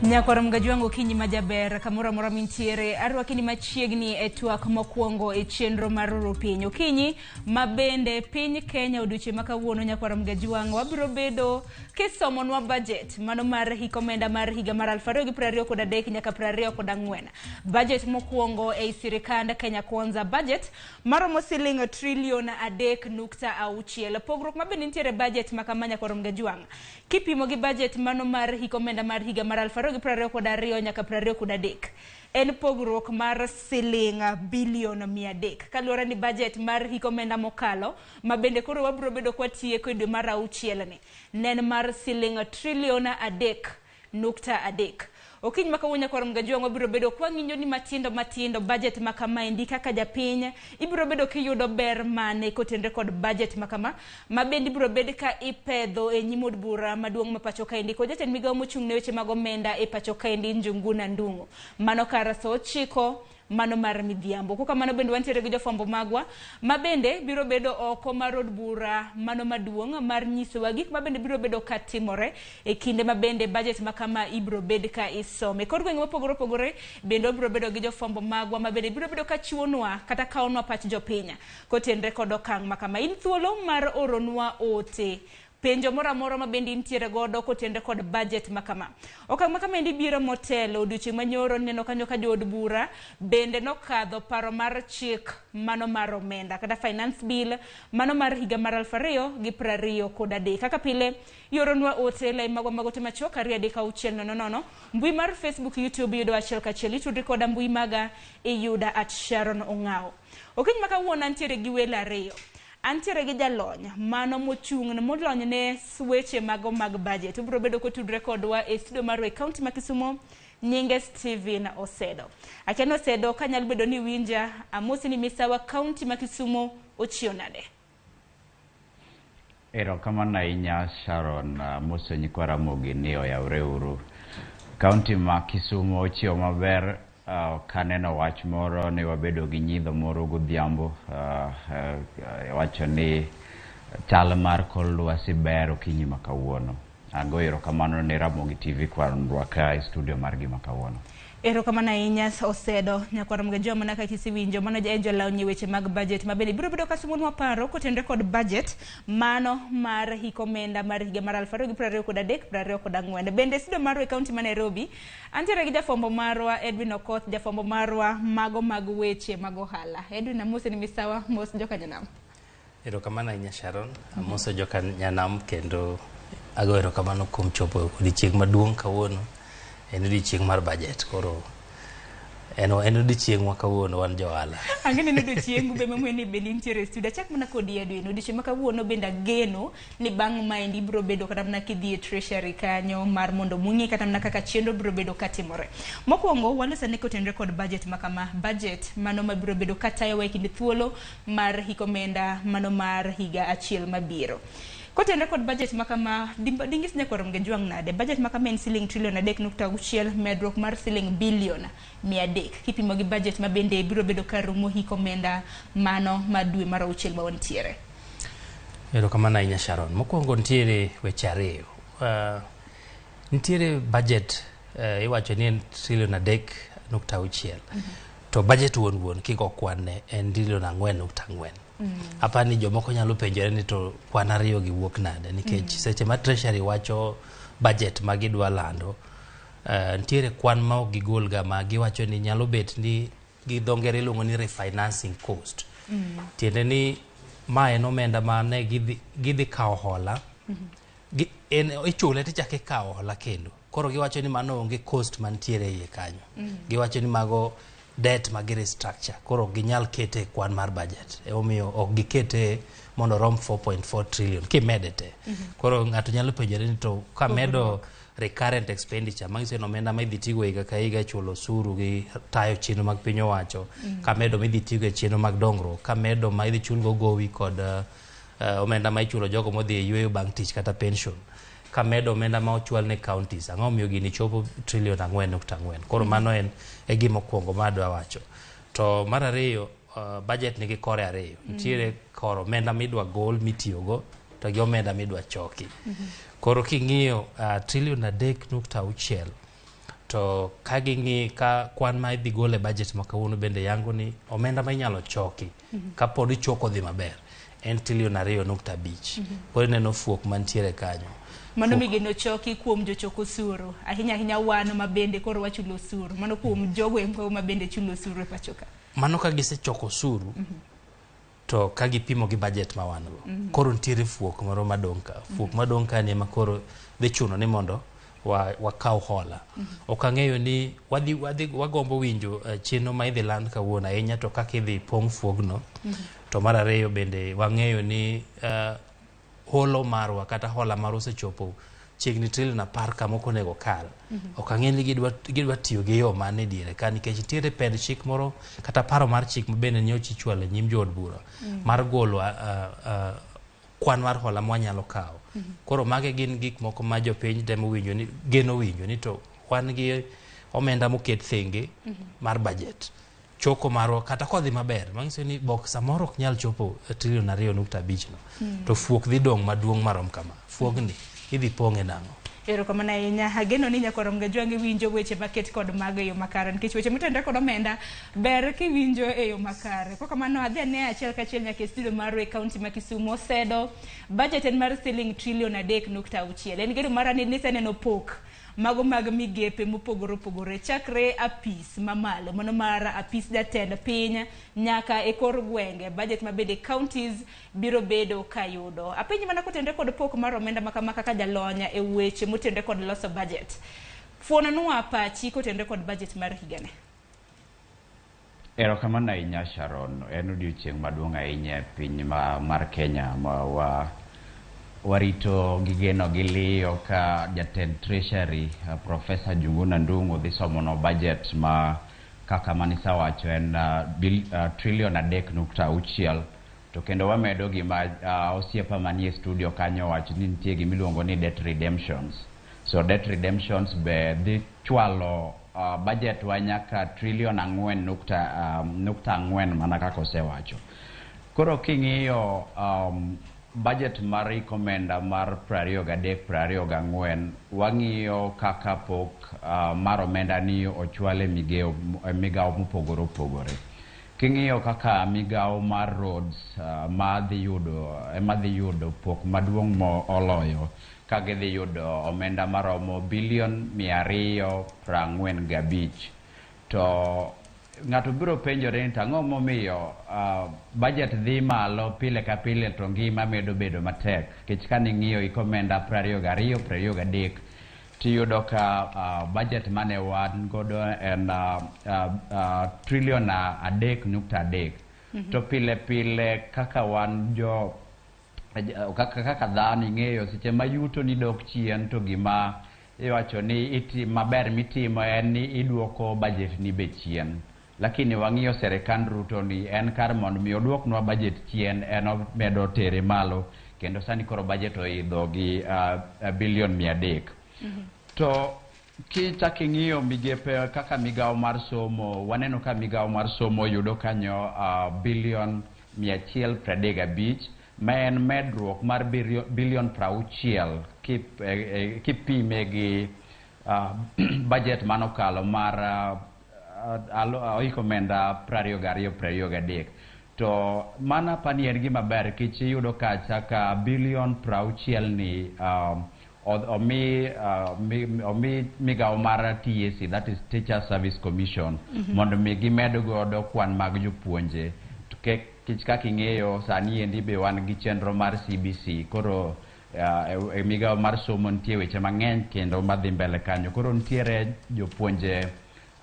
Nyakora mgajwango kinyi majaber kamora mora mintiere arwakini machiegni e twak mokwongo e chenro maruru piny okinyi mabende piny Kenya oduche makawuono nyakora mgajwango wabiro bedo kisomonwa budget mano mar hikomenda mar higa mar 2023 nyaka 2024 budget mokwongo e sirikand Kenya Kwanza budget maromo siling $3 trillion 3.6 pogrok mabende nitiere budget makama nyakora mgajwango kipimo gi budget mano mar hikomenda mar higa mar 2022 nyaka 2023 en pogrok mar siling bilion 300 kaluwore ni budget mar hikomenda mokalo mabende koro wabiro bedo kwatieko e dwe mar 6 ni nen mar siling $3 trillion 3.3 Okinyi makawuonya kwa mgajwango biro bedo kwa ng'inyo ni matindo budget makama indi kaka japiny ibiro bedo kiyudo ber mane kotendre kod budget makama mabendi biro bedo ka ipedho e nyimod bura maduong' mapacho ka indi ko jatend migawo mochung' ne weche mag omenda e pacho ka indi Njuguna Ndung'u mano karaso chiko mano mar midhiambo kuka mano bende wantiere gi jofambo magwa mabende biro bedo oko mar od bura mano maduong' mar nyisowa gik mabende biro bedo katimore e kinde mabende budget makama ibiro bed ka isome kod gweng' mopogore bende biro bedo gi jofambo magwa mabende biro bedo ka chiwonwa kata kaonwa pach jopiny kotendre kod okang' makama in thuolo mar oronwa ote penjo mora mabendi ntiere godo kotende kod budget makama okang' makama indi biro motelo odiochieng' manyoro neno kanyo ka jood bura bende nokadho paro mar chik mano mar omenda kata finance bill mano mar higa mar 2023 kaka pile yoronwa ote lai magwa magote machoka riadi ka uchiel nono mbui mar Facebook YouTube yudo achiel kachiel itudri koda mbui maga yuda @Sharon Ong'ao okinyi makawuono ntiere gi welo ariyo antiere gi jalony mano mochung' molony ne weche mag budget ubro bedo kotudre kodwa e studio mar county ma Kisumo nyinge Steven Osedo akeno Osedo kanyal bedo ni winja amosi ni misawa county ma Kisumo ochionade ero kama na inya Sharon mose nyikwa Ramogi ni oyawreuru county ma Kisumo ochio maber kaneno wach moro ne wabedo gi nyidho moro godhiambo wacho ni chal mar kor lwasi ber okinyi makawuono agoyero kamano ne Ramogi TV kwan rwaka e studio margi makawuono ero kamana inya Osedo nyakwara mgejo manaka kisiwinjo mano jaenjo lawnye weche mag budget mabende biro bedo kasumonwa paro kotendre kod budget mano mar hikomenda mar higa mar 2023 bende studio marwa county ma Nairobi antiere gi jafombo marwa Edwin Okoth jafombo marwa mago mag weche mag ohala Edwin amose ni misawa mos joka nyanam ero kamana inya Sharon amose joka nyanam kendo agoyero kamano kuom chopo odiochieng' maduong' kawuono en odiochieng' mar budget koro en odiochieng' makawuono wan johala angene ne odiochieng' be mamweni be nitiere studio chak mana kod Edwin odiochieng' makawuono bende geno ni bang' maendi biro bedo kata mana kidhi e treasury kanyo mar mondo mung'i kata mana kaka chenro biro bedo katimore mokwongo walosane kotendre kod budget makama budget mano mabiro bedo katayo wa kinde thuolo mar hikomenda mano mar higa achiel mabiro kotendre kod budget makama dingis ne korom gejwang nade budget makama en siling $3 trillion 3.6 medrok mar siling bilion 300 kipimo gi budget mabende biro bedo karumo hikomenda mano madwe mar 6 ma wantiere ero kamana inya Sharon mokwongo ntiere weche ariyo ntiere budget iwacho ni en $3 trillion 3.6 to budget won kigo kwanne en $4 trillion 4.4 apani jomoko nyalo penjore ni to kwan ariyo gi wuok nade nikech seche ma treasury wacho budget ma gidwa lando ntiere kwan ma ok gigol ga ma giwacho ni nyalo bet ni gi dhongere luongo ni refinancing cost tiende ni ma en omenda ma ne gidhi kawo hola en ichule tichake kawo hola kendo koro giwacho ni mano onge cost mantiere iye kanyo giwacho ni mago debt magi restructure koro ginyal kete kwan mar budget omiyo ok gikete mondo rom 4.4 trillion kimedete koro ng'ato nyalo penjore ni to ka medo recurrent expenditure mangiso no omenda ma idhi tigo higa ka higa chulo osuru gi tayo chenro mag piny owacho ka medo ma idhi tigo e chenro mag dongruok ka medo ma idhi chulgo gowi kod omenda ma ichulo jogo modhi e yweyo bang' tich kata pension ka medo omenda ma ochwal ne counties ang'o miyo gini chopo $4.4 trillion koro mano en e gima okwongo ma adwa wacho to mar ariyo budget nigi kore ariyo nitiere kor omenda midwa gol mitiyogo to gi omenda midwa choki koro king'iyo $3.6 trillion to kaging'i ka kwan ma idhi gole budget ma kawuono bende yango ni omenda ma inyalo choki kapod ichoko dhi maber en $2.5 koro ineno fuok mantiere kanyo. Mano migeno choki kuom jochoko osuru ahinya wan ma bende koro wachulo osuru, mano kuom jogo ma bende chulo osuru e pachoka. Mano ka gisechoko osuru to ka gipimo gi budget ma wan go koro ntiere fuok moro madong' ka. Fuok madong' ka ni ema koro dhi chuno ni mondo wakaw hola. Ok ang'eyo ni wagombo winjo chenro ma idhi land kawuono ahinya to kaka idhi pong' fuogno. To mar ariyo bende wang'eyo ni holo marwa kata hola mar osechopo chiegni $10 ka moko nego kal. Ok ang'e ni gidwa tiyo gi yo mane diere ka nikech nitiere pend chik moro kata paro mar chik ma bende nyocha ichwalo e nyim jood bura mar golo kwan mar hola mwanyalo kawo. Koro mage gin gik moko ma jopiny temo winjo ni geno winjo ni to wan gi omenda moket thenge mar budget. Choko marwa kata kodhi maber manyiso ni bok samoro ok nyal chopo $2.5 no. To fuok dhi dong' maduong' marom kama. Fuogni idhi pong'e nang'o. Erokamano ahinya, ageno ni nyaka rom gajwangi winjo weche maket kod mag e yo makare nikech weche mitende kod omenda ber kiwinjo e yo makare. Kok kamano adhi ane achiel kachiel nyaka e studio mar e kaunti ma Kisumu. Osedo budget en mar siling $3.6. En gedo mara ni niseneno pok mago mag migepe mopogore chakre apis mamalo mano mar apis jatend piny nyaka e kor gwenge. Budget mabede counties biro bedo kayudo apiny mana kotende kod pok mar omenda makamaka ka jalonya e weche motende kod loso budget. Fuona nuwa pachi kotende kod budget mar higane. Erokamano ahinya Sharon, en odiochieng' maduong' ahinya e piny mar Kenya ma warito gigeno giliyo ka jatend treasury Professor Junguna Ndung'u dhi somono budget ma kaka manisa wacho en $3.6 to kendo wamedo gima osiepa manie studio kanyo wacho ni nitie gimiluongo ni debt redemptions. So debt redemptions be dhi chwalo budget wa nyaka $4.4 mana kaka osewacho. Koro king'iyo budget mar ikomenda mar 23-24 wang'iyo kaka pok mar omenda ni ochwale migao mopogore. King'iyo kaka migao mar roads madhi yudo pok maduong' oloyo ka gidhi yudo omenda maromo $245 to ng'ato biro penjore ni tang'o momiyo budget dhi malo pile ka pile to ngima medo bedo matek kech ka ning'iyo ikomenda 22-23 tiyudo ka budget mane wan godo en $3.3 to pile kaka wan kaka dhano ing'eyo seche ma yuto ni dok chien to gima iwacho ni maber mitimo en ni iduoko budget ni be chien. Lakini wang'iyo serikand Ruto ni en kar mondo mi oduoknwa budget chien en omedo tere malo kendo sani koro budget oidho gi $300 to kichak ing'iyo migepe kaka migao mar somo waneno ka migao mar somo yudo kanyo $135 ma en medruok mar $60 kipime gi budget manokalo mar oikomenda 22-23 to mana pani en gima ber kich yudo kacha ka $60 ni omi migao mar TSC, that is Teacher Service Commission, mondo mi gimed godo kwan mag jopuonje. Kich kaka ing'eyo sani endi be wan gi chenro mar CBC koro e migao mar somo nitie weche mang'eny kendo madhi mbele kanyo. Koro nitiere jopuonje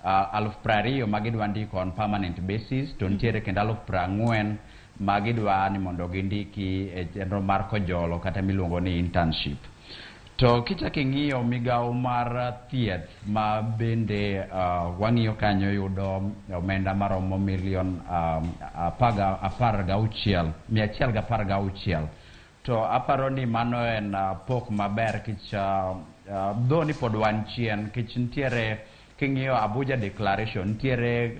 20,000 magidwa ndiko on permanent basis to nitiere kendo 40,000 magidwa ni mondo gindiki e chenro mar kojolo kata miluongo ni internship. To kichak ing'iyo migao mar thieth ma bende wang'iyo kanyo yudo omenda maromo $116,116 to aparo ni mano en pok maber kich dho ni pod wan chien kich nitiere king'iyo Abuja Declaration nitiere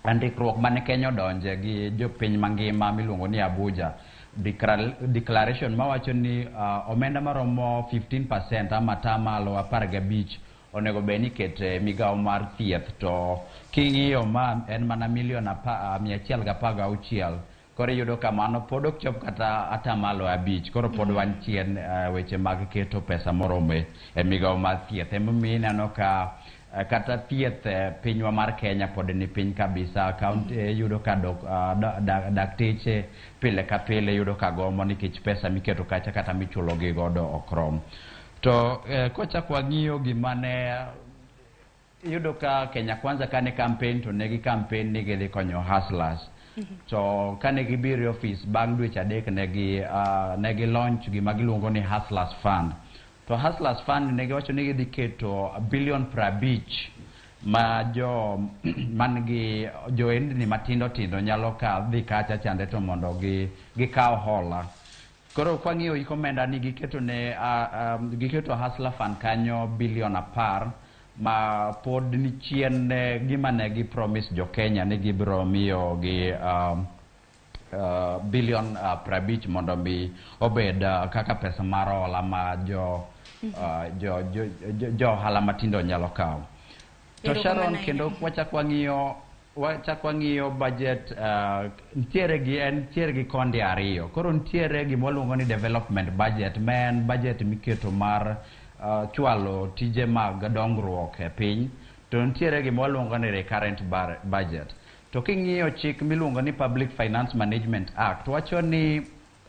andikruok mane Kenya odonje gi jopiny mangima miluongo ni Abuja declaration mawacho ni omenda maromo 15% ama tamalo 15 onego beni kete migao mar thieth to king'iyo ma en mana milion 116 koro yudo kamano pod ok chop kata atamalo 5 koro pod wan chien weche mag keto pesa morome e migao mar thieth emomiyo ineno ka kata thieth pinywa mar Kenya pod ni piny kabisa kaunti yudo ka dakteche pile ka pile yudo ka gomo nikech pesa miketo kacha kata michulo gi godo okrom to kochak wang'iyo gimane yudo ka Kenya Kwanza kane campaign to negi campaign ni gidhi konyo hustlers to kane gibiro e office bang' dweche 3 negi launch gima giluongo ni Hustlers Fund to Hustlers Fund negi wacho ni gidhi keto $50 billion ma mangi joendni matindo tindo nyalo ka dhi kacha chande to mondo gikaw hola koro kwang'iyo iko omenda ni giketo Hustler Fund kanyo $10 billion ma pod ni chien gima ne gi promise jo Kenya ni gibiro miyo gi $50 billion mondo mi obed kaka pesa mar hola ma jo hala matindo nyalo kawo to Sharon kendo wachak wang'iyo budget ntiere gi konde ariyo koro ntiere gimoluongo ni development budget men budget miketo mar chwalo tije mag dongruok e piny to ntiere gimoluongo ni recurrent budget to king'iyo chik miluongo ni Public Finance Management Act wacho ni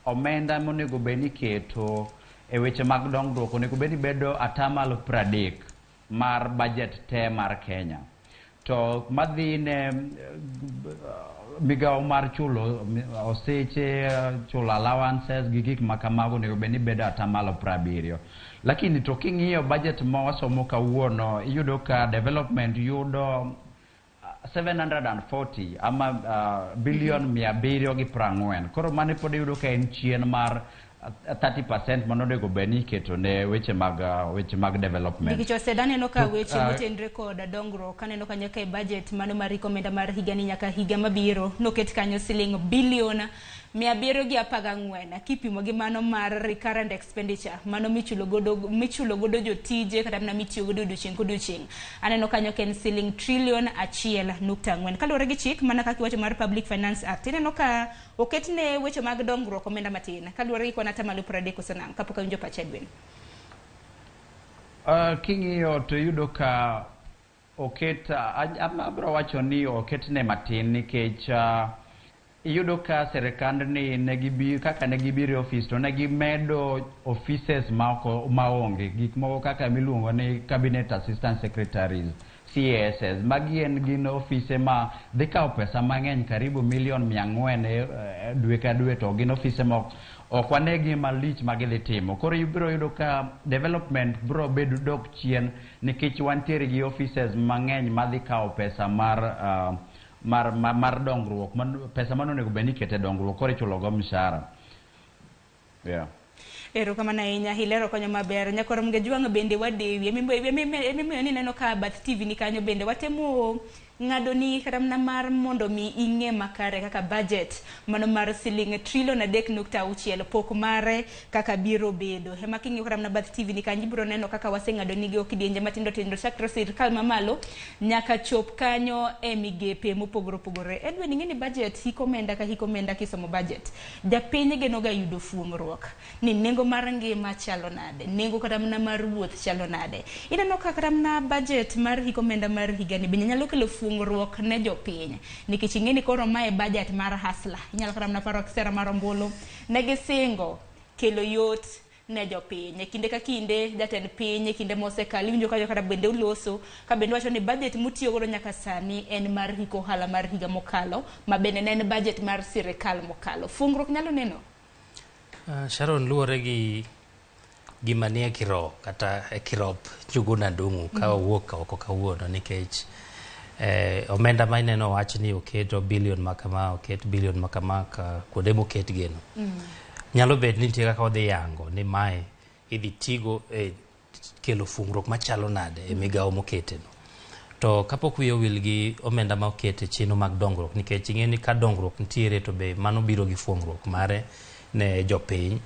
omenda monego beni keto e weche mag dongruok onego beni bedo atamalo 30 mar budget te mar Kenya to madhine migao mar chulo oseche chulo allowances gi gik makamago onego beni bedo atamalo 70 lakini to king'iyo budget mawasomo kawuono iyudo ka development yudo 740 ama billion 740 koro mane pod yudo ka en chien mar 30% monego beni keto ne weche mag development nikech Osedo aneno ka weche motenre kod dongruok aneno ka nyaka e budget mano mar rekomenda mar higa ni nyaka higa mabiro noket kanyo siling bilion 714 kipimo gi mano mar recurrent expenditure mano michulo godo jotije kata mana mitiyo godo odiochieng' aneno kanyo ken siling trillion 1.4 kaluwore gi chik mana kaka wacho mar Public Finance Act ineno ka oketne weche mag dongruok omenda matin kaluwore gi kwana tamalo 30 kosenang kapok awinjo pach Edwin king'iyo to yudo ka abro wacho ni oketne matin nikech iyudo ka serikand ni kaka negibiro office to negimedo offices maonge gik moko kaka miluongo ni Cabinet Assistant Secretaries CASs gin office ma dhi kawo pesa mang'eny karibu milion 400 dwe ka dwe to gin office ma ok wanegi malich magidhi timo koro ibiro yudo ka development biro bedo dok chien nikech wantiere gi offices mang'eny madhi kawo pesa mar dongruok pesa manonego beni kete dongruok koro ichulo go mshahara erokamano ahinya hilero konyo maber nyakoro mgejuang bende wadewi emimiyo ni neno ka Bath TV ni kanyo bende watemo ng'ado ni kata mana mar mondo mi ing'e makare kaka budget mano mar siling trillion 3.6 pok mare kaka biro bedo ema king'e kata mana Bath TV ni kanyo biro neno kaka waseng'ado ni go kidienje matindo tindo chakre sirkal mamalo nyaka chop kanyo e migepe mopogore opogore Edwin ing'e ni budget hikomenda ka hikomenda kisomo budget japiny geno ga yudo fuong'ruok ni nengo mar ngima chalo nade nengo kata mana mar wuoth chalo nade ineno kata mana budget mar hikomenda mar higani bende nyalo kelo fuong'ruok ne jopiny nikech ing'e ni koro mae budget mar hustler inyalo kata mana paro sera mar ombulu ne gisingo kelo yot ne jopiny kinde ka kinde jatend piny kinde mosekalo iwinjo ka kata bende uloso ka bende wacho ni budget mutiyo godo nyaka sani en mar hiko hala mar higa mokalo ma bende ne en budget mar sirikal mokalo fuong'ruok nyalo neno Sharon luore gi gima nie kiro kata e kirop Njuguna Ndung'u ka owuok oko kawuono nikech omenda ma ineno wach ni oketo billion makama oket billion makama ka kuonde moket geno nyalo bet ni nitie kaka odhi yango ni mae idhi tigo e kelo fuong'ruok machalo nade e migawo moketeno to kapok wiyo wil gi omenda ma okete chino mag dongruok nikech ing'e ni ka dongruok nitiere to be mano biro gi fuong'ruok mare ne jopiny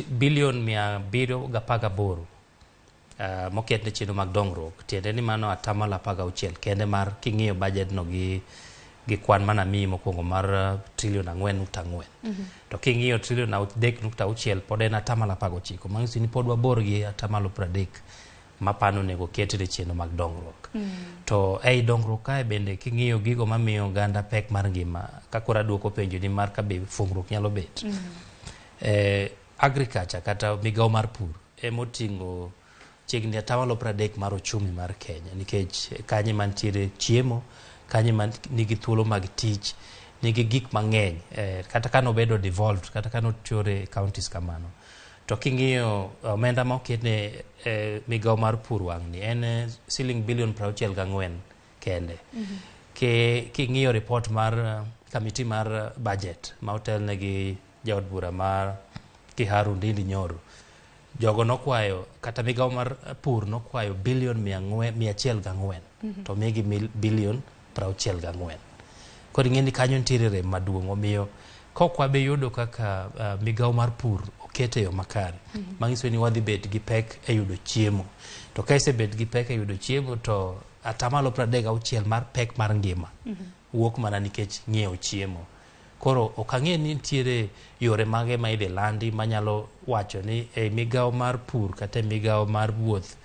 bilion 718 moket ne chenro mag dongruok. Tiende ni mano atamalo 16 kende mar king'iyo budget no gi kwan mana mi mokwongo mar trilion 4.4. To king'iyo trilion 3.6 pod en atamalo 19. Manyiso ni pod wabor gi atamalo 30 mapano nego keti ne chenro mag dongruok. To ei dongruok kae bende king'iyo gigo mamiyo oganda pek mar ngima, kakora duoko penjo ni mar kabe fungruok nyalo bet. Agriculture kata migao mar pur emoting'o chiegni atamalo 30 mar ochumi mar Kenya, nikech kanye mantiere chiemo, kanye man nigi thuolo mag tich, nigi gik mang'eny, kata kano bedo devolved, kata kano chore counties kamano. To king'iyo omenda ma oketne migao mar pur wang'ni en siling bilion 64 kende. King'iyo report mar committee mar budget ma otelne gi jaod bura mar Kiharu Ndindi Nyoro, jogo nokwayo kata migao mar pur nokwayo bilion 104 to migi bilion 64. Koro ing'eni kanyo nitiere rem maduong', omiyo kokwabe yudo kaka migao mar pur okete yo makare, manyiso ni wadhi bet gi pek e yudo chiemo. To kaise bet gi pek e yudo chiemo to atamalo 36 mar pek mar ngima wuok mana nikech ng'iewo chiemo. Koro okang'e ni nitiere yore mage ma idhi landi manyalo wacho ni e migao mar pur kata migao mar wuoth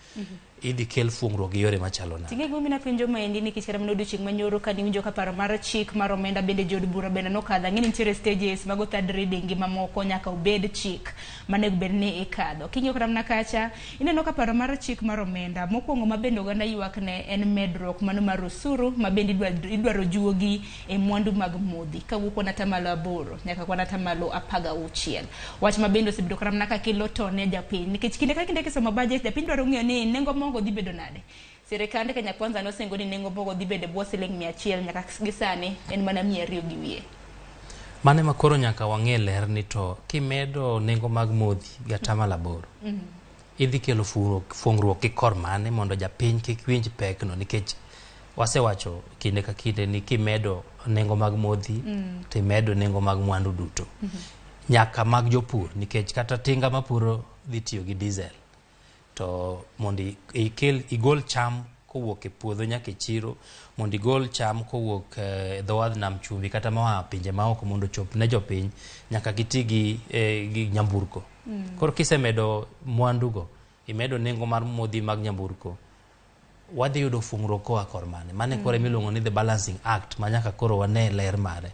idhi kel fungruok gi yore machalo na. Tinge gumina penjo maendi nikech kata mano odiochieng' manyoro ka niwinjo ka paro mar chik mar omenda bende jod bura bende nokadho. Ng'eni nitiere stages mago third reading gi mamoko nyaka obed chik manego bed ni ikadho. King'iyo kata mana kacha ineno ka paro mar chik mar omenda mokwongo ma bende oganda ywak ne en medruok mano mar osuru ma bende idwaro juogi e mwandu mag modhi kawuok kuom atamalo 8 nyaka kuom atamalo 16. Wach ma bende osebedo kata mana ka kelo tone japiny nikech kinde ka kinde kisomo budget japiny dwaro ng'eyo ni nengo mogo dhi bedo nade. Sirikande Kenya Kwanza nosengo ni nengo mogo dhi bedo bwo siling 100 nyaka gisani en mana 200 gi wiye. Mane makoro nyaka wang'e ler ni to kimedo nengo mag modhi gi atamalo 8 idhi kelo fungruok gi kor mane mondo japiny kik winj pek no, nikech wasewacho kinde ka kinde ni kimedo nengo mag modhi timedo nengo mag mwandu duto nyaka mag jopur, nikech kata tinga mapuro dhi tiyo gi diesel. To mondi igol cham kowuok e puodho nyaka e chiro, mondi igol cham kowuok e dhowadh nam chumbi kata moa pinje maoko mondo chop ne jopiny nyaka giti gi nyamburko. Koro kisemedo mwandugo, imedo nengo mar modhi mag nyamburko, wadhi yudo fungruok koa kor mane. Mane kore miluongo ni the balancing act ma nyaka koro wane ler mare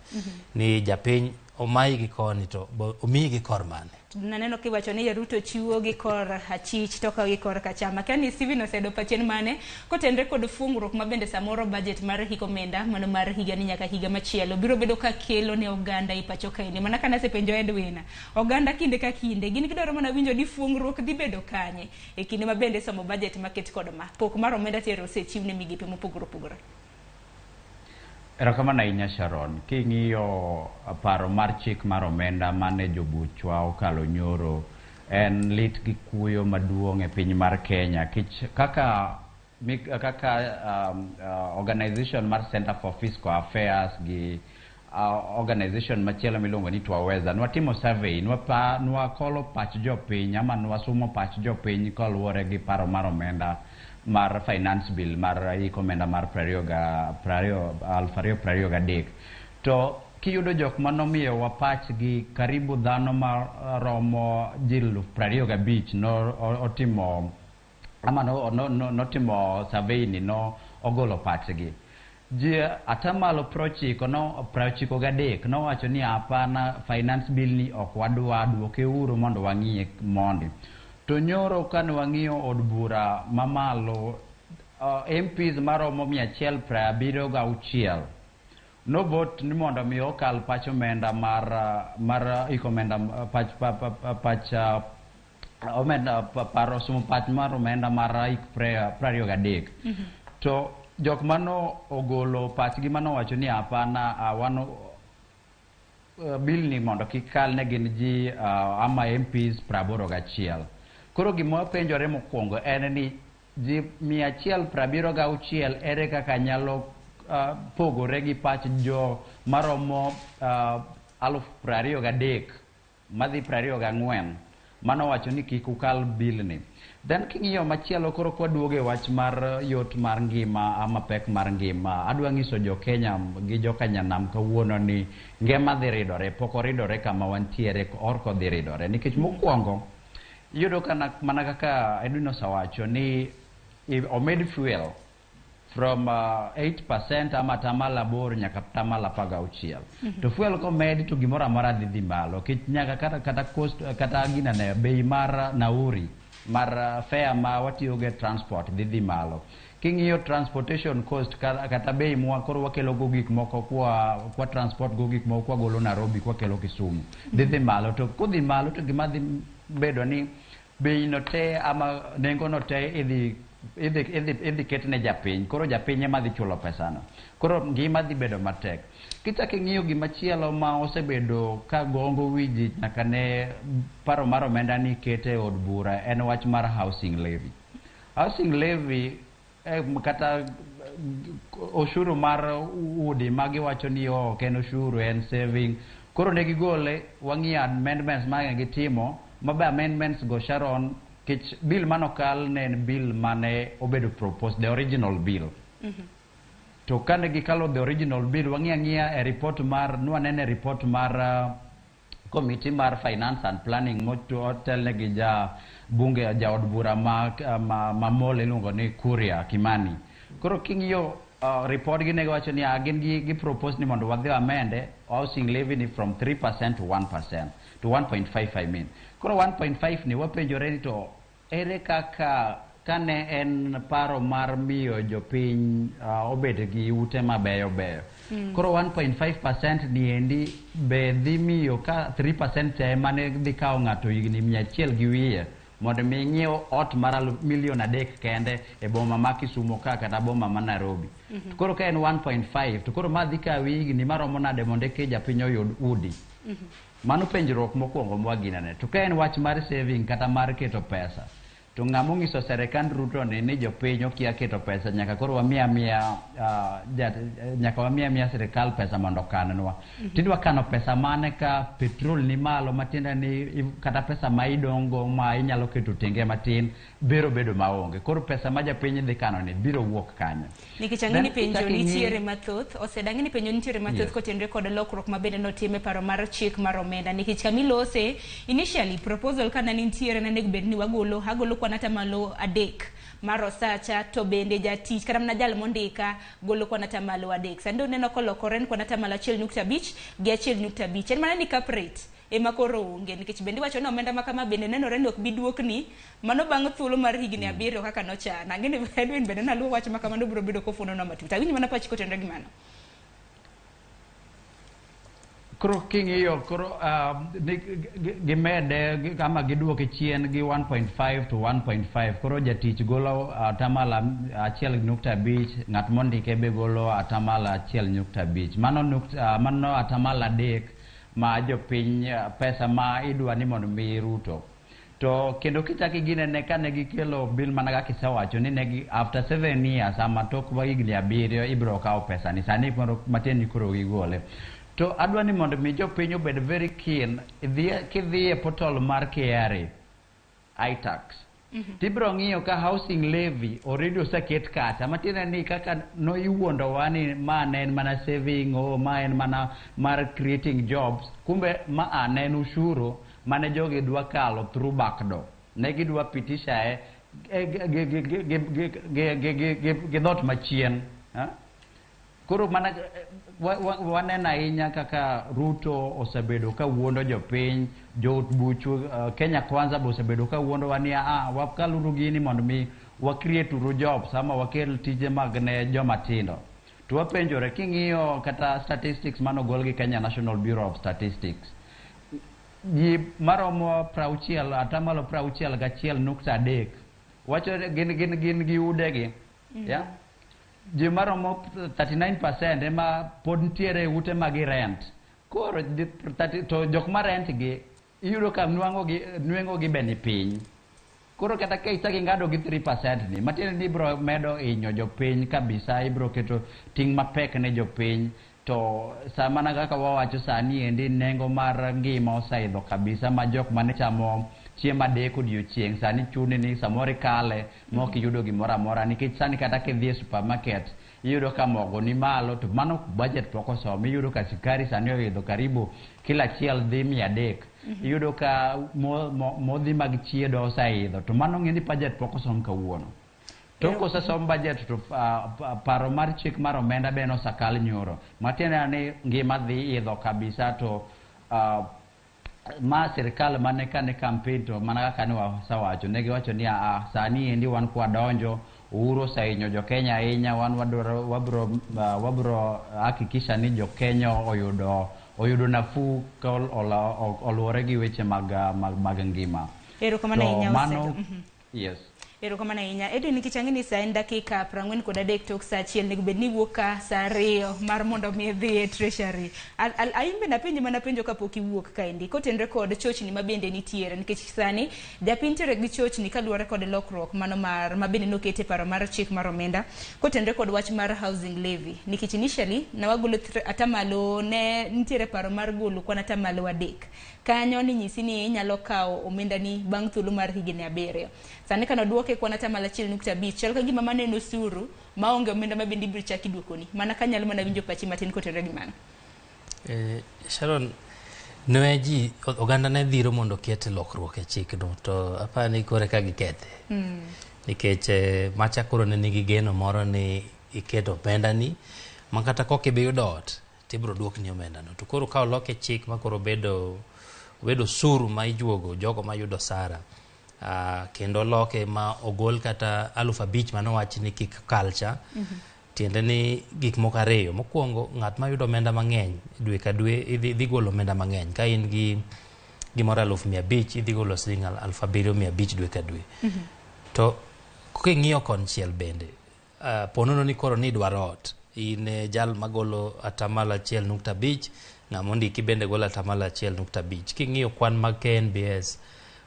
ni japiny omayi gi koni to omiyi gi kor mane. Naneno kiwacho ni Ruto chiwo gi kor achich to ka gi kor kachama kani Steven Osedo pachen mane kotenre kod fungruok ma bende samoro budget mar hiko omenda mano mar higa ni nyaka higa machielo biro bedo ka kelo ne oganda i pacho kaini. Mana kana sepenjo Edwin, oganda kinde ka kinde gin gidwaro mana winjo ni fungruok dhi bedo kanye e kinde ma bende somo budget maket kod ma pok mar omenda tiero osechiw ne migepe mopogore opogore. Erokamano ahinya Sharon, king'iyo paro mar chik mar omenda mane jobuchwa okalo nyoro en lit gi kuyo maduong' e piny mar Kenya kaka organization mar Center for Fiscal Affairs gi organization machielo miluongo ni Twaweza nwatimo survey nwakolo pach jopiny ama nwasumo pach jopiny kaluwore gi paro mar omenda mar finance bill mar hiko omenda mar 2023. To kiyudo jok manomiyo wa pach gi karibu dhano maromo ji 25 notimo ama notimo survey ni ogolo pach gi. Ji atamalo 93 nowacho ni hapana, finance bill ni ok wadwa, duoke uru mondo wang'iye mondi. To nyoro kan wang'iyo od bura mamalo MPs maromo 176 no vote ni mondo mi okal pach omenda mar hiko omenda pach omenda paro sumo pach mar omenda mar hik 23. To jok mano ogolo pach gi mano wacho ni hapana, wano bill ni mondo kikal ne gin ji ama MPs 81. Koro gima penjore mokwongo en ni ji 176 ere kaka nyalo pogore gi pach jo maromo 23,000 madhi 24 mano wacho ni kik ukal bill ni. Then king'iyo machielo koro kwaduoge wach mar yot mar ngima ama pek mar ngima, adwa ng'iso jo Kenya gi jo Kanyanam kawuono ni ngima dhi ridore, pok oridore kama wantiere, orko dhi ridore nikech mokwongo iyudo kana mana kaka Edwin osewacho ni omed fuel from 8% ama tamala 8 nyaka tamala 16. To fuel komed to gimoro amora dhi malo kich nyaka kata cost kata gina ne bei mar nauri mar fare ma watiyoge transport dhi malo. King'iyo transportation cost kata bei mwa koro wakelo go gik moko kwa transport go gik moko kwa golo Nairobi kwa kelo Kisumu dhi malo. To kodhi malo to gima dhi bedo ni bei no te ama nengo no te idhi ketne japiny, koro japiny ema dhi chulo pesano, koro ngima dhi bedo matek. Kichako ing'iyo gimachielo ma osebedo ka gongo wiji nyaka ne paro mar omenda ni kete od bura en wach mar housing levy. Housing levy kata oshuru mar udi magiwacho ni ok en oshuru, en saving. Koro ne gigole, wang'iyo amendments ma gitimo mabe amendments go Sharon kich bill manokal ne en bill mane obedo proposed, the original bill. To kane gikalo the original bill wang'iya e report mar nwanene report mar committee mar finance and planning moto hotel gi ja bunge ja od bura ma mole iluongo ni Kuria Kimani. Koro king'iyo report gi ne wacho ni gin gi propose ni mondo wadhi amende housing levy ni from 3% to 1% to 1.5 I mean. Koro 1.5 ni wapenjore ni to ere kaka kane en paro mar miyo jopiny obed gi ute mabeyo beyo. Koro 1.5% ni endi be dhi miyo ka 3% te mane dhi kawo ng'ato higni 100 gi wiye mondo mi ng'iew ot mar 3 million kende e boma ma Kisumu kata boma ma Nairobi. Koro ka en 1.5 to koro ma dhi kawo higni maromo nade mondo ke japiny oyud udi. Mano penjruok mokwongo mwaginane. To ka en wach mar saving kata mar keto pesa, to ng'amo ng'iso serikand Ruto ni jopiny okia keto pesa nyaka koro nyaka wamiya serikal pesa mondo kanwa. Tidwa kano pesa mane ka petrol ni malo matiende ni kata pesa ma idongo ma inyalo keto tenge matin biro bedo maonge. Koro pesa ma japiny dhi kano ni biro wuok kanyo. Nikech ang'eni penjo nitiere mathoth, osedang'eni penjo nitiere mathoth kotenre kod lokruok mabende notime paro mar chik mar omenda. Nikech kamilose initially proposal kana nitiere na nego bed ni hagolo kwanata malo 3 mar osacha to bende jatich kata mana jal mondika golo kwanata malo 3. Sando neno kolokore kwanata malo 1.5 gi 1.5. En mana ni separate ema koro onge nikech bende wacho ni omenda makama bende nenore ni ok bi duokni mano bang' thuolo mar higni 7 kaka nochana. Ang'eni Edwin bende naluwo wach makama no biro bedo kofuno na matut. Awinjo mana pach kotenre gi mano. Koro king'iyo koro gimede kama giduoke chien gi 1.5 to 1.5. Koro jatich golo atamala 1.5, ng'at mondike be golo atamala 1.5. Mano atamala 3 ma jopiny pesa ma idwa ni mondo mi Ruto. To kendo kichaki ginene kane gikelo bill mana kaka kisewacho ni negi after 7 years ama tok higni 7 ibiro kawo pesa ni sani matin ni koro gigole. To adwa ni mondo mi jopiny obed very keen kidhi e portal mar KRA iTax. Tibiro ng'iyo ka housing levy already oseket kata matiende ni kaka no iwuondo wani ma ne en mana saving ma en mana mar creating jobs, kumbe ma anen ushuru mane jogi dwa kalo through backdoor. Ne gidwa pitisha gi dhot machien. Koro mana wanena ahinya kaka Ruto osebedo ka wuondo jopiny, jout buchu Kenya Kwanza bo osebedo ka wuondo wani wakaluru gini mondo mi create jobs ama wakel tije mag ne joma tindo. To wapenjore king'iyo kata statistics manogol gi Kenya National Bureau of Statistics, ji maromo 60 atamalo 61.3 wacho gin gi udegi ji maromo 39% ema pod ntiere ute magi rent. Koro to jok ma rent gi iyudo ka nweng'o gi beni piny. Koro kata ka ichaki ngado gi 3% ni matiende ni ibiro medo inyo jopiny kabisa, ibiro keto ting' mapek ne jopiny to samana kaka wawacho sani endi nengo mar ngima osaidho kabisa ma jok mane chamo chiemo adek odiochieng' sani chuni ni samoro ikale mok iyudo gimoro amora nikech sani kata kidhi e supermarket iyudo ka mogo ni malo to mano budget pok osom. Iyudo ka sukari sani oidho karibu kilo achiel dhi 300. Iyudo ka modhi mag chiedo osaidho to mano ng'eni budget pok osom kawuono. To kosesom budget to paro mar chik mar omenda be nosakal nyoro matiende ni ngima dhi idho kabisa to ma sirikal mane kane campaign to mana kaka ne wasawacho ne giwacho ni sani endi wan kwa donjo uhuru osainyo jo Kenya ahinya wan wabro hakikisha ni jo Kenya oyudo nafuu ka oluwore gi weche mag ngima. Erokamano ahinya Osedo. Yes. Erokamano ahinya. Edwin kichang'i ni sa en dakika 43 tok sa achiel nego bed ni wuok ka sa 2 mar mondo mi dhi e treasury. Aimbe na penjo mana penjo kapok iwuok kaendi kotenre kod chochni mabende nitiere nikech sani japiny tere gi chochni kaluwore kod lokruok mano mar mabende nokete paro mar chik mar omenda kotenre kod wach mar housing levy nikech initially na wagolo atamalo ne nitiere paro mar golo kwan atamalo 3 kanyo ni nyisi ni inyalo kawo omenda ni bang' thuolo mar higni 7. Sani kana duoke kwan atamalo 1.5 chal ka gima maneno suru maonge omenda mabende ibiro chaki duokoni mana kanyalo mana winjo pachi matin kotenre gi mano. Sharon ne ji oganda ne dhiro mondo kete lokruok e chikno to apani kore ka gikethe nikech macha koro ne nigi geno moro ni iketo omenda ni makata koke be yudot tibro duok ni omenda no to koro ka oloke chik ma koro bedo suru ma ijuogo jogo ma yudo sara kendo loke ma ogol kata 5,000 manowach ni kik culture tiende ni gik moko ariyo mokwongo ng'at ma yudo omenda mang'eny dwe ka dwe idhi golo omenda mang'eny ka in gi gimoro 1,500 idhi golo siling 7,500 dwe ka dwe to king'iyo konchiel bende ponono ni koro ni dwaro ot in jal magolo atamalo 1.5 ng'amondiki bende golo atamalo 1.5 king'iyo kwan mag KNBS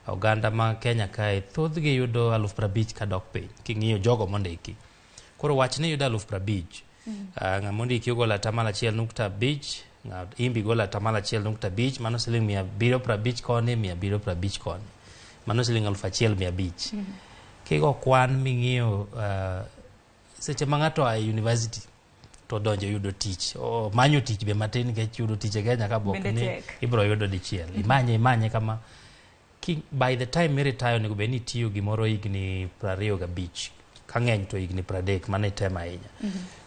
oganda ma Kenya kae thothgi yudo 50,000 kadok piny king'iyo jogo mondiki koro wach ni yudo 50,000 ng'amondiki ogolo atamalo 1.5 imbi golo atamalo 1.5 mano siling 750 koni 750 koni mano siling 1,500 kigo kwan ming'iyo seche ma ng'ato a university to donjo yudo tich manyo tich be matin nikech yudo tich e Kenya ka bok ni ibro yudo dichiel imanye kama by the time retire nego be ni tiyo gimoro higni 25 ka ng'eny to higni 30 mane tema ahinya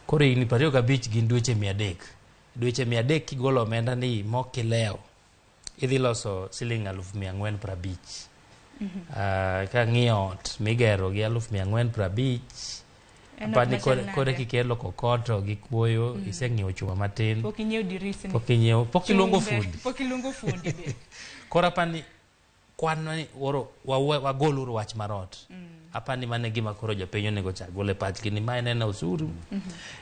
koro higni 25 gin dweche 300 kigolo omenda ni mokileo idhi loso siling 450 ka ng'iyo ot migero gi 450 apani kore kikelo kokoto gi kuoyo iseng'iewo chuma matin pok inyiewo dirisi pok iluongo fundi be koro apani kwan ni wagol wach marot apani mane gima koro jopiny onego chak gole pachgi ni ma en osuru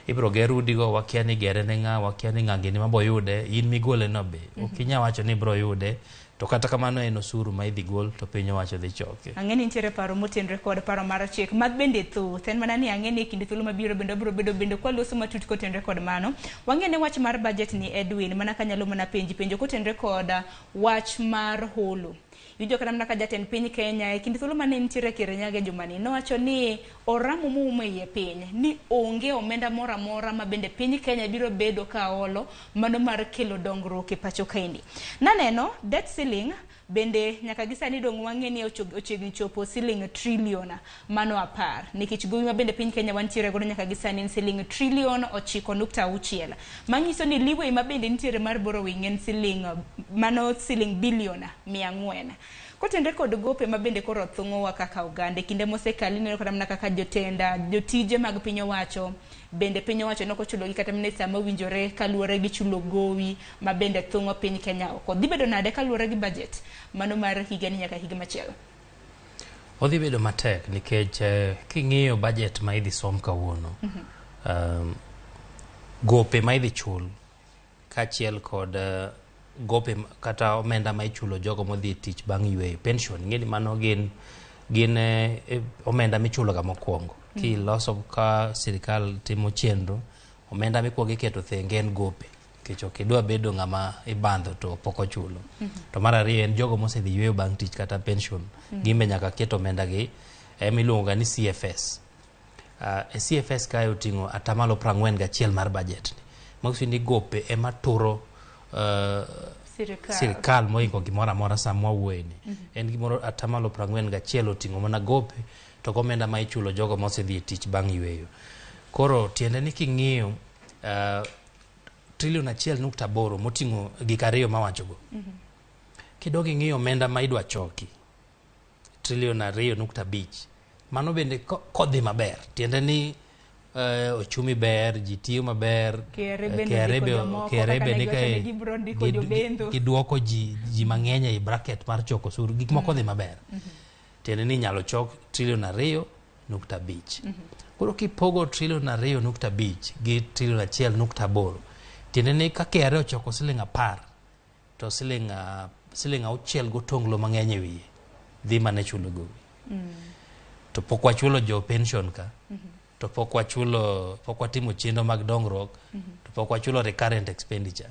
ibro ger udigo wakia ni gere ne ng'a wakia ni ng'angeni maboyude in migole no be okinya wacho ni bro yude to kata kamano en osuru ma idhi gol to piny owacho dhi choke. Ang'eni nitiere paro motenre kod paro mar chik mag bende thuth en mana ni ang'eni kinde thuolo mabiro bende bro bedo kwa loso matut kotenre kod mano wang'ene wach mar budget ni Edwin mana kanyalo mana penjo kotenre kod wach mar holo Yujo kata mnaka jatend piny Kenya e kinde thuolo mane nitiere Kirinyaga jumani nowacho ni oramo muumo e piny ni onge omenda mora mora ma bende piny Kenya biro bedo ka olo mano mar kelo dongruok e pacho kaendi. Naneno debt ceiling bende nyaka gisani dong wang'eni ochiegni chopo siling trillion mano 10 nikech gowi ma bende piny Kenya wantiere godo nyaka gisani siling trillion 9.6 manyiso ni liwe ma bende nitiere mar borrowing en siling billion 400 kotende kod gope ma bende koro thung'owa kaka ogande kinde mosekali neno kata mna kaka jotije mag piny owacho bende piny owacho nokochulogi kata mne sama winjore kaluwore gi chulo gowi ma bende thung'o piny Kenya oko dhi bedo nade kaluwore gi budget mano mar higa ni nyaka higa machielo. Odhi bedo matek nikech king'iyo budget ma idhi som kawuono gope ma idhi chul kachiel kod gope kata omenda ma ichulo jogo modhi tich bang' yweyo pension ngeni mano gin omenda michulo ga mokwongo kiloso ka sirikal timo chenro omenda mikwongo iketo thenge en gope nikech ok idwa bedo ng'ama ibandho to pok ochulo. To mar ariyo en jogo mosedhi yweyo bang' tich kata pension, gimbe nyaka keto omenda gi miluongo ni CFS. E CFS kae oting'o atamalo 41 mar bajet ni. Maksud ni gope ema turo sirikal moiko gimoro amora samwa wuoyni. En gimoro atamalo 41 oting'o mana gope to gomenda ma ichulo jogo mosedhi e tich bang' yweyo. Koro tiende ni king'iyo trilion 1.8 moting'o gik ariyo mawachogo. Kidogi ng'iyo omenda ma idwa choki trilion 2.5, mano bende kodhi maber. Tiende ni ochumi ber, ji tiyo maber, KRA giduoko ji mang'eny e bracket mar choko osuru, gik moko dhi maber. Tiende ni nyalo chok trilion 2.5. Koro kipogo trilion 2.5 gi trilion 1.8, tiende ni ka KRA ochoko siling 10 to siling 6 gotonglo mang'eny e wiye dhi mane chulo gowi. To pok wachulo jo pension ka, to pok watimo chenro mag dongruok, to pok wachulo recurrent expenditure.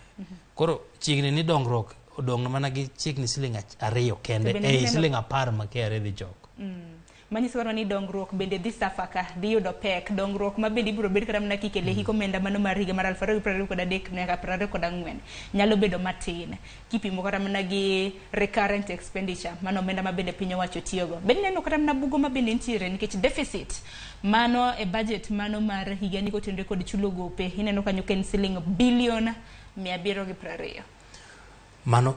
Koro chiegni ni dongruok odong' mana gi chiegni siling 2 kende siling 10 ma KRA dhi choko. Manyiso ni dongruok bende dhi safaka, dhi yudo pek, dongruok ma bende ibiro bedo kata mana kikele hiko omenda mano mar higa mar 2023 nyaka 2024 nyalo bedo matin kipimo kata mana gi recurrent expenditure mano omenda ma bende piny owacho tiyogo. Bende neno kata mana bugo ma bende nitiere nikech deficit mano e budget mano mar higa ni kotenore kod chulo gope ineno kanyo ken siling bilion 720.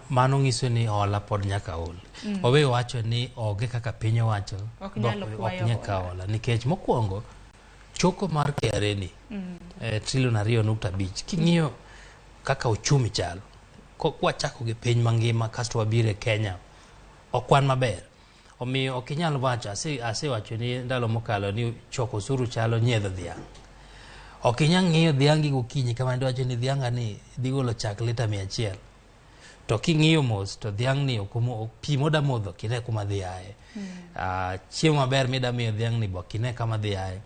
Mano ngiso ni hola pod nyaka ol. Owe wacho ni oge kaka piny owacho ok nyaka hola nikech mokwongo choko mar KRA ni trilion 2.5 king'iyo kaka ochumi chal kwachako gi piny mangima kasto wabiro e Kenya okwan maber. Omiyo ok inyal wacho asewacho ni ndalo mokalo ni choko osuru chalo nyiedho dhiang'. Ok inyal ng'iyo dhiang' gokinyi kama wacho ni dhianga ni dhi golo chak lita 100. To king'iyo mos to dhiang' ni pi moda modho kine kuma dhi aye. Chiemo maber mida miyo dhiang' ni bo kine kama dhi aye.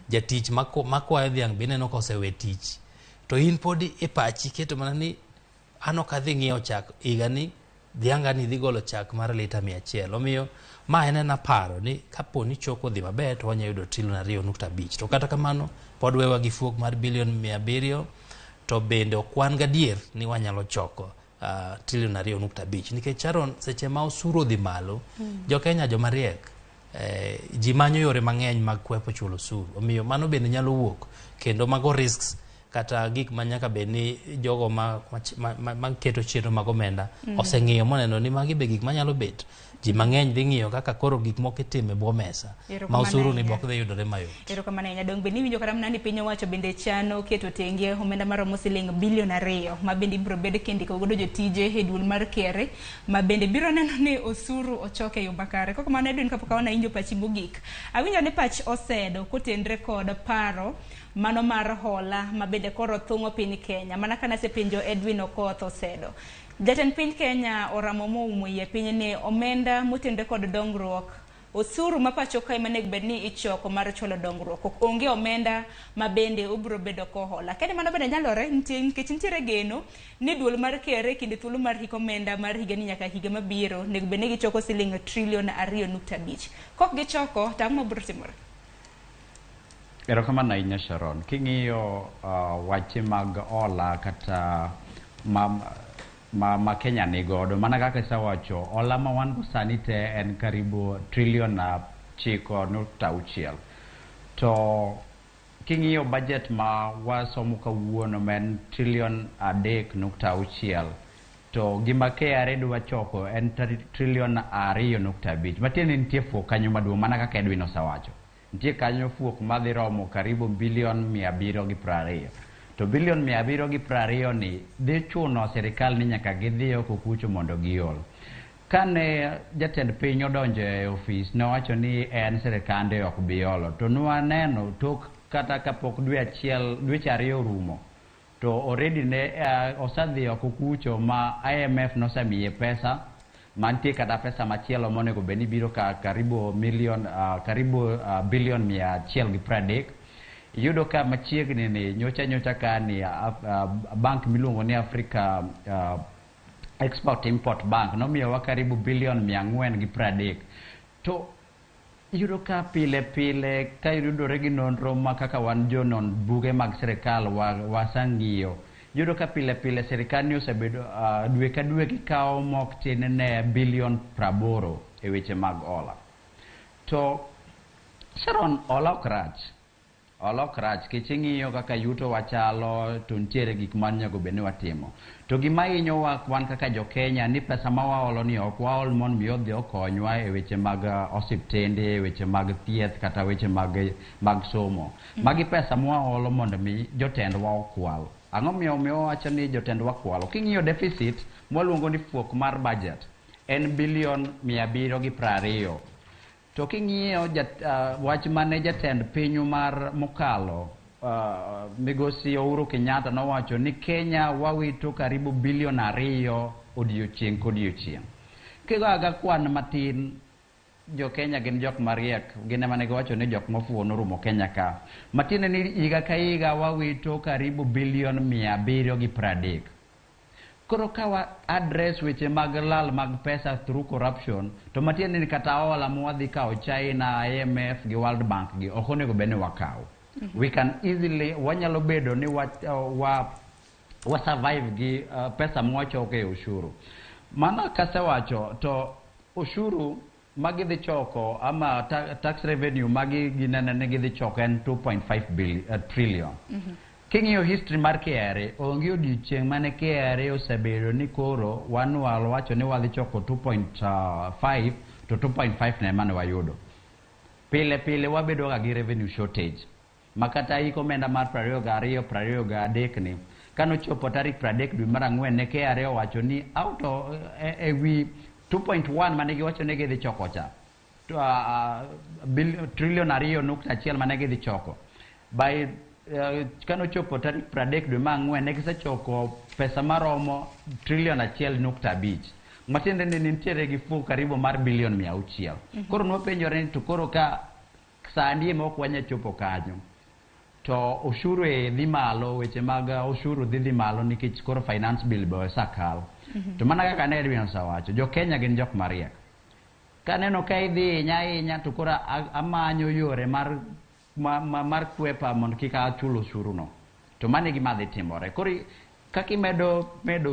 Jatich makwayo dhiang' bine no kosewe tich. To in podi e pachi keto mana ni ano kadhi ng'iyo chak iga ni dhianga ni dhi golo chak mar lita 100. Omiyo ma en paro ni kapo ni choko dhi maber to wanyalo yudo trilion 2.5. To kata kamano pod wewa gi fuok mar bilion 700 to bende okwan gadier ni wanyalo choko trilion 2.5 nikech charon seche ma osuru dhi malo jo Kenya jo mariek ji manyo yore mang'eny mag kwepo chulo osuru. Omiyo mano bende nyalo wuok kendo mago risks kata gik manyaka bed ni jogo ma keto chenro mag omenda oseng'iyo moneno ni magi be gik manyalo bet ji mang'eny dhi ng'iyo kaka koro gik moko itime bwo mesa ma osuru ni bok dhi yudore mayot. Erokamano ahinya. Dong bende winjo kata mana ni piny owacho bende chano keto tenge omenda maromo siling bilion 2 ma bende ibiro bed kendiko godo jotije e duol mar KRA ma bende biro neno ni osuru ochoke yo makare. Koko mano Edwin kapok aona injo pachi mogik. Awinjo ni pach Osedo kotenre kod paro mano mar hola ma bende koro thung'o piny Kenya. Mana kana sepenjo Edwin Okoth Osedo. Jatend piny Kenya oramo moumo yie piny ni omenda motenre kod dongruok osuru ma pacho kae manego bed ni ichoko mar chulo dongruok ok onge omenda ma bende obiro bedo kohola. Kende mano bende nyalore nikech nitiere geno ni duol mar KRA kinde thuolo mar hiko omenda mar higa ni nyaka higa mabiro nego bed ni gichoko siling trilion 2.5. Kok gichoko tang' mabiro timore. Erokamano ahinya Sharon. King'iyo wache mag hola kata ma Kenya ni godo mana kaka isawacho hola ma wan go sani te en karibu trilion 9.6. To king'iyo budget ma wasomo kawuono men trilion 3.6 to gima KRA dwa choko en trilion 2.5 matiende nitie fuok kanyo maduong' mana kaka Edwin osawacho. Nitie kanyo fuok madhi romo karibu bilion 720. To bilion 720 ni dhi chuno serikal ni nyaka gidhiyo kukucho mondo giol. Kane jatend piny odonjo e ofis nowacho ni en serikande ok biolo to nwaneno tok kata kapok dweche 2 orumo to already ne osadhiyo kukucho ma IMF nosemiye pesa mantie kata pesa machielo monego beni biro karibu bilion 130. yudo ka machiegni ni nyocha ka ni bank miluongo ni Africa Export Import Bank nomiyowa karibu bilion 430 to yudo ka pile ka yudore gi nonro ma kaka wan jonon buge mag sirikal wasang'iyo yudo ka pile sirikal ni osebedo dwe ka dwe gikawo mok tin ne bilion 80 e weche mag ola to Sharon ola ok rach king'iyo kaka yuto wachalo to nitiere gik manyago bende watimo to gima hinyowa wan kaka jo Kenya ni pesa ma waolo ni ok waol mon mi odhi okonywa e weche mag osiptende e weche mag thieth kata weche mag somo magi pesa ma waolo mondo mi jotendwa okwal ang'o miyo wacho ni jotendwa kwalo king'iyo deficit mwaluongo ni fuok mar budget en bilion 720 to king'iyo wach mane jatend pinyu mar mokalo migosi Uhuru Kenyatta nowacho ni Kenya wawito karibu bilion 2 odiochieng' kodiochieng' kigaga kwan matin jo Kenya gin jok mariek gin ema ne giwacho ni jok mofuwo norumo Kenya ka matin ni higa ka higa wawito karibu bilion 730 koro kawa address weche mag lal mag pesa through corruption to matiende ni kata ola mwadhi kao China, IMF gi World Bank gi ok onego bene wakaw we can easily wanyalo bedo ni wa survive gi pesa mwachoke ushuru mana kasewacho to ushuru magi dhi choko ama tax revenue magi ginene ne gidhi choko en 2.5 trillion king'iyo history mar KRA onge odiochieng' mane KRA osebedo ni koro wacho ni wadhi choko 2.5 to 2.5 ne mane wayudo pile wabedo ga gi revenue shortage makata iko omenda mar 22 ni kanochopo tarik 30 dwe mar 4 ne KRA wacho ni out of ewi 2.1 mane giwacho ne gidhi choko cha trillion 2.1 mane gidhi choko by kanochopo tarik 30 dwe mar 4 ne gisechoko pesa maromo trillion 1.5 matiende ni nitiere gi fu karibu mar bilion 600 koro nopenjore ni to koro ka sandi mok wanya chopo kanyo to ushuru dhi malo weche mag ushuru dhi malo nikech koro finance bill bo sakal to mana kaka ne Edwin osawacho jo Kenya gin jok mariek kaneno ka idhi nya to koro amanyo yore mar kwepa mondo kika achulo ushuru no to mane gima dhi timore koro kaki medo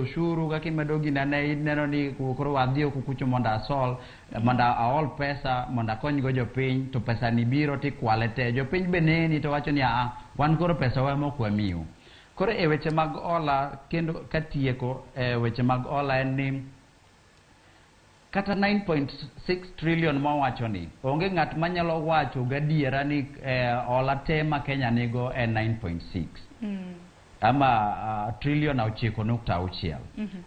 ushuru kaki medo ginane neno ni koro wadhi kukucho mondo asol mondo aol pesa mondo akony go jopiny to pesa ni biro tikwale te jopiny beneni to wacho ni wan koro pesa wa mokwa miu koro e weche mag ola kendo katieko weche mag ola en ni kata 9.6 trillion mawacho ni onge ng'at manyalo wacho gadiera ni ola tema Kenya nigo en 9.6 ama trillion 9.6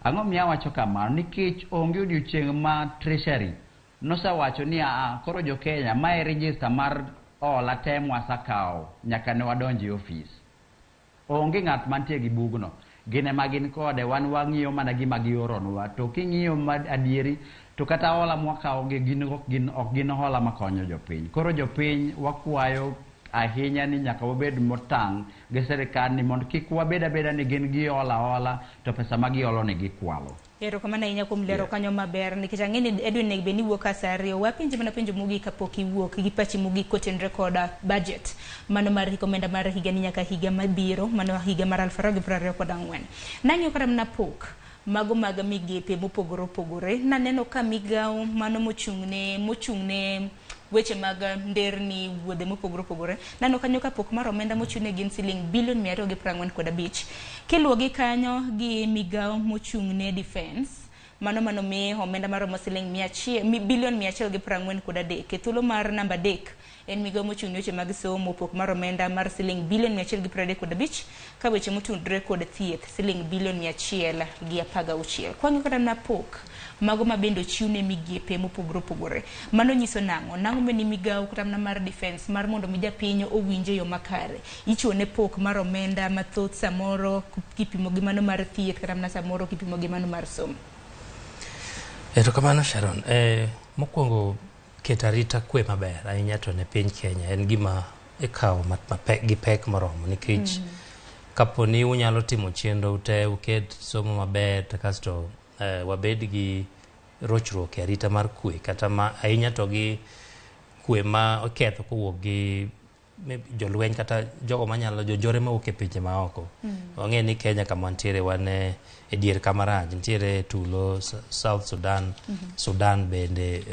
ang'o miya wacho kamano nikech onge odiochieng' ma treasury nosawacho ni koro jo Kenya mae register mar ola temwa sakao nyaka ne wadonji office onge ng'at mantie gi bugno gine magin kode wan wang'iyo mana gima gioronwa to king'iyo adieri to kata ola mwakawo ok gin hola makonyo jopiny koro jopiny wakwayo ahinya ni nyaka wabed motang' gi sirikal ni mondo kik wabed abeda ni gin gi ola to pesa ma giolo ni gikwalo erokamano ahinya kuom lero kanyo maber nikech ang'eni Edwin ne beni wuok asario wapenje mana penjo mogik kapok iwuok gi pachi mogik kotenre koda budget mano mar hikomenda mar higa ni nyaka higa mabiro mano higa mar 2024 nang'iyo kata mana pok mago mag migepe mopogore opogore naneno ka migawo mano mochung'ne weche mag nderni wuodhe mopogore opogore nano kanyo kapok mar omenda mochune gin siling bilion 245 kiluwogi kanyo gi migawo mochung'ne defense mano mi omenda maromo siling bilion 143 e thuolo mar namba 3 en migawo mochung'ne weche mag somo pok mar omenda mar siling bilion 135 ka weche motudre kod thieth siling bilion 116 kwang'o kata na pok mago mabendo chiune migepe mopogore opogore mano nyiso nang'o meni migawo kata mar defense mar mondo mi japiny owinje yo makare ichone pok mar omenda mathoth samoro kipimo gi mano mar thieth kata na samoro kipimo gi mano mar somo erokamano Sharon mokwongo ketarita kwe maber ahinya to ne piny Kenya en gima ikawo gi pek moromo nikech kapo ni unyalo timo chenro ute uket somo maber to kasto wabed gi rochruok e arita mar kwe kata ma ahinya to gi kwe ma oketho kowuok gi jolweny kata jogo manyalo jojore mawuok e pinje maoko. Wang'e ni Kenya kama ntiere wan e dier kamaraj ntiere tulo South Sudan, Sudan bende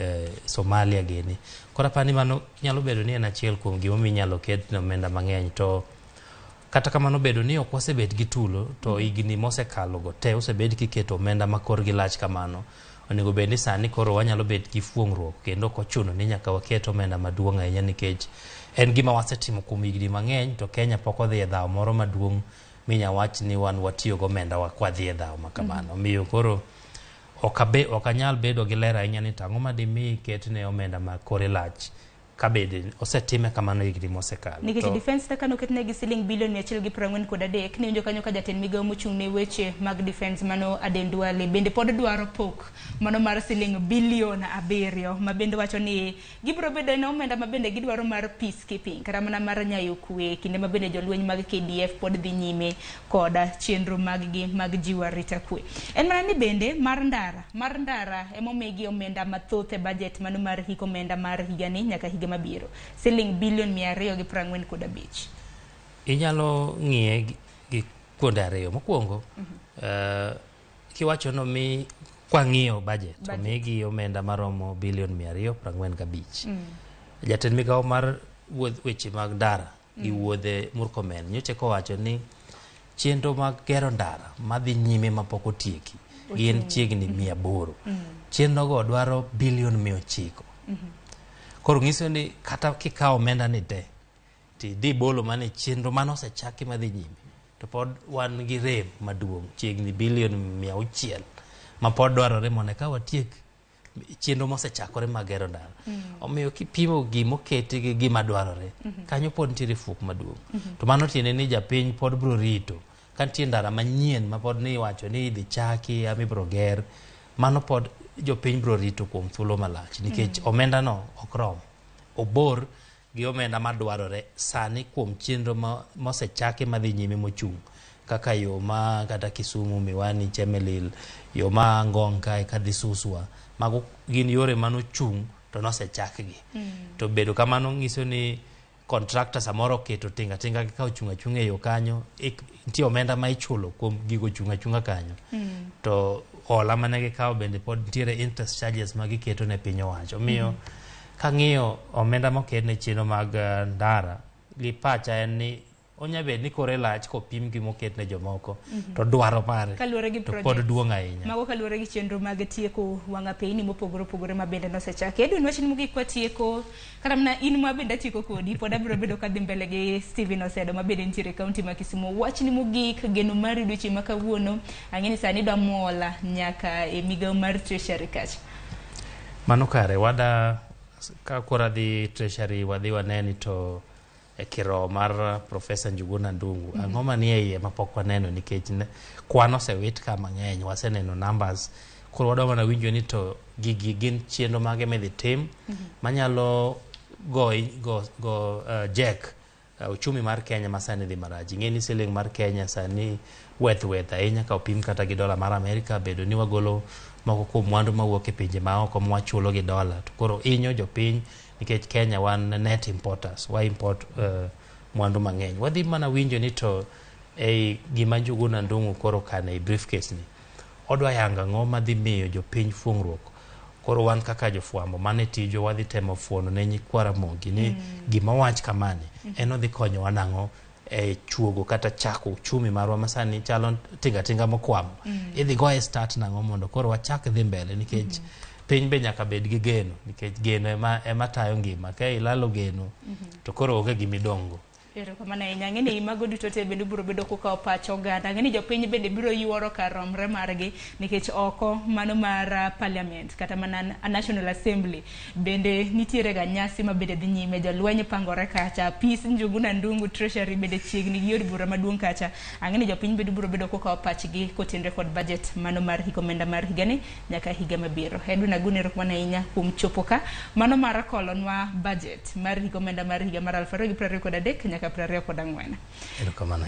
Somalia gini. Kora pani mano nyalo bedo ni en achiel kuom gimomiyo inyalo ket omenda mang'eny to kata kamano bedo ni ok wasebed gi tulo to higni mosekalo go te osebed kiketo omenda ma korgi lach kamano. Onego bed ni sani koro wanyalo bet gi fuong'ruok kendo ok ochuno ni nyaka waket omenda maduong' ahinya nikech en gima wasetimo kuom higni mang'eny to Kenya pok odhi e dhaw moro maduong' minya wach ni wan watiyo go omenda wakwadhi e dhaw makamano. Miyo koro ok anyal bedo gi ler ahinya ni tang'o madimi ket ne omenda ma kore lach kabede osetime kamano higni mosekalo. Nikech defense ta kano ketne gi siling bilion 143 ni unjo kanyo ka jatend migawo mochung' ne weche mag defense mano Aden Duale bende pod dwaro pok mano mar siling bilion 7 ma bende wacho ni gibro bedo na omenda ma bende gidwaro mar peacekeeping kata mana mar nyayo kwe kinde ma bende jolweny mag KDF pod dhi nyime koda chenro mag gi mag jiwa rita kwe. En mana ni bende mar ndara emomegi omenda mathoth e budget mano mar hiko omenda mar higani nyaka mabiro siling bilion 245. Inyalo ng'iye gi kuonde ariyo. Mokwongo kiwacho no mi kwang'iyo budget to migi omenda maromo bilion 245. Jatend migawo mar weche mag ndara gi wuodhe Murkomen nyocha kowacho ni chenro mag gero ndara madhi nyime mapok otieki gin chiegni 800. Chenro go dwaro bilion 900. Koro ng'iso ni kata kikawo omenda ni te ti di bolo mane chenro mano osechaki madhi nyime to pod wan gi rem maduong' chiegni bilion 600 ma pod dwarore mondo ka watiek chenro mosechakore mag gero ndara. Omiyo kipimo gimoketi gi gima dwarore kanyo pod nitiere fuok maduong'. To mano tiende ni japiny pod bro rito ka nitie ndara manyien ma pod ni wacho ni idhi chaki ama ibro ger mano pod jopiny bro rito kuom thuolo malach nikech omenda no ok rom obor gi omenda madwarore sani kuom chenro mosechaki madhi nyime mochung' kaka yo ma kata Kisumu Miwani Chemelil yo ma Ngong kae kadhi Suswa mago gin yore manochung' to nosechakgi. To bedo kamano ng'iso ni contractor samoro keto tinga ka ochung' e yo kanyo nitie omenda ma ichulo kuom gigo chung' kanyo. To hola mane gikawo bende pod nitiere interest charges ma giketo ne piny owacho. Miyo kang'iyo omenda moket ne chenro mag ndara gi pacha en ni onyabed ni kore lach kopim gi moket ne jomoko to dwaro mare to pod duong' ahinya. Mago kaluwore gi chenro mag tieko wang'a peyni mopogore ma bende nosechaki. Edwin wachni mogik kwa tieko kata mana in ma bende tieko kodi pod abiro bedo kadhi mbele gi Steven Osedo ma bende nitiere kaunti ma Kisumu. Wachni mogik geno mari duchi ma kawuono ang'eni sani dwa mola nyaka e migawo mar treasury kacha. Mano kare wada ka kora dhi treasury wadhi waneni to e kiro mar Profesa Njuguna Ndung'u ang'o manie iye mapok waneno nikech kwan osewit ka mang'eny waseneno numbers koro wadwa mana winjo ni to gigi gin chenro mage midhi tim manyalo go jack uchumi mar Kenya masani dhi marach. Ing'eni siling mar Kenya sani weth ahinya ka opim kata gi dola mar Amerika bedo ni wagolo moko kuom mwandu mawuok e pinje maoko mwachulo gi dola to koro inyo jopiny nikech Kenya wan net importers wa import mwandu mang'eny. Wadhi mana winjo ni to gima Njuguna Ndung'u koro kane briefcase ni odwa yanga ng'o madhi miyo jopiny fuong'ruok. Koro wan kaka jofwambo mane tijo wadhi temo fuono ne nyikwara Ramogi ni gima wach kamani en odhi konyo wanang'o e chuogo kata chako uchumi marwa masani chalo tinga mokwamo. Idhi goye start nang'o mondo koro wachak dhi mbele nikech piny be nyaka bed gi geno nikech geno ema tayo ngima ka ilalo geno to koro onge gimidongo Ero kama na inya ngeni mago duto te bende biro bedo kuka pach oganda ngeni jopiny bende biro yuoro karomre margi nikech oko mano mar parliament kata mana National Assembly bende nitiere ga nyasi mabende dhi nyime jolweny pangore kacha peace Njuguna Ndungu treasury bende chiegni gi od bura maduong' kacha ngeni jopiny bende biro bedo kuka pachgi kotenre kod budget mano mar hikomenda mar higani nyaka higa mabiro. Edwin agunero kama na inya kum chopoka mano mar kolonwa budget mar hikomenda mar higa mar 2023 nyaka 2024.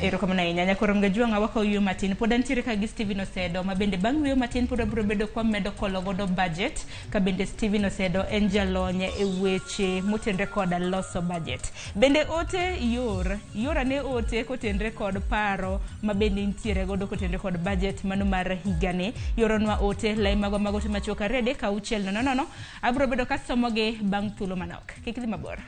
Ero kama na inya nyaka romga juanga wako yuyo matin podan tire ka gi Steven Osedo mabende bang' yuyo matin poda biro bedo kwa medo kolo godo budget ka bende Steven Osedo en jalonye e weche motenre kod loso budget. Bende ote yora ne ote kotenre kod paro mabende ntiere godo kotenre kod budget mano mar higani yoronwa ote lai mago te machoka rede ka uchel no abro bedo ka somoge bang' thulo manok kikidhi mabor.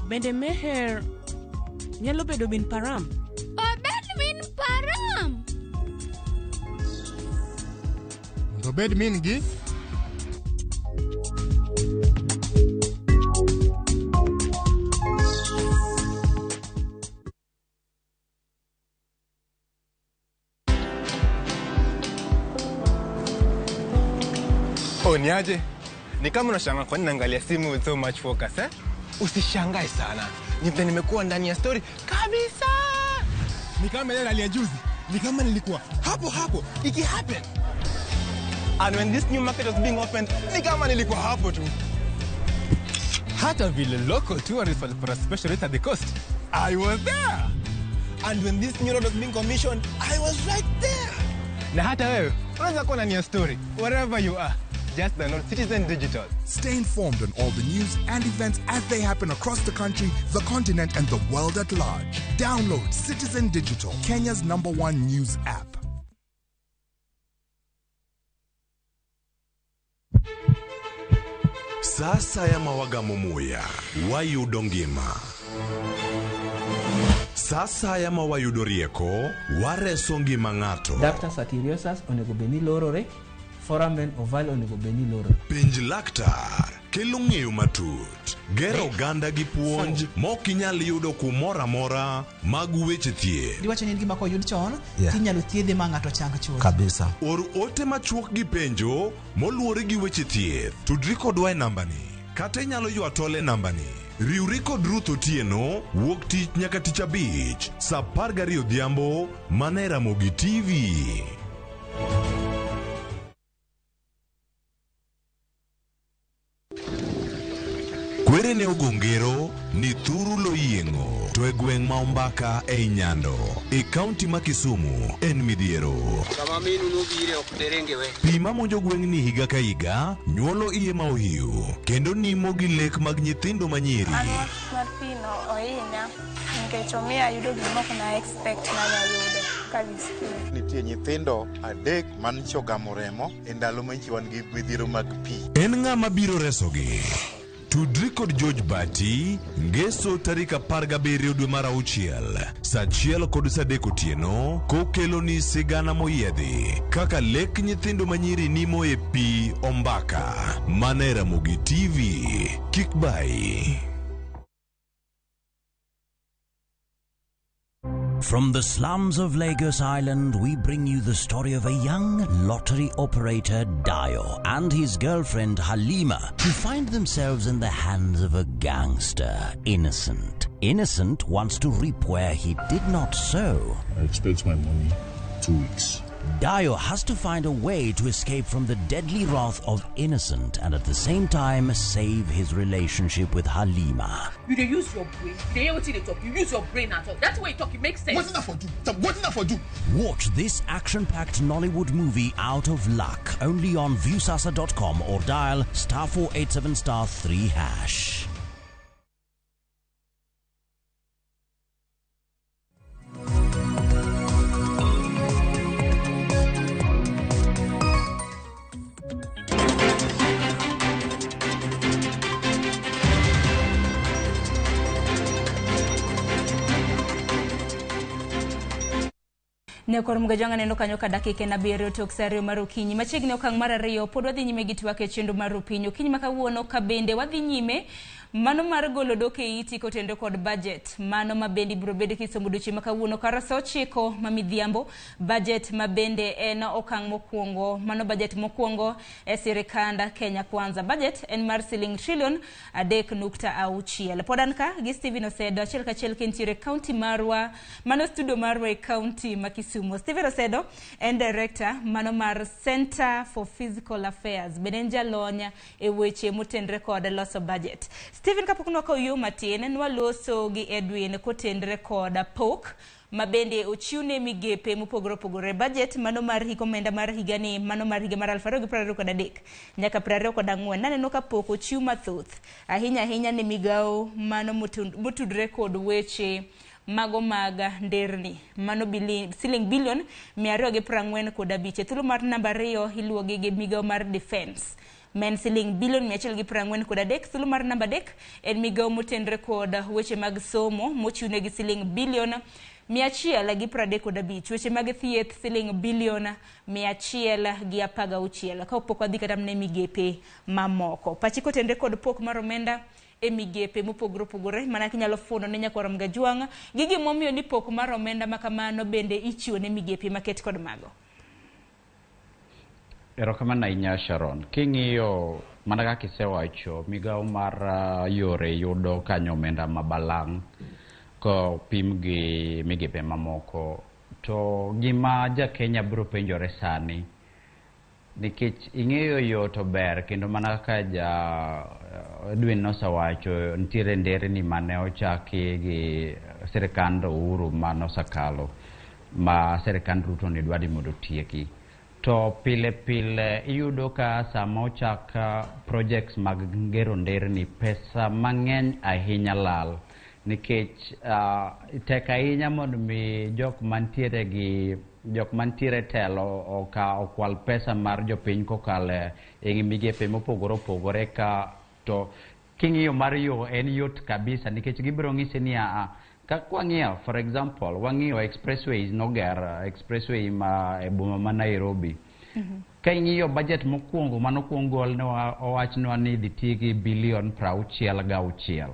Bende meher nyalo bedo bin param. Obed min param. Obed min gi. Niaje? Ni kama unashangaa kwa nini naangalia simu with so much focus eh? Usishangae sana. Nimekuwa ndani ya story kabisa. Ni kama ile hali ya juzi. Ni kama nilikuwa hapo. Iki happen. And when this new market was being opened, ni kama nilikuwa hapo tu. Hata vile local tourists for a special rate at the coast, I was there. And when this new road was being commissioned, I was right there. Na hata wewe, unaweza kuwa ndani ya story wherever you are. Just download Citizen Digital. Stay informed on all the news and events as they happen across the country, the continent, and the world at large. Download Citizen Digital, Kenya's #1 news app. Sasa ya mawagamumuya, wayudo ngima. Sasa ya mawayudo rieko, wareso ngima ng'ato. Dr. Satiriosus onego beni lorore. Foramen oval onego beni loro. Pinj laktar kelo ng'eyo matut, gero oganda gi puonj mok inyal yudo kumoro amora mag weche thieth. Diwacho ni gima koyud chon tinyalo thiedhe ma ng'ato chang chuth kabisa. Or ote machuok gi penjo moluwore gi weche thieth. Tudri kodwa e nambani kata inyalo ywa tole nambani. Riwri kod Ruth Otieno wuok tich nyaka tich abich saa 12 odhiambo mana e Ramogi TV. Kwere ne ogongero ni thuru lo yieng'o to e gweng' ma Ombaka e Nyando e kaunti ma Kisumu en midhiero. Kama minu nobire ok derengewe. Pi ma monjo gweng' ni higa ka higa nyuolo iye ma ohiu kendo nimo gi lek mag nyithindo manyiri. Anwar mar pino ohinya nikech omiya yudo gimok na expect na yudo kabisa. Nitie nyithindo adek man chogamo remo e ndalo ma ichiwan gi midhiero mag pi. En ng'ama biro resogi. Tudri kod George Bati, ngeso tarika 17 dwe mar auchiel, saa 1 kod saa 3 otieno, kokelo ni sigana moyiedhi, kaka lek nyithindo manyiri nimo e pi Ombaka, mana e Ramogi TV, kik bai. From the slums of Lagos Island, we bring you the story of a young lottery operator, Dayo, and his girlfriend, Halima, who find themselves in the hands of a gangster, Innocent. Innocent wants to reap where he did not sow. I expect my money 2 weeks. Dayo has to find a way to escape from the deadly wrath of Innocent and at the same time save his relationship with Halima. You dey use your brain. You dey hear what they talk. You use your brain at all. That's the way you talk. It makes sense. What's enough for you? What's enough for you? Watch this action-packed Nollywood movie Out of Luck only on viewsasa.com or dial *487*3#. Ne kor mga janga neno kanyo ka dakike na biro tok sario marukinyi machiegni okang mar ariyo pod wadhi nyime gi twak e chenro mar Rupiny okinyi makawuono ka bende wadhi nyime mano mar golo dok e iti kotendo kod budget mano mabende biro bedo kisomo duchi makawuono karasa 9 mamidhiambo budget mabende en okang mokwongo mano budget mokwongo e sirikanda Kenya Kwanza budget en mar siling trillion 3.6 podan ka gi Steven Osedo achiel kachiel kentiere county marwa mano studio marwa e county ma Kisumu. Steven Osedo en director mano mar Center for Physical Affairs bende jalony e weche motendre kod loso budget. Steven kapok nwako yo matin nwaloso gi Edwin kotendre kod pok mabende ochiune migepe mopogore budget mano mar hikomenda mar higani mano mar higa mar 2023 nyaka 2024 naneno ka pok ochiu mathoth ahinya ne migao mano motudre kod weche mago maga nderni mano siling bilion 245 thuolo mar namba 2 iluogi gi migao mar defense men siling bilion 143 thuolo mar namba 3 en migao motendre kod weche mag somo mochune gi siling bilion 135 weche mag thieth siling bilion 116 ka opok wadhi kata mne migepe mamoko pachi kotendre kod pok mar omenda e migepe mopogore mana kinyalo funo ne nyakwara mga juang gigi momiyo ni pok mar omenda makamano bende ichiwo ne migepe maket kod mago. Erokamano ahinya Sharon. King'iyo mana kaka isewacho migao mar yore yudo kanyo omenda mabalang' ko pim gi migepe mamoko to gima ja Kenya biro penjore sani nikech ing'eyo yo to ber kendo mana kaka ja Edwin nosawacho ntiere nderni mane ochaki gi sirikand Uhuru manosakalo ma sirikand Ruto ne dwadi mondo tieki to pile iyudo ka sama ochaka projects mag gero nderni pesa mang'eny ahinya lal nikech tek ahinya mondo mi jok mantiere telo okwal pesa mar jopiny kokale e migepe mopogore ka to king'iyo mar yo en yot kabisa nikech gibiro ng'isi ni ka wang'iyo for example wang'iyo expressways noger expressway ma e boma ma Nairobi ka ing'iyo budget mokwongo manokwongo ne owachnwa ni dhi tigi bilion 66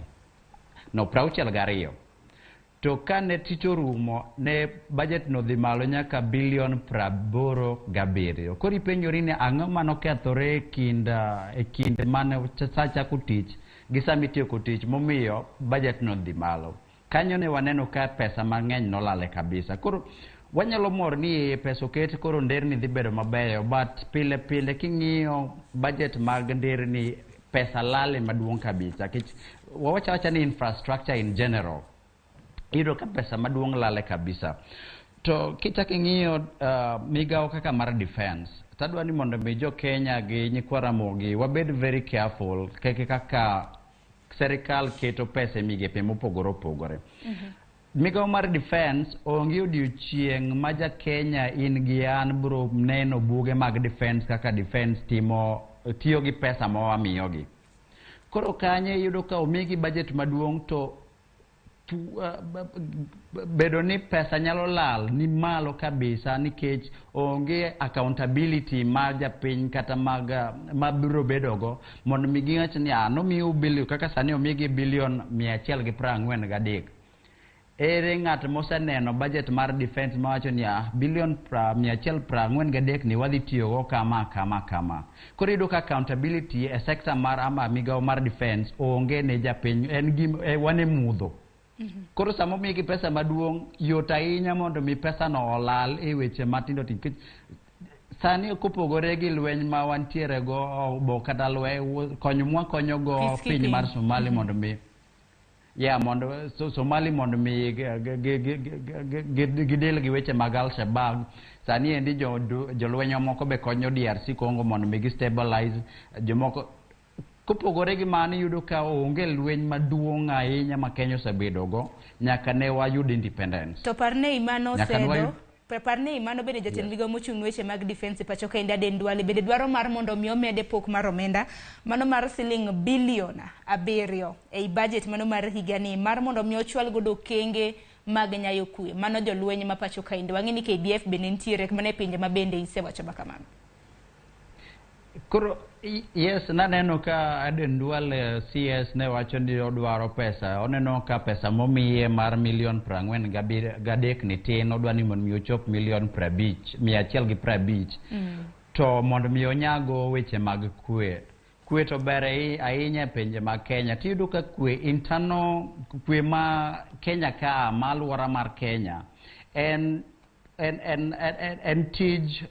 no 62 to kane tich orumo ne budget no dhi malo nyaka bilion 87 koro ipenjori ni ang'o manokethore e kind mane chako tich gi sami tieko tich momiyo budget no dhi malo kanyo ne waneno ka pesa mang'eny nolale kabisa koro wanyalo mor ni pesa oket koro nderni dhi bedo mabeyo but pile king'iyo budget mag nderni pesa lale maduong' kabisa kich wawacha ni infrastructure in general iyudo ka pesa maduong' lale kabisa to kichak ing'iyo migao kaka mar defense tadwa ni mondo mi jo Kenya gi nyikwa Ramogi wabed very careful kaka serikal keto pesa migepe mopogore migao mar defense onge odiochieng' ma ja Kenya in gi an bro neno buge mag defense kaka defense tiyo gi pesa ma wamiyogi koro kanye yudo ka omigi budget maduong' to bedo ni pesa nyalo lal ni malo kabisa nikech onge accountability ma japiny kata ma biro bedogo mondo mi giwach ni nomiyo bilion kaka sani omigi bilion 143 ere ng'at moseneno budget mar defense mawacho ni bilion 143 ni wadhi tiyogo kama koro yudo ka accountability e sector mar ama migao mar defense onge ne japiny en wane mudho koro sama omigi pesa maduong' yot ahinya mondo mi pesa no olal e weche matindo sani kopogore gi lweny ma wantiere go bo kata konyo go piny mar Somali mondo mi mondo Somali mondo mi gidel gi weche mag Al-Shabaab sani endi jolweny moko be konyo DRC Congo mondo mi stabilize jomoko kopogore gi mano yudo ka onge lweny maduong' ahinya ma Kenya osebedogo nyaka ne wayud independence to parne imano Osedo parne imano bende jatend migao mochung' weche mag defense pacho ka Aden Duale bende dwaro mar mondo mi omede pok mar omenda mano mar siling bilion 7 ei budget mano mar higani mar mondo mi ochwal godo kenge mag nyayo kwe mano jolweny ma pacho kainde wang'eni KDF bende nitiere mane pinje ma bende isewacho kamano. Koro yes, naneno ka Aden Duale CS ne wacho ni odwaro pesa. Oneno ka pesa momiye mar $140,000 ni tin, odwa ni mondo mi ochop $150,000. To mondo mi onyago weche mag kwe. Kwe to bere ahinya pinje mag Kenya. Tiyudo ka kwe internal kwe ma Kenya ka malwara mar Kenya en tij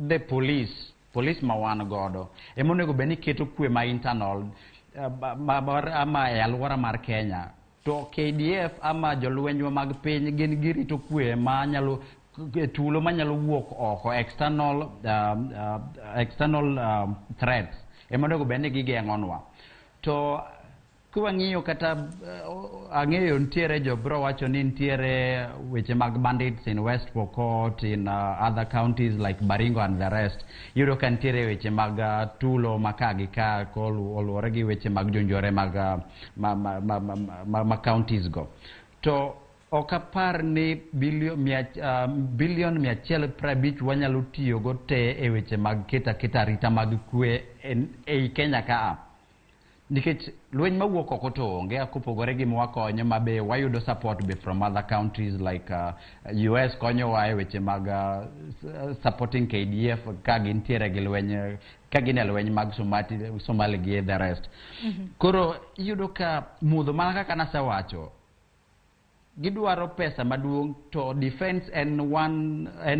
the police ma wan godo emonego beni keto kwe ma internal ama alwara mar Kenya. To KDF ama jolweny mag piny gin girito kwe ma nyalo tulo ma nyalo wuok oko external threats emonego beni gigeng'onwa. To kwang'iyo kata ang'eyo ntiere jobro wacho ni ntiere weche mag bandits in West Okoth, in other counties like Baringo and the rest. Yudo ka ntiere weche mag tulo maka gi ka oluwore gi weche mag jonjore mag counties go. To okapar ni bilion 150 wanyalo tiyogo te e weche mag keta rita mag kwe ei Kenya ka. Nikech lweny mawuok oko to onge kopogore gi mwakonyo mabe wayudo support be from other countries like US konyowa e weche mag supporting KDF ka gintiere gi lweny ka gin e lweny mag Somali gi the rest. Koro iyudo ka mudho mana kaka nasewacho gidwaro pesa maduong' to defense en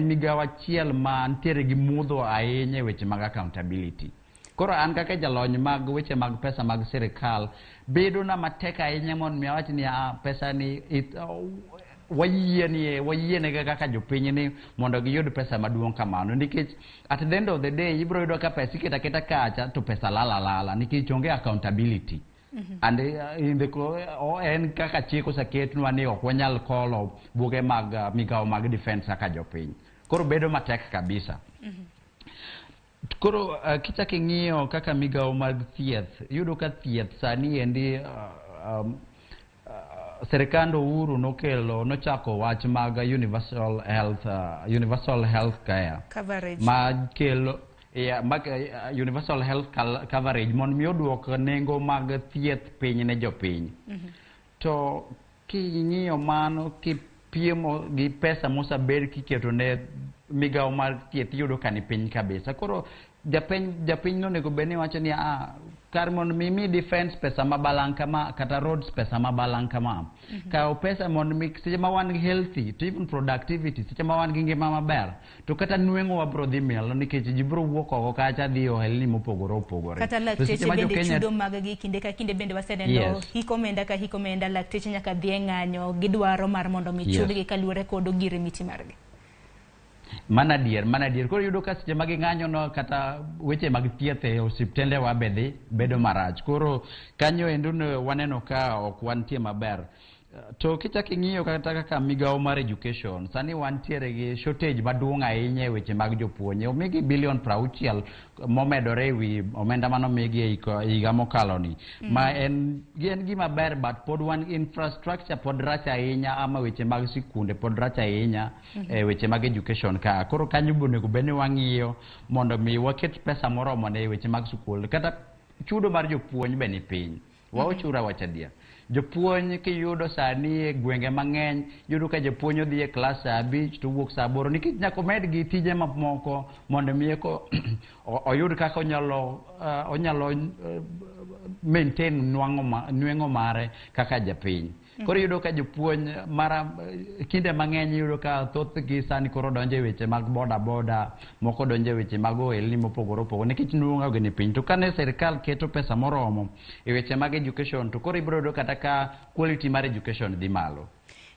migawo achiel ma ntiere gi mudho ahinya e weche mag accountability. Koro an kaka jalony mag weche mag pesa mag sirikal bedo na matek ahinya mondo mi awach ni pesa ni wayiene kaka jopiny ni mondo giyud pesa maduong' kamano, nikech at the end of the day ibro yudo ka pesa iketa kacha to pesa lala nikech onge accountability. And in the en kaka chik oseketnwa ni ok wanyal kolo buge mag migawo mag defense kaka jopiny. Koro bedo matek kabisa. Koro kichak ing'iyo kaka migawo mag thieth, yudo ka thieth sani endi serikand Uhuru nochako wach mag universal health care coverage universal health coverage mondo mi oduok nengo mag thieth piny ne jopiny. To king'iyo mano kipiemo gi pesa mosabed kiketo ne migawo mar thieth yudo ka ni piny kabisa. Koro japiny nonego beni wacho ni kar mondo mi defense pesa mabalang' kama kata roads pesa mabalang' kama kao pesa mondo mi seche ma wan healthy to even productivity seche ma wan gi ngima maber to kata nweng'o wabro dhi mielo nikech ji bro wuok oko kacha dhi ohelni mopogore. Kata lakteche bende chudo mag gi kinde ka kinde bende waseneno hikomenda ka hikomenda lakteche nyaka dhi e ng'anyo gidwaro mar mondo mi chudgi kaluwore kod ogirimiti margi. Mana dier koro yudo ka seche mag ng'anyo no kata weche mag thieth e osiptende wa bedo marach. Koro kanyo endo waneno ka ok wantie maber. To kichak ing'iyo kata kaka migawo mar education sani wantiere gi shortage maduong' ahinya e weche mag jopuonje. Omigi bilion 60 momedore e wi omenda mano migi e higa mokaloni ma en gima ber but pod wan infrastructure pod rach ahinya ama weche mag sikunde pod rach ahinya e weche mag education ka. Koro kanyo bonego beni wang'iyo mondo mi waket pesa moromo ne weche mag sikul kata chudo mar jopuonj be ni piny. Waochura wachadia jopuonj kiyudo sani e gwenge mang'eny yudo ka jopuonj odhi e klas 5 to wuok 8 nikech nyaka med gi tije moko mondo mi oyud kaka onyalo maintain nweng'o mare kaka japiny. Koro yudo ka jopuonj kinde mang'eny yudo ka thoth gi sani koro donjo e weche mag boda moko donjo e weche mag ohelni mopogore nikech nweng'o gi ni piny. To kane sirikal keto pesa moromo e weche mag education to koro ibro yudo kata ka quality mar education dhi malo.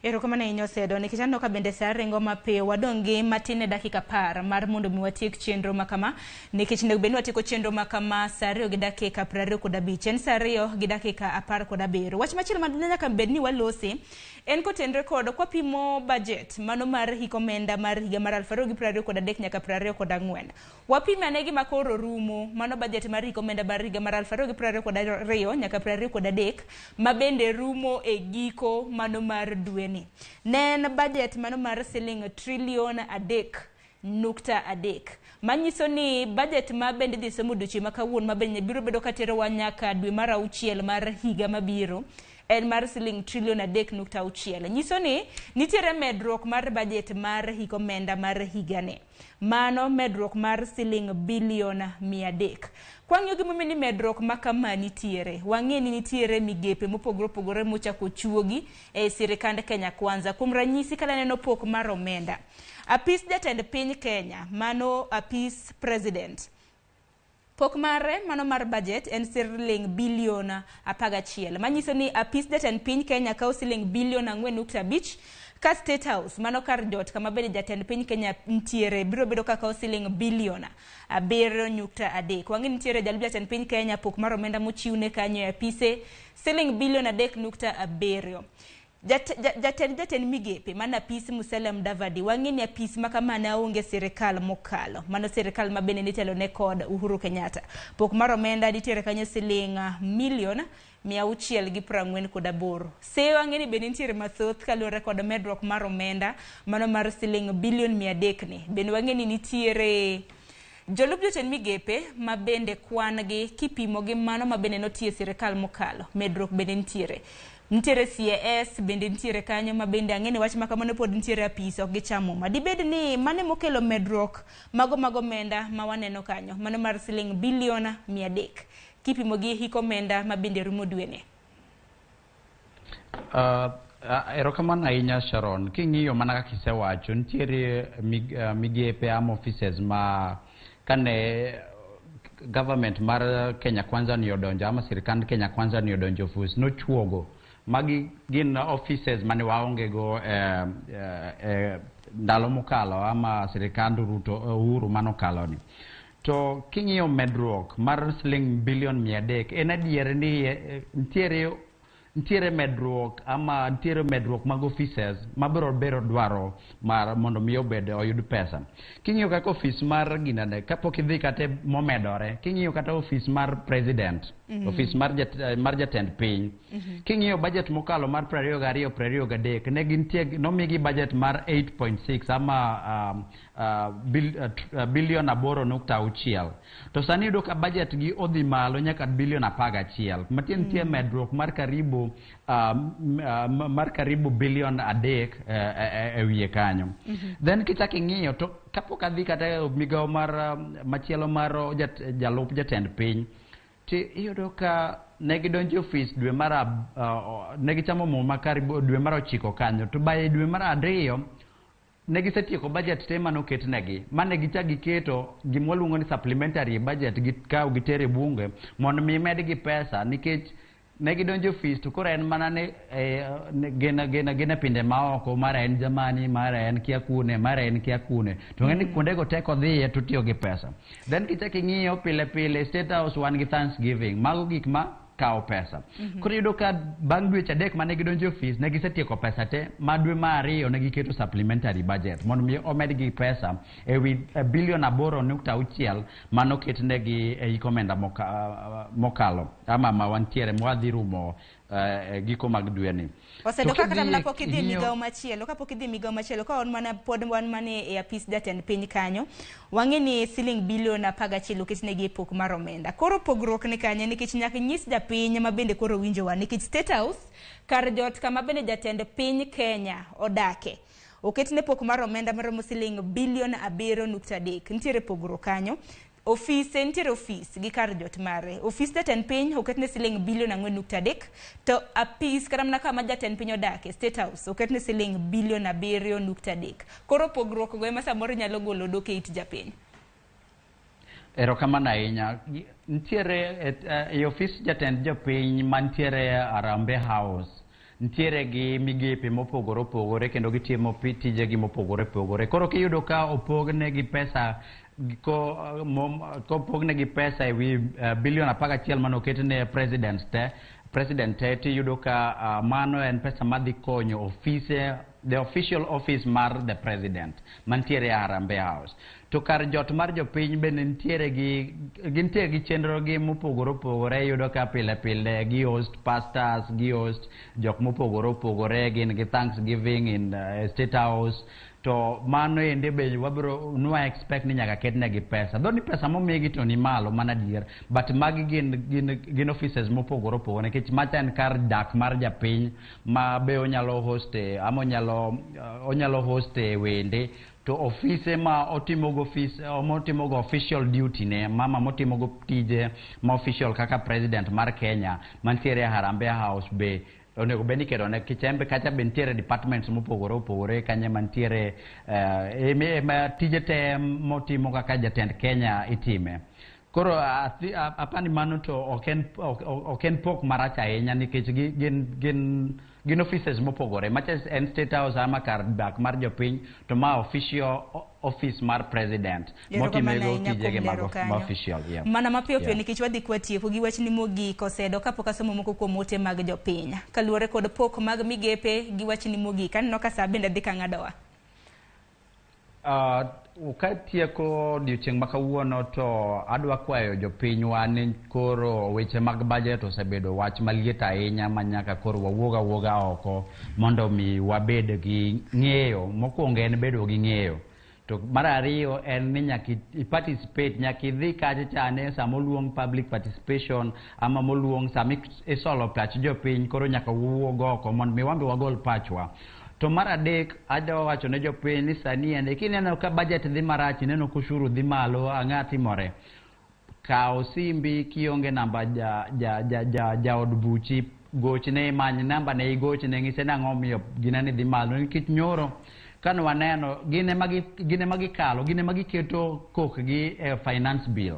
Erokamano ahinya Osedo, nikech aneno ka bende sa ringo mapiyo wadong' gi matin e dakika 10 mar mondo mi watiek chenro makama, nikech nego bende watieko chenro makama sa 2 gi dakika 25 en sa 2 gi dakika 17. Wach machielo nyaka bed ni walosi en kotenre kod kwapimo budget mano mar hikomenda mar higa mar 2023 nyaka 2024. Wapime ane gima koro rumo mano budget mar hikomenda mar higa mar 2022 nyaka 2023 ma bende rumo e giko mano mar dwe ni. Nen budget mano mar siling trillion 3.3. Manyiso ni budget ma bende dhi somo duche makawuon ma bende biro bedo katero wa nyaka dwe mar 6 mar higa mabiro en mar siling trillion 3.6. Nyiso ni nitiere medruok mar budget mar hik omenda mar higane. Mano medruok mar siling bilion 300. Kwang'yo gimomiyo ni medruok ma kama nitiere, wang'e ni nitiere migepe mopogore opogore mochako chuogi e sirikand Kenya Kwanza. Kuom ranyisi kala neno pok mar omenda. Apis jatend piny Kenya, mano apis president. Pok mare mano mar budget en siling bilion 11. Manyiso ni apis jatend piny Kenya kao siling bilion 4.5. Ka State House mano kar jot kama bende jatend piny Kenya ntiere biro bedo kakao siling bilion 7.3. Wang'e nitiere jalup jatend piny Kenya pok mar omenda mochiwne kanyo e apise siling bilion 3.7. Jatend migepe mana apis Musalia Mudavadi wang'e ni apis makamana onge sirikal mokalo. Mano sirikal ma bende nitelo ne kod Uhuru Kenyatta. Pok mar omenda nitiere kanyo siling milion 648. Se wang'e ni bende nitiere mathoth kaluwore kod medruok mar omenda mano mar siling bilion 300 ni. Bende wang'e ni nitiere jolup jotend migepe ma bende kwan gi kipimo gi mano ma bende notie sirikal mokalo. Medruok bende nitiere. Nitiere CAS bende nitiere kanyo ma bende ang'e ni wach makamano pod nitiere apis ok gichamo ma dibed ni mane mokelo medruok mago omenda ma waneno kanyo mano mar siling bilion 300 kipimo gi hik omenda ma bende rumo dwene. Erokamano ahinya Sharon, king'iyo mana kaka isewacho nitiere migepe ama offices ma kane government mar Kenya Kwanza ni odonjo ama sirikand Kenya Kwanza ni odonjo office nochuogo. Magi gin offices mane waonge go ndalo mokalo ama sirikand Uhuru manokalo ni. To king'iyo medruok mar siling bilion 300 en adier ni nitiere medruok ama nitiere medruok mag offices mabiro bero dwaro mar mondo mi obed oyud pesa. King'iyo kaka office mar ginane kapok idhi kata momedore, king'iyo kata office mar president, office mar jatend piny. King'iyo budget mokalo mar 22-23 ne gintie nomigi budget mar 8.6 ama bilion 8.6. To sani yudo ka budget gi odhi malo nyaka bilion 11. Matien tie medruok mar karibu bilion 3 e wiye kanyo. Then kichaki ng'iyo to kapok adhi kata migao mar machielo mar jalup jatend piny ti iyudo ka negidonjo office dwe mar negichamo muma karibu dwe mar 9 kanyo to by dwe mar 2 negisetieko budget te manoketnegi mane gichagi keto gimwaluongo ni supplementary budget gikaw gitere bunge mondo mi medgi pesa nikech negidonjo office to koro en mana ne gena pinde maoko mara en Germany mara en kia kune to ng'eni kuondego teko dhiye to tiyo gi pesa. Then kichaki ng'iyo pile State House wan gi Thanksgiving mago gik ma kao pesa. Koro yudo ka bang' dweche 3 mane gidonjo office ne gisetieko pesa te ma dwe mar 2 ne giketo supplementary budget mondo mi omedgi pesa ewi bilion 8.6 manoketnegi e hik omenda mokalo ama ma wantiere mwadhi rumo giko mag dwe ni. Osedo kaka tamla pok idhi migao machielo kapok idhi migao machielo ka on mana pod wan mane e apis jatend piny kanyo wang'e ni siling bilion 11 oketnegi pok mar omenda. Koro pogruok ni kanye nikech nyaka nyis japiny ma bende koro winjowa nikech State House kar jot kama bende jatend piny Kenya odake oketne pok mar omenda maromo siling bilion 7.3. Nitiere pogruok kanyo. Office nitiere office gi kar jot mare. Office jatend piny oketne siling bilion 4.3 to apis kata mana kama jatend piny odake State House oketne siling bilion 7.3. Koro pogruok go ema samoro nyalo golo dok e it japiny. Erokamano ahinya. Nitiere e office jatend jopiny mantiere Arambe House nitiere gi migepe mopogore opogore kendo gitimo tijegi mopogore opogore. Koro kiyudo ka opogne gi pesa ko pogne gi pesa ewi bilion 11 manoketne president te tiyudo ka mano en pesa madhi konyo ofise the official office mar the president mantiere Harambee House. To kar jot mar jopiny bende nitiere gi chenro gi mopogore opogore, yudo ka pile pile gi host pastors, gi host jok mopogore opogore, gin gi Thanksgiving in State House. To mano ende be wabro nwa expect ni nyaka ketne gi pesa. Doni pesa momigi to ni malo mana dier, but magi gin offices mopogore opogore nikech macha en kar dak mar japiny ma be onyalo hoste ama onyalo hoste wende. To office ma otimogo official duty ne mama motimogo tije ma official kaka president mar Kenya mantiere Harambee House be onego beni kedo ne kichembe kacha bentiere departments mopogore opogore kanye mantiere tije te motimo kaka jatend Kenya itime. Koro apani mano to oken pok marach ahinya nikech gin offices mopogore macha en State House ama kar dak mar jopiny to ma official office mar president motimego tijege mag official. Mana mapiyo nikech wadhi kwatieko gi wachni mogik Osedo kapok asomo moko kuom ote mag jopiny kaluwore kod pok mag migepe gi wachni mogik aneno ka saa bende dhi ka ng'adowa. Ukatieko odiochieng' ma kawuono to adwa kwayo jopinywa ni koro weche mag budget osebedo wach maliet ahinya ma nyaka koro wawuoga oko mondo mi wabed gi ng'eyo. Mokwongo en bedo gi ng'eyo, to mar ariyo en ni nyaka participate, nyaka idhi kacha chane sama oluong public participation ama moluong sama isolo pach jopiny, koro nyaka wuog oko mondo mi wambe wagol pachwa. To mar adek adwa wacho ne jopiny ni sani ende kineno ka budget dhi marach, neno ka ushuru dhi malo, ang'a timore. Kaw simbi kionge namba od buchi, gochne many namba ne igochne ng'ise nang'o miyo ginani dhi malo nikech nyoro kan waneno gine magiketo kokgi e finance bill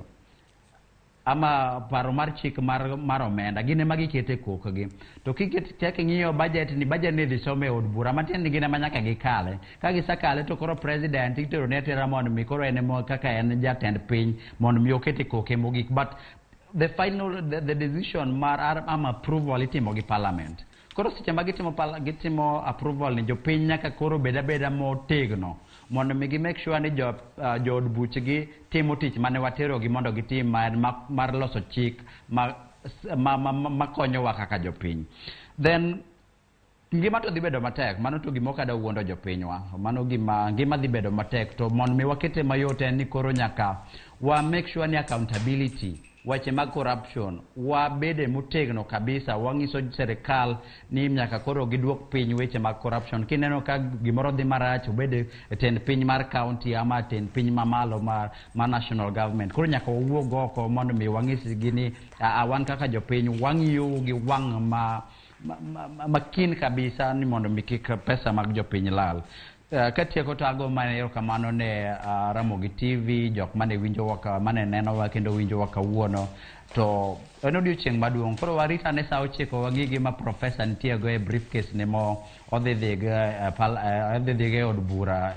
ama paro mar chik mar omenda gine magikete kokgi. To kiket ng'iyo budget ni dhi some od bura matin ni gine manyaka gikale, ka gisakale to koro president itero ne tera mondo mi koro en kaka en jatend piny mondo mi okete koke mogik, but the final the decision mar approval itimo gi parliament. Koro seche ma gitimo approval ni jopiny nyaka koro beda motegno mondo mi gi make sure ni jo od buchgi timo tich mane watero gi mondo gitim mar loso chik ma konyowa kaka jopiny. Then ngima to dhi bedo matek, mano to gima okada wuondo jopinywa, mano ngima dhi bedo matek, to mondo mi wakete mayot en ni koro nyaka wa make sure ni accountability wache mag corruption wabede motegno kabisa, wang'iso serikal ni nyaka koro giduok piny weche mag corruption. Kineno ka gimoro dhi marach, obede tend piny mar county ama tend piny mamalo mar national government, koro nyaka wawuog oko mondo mi wang'isgi ni wan kaka jopiny wang'iyo gi wang' makin kabisa ni mondo mi kik pesa mag jopiny lal. Katieko to ago mana kamano ne Ramogi TV, jok mane winjowa mane nenowa kendo winjowa kawuono. To en odiochieng' maduong', koro warita ne sa 9 wang'igi ma profesa nitiego e briefcase ne mo odhi dhige od bura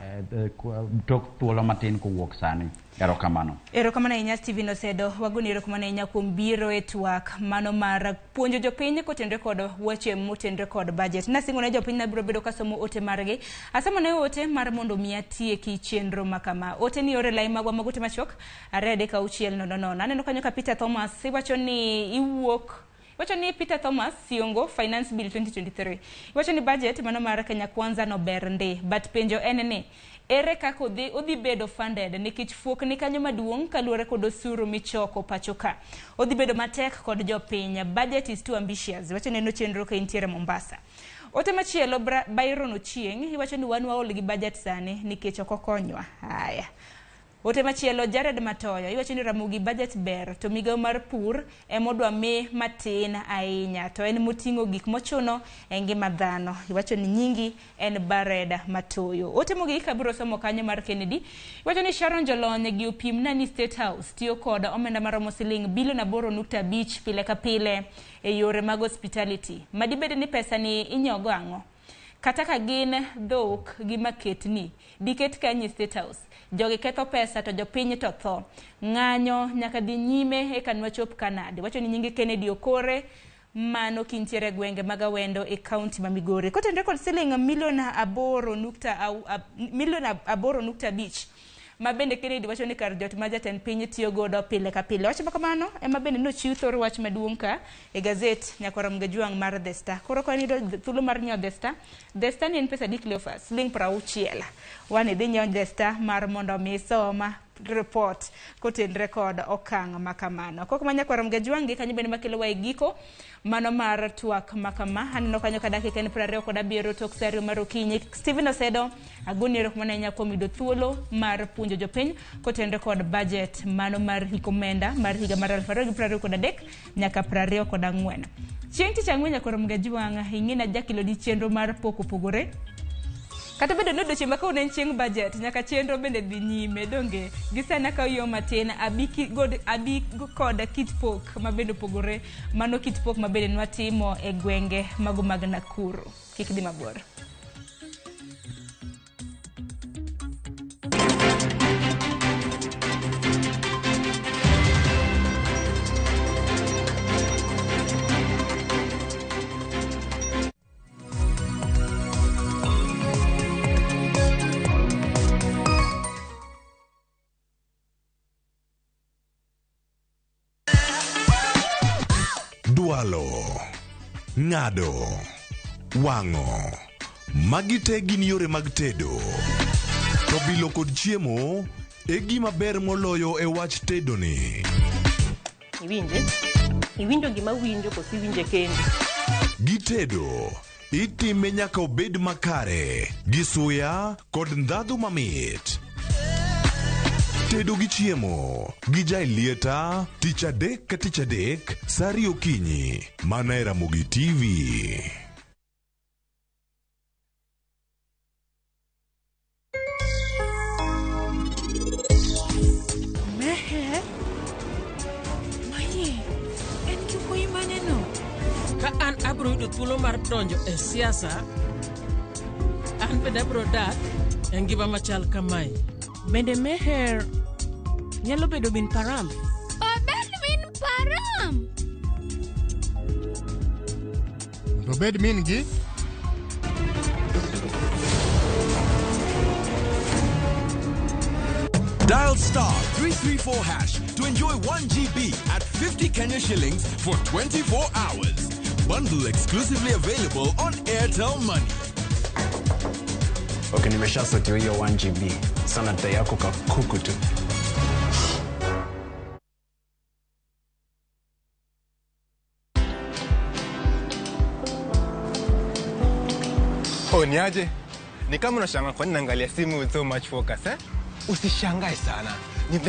tok thuolo matin kowuok sani. Erokamano. Erokamano ahinya Steven Osedo, wagoni erokamano ahinya kuom biro e twak mano mar puonjo jopiny kotenore kod weche motenore kod budget. Nasingo ne jopiny nabiro bedo kasomo ote margi. Asamo ne ote mar mondo mi atieki chenro makama. Ote ni ore lai magwa magote machok arede ka uchiel nono. Aneno kanyo ka Peter Thomas iwacho ni iwuok. Wacho ni Peter Thomas siongo finance bill 2023. Wacho ni budget mano mar Kenya Kwanza no ber ndi, but penjo en ere kaka odhi bedo funded nikech fuok ni kanyo maduong' kaluwore kod osuru michoko pachoka. Odhi bedo matek kod jopiny. Budget is too ambitious. Wacho ni no chenro ka intiere Mombasa. Ote machielo Byron Ochieng' iwacho ni wan waol gi budget sani nikech ok okonywa. Haya. Ote machielo Jared Matoyo iwacho ni Ramogi budget ber to migao mar pur emodwa mi matin ahinya to en moting'o gik mochuno e ngima dhano. Iwacho ni nyingi en Bareda Matoyo. Ote mogik kabiro somo kanyo mar Kennedy iwacho ni Sharon Jolonye gi opim na ni State House tiyo kod omenda maromo siling bilion 8.5 pile ka pile e yore mag hospitality. Madibede ni pesa ni inyogo ang'o? Kata ka gin dhok gi maketni diket kanyi State House, jogi ketho pesa to jopiny to tho, ng'anyo nyaka dhi nyime e kanwa chop Kanadi. Wacho ni nyingi Kennedy Okore mano kintiere gwenge magawendo e kaunti ma Migori. Kotenre kod siling milion 8.5 ma bende Kennedy wacho ni kar jot ma jatend piny tiyo godo pile ka pile. Wacho kamano ema bende nochiw thor wach maduong' ka e gazet nyakora mgajuang mar The Star. Koro ko nido thuolo mar nyiewo The Star. The Star ni en pesa dikleofa siling 60. Wan idhi nyiewo The Star mar mondo mi soma report kotenre kod okang' makamano. Koko manyakwara mgajuang gi kanyo bende makelo wae giko mano mar twak makama. Aneno kanyo ka dakika ni 27 tok sario mar okinyi. Stephen Osedo agoni rok mananya kuom yudo thuolo mar puonjo jopiny kotenre kod budget mano mar hikomenda mar higa mar 2023 nyaka 2024. Chieng' tich ang'wen nyakora mgajuang ing'ina jakilo di chenro mar poko pogore. Kata bedo no doche maka unen chieng' budget nyaka chenro bende dhi nyime donge gisana ka yo matin abi kod kit pok mabende pogore mano kit pok mabende nwatimo e gwenge mago mag Nakuru. Kik di mabor. Dualo, ng'ado, wang'o, magi te gin yore mag tedo. To bilo kod chiemo e gima ber moloyo e wach tedo ni. Iwinjo gima winjo kosi winje kendi. Gi tedo itime nyaka obed makare gi suya kod ndhadhu mamit. Tedo gi chiemo gi jai lieta tich adek ka tich adek sari okinyi mana e Ramogi TV. Mehe maye en kipuoyi maneno ka an abro yudo thuolo mar donjo e siasa an bende abro dak e ngima machal kamae. Bende Meher nyalo bedo min param? Obed min param. Obed min gi? Dial *334# to enjoy 1 GB at 50 Kenya shillings for 24 hours. Bundle exclusively available on Airtel Money. Okay, nimeshaseti hiyo 1 GB. Sana data yako kakuku tu. Niaje? Ni kama unashangaa kwa nini naangalia simu with so much focus eh? Usishangae sana.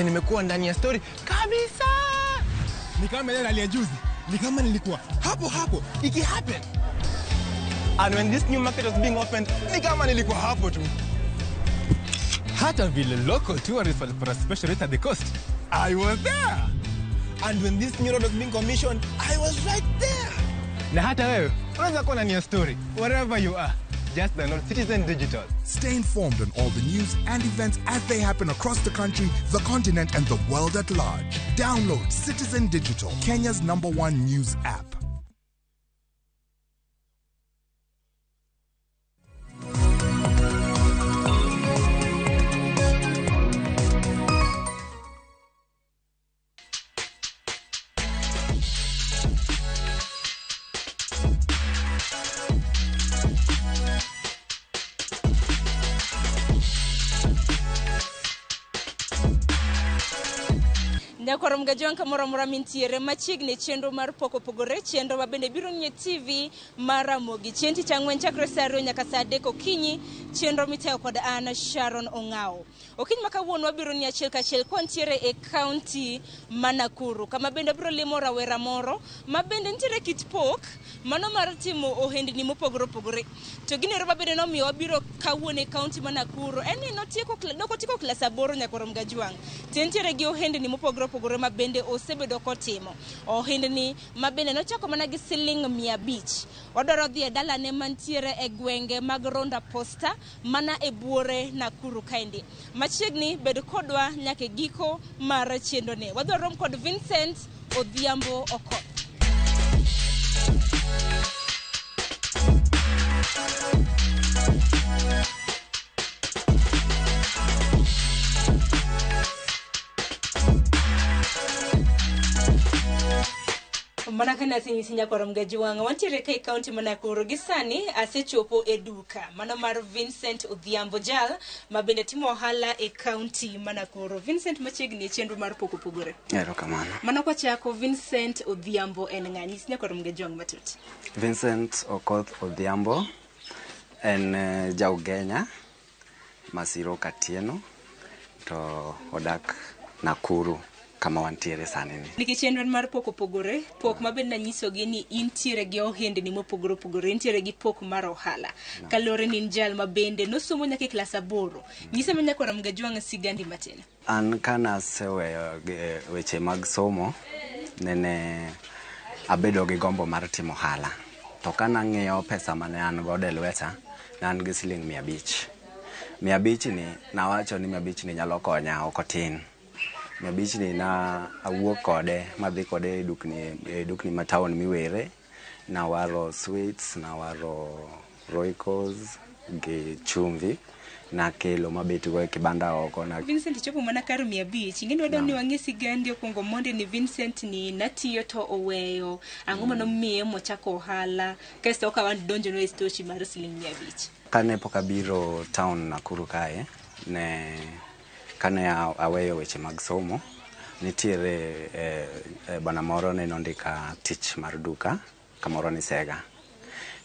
Nimekuwa ndani ya story kabisa. Ni kama ile hali ya juzi. Ni kama nilikuwa hapo. Iki happen. And when this new market was being opened, ni kama nilikuwa hapo tu. Hata vile local tourists for a special rate at the coast, I was there. And when this new road was being commissioned, I was right there. Na hata wewe, unaweza kuwa ndani ya story wherever you are. Just download Citizen Digital. Stay informed on all the news and events as they happen across the country, the continent, and the world at large. Download Citizen Digital, Kenya's #1 news app. Nyakora mgajuang kamora mintiere machiegni chenro mar poko pogore chenro mabende biro nye TV mar Ramogi. Chienti chang'wen chakre saa 2 nyaka saa 3 okinyi chenro mitayo kod Ana Sharon Ong'ao. Okinyi makawuono wabiro ni achiel kachiel kwantiere e county Nakuru kama bende biro limo rawera moro mabende ntiere kit pok mano mar timo ohendni mopogore opogore. To ginero mabende nomiyo wabiro kawuono e county Nakuru. Eni notieko klas 8 nyakora mgajuang. Tientiere gi ohendni mopogore opogore mabende osebedo kotimo. Ohendni mabende nochako mana gi siling 500. Wadwaro dhi e dalane mantiere e gwenge mag Ronda Posta mana e buore Nakuru kaendi. Machiegni bed kodwa nyaka giko mar chenro ne. Wadwaro kod Vincent Odhiambo Okoth. mana kana sinya korom gajuanga wantiere kai county mana Nakuru gisani asechopo e duka mana mar Vincent Odhiambo Jal mabende timo ohala e county mana Nakuru. Vincent machiegni chenro mar poko pogore. Kamano. Mana kwa chako Vincent Odhiambo en ng'ani sinya korom gajuang matut. Vincent Okoth Odhiambo en jaugenya masiro Katieno to odak Nakuru kama wantiere sani ni. Nikichenro mar poko pogore, pok mabende nanyisogi ni intiere gi ohendni mopogore opogore, intiere gi pok mar ohala. Kalore ni njal mabende nosomo nyaka klas 8. Nyisa menya koram gajuang sigandi matin. An kana seweyo weche mag somo nene abedo gi gombo mar timo ohala. To kana ng'iyo pesa mane an godo e lweta, an gi siling 500. 500 ni nawacho ni 500 ni nyalo konya okotin. 500 ni na awuok kode madhi kode e dukni ma town miwere, na waro sweets, na waro roicos gi chumvi, na kelo mabet go e kibanda oko na Vincent chopo mana kar 500. Ingeni wadwa ni wang'e sigandi okwongo monde ni Vincent ni natiyo to oweyo ang'o mano miye mochako ohala kasto ka wan donjo no e stochi mar siling 500. Kane pok abiro town Nakuru kae ne kane aweyo weche mag somo, nitiere bana moro ne nondika tich mar duka kamoro ni Sega.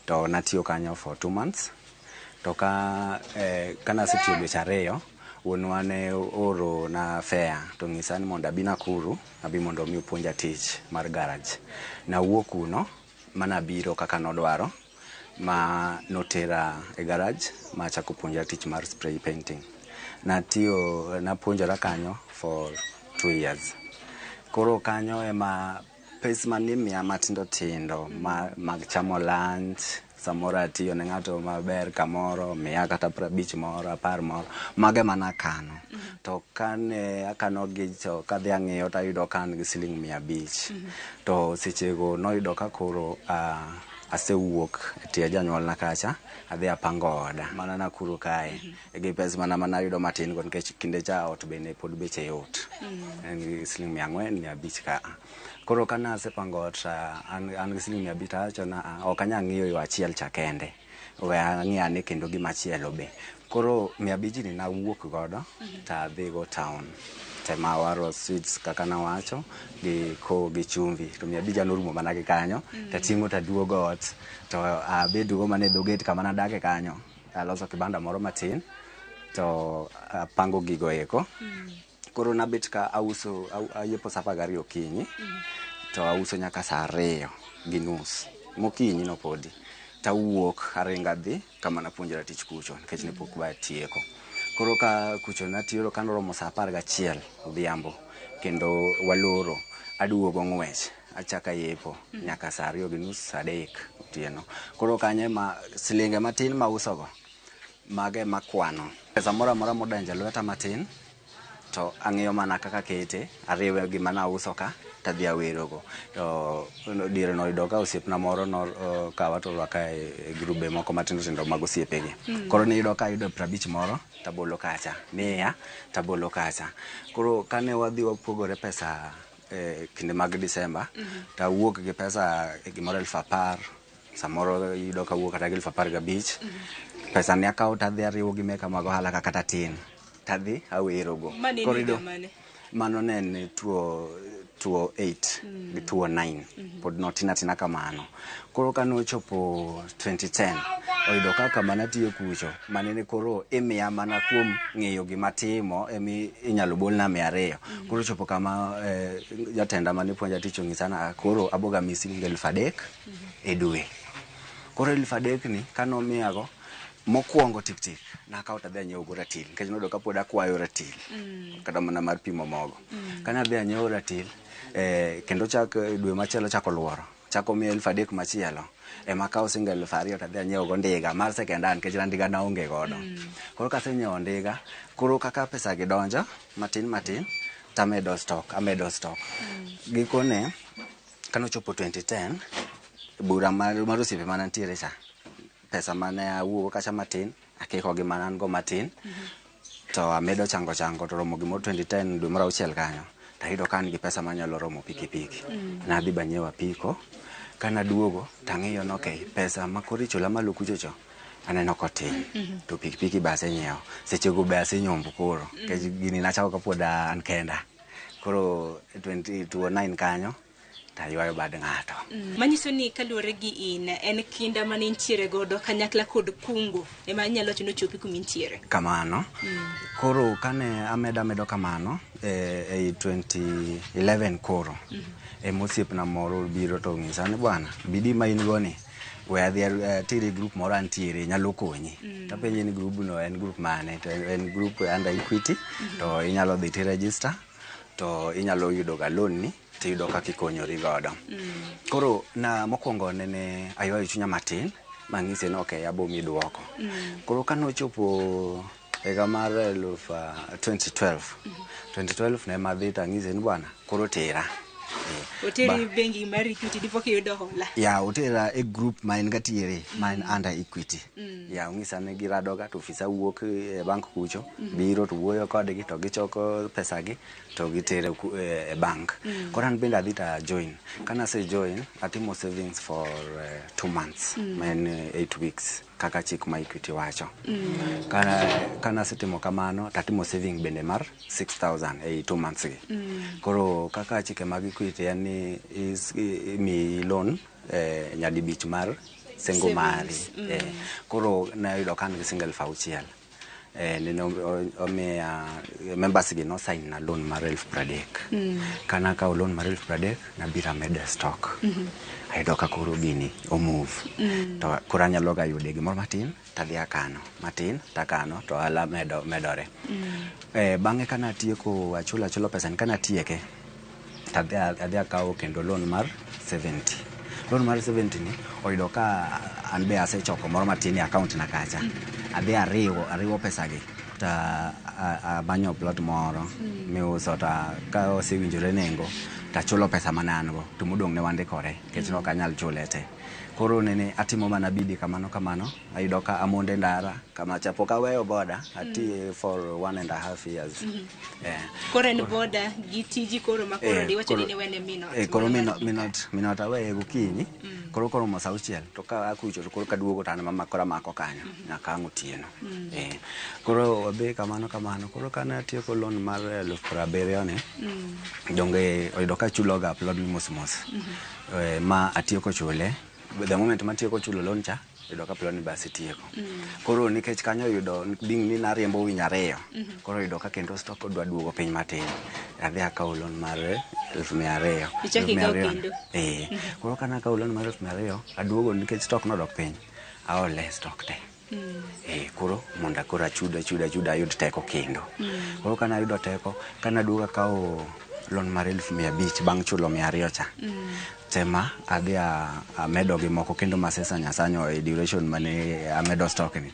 To natiyo kanyo for 2 months. To kana asetiyo dweche 2, wuonwa ne oro na fare to ng'isa ni mondo abi Nakuru, abi mondo mi puonja tich mar garage. Na wuok kuno mana biro kaka nodwaro, ma notera e garage ma chako puonja tich mar spray painting. Napuonjora kanyo for 2 years. Koro kanyo ema pes manimiya matindo tindo mag chamo lunch, samoro atiyo ne ng'ato maber kamoro, miya kata 50 moro, 10 moro, mage mana kano. To kane akano gi to kadhi ang'iyo to ayudo kan gi siling 500. To sechego noyudo ka koro asewuok e tie janyuol na kacha, adhi apango oda mana Nakuru kae gi pesa mana yudo matin go nikech kinde cha ot bende pod beche yot. En gi siling 400, 500 ka. Koro kana asepango ot an gi siling 500 acho na ok anya ng'iyo yo achiel cha kende. We ang'iya ne kendo gimachielo be. Koro 500 ni nawuok godo ta adhi go town. Tema waro sweets kaka nawacho gi chumvi. To 500 norumo mana gi kanyo, tating'o taduogo ot. To abedugo mana e dhoget kama nadake kanyo. Aloso kibanda moro matin to apango gigo eko. Koro nabet ka auso ayepo saa 12 okinyi. To auso nyaka saa 2:30 mokinyi no podi. Tawuok aringa dhi kama napuonjora tich kucho nikech ne pok ba tieko. Koro ka kucho natiyo kanoromo saa 11 odhiambo kendo waloro aduogo ng'wech achaka yepo nyaka saa 2:30 saa 3 otieno. Koro kanye ma silinge matin ma usogo mage makwano. Pesa moro modonjo lweta matin to ang'iyo mana kaka kete, ariwe gi mana uso ka tadhi awerogo. To diere no yudo ka osiepna moro no kawa to rwaka e grube moko matindo tindo mag osiepegi. Koro ni yudo ka yudo 50 moro tabolo kacha, 100 tabolo kacha. Koro kane wadhi wapogore pesa kinde mag Disemba, tawuok gi pesa gimoro 10,000, samoro yudo ka wuok kata gi 15,000. Pesa ni akawo tadhi ariwo gi meka mag ohala kata tin. Tadhi awerogo. Korido mano ne tuo 8 gi tuo 9 pod notina kamano. Koro kanochopo 2010 oyudo kaka mana tiyo kucho manene koro imiya mana kuom ng'eyo gima timo inyalo bolna 200. Koro chopo kama jatenda mane puonja tich ong'isana koro aboga misiling 3,000 e dwe. Koro 3,000 ni kanomiyago mokwongo tik nakawo tadhi anyiewo go ratil nikech nodo ka pod akwayo ratil kata mana mar pimo mogo. Kana adhi anyiewo ratil kendo dwe machielo chako luoro chako miyo 3,000 machielo ema kawo siling 2,000 tadhi anyiewo go ndiga mar second hand nikech ndiga naonge godo. Koro kasenyiewo ndiga, koro kaka pesa gi donjo matin tamedo stock. Gikone kanochopo 2010 bura mar osiepe mana ntiere cha, pesa mane awuogo kacha matin akiko gi mana go matin to amedo chango to romo gimoro 2010 dwe mar 6 kanyo tayudo kan gi pesa manyalo romo pikipiki. Nadhi banyewa piko, kana duogo tang'iyo no okay, pesa makori chula malo kuchocho aneno kotin to pikipiki ba asenyiewo sechego be asenyombo koro gini nachako kapod an kenda koro 2009 kanyo taywayo bad ng'ato. Manyiso ni kaluwore gi in en kinda mane intiere godo kanyakla kod kungo ema nyalo chuno chopi kuma intiere kamano. Koro kane amedo kamano e 2011 koro mosiepna moro biro to ng'isa ni bwana bidi ma in goni we adhi tiri group moro antiere nyalo konyi. Tapenje ni group no en group mane, to en group under Equity to inyalo dhi ti register to inyalo yudo ga loan ni tiyudo kaka ikonyori godo. Koro na mokwongo nene aywayo chunya matin mang'ise ni okay abo mi duoko. Koro kanochopo higa mar 2012 ne madhi tang'ise ni bwana koro tera Oteri bengi mar Equity dipo kiyudo hola. Ya otera e group ma en gatiere ma en under Equity. Ya ung'isa ne giradoga to ofisa wuok e bank kucho biro to wuoyo kodgi to gichoko pesa gi to gitere e bank. Koro an bende adhi ta join. Kana se join atimo savings for 2 months ma en 8 weeks kaka chik ma Equity wacho. Kana setimo kamano tatimo saving bende mar 6,000 e 2 months gi. Koro kaka chike mag Equity en ni mi loan nyadi bich mar sengo mari. Koro na yudo kan gi single 6,000. Nene omiya members gi no sign na loan mar 30,000. Kana ka loan mar 30,000 na bira med stock. Ayudo ka koro gini o move. To koro anyalo ga yude gimoro matin tadhi akano matin takano to ala medore. Bang'e kana tieko achulo pesa kana tieke tadhi akawo kendo loan mar 70. Loan mar 70 ni oyudo ka an be asechoko moro matin e account na kacha. Adhi ariwo pesa gi ta abanyo plot moro miuso ta ka osewinjore nengo tachulo pesa manango to modong ne wandikore kech no kanyal chule te. Koro nene atimo mana bidi kamano ayudo ka amonde ndara kama chapo ka weyo boda ati for 1.5 years. Koro en boda gitiji koro makoro diwacho ni wene minot. Koro minot awe gokinyi. Koro mo sauchiel to ka akucho to koro kaduogo tana mama kora mako kanyo nyaka ngotieno. Koro be kamano koro kana tieko loan mar 70,000 ne donge oyudo ka chulo ga upload mos ma atieko chule. The moment ma tieko chulo loan cha yudo ka plan basi tieko. Koro nikech kanyo yudo ding ni nariembo winyareo. Koro yudo ka kendo stock odwa duogo piny matin. Adhi akawo loan mar 200,000. Ichaki kawo kendo. Koro kana akawo loan mar 200,000 aduogo nikech stock nodok piny. Aole stock te. Koro monda koro achuda ayud teko kendo. Koro kana ayudo teko kana duogo akawo loan mar 500,000 bang' chulo 200 cha. Tema adhi amedo gi moko kendo masesa nyasanyo e duration mane amedo stock ni.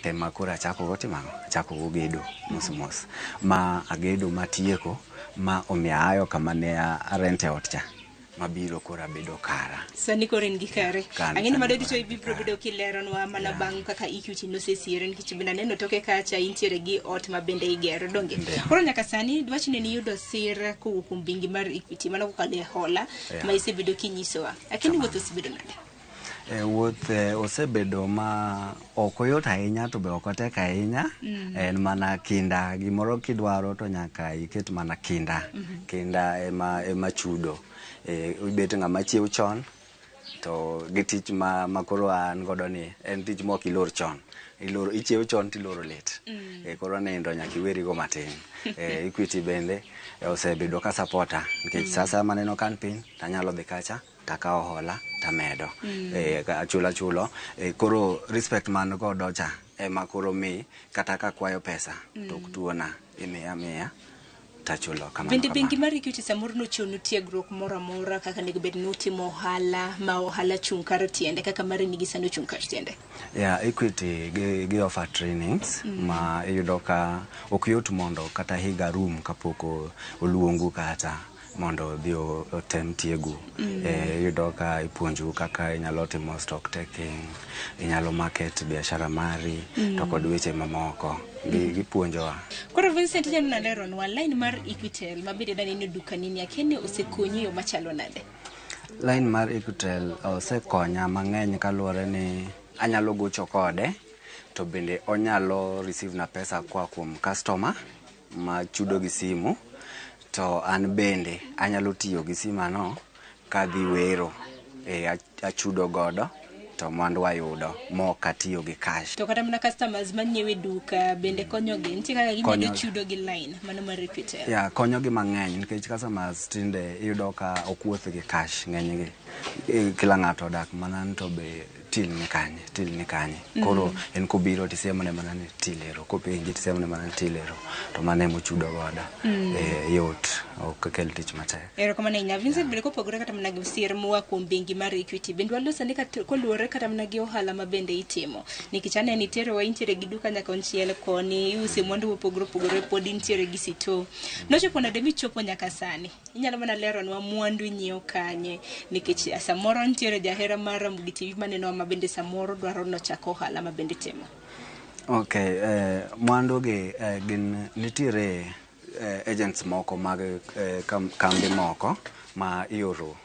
Tema koro achako go gedo mos ma agedo matieko ma omiya ayo kama ne arente ot cha mabiro koro abedo kara. Sani koro en gi kare. Ang'eni madodi to ibiro bedo kileronwa mana bang' kaka Equity nosesiere nikech bende neno toke kacha intiere gi ot ma bende igero donge. Koro nyaka sani dwachni ni yudo sir kuom bengi mar Equity mano kokale hola ma isebedo kinyisowa. Lakini wuoth osebedo nade? Wuoth osebedo ma ok oyot ahinya to be ok otek ahinya. En mana kinda gimoro kidwaro to nyaka iket mana kinda ema chudo. Ibet ng'ama chiew chon to gi tich ma koro an godo ni en tich mok ilor chon. Ichiew chon tiloro let. Koro nindo nyaka iweri go matin. Equity bende osebedo ka supporta nikech sasa maneno kan piny tanyalo dhi kacha takawo hola tamedo. Chulo. Koro respect man godo cha ema koro mi kata ka kwayo pesa tok tuona imiya tachulo kamano. Bende bengi mar Equity samoro nochionu tiegruok moro amora kaka nego bed nutimo ohala ma ohala chung kar tiende kaka mari nigi sano chung kar tiende. Equity gi offer trainings ma iyudo ka ok yot mondo kata higa room kapoko oluongu kata mondo dhi otem tiegu. Yudo ka ipuonju kaka inyalo timo stock taking, inyalo market biashara mari, to kod weche mamoko. Gipuonjowa. Koro Vincent nyalo leronwa line mar Equitel mabende dani ni duka nini akene osekonyi yo machalo nade? Line mar Equitel osekonya mang'eny kaluwore ni anyalo gocho kode, to bende onyalo receive na pesa kwa kuom customer ma chudo gi simu, to an bende anyalo tiyo gi simano kadhi wero achudo godo to mwandu ayudo mok atiyo gi cash. To kata mana customers manyiewe duka bende konyogi, nitie kaka ginyalo chudo gi line mano mar Equitel? Ya, konyogi mang'eny nikech customers tinde iyudo ka ok wuoth gi cash ng'enygi. Kila ng'ato odak mana to be till ni kanye. Koro en kobiro tisemone mana ni tilero, kopenji tisemone mana ni tilero, to mano emo chudo godo. Yot, ok kel tich matek. Erokamano ahinya. Vincent, bende kopogore kata mana gi sir moa kuom bengi mar Equity, bende waloso ni koluwore kata mana gi ohala ma bende itimo. Nikech aneno iterowa intiere gi duka nyaka konchiel koni, iuse mwandu mopogore opogore, pod intiere gi sito. Nochopo nade michopo nyaka sani? Inyalo mana leronwa mwandu inyiewo kanye, nikech samoro nitiere jahera mar Ramogi TV maneno ma bende samoro dwaro nochako ohala ma bende timo. Okay, mwandu gi nitiere agents moko mag kambi moko ma ioro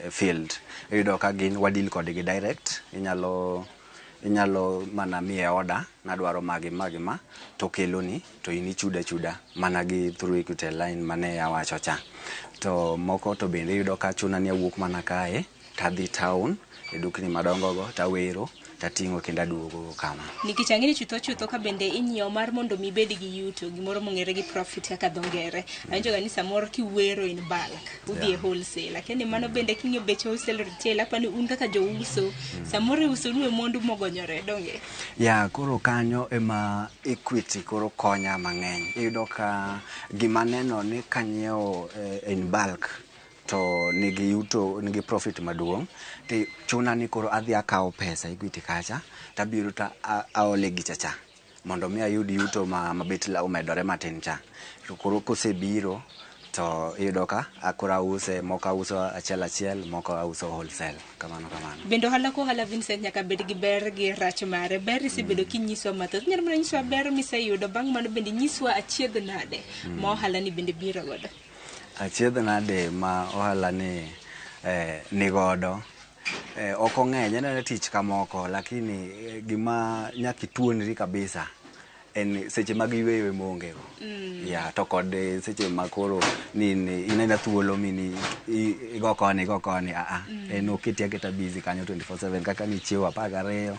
field. Iyudo ka gin wadil kodgi direct, inyalo mana miye order nadwaro magi ma to keloni to in ichuda mana gi through Equitel line mane awacho cha. To moko to bende iyudo ka chuna ni awuok mana kae tadhi town e dukni madongo go tawero tating'o kendo aduogo kama. Nikech ang'eni chutho ka bende inyiewo mar mondo mi bed gi yuto, gimoro mong'ere gi profit kaka dho ngere. Anjo ga ni samoro kiwero in bulk, udhi e wholesale. Lakini mano bende king'iyo bech wholesale retail, apani un kaka jouso, samoro uso nu e mwandu mogonyore donge. Ya, koro kanyo ema Equity koro konya mang'eny. Iyudo ka gima neno ni kanyiewo in bulk to nigi yuto, nigi profit maduong', ti chuna ni koro adhi akawo pesa Equity kacha, tabiro ta aole gichacha mondo mi ayud yuto mabet la umedore matin cha. To koro kosebiro to iyudo ka akora ause, moko auso achiel, moko auso wholesale, kamano. Bende ohala ko ohala Vincent nyaka bed gi ber gi rach mare. Ber isebedo kinyiso mathoth, nyalo mana nyiso ber miseyudo, bang' mano bende nyiswa achiedh nade ma ohala ni bende biro godo. Achiedh nade ma ohala ni nigodo. Ok ong'eny, en tich kamoko, lakini gima nyaki tuonri kabisa en seche mag yweyo e mongego. Ya, to kod seche makoro inenda thuolo mini igo koni en oketi aketa busy kanyo 24/7 kaka ni chiewo 12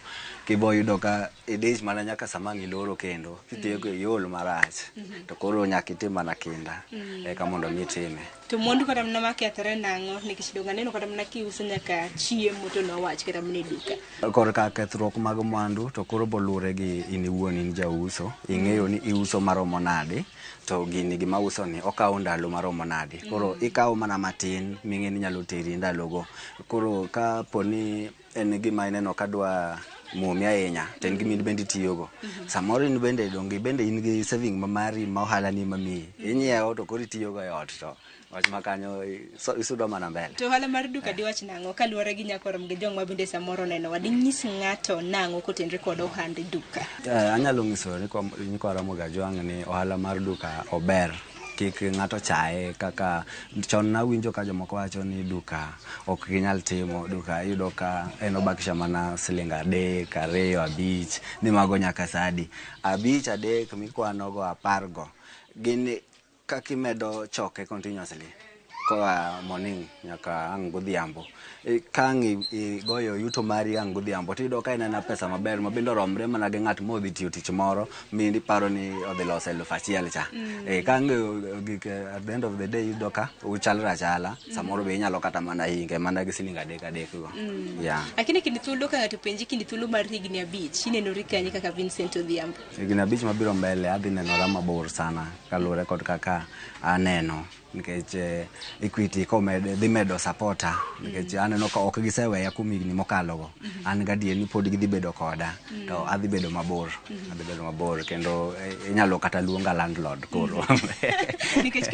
kibo yudo ka edich mana nyaka sama ngiloro kendo kitiyo go yolo marach to koro nyaka itim mana kinda eka mondo mitime. To mwandu kata mna makethre nang'o nikech donga neno kata mna kiuso nyaka chiemo to nowach kata mna duka. Kor ka kethruok mag mwandu to koro bolure gi in iwuon in jauso, ing'eyo ni iuso maromo nade, to gini gima uso ni okawo ndalo maromo nade. Koro ikawo mana matin ming'e ni nyalo teri ndalogo. Koro ka poni en gima ineno kadwa muomi ahinya, ten gima in bende itiyogo. Samoro in bende in gi saving mamari ma ohala ni mamiyi. Inyiewo to koro itiyogo e ot to wach makanyo isudo mana mbele. To ohala mar duka diwach nang'o kaluwore gi nyakoro mga jong ma bende samoro neno wadi nyis ng'ato nang'o kotenre kod ohand duka? Anyalo nyiso ni kwa Ramogi Ajwang' ni ohala mar duka ober. Kik ng'ato chaye kaka chon nawinjo ka jomoko wacho ni duka ok ginyal timo, duka iyudo ka en obakisha mana siling 3, 2, 5 ni mago nyaka sadi 5, 3 mikwanogo 10 go gin kakimedo choke continuously koa morning nyaka ang' godhiambo. Kang' igoyo yuto mari ang' godhiambo tiyudo ka inena pesa maber mabende romre mana gi ng'at modhi tiyo tich moro mindi paro ni odhi loso 1,000 cha. Kang' at the end of the day yudo ka uchalra chala, samoro be inyalo kata mana hinge mana gi siling 3 go. Lakini kindi thuolo ka ng'ato penji kindi thuolo mar higni 5 inenori kanye kaka Vincent Odhiambo? Higni 5 mabiro mbele adhi nenora mabor sana kaluwore kod kaka aneno, nikech Equity komed dhi medo supporta nikech aneno ka ok giseweya kuom higni mokalogo. An gadier ni pod gidhi bedo koda to adhi bedo mabor kendo inyalo kata luonga landlord koro. Nikech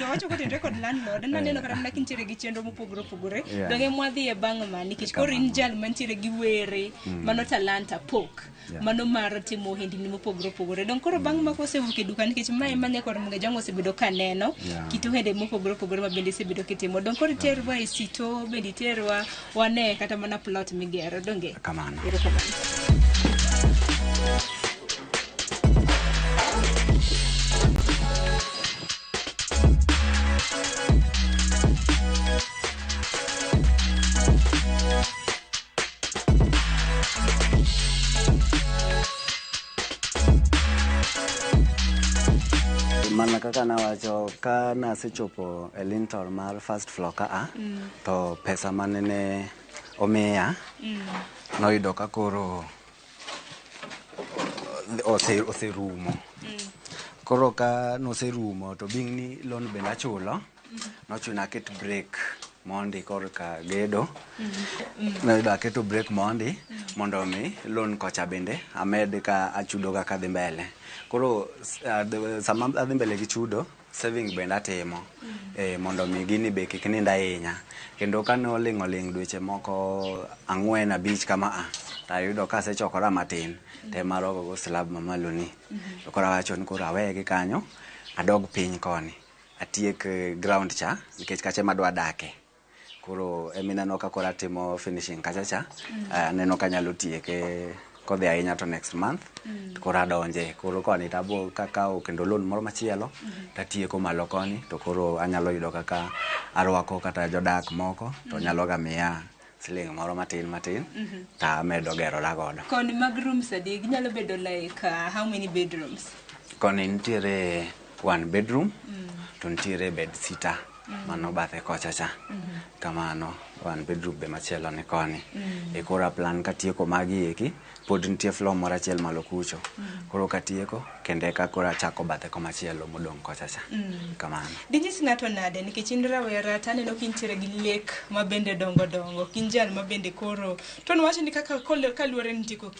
wacho kotenre kod landlord naneno kata mana kintiere gi chenro mopogore opogore donge mwadhi e bang' ma nikech koro in jal mantiere gi were mano talanta pok mano mar timo ohendni mopogore opogore dong koro bang' ma kosewuok e duka nikech mae mane kor mga jango osebedo kaneno kit ohende mopogore opogore ma bende isebedo kitimo dong koro terwa e sito bende terwa wane kata mana plot migero donge kamano. Mana kaka nawacho ka nasechopo e lintel mar first floor ka to pesa manene omiya noyudo ka koro oserumo. Koro ka noserumo to bing ni loan bende achulo nochuna aket break mondi korka gedo. Noyudo aketo break mondi mondo mi loan kocha bende amed ka achudo ga kadhi mbele. Koro sama adhi mbele gi chudo saving bende atimo mondo mi gini be kik nind ahinya kendo ka noling' dweche moko 4-5 kama tayudo ka asechokora matin te marogo go slab mamalo ni to koro awacho ni koro awegi kanyo adog piny koni atiek ground cha nikech kache madwa dake. Koro emineno ka koro atimo finishing kacha aneno kanyalo tieke kodhi ahinya to next month koro adonje. Koro koni tabo kakao kendo loan moro machielo tatieko malo koni to koro anyalo yudo kaka arwako kata jodak moko to nyalo gamiya siling moro matin ta medo gero ragodo. Koni mag rooms adi ginyalo bedo like how many bedrooms? Koni nitiere 1 bedroom to nitiere bed sitter mano bathe kocha cha kamano 1 bedroom be machielo ni koni. Koro plan katieko magi eki pod nitie floor moro achiel malo kucho. Koro katieko kende ka koro achako bathe komachielo modong' kocha cha kamano. Dinyis ng'ato nade nikech in rawera taneno kintiere gi lek ma bende dongo kin jal ma bende koro to nwacho ni kaka kaluore nitieko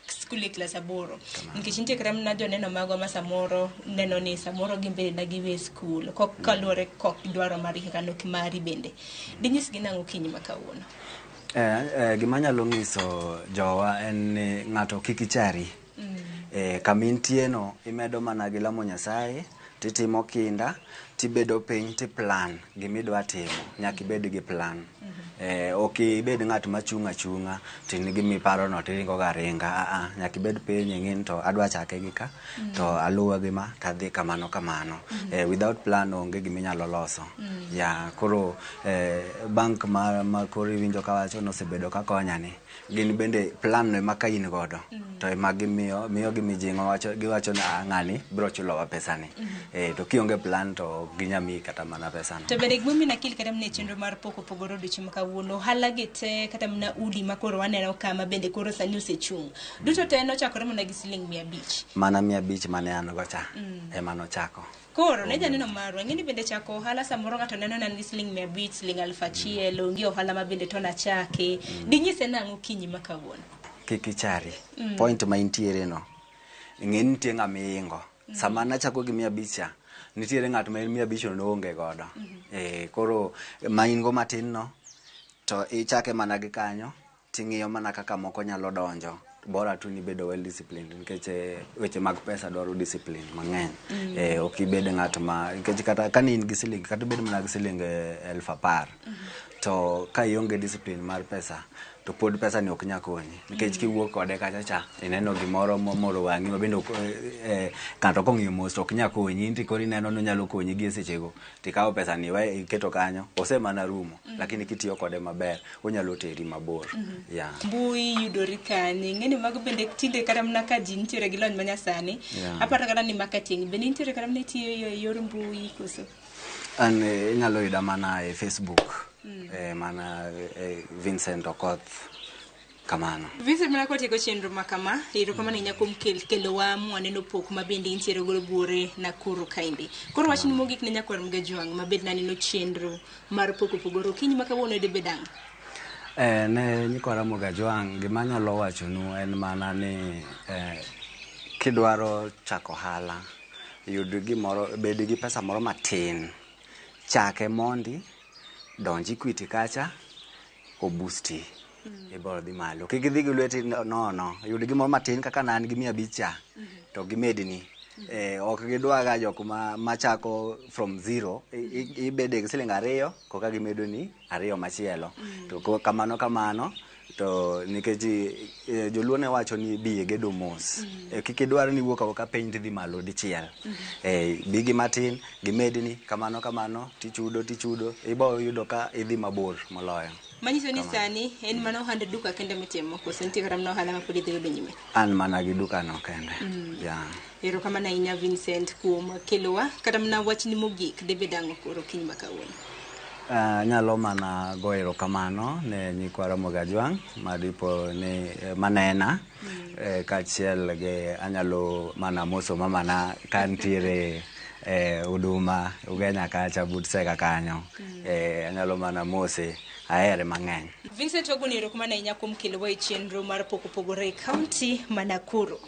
skul e class 8 nikech nitie kata mana joneno magwa ma samoro neno ni samoro gimbe dagiwe skul kok kaluore kok dwaro mari kaka nok mari bende dinyis gi nang'o kiny makawuono. Gima nyalo nyiso jowa en ni ng'ato kik ichari. Kamintie no imedo mana gi lamo Nyasaye titimo kinda tibedo piny ti plan gimidwa timo nyaka ibed gi plan. Ok ibed ng'at machung' achung'a tin gimiparo no tiringo ga ringa nyaka ibed piny ing'in to adwa chake gi ka to aluwa gi ma tadhi kamano. Without plan onge giminyalo loso. Koro bank ma koro iwinjo kawacho nosebedo ka konya ni gin bende plan no ema ka in godo to ema gimiyo gimijing'o giwacho na ng'ani biro chulowa pesa ni. To kionge plan to ginyami kata mana pesa no. To bende gimomina kil kata mne chenro mar poko pogoro duchi makawuono hala gite kata mna udi makoro waneno kama bende koro sani osechung'. Duto te nochakore mana gi siling 500. Mana 500 mane an go cha ema nochako. Koro ne janeno marwa ng'eni bende chako ohala samoro ng'ato neno nan gi siling 500 siling 1,000 onge ohala ma bende to nachake dinyise nang'o kinyi makawuono. Kik ichari. Point ma intiere no ng'eni nitie ng'amiingo sama nachako gi 500 nitiere ng'at ma 500 no onge godo. Koro maingo matin no to ichake mana gi kanyo ting'iyo mana kaka moko nyalo donjo bora tu ni bedo well disciplined nikech weche mag pesa dwaro discipline mang'eny. Ok ibed ng'at ma nikech kata kanin gi siling kata bed mana gi siling 10,000 to ka ionge discipline mar pesa to pod pesa ni ok nyakonyi nikech kiwuok kode kacha cha ineno gimoro momoro wang'i ma bende kanto kong'iyo mos ok nyakonyi inti kori neno no nyalo konyi gi sechego tikawo pesa ni we iketo kanyo osemana rumo lakini kitiyo kode maber onyalo teri mabor. Mbui yudori kanye ng'eni mago bende tinde kata mna ka ji nitiere gi lony manyasani aparo kata ni marketing bende nitiere kata mna tiyo yor mbui koso. An inyalo yuda mana e Facebook mana Vincent Okoth kamano. Vise mna kwa tiko chenro makama, iro kama ninya kelo wa mwaneno poku mabindi intiere gore bure na kuru kaindi. Koro wachini mogik ninya kwa mga juang mabindi na nino chenro mar poku pogoro kinyi makawono de bedang. Ne nyikwa Ramogi juang gimanya lo wachonu en mana ni kidwaro chako hala yudo gimoro bedo gi pesa moro matin chake mondi donji Equity kacha obusti iboro dhi malo kik idhi gi lweti no yudo gimoro matin kaka nan gi 500 to gimedni ok gidwaga jok machako from zero ibede gi siling 2 koka gimedoni 2 machielo to kamano to nikech joluo ne wacho ni biye gedo mos kik idwar ni wuok oko ka piny dhi malo dichiel bigi matin gimedni kamano tichudo ibo yudo ka idhi mabor moloyo. Manyiso ni sani en mana ohand duka kende mitimo koso nitie kata mana ohala mapod idhi yudo nyime. An mana gi duka no kende. Ero kama na inya Vincent kuom kelowa kata mana wachni mogik debe dango koro kiny makawuono. Nyalo mana go erokamano ne nyikwa Ramogi juang madipo ni manena kachiel gi anyalo mana moso mamana kantiere huduma ugenya kacha butseka kanyo anyalo mana mose aere mang'eny. Vincent Ogunero kuma na inya kuom kelowa e chenro mar pogore county Nakuru.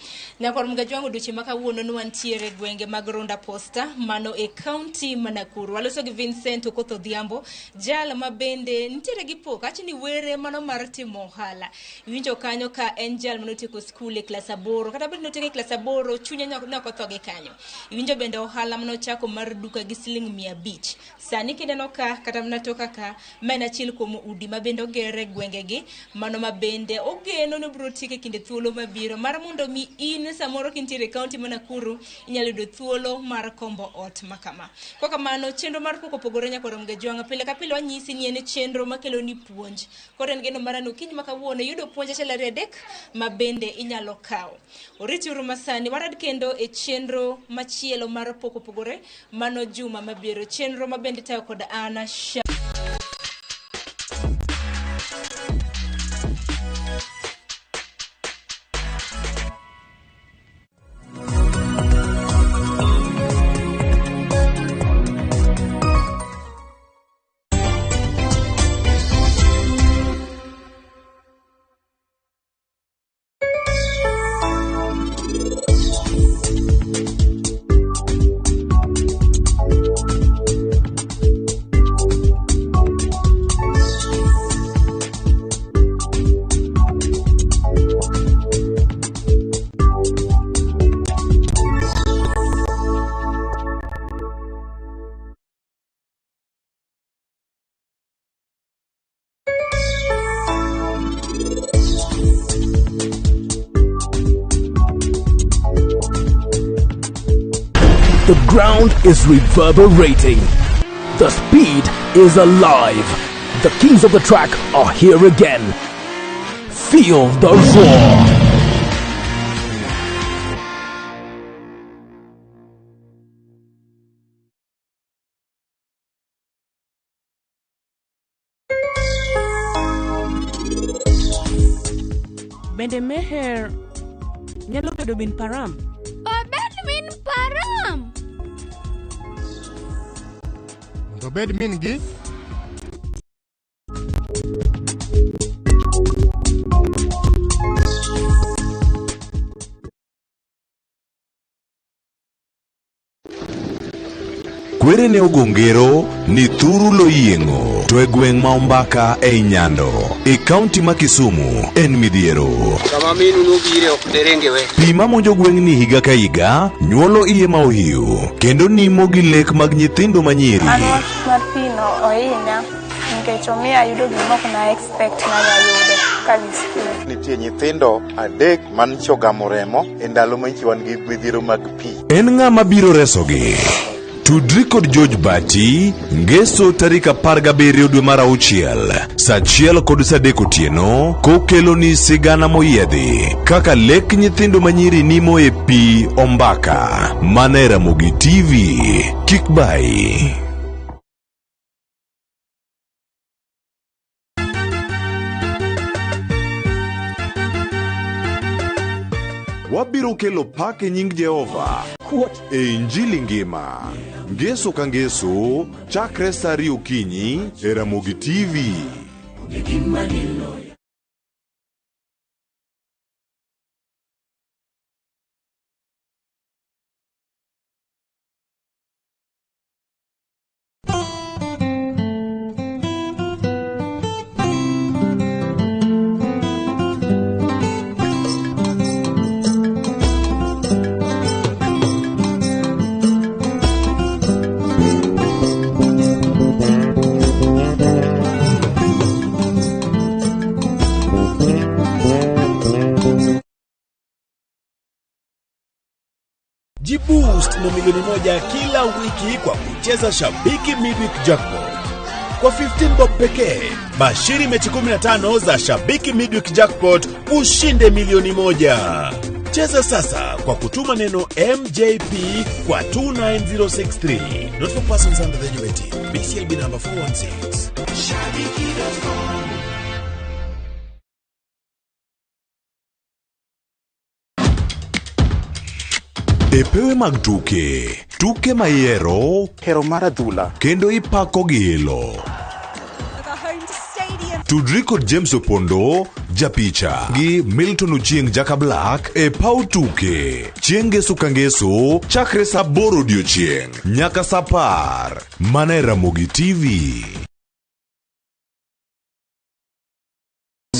Nyakwa Ramogi juang oduche makawuono nwantiere gwenge mag Ronda Posta mano e county Nakuru. Waloso gi Vincent Okoth Odhiambo jal mabende nitiere gi pok achini were mano mar timo ohala. Iwinjo kanyo ka en jal manotieko skul e klas 8 kata bende notieko e klas 8 chunye nokothoge kanyo. Iwinjo bende ohala manochako mar duka gi siling 500. Sani kineno ka kata mnatoka ka mena chiel kuom udi mabende ogere gwengegi mano mabende ogeno no bro tieke kinde thuolo mabiro mar mondo mi in samoro kintiere county Nakuru inyalo yudo thuolo mar kombo ot makama. Kwa kamano chenro mar pogore nyakwa Ramogi juang pile ka pile wanyisi ni en chenro makelo ni puonj. Koro en geno marano kiny makawuono yudo puonj achiel 3 mabende inyalo kawo. Oritiuru masani warad kendo e chenro machielo mar pogore mano juma mabiro chenro mabende tayo kod Ana The ground is reverberating. The speed is alive. The kings of the track are here again. Feel the roar. Bende meher nyalo bedo min param. Obed min param. Obed min gi Kwere ne ogongero ni thuru lo yieng'o to e gweng' ma Ombaka e Nyando e kaunti ma Kisumu en midhiero. Kama minu nubire ok derengewe. Pi ma monjo gweng' ni higa ka higa nyuolo iye ma ohiu kendo nimo gi lek mag nyithindo manyiri. Mar pino ohinya nikech omiya yudo gimok na expect nanyayudo kabisa. Nitie nyithindo 3 man chogamo remo e ndalo ma wan gi midhiero mag pi. En ng'a mabiro resogi? Tudri kod George Bati ngeso tarik 17 dwe mar 6 saa 1 kod saa 3 otieno kokelo ni sigana moyiedhi kaka lek nyithindo manyiri nimo e pi Ombaka. Mana Ramogi TV kik bai. wabiro kelo pak e nying Jehova e Injili ngima. Ngeso ka ngeso, chakre sa 2 okinyi e Ramogi TV. Jiboost na milioni 1 kila wiki kwa kucheza Shabiki Midweek Jackpot. Kwa 15 bob pekee, bashiri mechi 15 za Shabiki Midweek Jackpot ushinde milioni 1. Cheza sasa kwa kutuma neno MJP kwa 29063. Not for persons under the age of 18. BCLB number 416. Shabiki.com. Epewe mag tuke mayero, hero maradhula, kendo ipako gilo. Tudri kod James Opondo, japicha, gi Milton Uchieng Jaka Black, e pau tuke. Chieng' ngeso ka ngeso, chakre sa 8 odiochieng', nyaka sa 10, mana e Ramogi TV.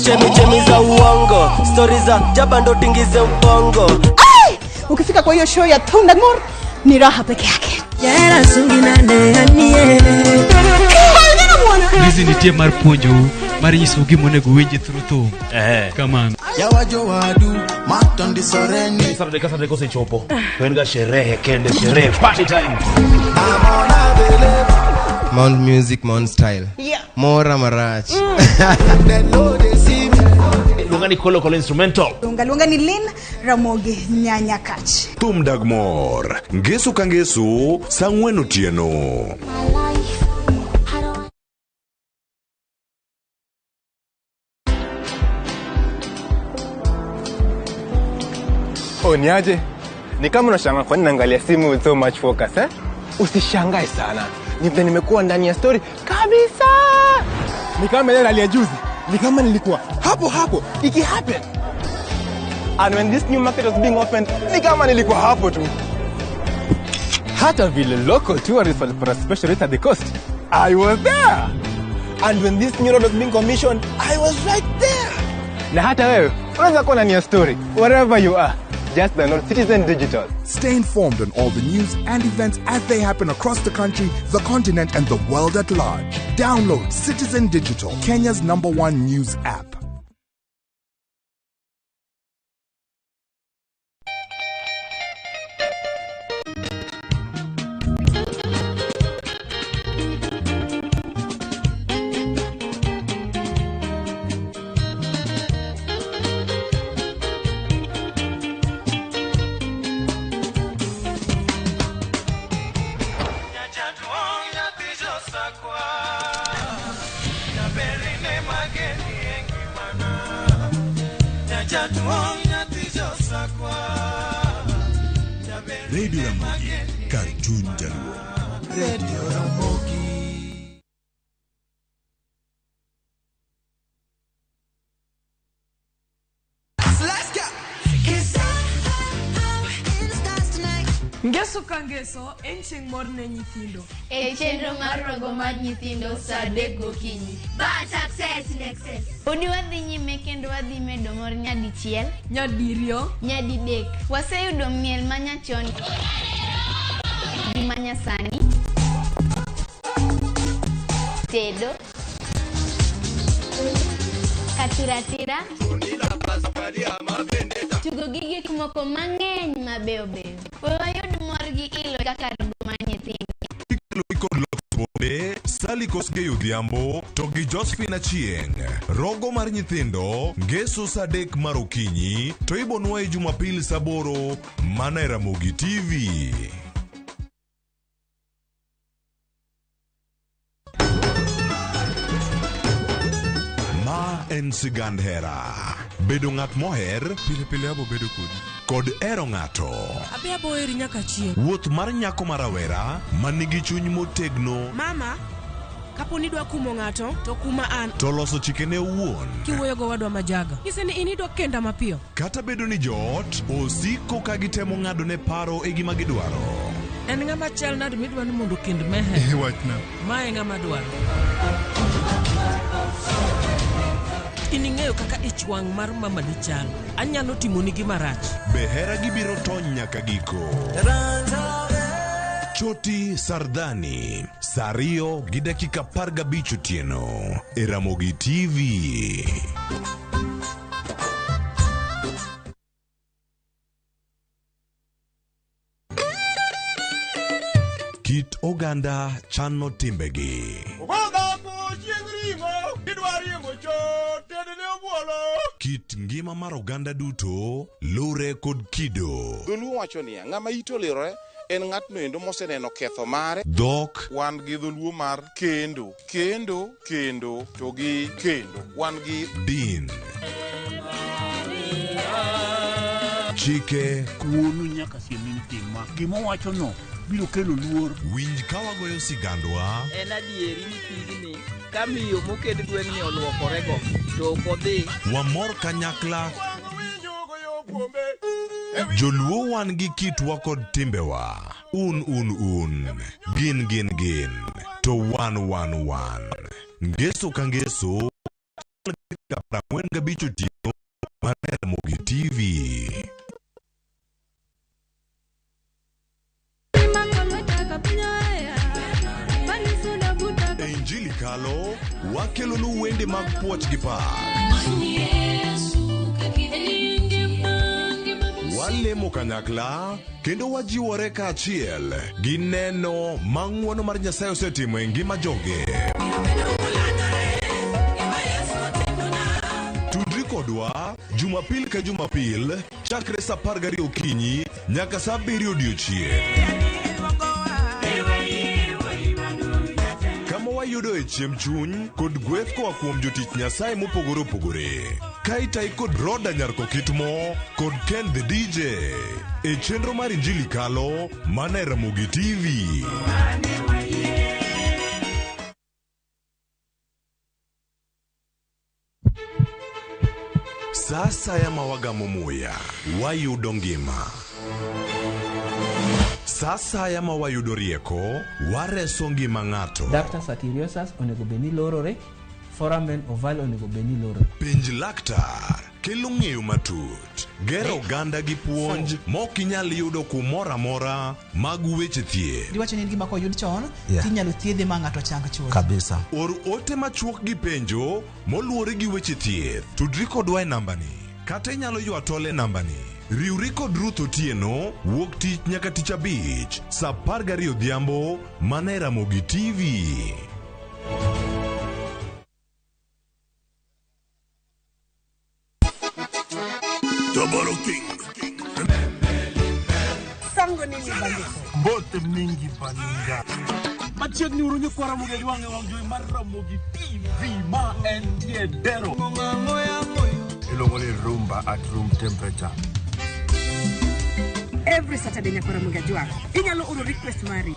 Chemi za uongo, stories za jabando tingize ubongo. Ukifika kwa hiyo show ya Thunder More ni raha peke yake. Yera sungina neanie. Hizi ni tie marponjo, mari nyisugi monego winje through. Come on. Ya wajo wadu, matondi soreni. Saturday kose chopo. Wenga sherehe kende sherehe party time. Mount music, Mount style. Yeah. Mora marach. Lungani Kolo instrumental. Lungani Lin Ramogi nyanya kach. Tum Dagmor, ngeso ka ngeso, sa 4 otieno. Niaje? Ni kama unashangaa kwa nini naangalia simu with so much focus, eh? Usishangae sana. Nimekuwa ndani ya story kabisa. Ni kama ile hali ya juzi. Ni kama nilikuwa hapo iki happen. And when this new market was being opened, ni kama nilikuwa hapo tu. Hata vile local tourists walipata special rate at the coast, I was there. And when this new road was being commissioned, I was right there. Na hata wewe unaweza kuwa ndani ya story wherever you are. Just download Citizen Digital. Stay informed on all the news and events as they happen across the country, the continent, and the world at large. Download Citizen Digital, Kenya's #1 news app. Radio Ramogi, Cartoon Jaluo. Radio Ramogi. Ngeso ka ngeso, en chieng' mor ne nyithindo. E chenro mar rogo mar nyithindo sa 3 gokinyi. But success in excess. Udi wadhi nyime kendo wadhi medo mor nyadichiel, nyadiriyo, nyadidek. Waseyudo miel manyachon gi manyasani, tedo, katiratira, tugo gi gik moko mang'eny mabeyo beyo. Wayud mor gi ilo kaka rogo mar nyithindo. Salikos ge odhiambo to gi Josephine Achieng'. Rogo mar nyithindo ngeso sa 3 mar okinyi to ibonwa e Jumapil sa 8 mana e Ramogi TV. Ma en sigand hera. bedo ng'at moher pile abo bedo kod ero ng'ato. Abi abo eri nyaka chieng'. Wuoth mar nyako marawera manigi chuny motegno. Mama, kapo ni dwa kumo ng'ato to kuma an. To loso chikene owuon. Kiwuoyo go wadwa majaga. Kise ni inidwa kenda mapiyo. Kata bedo ni joot osiko ka gitemo ng'ado ne paro e gima gidwaro. En ng'ama chal nadi midwa ni mondo kend mehe. Wachna. Mae ng'ama dwaro. Ining'eyo kaka ich wang' mar mama ni chal. Anyalo timoni gima rach. Be hera gibiro tony nyaka giko. Choti Sardani, Sario gi dakika 15 otieno e Ramogi TV. Kit oganda chano timbegi. Kit ngima mar oganda duto lure kod kido. Dholuo wacho niya, ng'ama ito lirore en ng'atno endo moseneno ketho mare. Dhok. Wan gi dholuo mar kendo to gi kendo. Wan gi din. Chike. Kuonu nyaka siemin tima. Gima wacho no biro kelo luor. Winj ka wagoyo sigandwa. En adieri ni pigni kamiyo moked gweng'ni oluokorego to ok odhi. Wamor kanyakla. Joluo wan gi kitwa kod timbewa. Un. Gin. To wan. Ngeso ka ngeso. 45 otieno mar Ramogi TV. Injili kalo, wakelonu wende mag puoch gi pak. Walemo kanyakla, kendo wajiwore ka achiel gi neno mang'wono mar Nyasaye osetimo e ngima joge. Tudri kodwa Jumapil ka Jumapil chakre sa 12 okinyi nyaka sa 7 odiechieng'. Kama wayudo e chiem chuny kod gweth koa kuom jotich Nyasaye mopogore opogore. Kaitai kod Roda Nyarko Kitmo kod Ken the DJ e chenro mar Injili kalo mana Ramogi TV. Sasa ya mawagamo muya wayudo ngima. Sasa ya mawayudo rieko wareso ngima ng'ato. Dr. Satiriosus onego beni lorore, foramen oval onego beni lorore. Penj laktar kelo ng'eyo matut. Gero oganda gi puonj mok inyal yudo kumoro amora mag weche thieth. Diwacho ni gima koyud chon, tinyalo thiedhe ma ng'ato chang chuth. Kabisa. Or ote machuok gi penjo moluwore gi weche thieth. Tudri kodwa e nambani. Kata inyalo ywa tole nambani. Riwri kod Ruth Otieno wuok tich nyaka tich abich sa 12 odhiambo mana Ramogi TV. Double King. Sango nini bandito? Bote mingi baninga. Machiegni uru nyuko Ramogi wange wangjoy mar Ramogi TV ma entie dero. Ilongo ni rumba at room temperature. Every Saturday nyako Ramogi Juang. Inyalo uru request mari.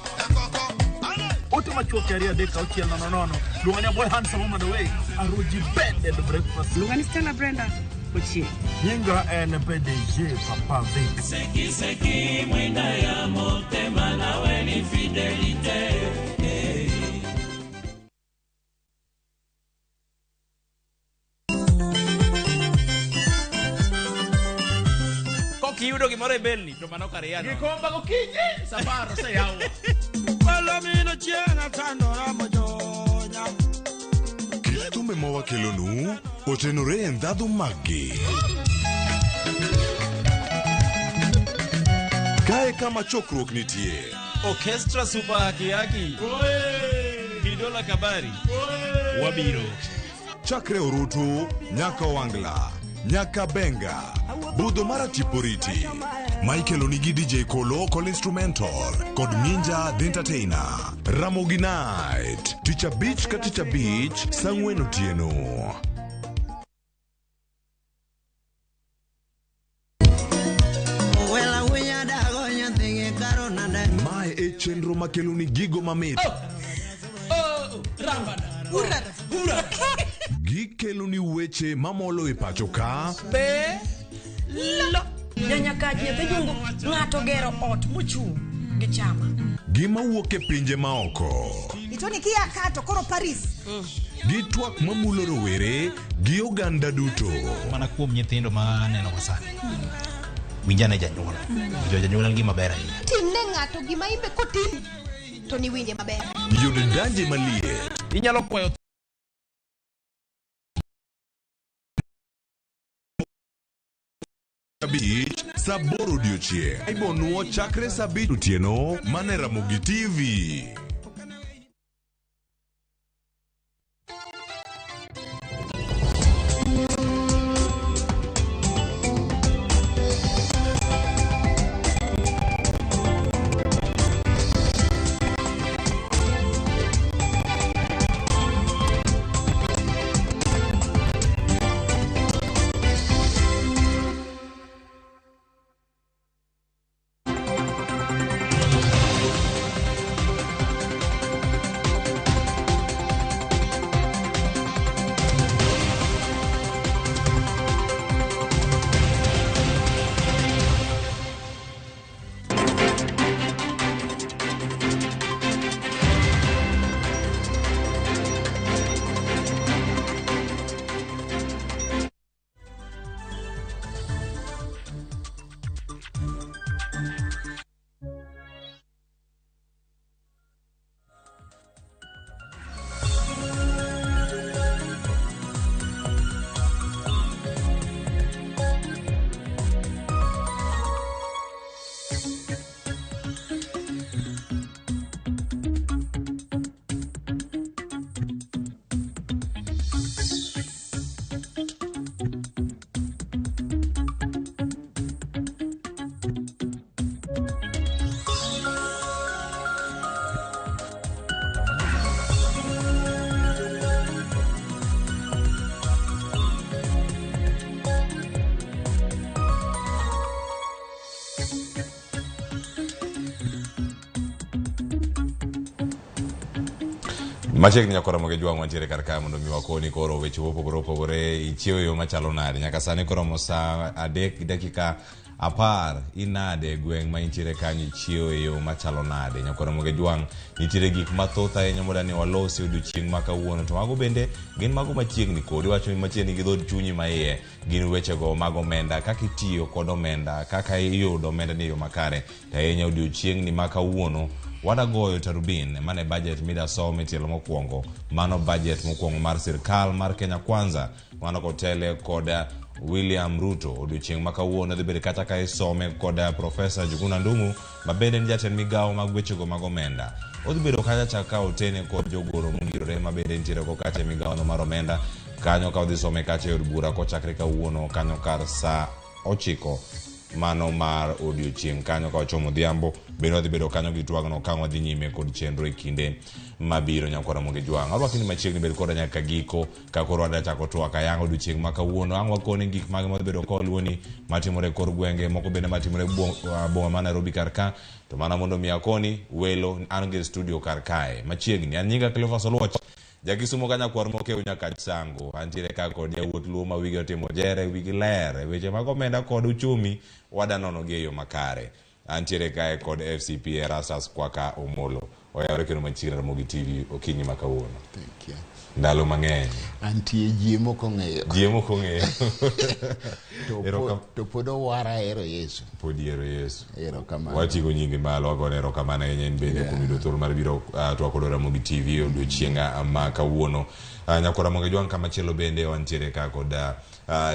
Ote machuok yaria deka uchiel nono. Lungani boy handsome on the way. Aruji bended breakfast. Lungani Stella Brenda. Ochi. Nyinga en PDG Papa Vic. Seki mwenda ya motema na weni fidelite. Kiyudo gimoro e belni to mano kariano. Gikomba gokinyi sabaro se yawa. Palomino chiena tandora mojonya. Kitume mowa kelonu otenore e ndhadhu maggi. Kae kama chokruok nitie. Orchestra super haki. Kidola kabari. Wabiro. Chakre Orutu, nyaka Wangla, nyaka Benga, Budho mara Tiporiti. Michael Onigi DJ Kolo call instrumental, kod Ninja the entertainer. Ramogi Night, Teacher Beach ka Teacher Beach, Sangwen Otieno. chenro makeloni gigo mamit. Rambada. Gikeloni weche mamolo e pacho ka. Lo. Nyanya kaji e jungo ng'ato gero ot mochung' gi chama. Gima wuok e pinje maoko. Itoni kia kato koro Paris. Gi twak mamulo rowere gi oganda duto. Mana kuom nyithindo ma neno masani. Winjane janyuol. Janyuol gima ber ahinya. Timne ng'ato gima imbe kotim to ni winje maber. Yudo danje maliet. Inyalo kwayo Beach, saboro diochie. Ibonuo chakre sabit otieno mane Ramogi TV. Machiegni nyakora moge jwang' wantiere kar ka mondo mi wakoni koro weche opogore ichiewo yo machalo nade nyaka sani koro mo saa 3 dakika 10 inade gweng' ma intiere kanyo ichiewo yo machalo nade nyakora moge jwang' nitiere gik mathoth ahinya modani walosi odiochieng' ma kawuono to mago bende gin mago machiegni kodi wacho machiegni gi dhod chunyi maiye gin wechego mag omenda kaka itiyo kod omenda kaka iyudo omenda ni yo makare to ahinya odiochieng' ni ma kawuono wadagoyo tarubin mane budget mida some tielo mokwongo mano budget mokwongo mar sirkal mar Kenya Kwanza mano kotele koda William Ruto odiochieng' ma kawuono dhi bedo kata ka isome koda Profesa Juguna Ndung'u ma bende ni jatend migawo mag wechego mag omenda odhi bedo kacha chaka otene kod jogoro mongirore ma bende nitiere ko kacha migawo no mar omenda kanyo ka odhi some kacha od bura kochakre kawuono kanyo kar saa 9 mano mar odiochieng' kanyo ka ochomo dhiambo bende wadhi bedo kanyo gi twagno ka wadhi nyime kod chenro e kinde mabiro nyakora moge jwang' arwakini machiegni bed koda nyaka giko ka koro wadachako twak ayang' odiochieng' ma kawuono ang' wakoni gik mage madhi bedo koluoni matimore kor gwenge moko bende matimore boma ma Nairobi kar ka to mana mondo mi akoni welo an gi studio kar kae machiegni an nyinga Cleophas Oluoch Jakisumo kanya kwar mokeu nyaka sango antiere ka kod yawuot luo ma wigi otimo jere wigi ler weche mag omenda kod uchumi wadanono gi yo makare antiere kae kod FCP Erastus Kwaka Omolo oyawre kendo machiegni Ramogi TV okinyi ma kawuono. Thank you. Ndalo mang'eny antie jiemo kong'eyo to podo wara ero Yesu podi ero Yesu ero kamano watigo nyingi malo agone ero kamano en bende kumido thol mar biro twakolo Ramogi TV odiochienga ma kawuono nyakora Ramogi jwang' kama chielo bende wantiere ka kod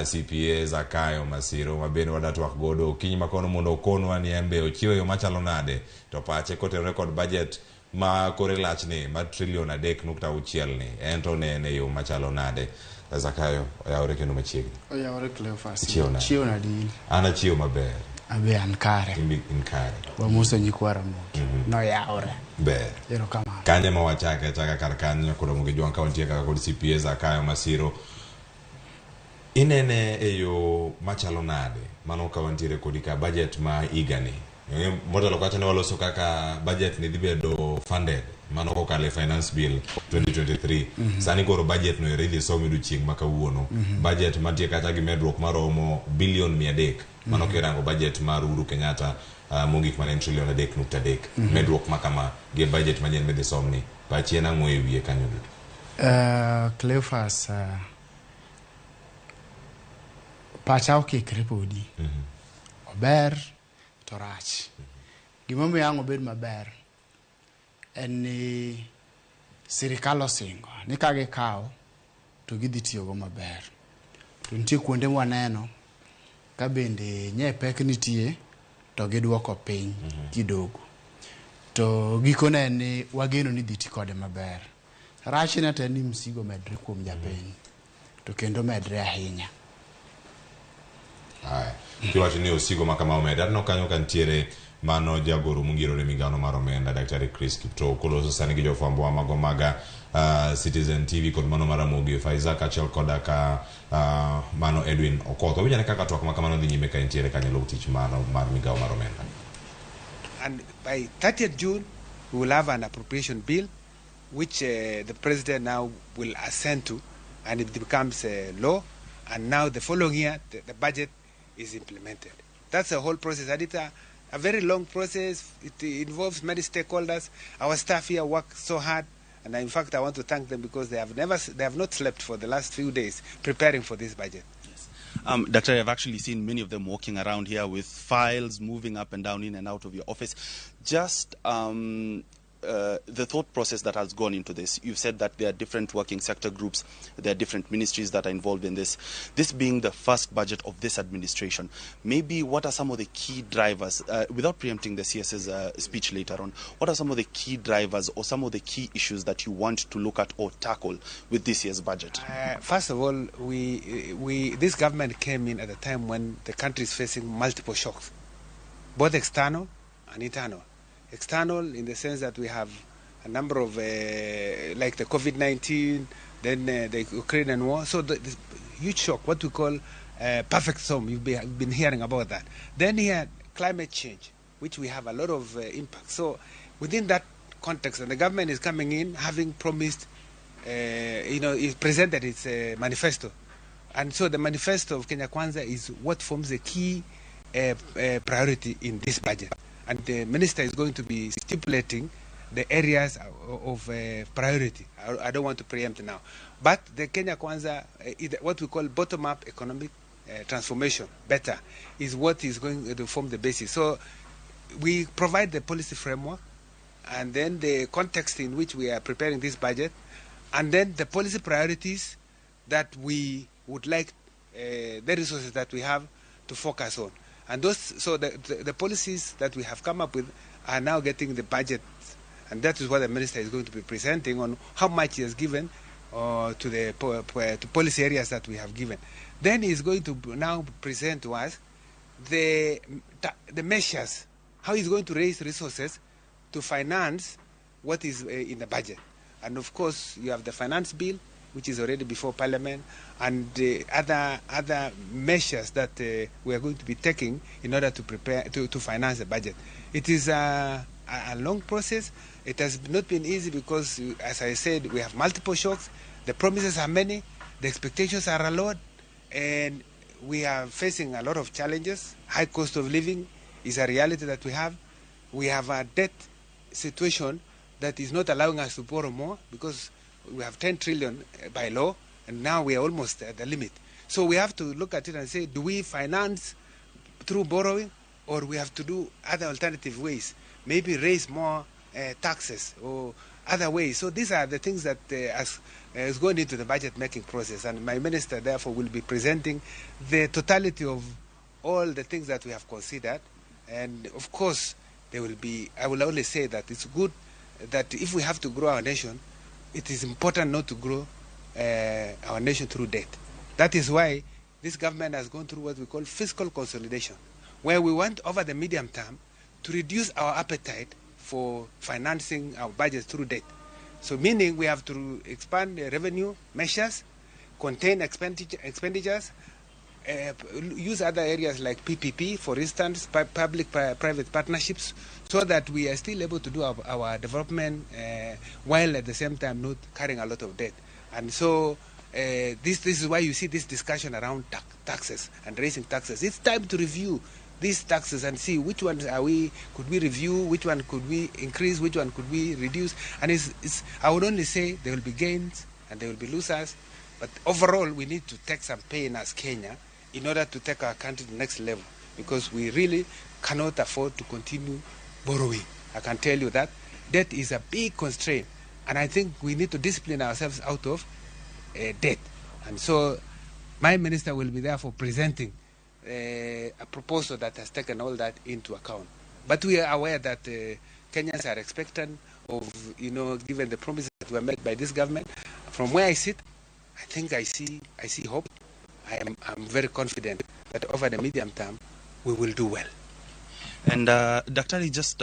CPA Zakayo Masiro ma bende wadatwak godo okinyi ma kono mondo okonwa ni embe ochiewo yo machalo nade to pache kotenore kod budget ma kore lachni ma trilion 3.6 ni ento ne yo machalo nade Zakayo oyawre kendo machiegni oyawre Cleophas chiwo na dil ana chiwo maber abe an kare wa muso nyikwara mo no yawre ber ero kama kanye ma wachaka kar kanyo kod Ramogi jwang' kaunti kaka kod CPA Zakayo Masiro inene e yo machalo nade mano ka wantiere kod ka budget ma igani Motelo kwacha ne waloso kaka budget ni dhibedo funded mano kokale finance bill 2023 sani koro budget no really somi du chieng maka wuono budget matie kata gi medruok maromo billion 300 mano kirango budget mar Uhuru Kenyatta mogik mane trillion 3.3 medruok makama gi budget manyen medhi somni pachiena ng'we wiye kanyo Cleophas pacha okikre podi ober to rach gimomiyo ang' obed maber en ni sirikal osingo ni ka gikawo to gidhi tiyogo maber to nitie kuonde mwaneno ka bende nye pek nitie to giduoko piny kidogo to gikone ni wageno ni dhi ti kode maber rachne to en ni msigo medre kuom japiny to kendo medre ahinya. Kiwacho ni osigo makama omeda no kanyo kantiere mano jagoro mungirore migano mar omenda Dr. Chris Kipto koloso sani gi jofwambo mago maga Citizen TV kod mano mar Ramogi Faiza kachel kodaka mano Edwin Okoth owinjane kaka twak makamano dhi nyime ka intiere kanyo log tich mar migao mar omenda. And by 30th June we will have an appropriation bill which the president now will assent to, and it becomes law, and now the following year the budget is implemented. That's a whole process, and it's a very long process. It involves many stakeholders. Our staff here work so hard, and in fact I want to thank them because they have not slept for the last few days preparing for this budget. Doctor, I've actually seen many of them walking around here with files moving up and down in and out of your office. Just the thought process that has gone into this. You've said that there are different working sector groups, there are different ministries that are involved in this. This being the first budget of this administration, maybe what are some of the key drivers, without preempting the CS's speech later on, what are some of the key drivers or some of the key issues that you want to look at or tackle with this year's budget? First of all, this government came in at a time when the country is facing multiple shocks, both external and internal. External in the sense that we have a number of like the COVID-19, then the Ukrainian war. So the huge shock, what we call perfect storm. You've been hearing about that. Then here, climate change, which we have a lot of impact. So within that context, and the government is coming in having promised, it presented its manifesto. And so the manifesto of Kenya Kwanza is what forms a key priority in this budget. And the minister is going to be stipulating the areas of priority. I don't want to preempt now. But the Kenya Kwanza, what we call bottom-up economic transformation, better, is what is going to form the basis. So we provide the policy framework, and then the context in which we are preparing this budget, and then the policy priorities that we would like the resources that we have to focus on. And those, so the policies that we have come up with are now getting the budget, and that is what the minister is going to be presenting on how much he has given to the to policy areas that we have given. Then he is going to now present to us the measures, how he's going to raise resources to finance what is in the budget. And of course, you have the finance bill, which is already before Parliament, and other measures that we are going to be taking in order to prepare to finance the budget. It is a long process. It has not been easy because, as I said, we have multiple shocks. The promises are many, the expectations are a lot, and we are facing a lot of challenges. High cost of living is a reality that we have. We have a debt situation that is not allowing us to borrow more because we have 10 trillion by law, and now we are almost at the limit. So we have to look at it and say, do we finance through borrowing, or we have to do other alternative ways, maybe raise more taxes or other ways. So these are the things that is going into the budget making process, and my minister therefore will be presenting the totality of all the things that we have considered. And of course there will be, I will only say that it's good that if we have to grow our nation, it is important not to grow our nation through debt. That is why this government has gone through what we call fiscal consolidation, where we want over the medium term to reduce our appetite for financing our budgets through debt. So meaning we have to expand the revenue measures, contain expenditures, use other areas like PPP, for instance, public-private partnerships, so that we are still able to do our development while at the same time not carrying a lot of debt. And so this is why you see this discussion around taxes and raising taxes. It's time to review these taxes and see which ones could we review, which one could we increase, which one could we reduce. And I would only say there will be gains and there will be losers, but overall we need to take some pain as Kenya in order to take our country to the next level, because we really cannot afford to continue borrowing. I can tell you that debt is a big constraint, and I think we need to discipline ourselves out of debt. And so my minister will be therefore presenting a proposal that has taken all that into account. But we are aware that Kenyans are expectant of, given the promises that were made by this government. From where I sit, I think I see hope. I'm very confident that over the medium term, we will do well. And Dr. just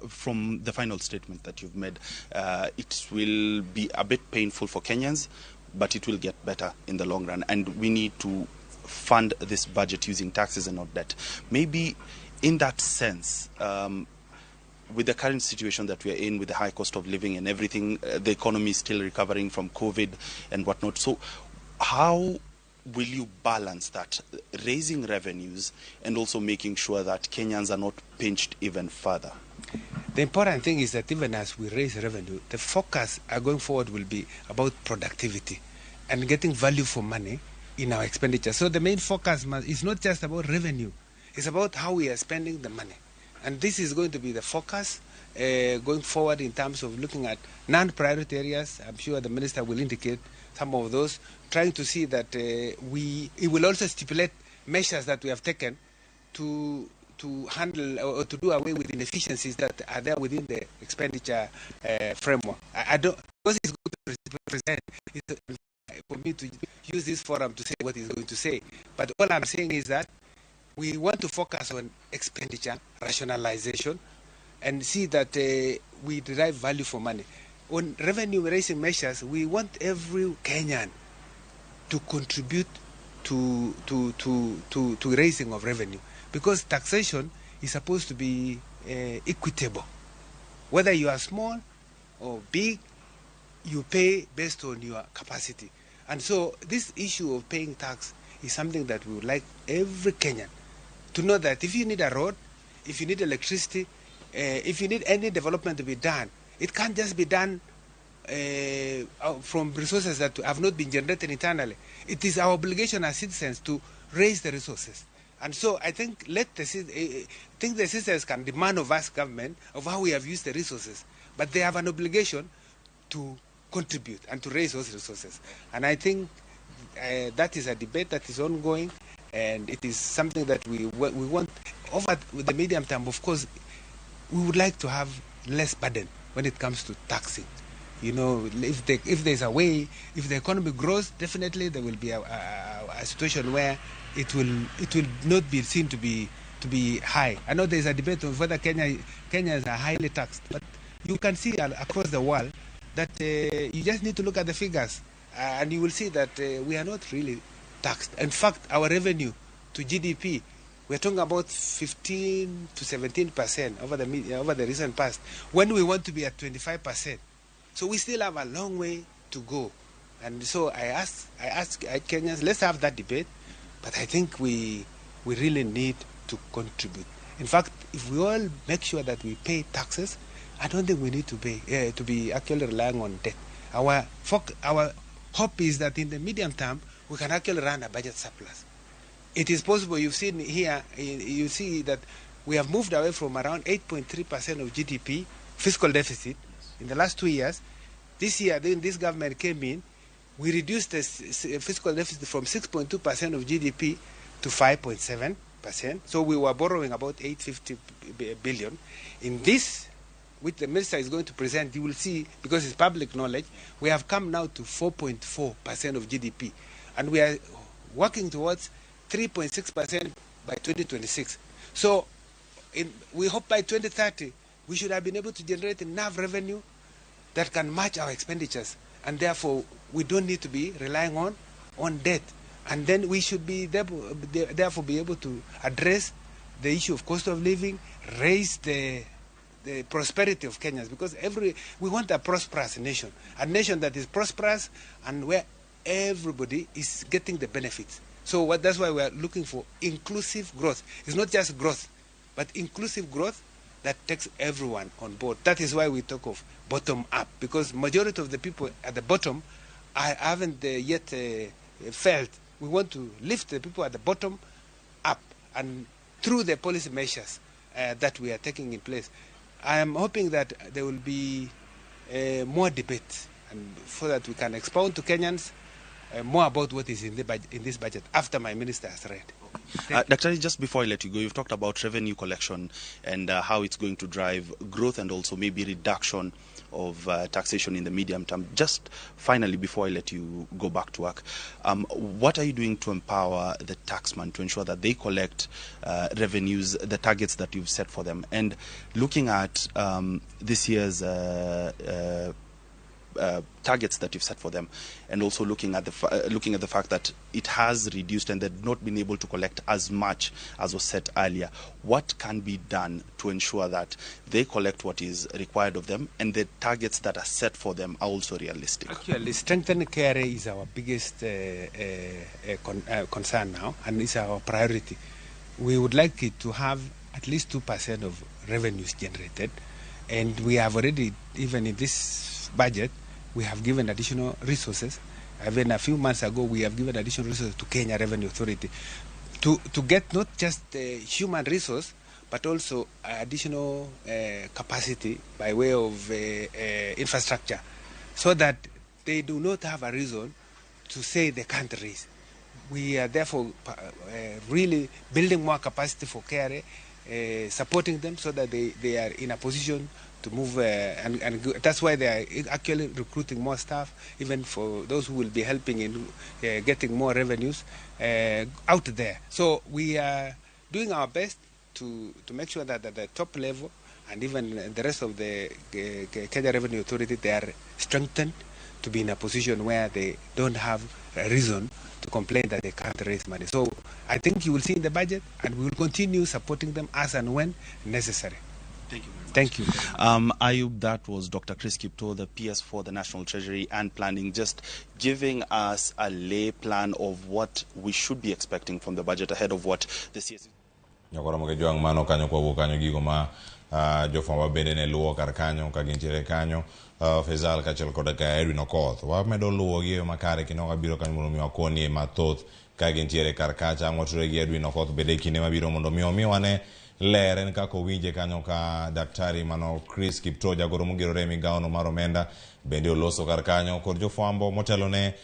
from the final statement that you've made, it will be a bit painful for Kenyans, but it will get better in the long run. And we need to fund this budget using taxes and not debt. Maybe in that sense, with the current situation that we are in, with the high cost of living and everything, the economy is still recovering from COVID and whatnot. So how will you balance that, raising revenues and also making sure that Kenyans are not pinched even further? The important thing is that even as we raise revenue, the focus going forward will be about productivity and getting value for money in our expenditure. So the main focus is not just about revenue, it's about how we are spending the money. And this is going to be the focus going forward in terms of looking at non-priority areas. I'm sure the minister will indicate some of those, trying to see that it will also stipulate measures that we have taken to handle or to do away with inefficiencies that are there within the expenditure framework. I don't, because it's going to present, it's for me to use this forum to say what he's going to say. But all I'm saying is that we want to focus on expenditure rationalization and see that we derive value for money. On revenue-raising measures, we want every Kenyan to contribute to raising of revenue, because taxation is supposed to be equitable. Whether you are small or big, you pay based on your capacity. And so this issue of paying tax is something that we would like every Kenyan to know, that if you need a road, if you need electricity, if you need any development to be done, it can't just be done from resources that have not been generated internally. It is our obligation as citizens to raise the resources. And so I think the citizens can demand of us, government, of how we have used the resources, but they have an obligation to contribute and to raise those resources. And I think that is a debate that is ongoing, and it is something that we want over the medium term. Of course, we would like to have less burden when it comes to taxing. If there's a way, if the economy grows, definitely there will be a situation where it will not be seen to be high. I know there's a debate on whether Kenyans are highly taxed, but you can see across the world that you just need to look at the figures, and you will see that we are not really taxed. In fact, our revenue to GDP, we're talking about 15 to 17% over the recent past, when we want to be at 25%. So we still have a long way to go. And so I ask Kenyans, let's have that debate, but I think we really need to contribute. In fact, if we all make sure that we pay taxes, I don't think we need to be actually relying on debt. Our hope is that in the medium term, we can actually run a budget surplus. It is possible. You've seen here, you see that we have moved away from around 8.3% of GDP fiscal deficit in the last 2 years. This year, then this government came in, we reduced the fiscal deficit from 6.2% of GDP to 5.7%. So we were borrowing about 850 billion. In this, which the minister is going to present, you will see, because it's public knowledge, we have come now to 4.4% of GDP. And we are working towards 3.6% by 2026. So we hope by 2030, we should have been able to generate enough revenue that can match our expenditures. And therefore, we don't need to be relying on debt. And then we should be therefore be able to address the issue of cost of living, raise the prosperity of Kenyans, because we want a prosperous nation, a nation that is prosperous and where everybody is getting the benefits. So that's why we are looking for inclusive growth. It's not just growth, but inclusive growth that takes everyone on board. That is why we talk of bottom up, because majority of the people at the bottom haven't yet felt. We want to lift the people at the bottom up, and through the policy measures that we are taking in place, I am hoping that there will be more debate, and so that we can expound to Kenyans more about what is in this budget after my minister has read. Dr. just before I let you go, you've talked about revenue collection and how it's going to drive growth and also maybe reduction of taxation in the medium term. Just finally, before I let you go back to work, what are you doing to empower the taxman to ensure that they collect revenues, the targets that you've set for them? And looking at this year's targets that you've set for them, and also looking at the fact that it has reduced and they've not been able to collect as much as was set earlier, what can be done to ensure that they collect what is required of them and the targets that are set for them are also realistic? Actually, strengthening KRA is our biggest concern now, and it's our priority. We would like it to have at least 2% of revenues generated, and we have already, even in this budget, we have given additional resources. Even a few months ago, we have given additional resources to Kenya Revenue Authority to get not just human resource, but also additional capacity by way of infrastructure, so that they do not have a reason to say they can't raise. We are therefore really building more capacity for KRA, supporting them so that they are in a position to move, and that's why they are actually recruiting more staff, even for those who will be helping in getting more revenues out there. So we are doing our best to make sure that at the top level and even the rest of the Kenya Revenue Authority, they are strengthened to be in a position where they don't have a reason to complain that they can't raise money. So I think you will see in the budget, and we will continue supporting them as and when necessary. Thank you very much. Thank you. Ayub, that was Dr. Chris Kipto, the PS for the National Treasury and Planning, just giving us a lay plan of what we should be expecting from the budget ahead of what the CS. Ramogi juang mano kanyo kwa kanyo gigo ma jofamba bende ne luwo kar kanyo ka gintiere kanyo Fezal kachel koda ka Edwin Okoth wa medo luwo gi makare kino kabiro kanyo mondo mi wakoni mathoth ka gintiere kar kacha ng'otre gi Edwin Okoth bende kinde mabiro mondo mi wane leren kako winje kanyo ka daktari mano Chris Kipto jagoro mugirore migaono mar omenda bende oloso kar kanyo kod jofwambo motelo ne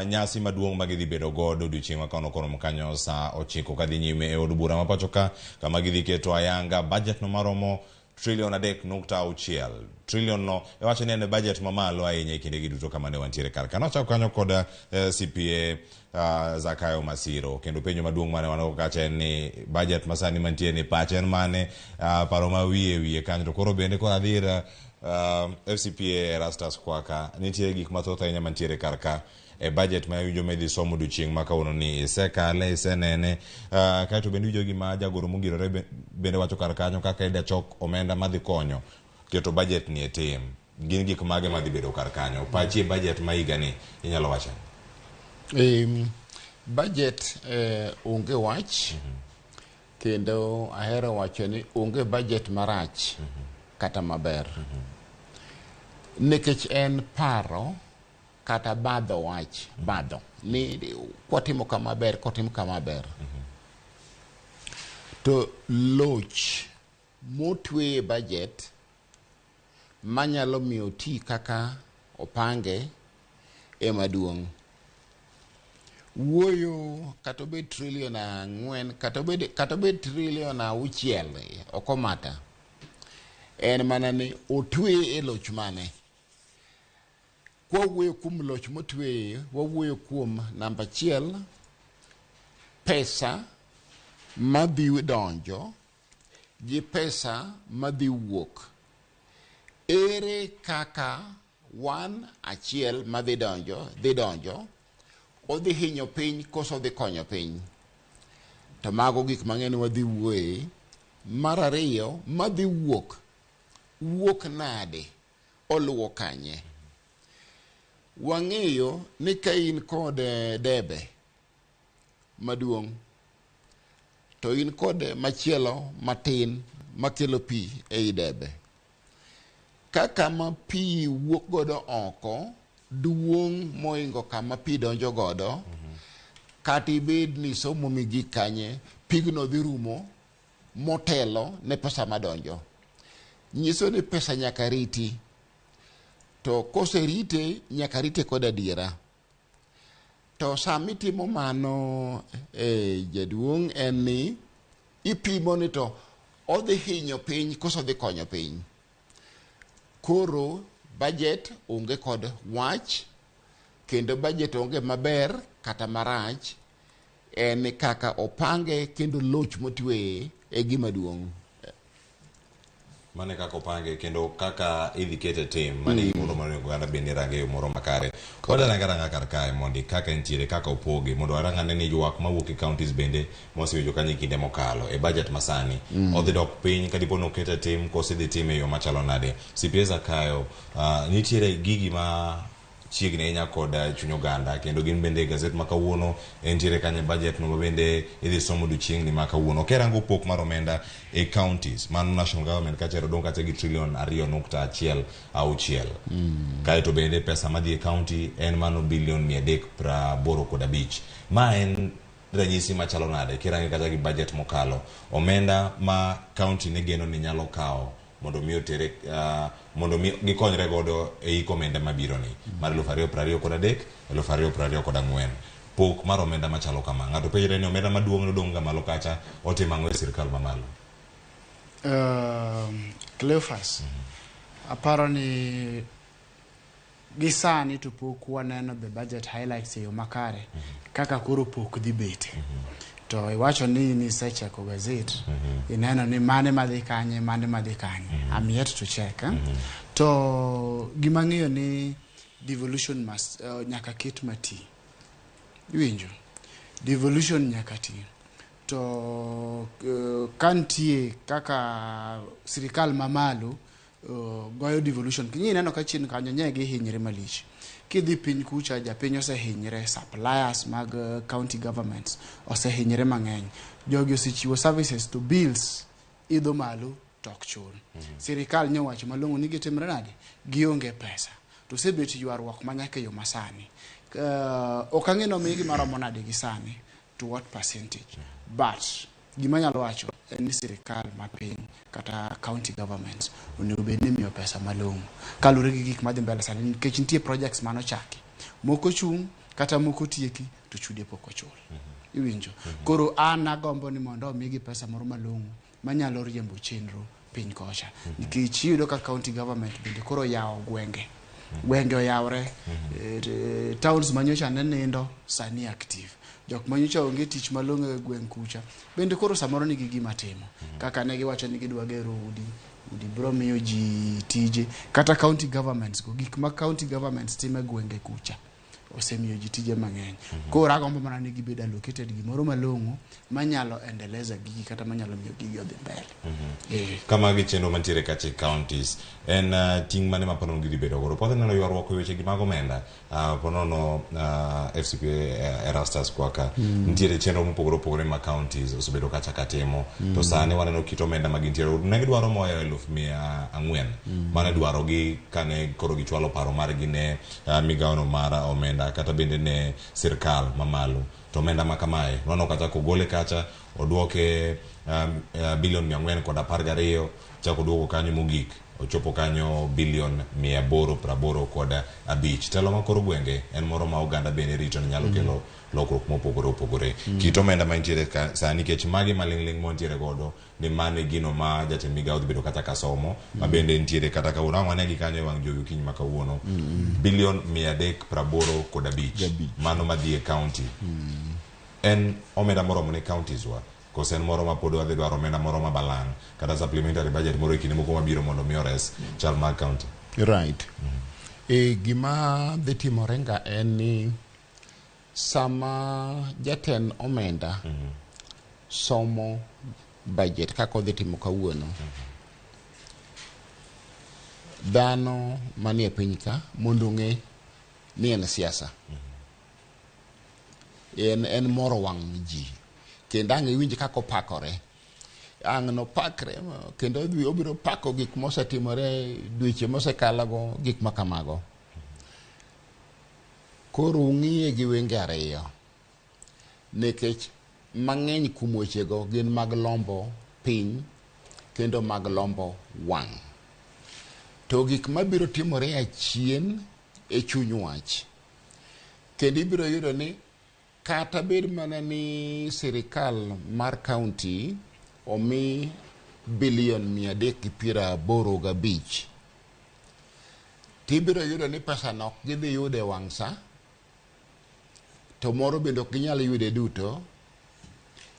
nyasi maduong' magidhi bedo godo odiochieng' makano kono kanyo sa 9 kadhi nyime e od bura ma pacho ka kama gidhi keto ayanga budget no maromo trillion 3.6 trillion no e wacho ni en budget mamalo ahinya e kinde giduto kama ne wantiere kar kanyo chako kanyo kod CPA Zakayo Masiro kendo penjo maduong' mane wanoko kacha en ni budget masani mantie ni pachen mane paro ma wiye kanyo to koro bende kora dhira FCPA Erastus Kwaka nitie gik mathoth ahinya mantiere kar ka e budget ma winjo medhi somo odiochieng' ma kawuono ni isekale isenene kaeto bende winjo gima jagoro mugirore bende wacho kar kanyo kaka ida chok omenda madhi konyo keto budget ni e tim gin gik mage madhi bedo kar kanyo pachi budget ma higa ni inyalo wacho budget onge wach kendo ahero wacho ni onge budget marach kata maber nikech en paro kata badho wach badho ni kotimo kama ber to loch motwe budget manyalo miyo ti kaka opange emaduong' wuoyo kata obed trillion 4 kata obed trillion 6 okomata en mana ni otwe e loch mane. Kwa wuoyo kuom loch motwe wawuoyo kuom namba 1 pesa madhi donjo gi pesa madhi wuok. Ere kaka 1 madhi donjo odhi hinyo piny koso odhi konyo piny. To mago gik mang'eny wadhi wuoye. Mar ariyo, madhi wuok nade, oluwo kanye. Wang'eyo ni ka in kod debe maduong', to in kod machielo matin makelo pi ei debe. Kaka ma pi wuok godo oko, duong' moingo kama pi donjo godo, kata ibed ni somo migi kanye, pigno dhi rumo motelo ne pesa madonjo. Nyiso ni pesa nyaka riti. To kose rite, nyaka rite kod adiera. To sami timo mano jaduong' en ni ipimo ni to odhi hinyo piny koso odhi konyo piny. Koro budget onge kod wach, kendo budget onge maber kata marach, en kaka opange kendo loch motweye e gima duong'. Mane kaka opange kendo kaka idhi kete tim mane moro mane ganda bende range moro makare. Koda ranga kar kae mondi kaka entiere kaka opoge mondo aranga ne ywak mawuok e counties bende mosewinjo kanyo kinde mokalo e budget masani odhi dok piny kadipo no kete tim kose dhi tim e yo machalo nade. Sipieza kayo nitiere gigi ma chiegni ahinya kod chuny oganda kendo gin bende gazet ma kawuono entiere kanye budget no bende idhi somo chiengni ma kawuono. Kerango pok mar omenda e counties man national government kachero dong kata gi trillion 2.6 kae to bende pesa madhi e county en mano bilion 385. Ma en ranyisi machalo nade kirango kata gi budget mokalo omenda ma county ne geno ni nyalo kawo mondo mi otere mondo mi gikonyre godo e omenda mabiro ni mar 2023 2024. Pok mar omenda machalo kama ng'ato penjre ni omenda maduong' nodong' ga malo kacha otimo ang'o e sirkal mamalo. Cleophas, aparo ni gisani to pok waneno be budget highlights e yo makare kaka koro pok dhi bete. To iwacho ni secheko gazet ineno ni mane madhi kanye. I'm yet to check. To gima ng'eyo ni devolution must nyaka ket mati. Iwinjo? Devolution nyaka ti. To kantie kaka sirikal mamalo goyo devolution. Kinyi ineno ka chien kanyo nyege hinyre malich. Kidhi piny kucha japiny osehinyre, suppliers mag county governments osehinyre mang'eny. Jogi osechiwo services to bills idho malo tok chul. Sirikal nyowacho malong'o ni gitimre nade gionge pesa. To sebet ywaruok manyaka yo masani. Okang'eno migi maromo nade gi sani to what percentage. But gima nyalo wacho en ni sirikal mapiny kata county governments onego bed ni miyo pesa malong'o kalure gi gik madhi mbele sani nikech nitie projects manochaki moko chung kata moko tieki to chude pok ochul. Iwinjo? Koro an agombo ni mondo omigi pesa moro malong'o manyalo riembo chenro piny kocha nikech iyudo ka county government bende koro yawo gwenge oyawre towns manyocha ne nindo sani active. Jok manyocha onge tich malong'o e gweng' kucha bende koro samoro nigi gima timo kaka ne giwacho ni gidwa gero udi bro miyo ji tije kata county governments go gik ma county governments time gwenge kucha osemiyo ji tije mang'eny. Koro agombo mana ni gibed allocated gimoro malong'o manyalo endeleza gigi kata manyalo miyo gigi odhi mbele. Kama gichendo mantiere kache counties en ting mane mapono gidhi bedo goro pothe neno ywaruok weche gi mag omenda ponono FCP Erastus kwaka nitiere chenro mopogore ma counties osebedo kacha katimo to sani waneno kit omenda magintiere ne gidwaro moyo 1,400 mane dwaro gi kane koro gichwalo paro margi ne migawono mar omenda kata bende ne sirkal mamalo. To omenda makamae nono kata kogole kacha oduoke bilion 412 chako duogo kanyo mogik ochopo kanyo bilion 885. Telo makoro gwenge en moro ma oganda bende rito ni nyalo kelo lokruok mopogore. Kit omenda mantiere sani kech magi maling'ling montiere godo ni mane gino ma jatend migawo bedo kata kasomo ma bende ntiere kata ka una wane gi kanyo wang' jowi kiny ma kawuono bilion 385 mano madhi e county. En omenda moromo ne counties wa kose en moro ma pod wadhi dwaro omenda moro ma balang' kata supplementary budget moro e kinde moko mabiro mondo mi ores chal mag county. Right. Gima dhi timorenga en ni sama jaten omenda somo budget kako dhi timo kawuono, dhano manie piny ka mondo ng'e ni en siasa, en moro wang' ji, kendo ang' iwinj kako pakore, ang' no pakre kendo obiro pako gik mosetimore dweche mosekalago, gik makamago. Koro ung'iye gi wenge ariyo, nikech mang'eny kuom wechego gin mag lombo piny kendo mag lombo wang'. To gik mabiro timore achien e chuny wach, kendo ibiro yudo ni kata bed mana ni sirikal mar kaunti omi bilion 385, tibiro yudo ni pesa nok gidhi yude wang' sa, to moro bende ok ginyal yude duto,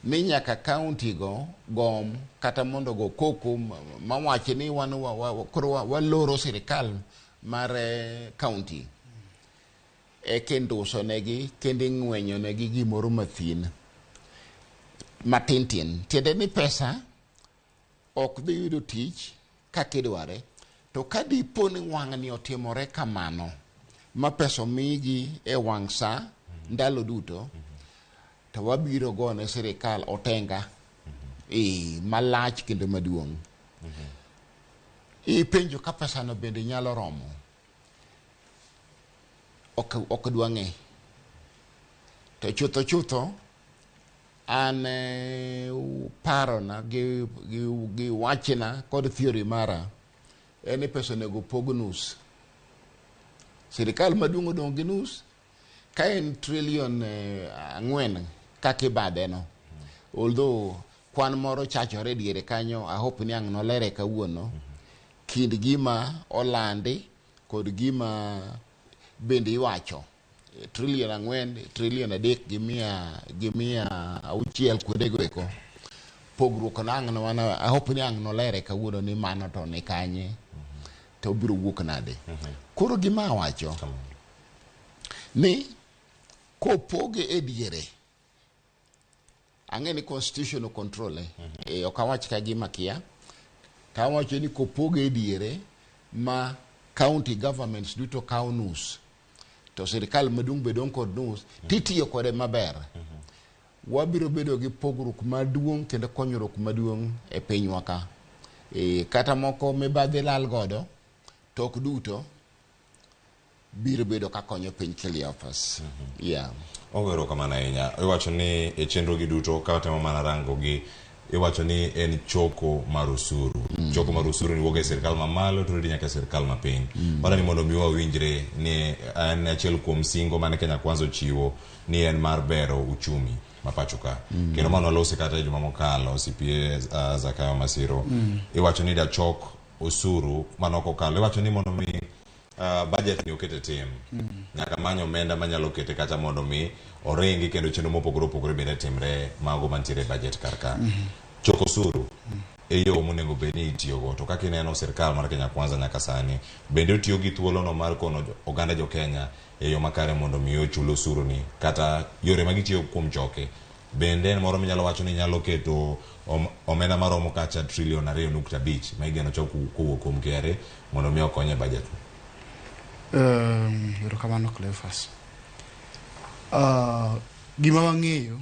ni nyaka kaunti go gom kata mondo go koko mawache ni waloro sirikal mar kaunti kendo uso negi kendo ng'wenyo negi gimoro mathin matintin, tiende ni pesa ok dhi yudo tich kakidware. To kadipo ni wang'ni otimore kamano ma pesa migi e wang' sa ndalo duto, to wabiro gone sirikal otenga malach kendo maduong'. Penjo ka pesa no bende nyalo romo, ok dwa ng'e. To chutho an parona gi wachna kod theory mara en pesa nego pog nus. Sirikal maduong' odong' gi nus, ka en trilion 4 kaka ibadhe no, although kwan moro chachore diere kanyo, I hope ni ang' nolere kawuono, kind gima olandi kod gima bende iwacho. Trilion 4, trilion 3 gi mia 6 kuondego eko, pogruok na ang' no, I hope ni ang' nolere kawuono ni mano to ni kanye, to biro wuok nade. Koro gima awacho ni kopoge e diere, ang'e ni constitutional control ok awach ka gima kia, kawacho ni kopoge e diere ma county governments duto kawo nus, to sirikal maduong' bedong' kod nus, titiyo kode maber, wabiro bedo gi pogruok maduong' kendo konyruok maduong' e pinywa ka. Kata moko mibadhi lal godo, to ok duto biro bedo ka konyo piny Kiliofas. Ongero kamana ahinya. Iwacho ni e chenro gi duto ka watemo mana rango gi, iwacho ni en choko mar osuru. Choko mar osuru ni wuok e sirikal mamalo to nyaka sirikal mapiny. Para ni mondo mi wawinjre ni en achiel kuom singo mane Kenya Kwanza chiwo ni en mar bero uchumi mapacho ka. Kendo mano lose kata e juma mokalo CPA Zakayo Masiro. Iwacho ni da chok osuru manoko kalo. Iwacho ni mondo mi budget ni okete tim, nyaka manyo omenda manyalo kete kata mondo mi oringi kendo chenro mopogore opogore bende timre mago mantiere budget karka. Choko osuru e yo monego bed ni itiyogo, to kaka ineno sirikal mar Kenya Kwanza nyaka sani bende otiyo gi thuolo no mar kono oganda jo Kenya e yo makare mondo mi ochul osuru ni, kata yore magitiyo kuom choke bende en moro minyalo wacho ni nyalo keto omenda maromo kacha trilion 2.5 ma igeno chok kowuok kuom KRA mondo mi okonye budget. Erokamano Cleophas. Gima wang'eyo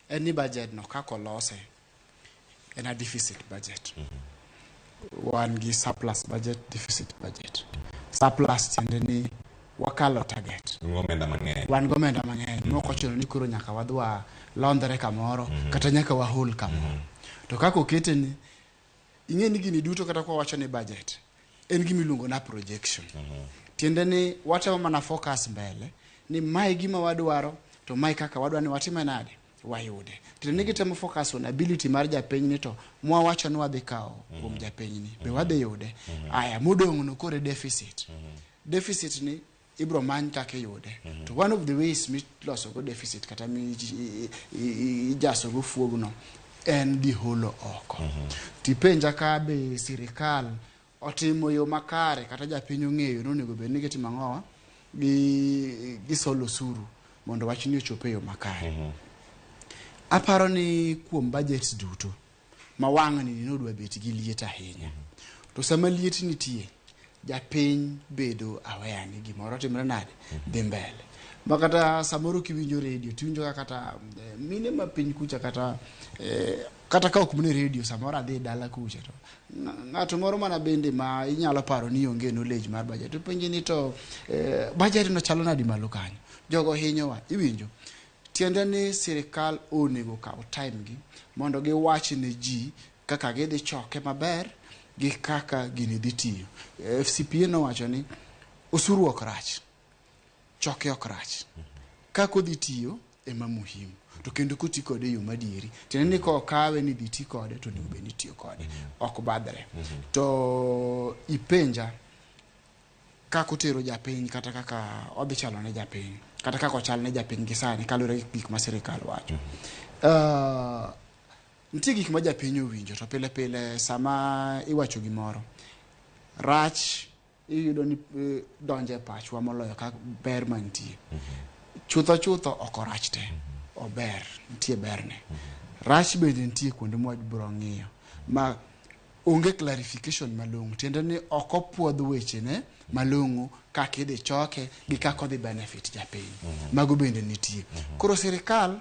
en ni budget no kako lose en a deficit budget. Wan gi surplus budget, deficit budget. Surplus tiende ni wakalo target. Wan gomenda mang'eny. Moko chuno ni kuro nyaka wadwa londre kamoro, kata nyaka wahol kamoro. To kako kete ni, ing'e ni gini duto kata kwa wacho ni budget, en gimiluongo na projection. Tiende ni watemo mana focus mbele, ni mai gima wadwaro, to mai kaka wadwa ni watime nade, wayude. Tiende ni gitemo focus on ability mar japiny ni to, mwa wacho ni wadhi kao kuom japiny ni, be wadhi yude. Aya, mudong' no kore deficit. Deficit ni, ibro many kake yude. To one of the ways mi loso go deficit, kata mi jaso go fuogno, en di holo oko. Tipenja ka be sirikal otimo yo makare, kata japiny ong'eyo no nego bed ni gitimo ang'owa gi solo osuru mondo wachni ochope yo makare. Aparo ni kuom budgets duto ma wang'ni nodwa bet gi liet ahinya. To sama liet nitie, japiny bedo aware ni gimoro timre nade dhi mbele. Makata samoro kiwinjo radio, tiwinjo kata mine ma piny kucha kata ka ok mne radio samoro adhi dala kucha to ng'ato moro mana bende ma inyalo paro ni onge knowledge mar budget. To penje ni to budget no chalo nadi malo kanyo. Jogo hinyowa, iwinjo. Tiende ni sirikal onego kaw time gi mondo giwach ne ji kaka gidhi choke maber gi kaka gini dhi tiyo. FCPA nowacho ni osuru ok rach, choke ok rach. Kako dhi tiyo ema muhimu. To kendo kuti kode yo madieri. Tiende ni ko kawe ni dhi ti kode to onego beni tiyo kode. Ok badre. To ipenja kako tero japiny kata kaka odhi chalo ne japiny. Kata kako chal ne japiny gi sani kalure gik ma sirikal wacho. Nitie gik ma japiny owinjo to pile pile sama iwacho gimoro rach iyudo ni donje pachwa moloyo ka ber mantie. Chutho ok rach te, ober, nitie berne. Rach bende nitie kuonde ma bro ng'iyo ma onge clarification malong'o. Tiende ni ok opuodh weche ne malong'o kaka idhi choke gi kaka odhi benefit japiny. Mago bende nitie. Koro sirikal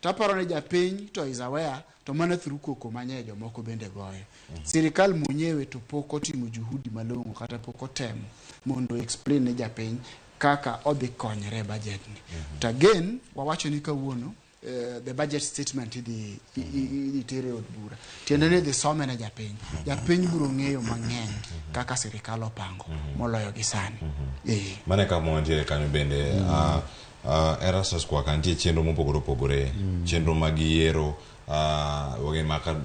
taparo ni japiny to is aware to mana through koko manye jomoko bende goyo. Sirikal mwenyewe to pok otimo juhudi malong'o kata pok otemo mondo explain ne japiny kaka odhi konyre budget ni. To again wawacho ni kawuono the budget statement idhi tere od bura. Tiende ni dhi some ne japiny. Japiny biro ng'eyo mang'eny kaka sirikal opango moloyo gi sani. Mane ka monje kanyo bende Erastus kwa kantie chenro mopogore opogore, chenro mag yiero wage maka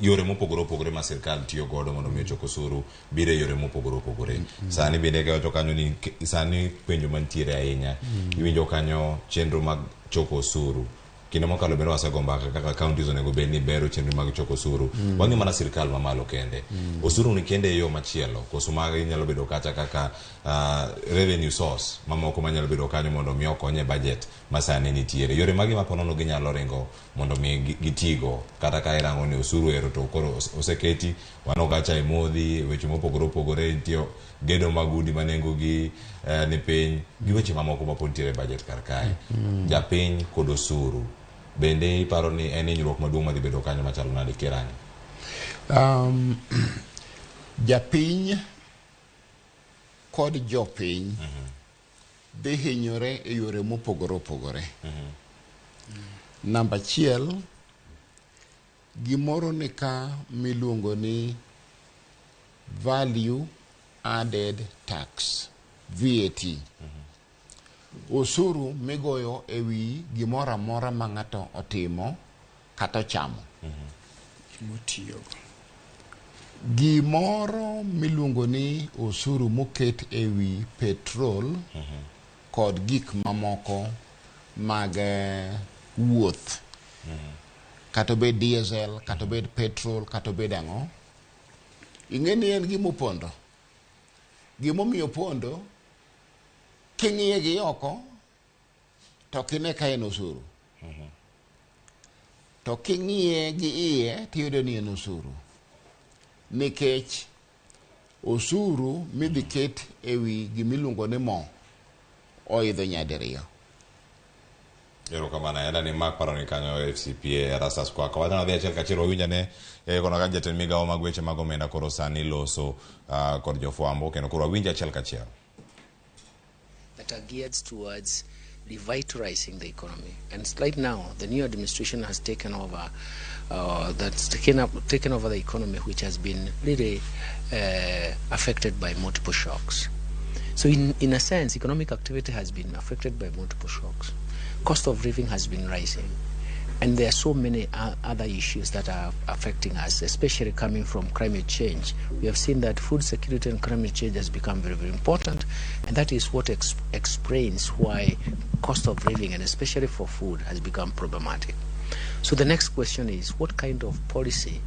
yore mopogore opogore ma sirkal tiyo godo mondo mi choko osuru bire yore mopogore opogore. Sani bende ka kanyo ni sani penjo mantiere ahinya. Iwinjo kanyo chenro mag choko osuru. Kinde mokalo bende wasegomba kaka counties onego bed ni bero chenro mag choko osuru. Wang'e mana sirkal mamalo kende. Osuru ni kende yo machielo. Koso mag inyalo bedo kacha kaka revenue source mamoko manyalo bedo kanyo mondo mi okonye budget masani nitiere. Yore magi maponono ginyalo ringo mondo mi gitigo kata ka irango ni osuru ero to koro oseketi wano gacha imodhi weche mopogore opogore nitio gedo magudi manengo gi ni piny gi weche mamoko mapontiere budget kar kae. Japiny kod osuru bende iparo ni en hinyruok maduong' madhi bedo kanyo machalo nade kirani? Japiny kod jopiny dhi hinyore e yore mopogore opogore. Namba achiel, gimoro ni ka miluongo ni value added tax, VAT. Osuru migoyo ewi gimoro amora ma ng'ato otimo kata ochamo. Gimoro miluongo ni osuru moket ewi petrol kod gik mamoko mag wuoth. Kata bed diesel, kata bed petrol, kata bed ang'o. Ing'eni en gimopondo. Gimomiyo pondo king'iye gi oko to kine ka en osuru. To king'iye gi iye tiyudo ni en osuru. Nikech osuru midhi ket ewi gimiluongo ni mo oidho nyadiriyo. Ero kamana ena ni mak paro ni kanyo FCPA Erastus kwa kawadha na dhia chel kachiro winja ne kono ka jatend migawo mag weche mag omenda koro sani loso kod jofwambo kendo koro winja chel kachiro that are geared towards revitalizing the economy. And right now, the new administration has taken over, taken over the economy, which has been really affected by multiple shocks. So in a sense, economic activity has been affected by multiple shocks. Cost of living has been rising. And there are so many other issues that are affecting us, especially coming from climate change. We have seen that food security and climate change has become very, very important, and that is what explains why cost of living, and especially for food, has become problematic. So the next question is, what kind of policy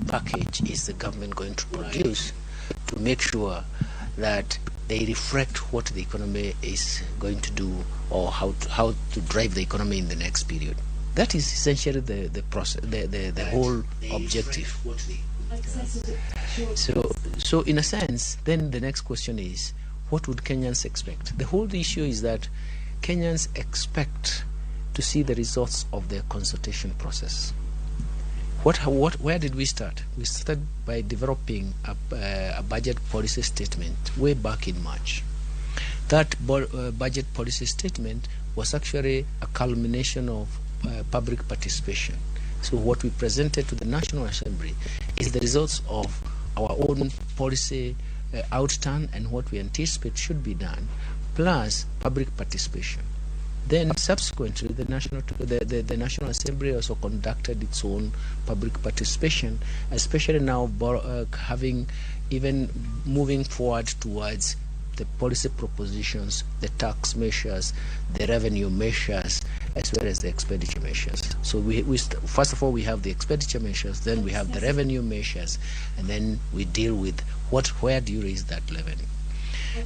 package is the government going to produce to make sure that they reflect what the economy is going to do, or how to drive the economy in the next period. That is essentially the process, the whole objective. So in a sense, then the next question is, what would Kenyans expect? The whole issue is that Kenyans expect to see the results of their consultation process. Where did we start? We started by developing a budget policy statement way back in March. That budget policy statement was actually a culmination of public participation. So what we presented to the National Assembly is the results of our own policy outturn and what we anticipate should be done, plus public participation. Then subsequently, the National Assembly also conducted its own public participation, especially now having even moving forward towards the policy propositions, the tax measures, the revenue measures, as well as the expenditure measures. So first of all, we have the expenditure measures, then we have the revenue measures, and then we deal with where do you raise that revenue.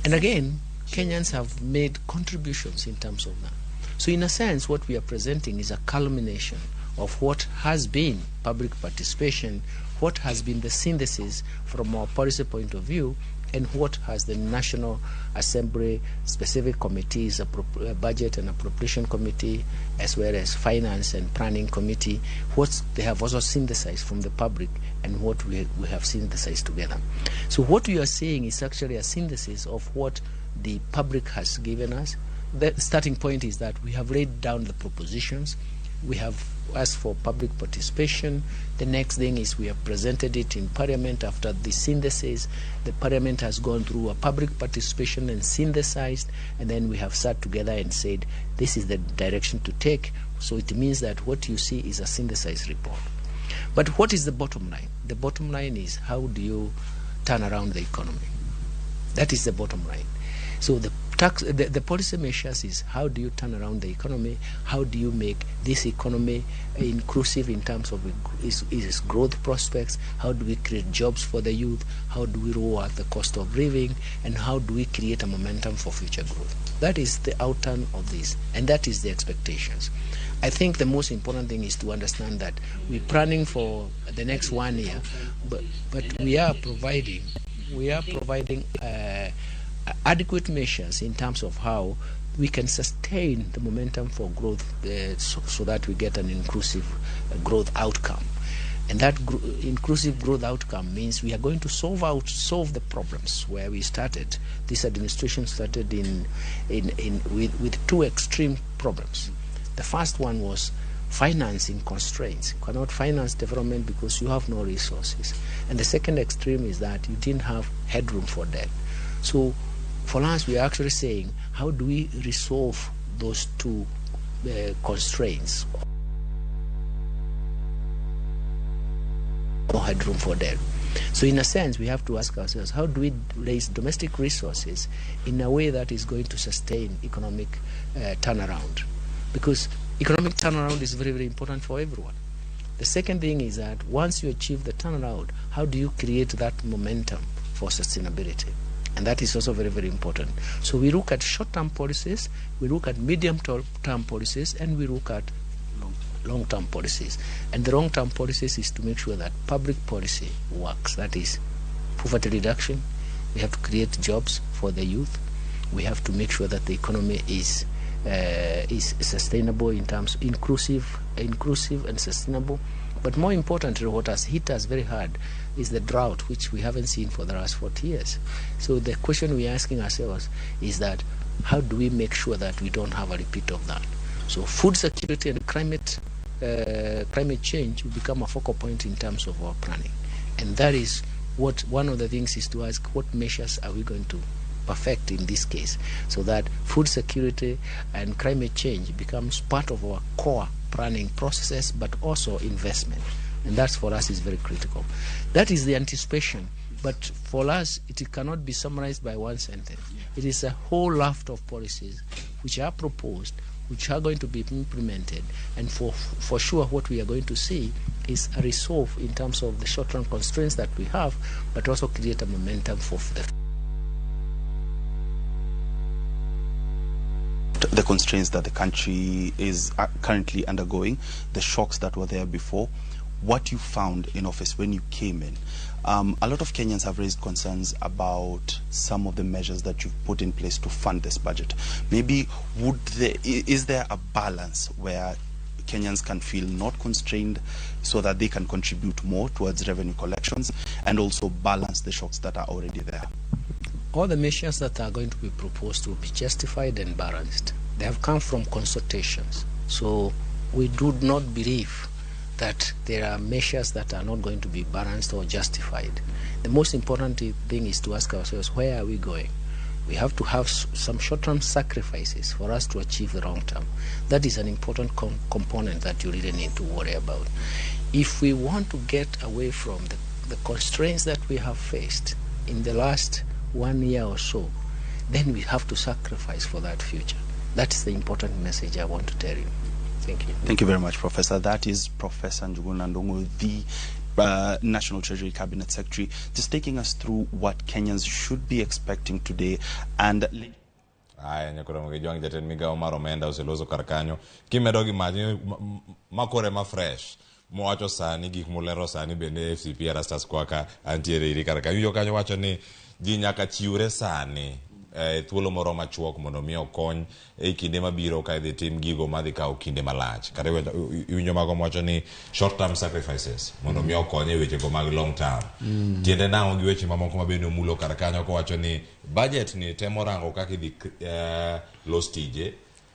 And again, Kenyans have made contributions in terms of that. So in a sense, what we are presenting is a culmination of what has been public participation, what has been the synthesis from our policy point of view, and what has the National Assembly specific committees, a budget and appropriation committee, as well as finance and planning committee, what they have also synthesized from the public and what we have synthesized together. So what we are saying is actually a synthesis of what the public has given us. The starting point is that we have laid down the propositions, we have asked for public participation. The next thing is we have presented it in Parliament. After the synthesis, the Parliament has gone through a public participation and synthesized, and then we have sat together and said this is the direction to take. So it means that what you see is a synthesized report. But what is the bottom line? The bottom line is, how do you turn around the economy? That is the bottom line. So the policy measures is, how do you turn around the economy? How do you make this economy inclusive in terms of its growth prospects? How do we create jobs for the youth? How do we lower the cost of living? And how do we create a momentum for future growth? That is the outturn of this, and that is the expectations. I think the most important thing is to understand that we're planning for the next 1 year, but we are providing adequate measures in terms of how we can sustain the momentum for growth so that we get an inclusive growth outcome. And that inclusive growth outcome means we are going to solve the problems where we started. This administration started with two extreme problems. The first one was financing constraints. You cannot finance development because you have no resources. And the second extreme is that you didn't have headroom for debt. So for us, we are actually saying, how do we resolve those two constraints? No headroom for debt. So in a sense, we have to ask ourselves, how do we raise domestic resources in a way that is going to sustain economic turnaround? Because economic turnaround is very, very important for everyone. The second thing is that once you achieve the turnaround, how do you create that momentum for sustainability? And that is also very, very important. So we look at short-term policies, we look at medium-term policies, and we look at long-term policies. And the long-term policies is to make sure that public policy works. That is poverty reduction. We have to create jobs for the youth. We have to make sure that the economy is sustainable in terms inclusive and sustainable. But more importantly, what has hit us very hard is the drought, which we haven't seen for the last 40 years. So the question we're asking ourselves is that, how do we make sure that we don't have a repeat of that? So food security and climate change will become a focal point in terms of our planning. And that is what one of the things is to ask, what measures are we going to perfect in this case, so that food security and climate change becomes part of our core planning processes, but also investment. And that for us is very critical. That is the anticipation. But for us, it cannot be summarized by one sentence. It is a whole raft of policies which are proposed, which are going to be implemented. And for sure, what we are going to see is a resolve in terms of the short-term constraints that we have, but also create a momentum for the the constraints that the country is currently undergoing, the shocks that were there before, what you found in office when you came in. A lot of Kenyans have raised concerns about some of the measures that you've put in place to fund this budget. Maybe is there a balance where Kenyans can feel not constrained so that they can contribute more towards revenue collections and also balance the shocks that are already there? All the measures that are going to be proposed will be justified and balanced. They have come from consultations. So we do not believe that there are measures that are not going to be balanced or justified. The most important thing is to ask ourselves, where are we going? We have to have some short-term sacrifices for us to achieve the long-term. That is an important component that you really need to worry about. If we want to get away from the constraints that we have faced in the last 1 year or so, then we have to sacrifice for that future. That's the important message I want to tell you. Thank you. Thank you very much, Professor. That is Professor Njuguna Ndung'u, the National Treasury Cabinet Secretary, just taking us through what Kenyans should be expecting today. And aya nyakora mgejuang jaten migao maro menda uselozo karkanyo kimedogi maji makore ma fresh mowacho sani gik molero sani bende FCP Rastas kwaka antiere iri karkanyo yo kanyo wacho ni ji nyaka chiure sani thuolo moro machuok mondo mi okony e kinde mabiro ka idhi tim gigo madhi kawo kinde malach kata winjo mago mowacho ni short term sacrifices mondo mi okony e weche go mag long term. Tiende nang'o gi weche mamoko mabende omulo kar kanyo kowacho ni budget ni temo rango kaka idhi los tije,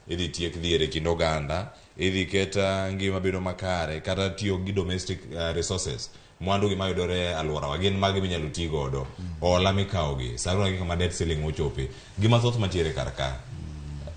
idhi tiek dhiere kind oganda, idhi keta ngima bedo makare kata tiyo gi domestic resources mwandu gi mayudore alworawa gin magi minyalo tii godo ola mikawogi saruna gi kama debt ceiling ochope gima thoth matiere kar ka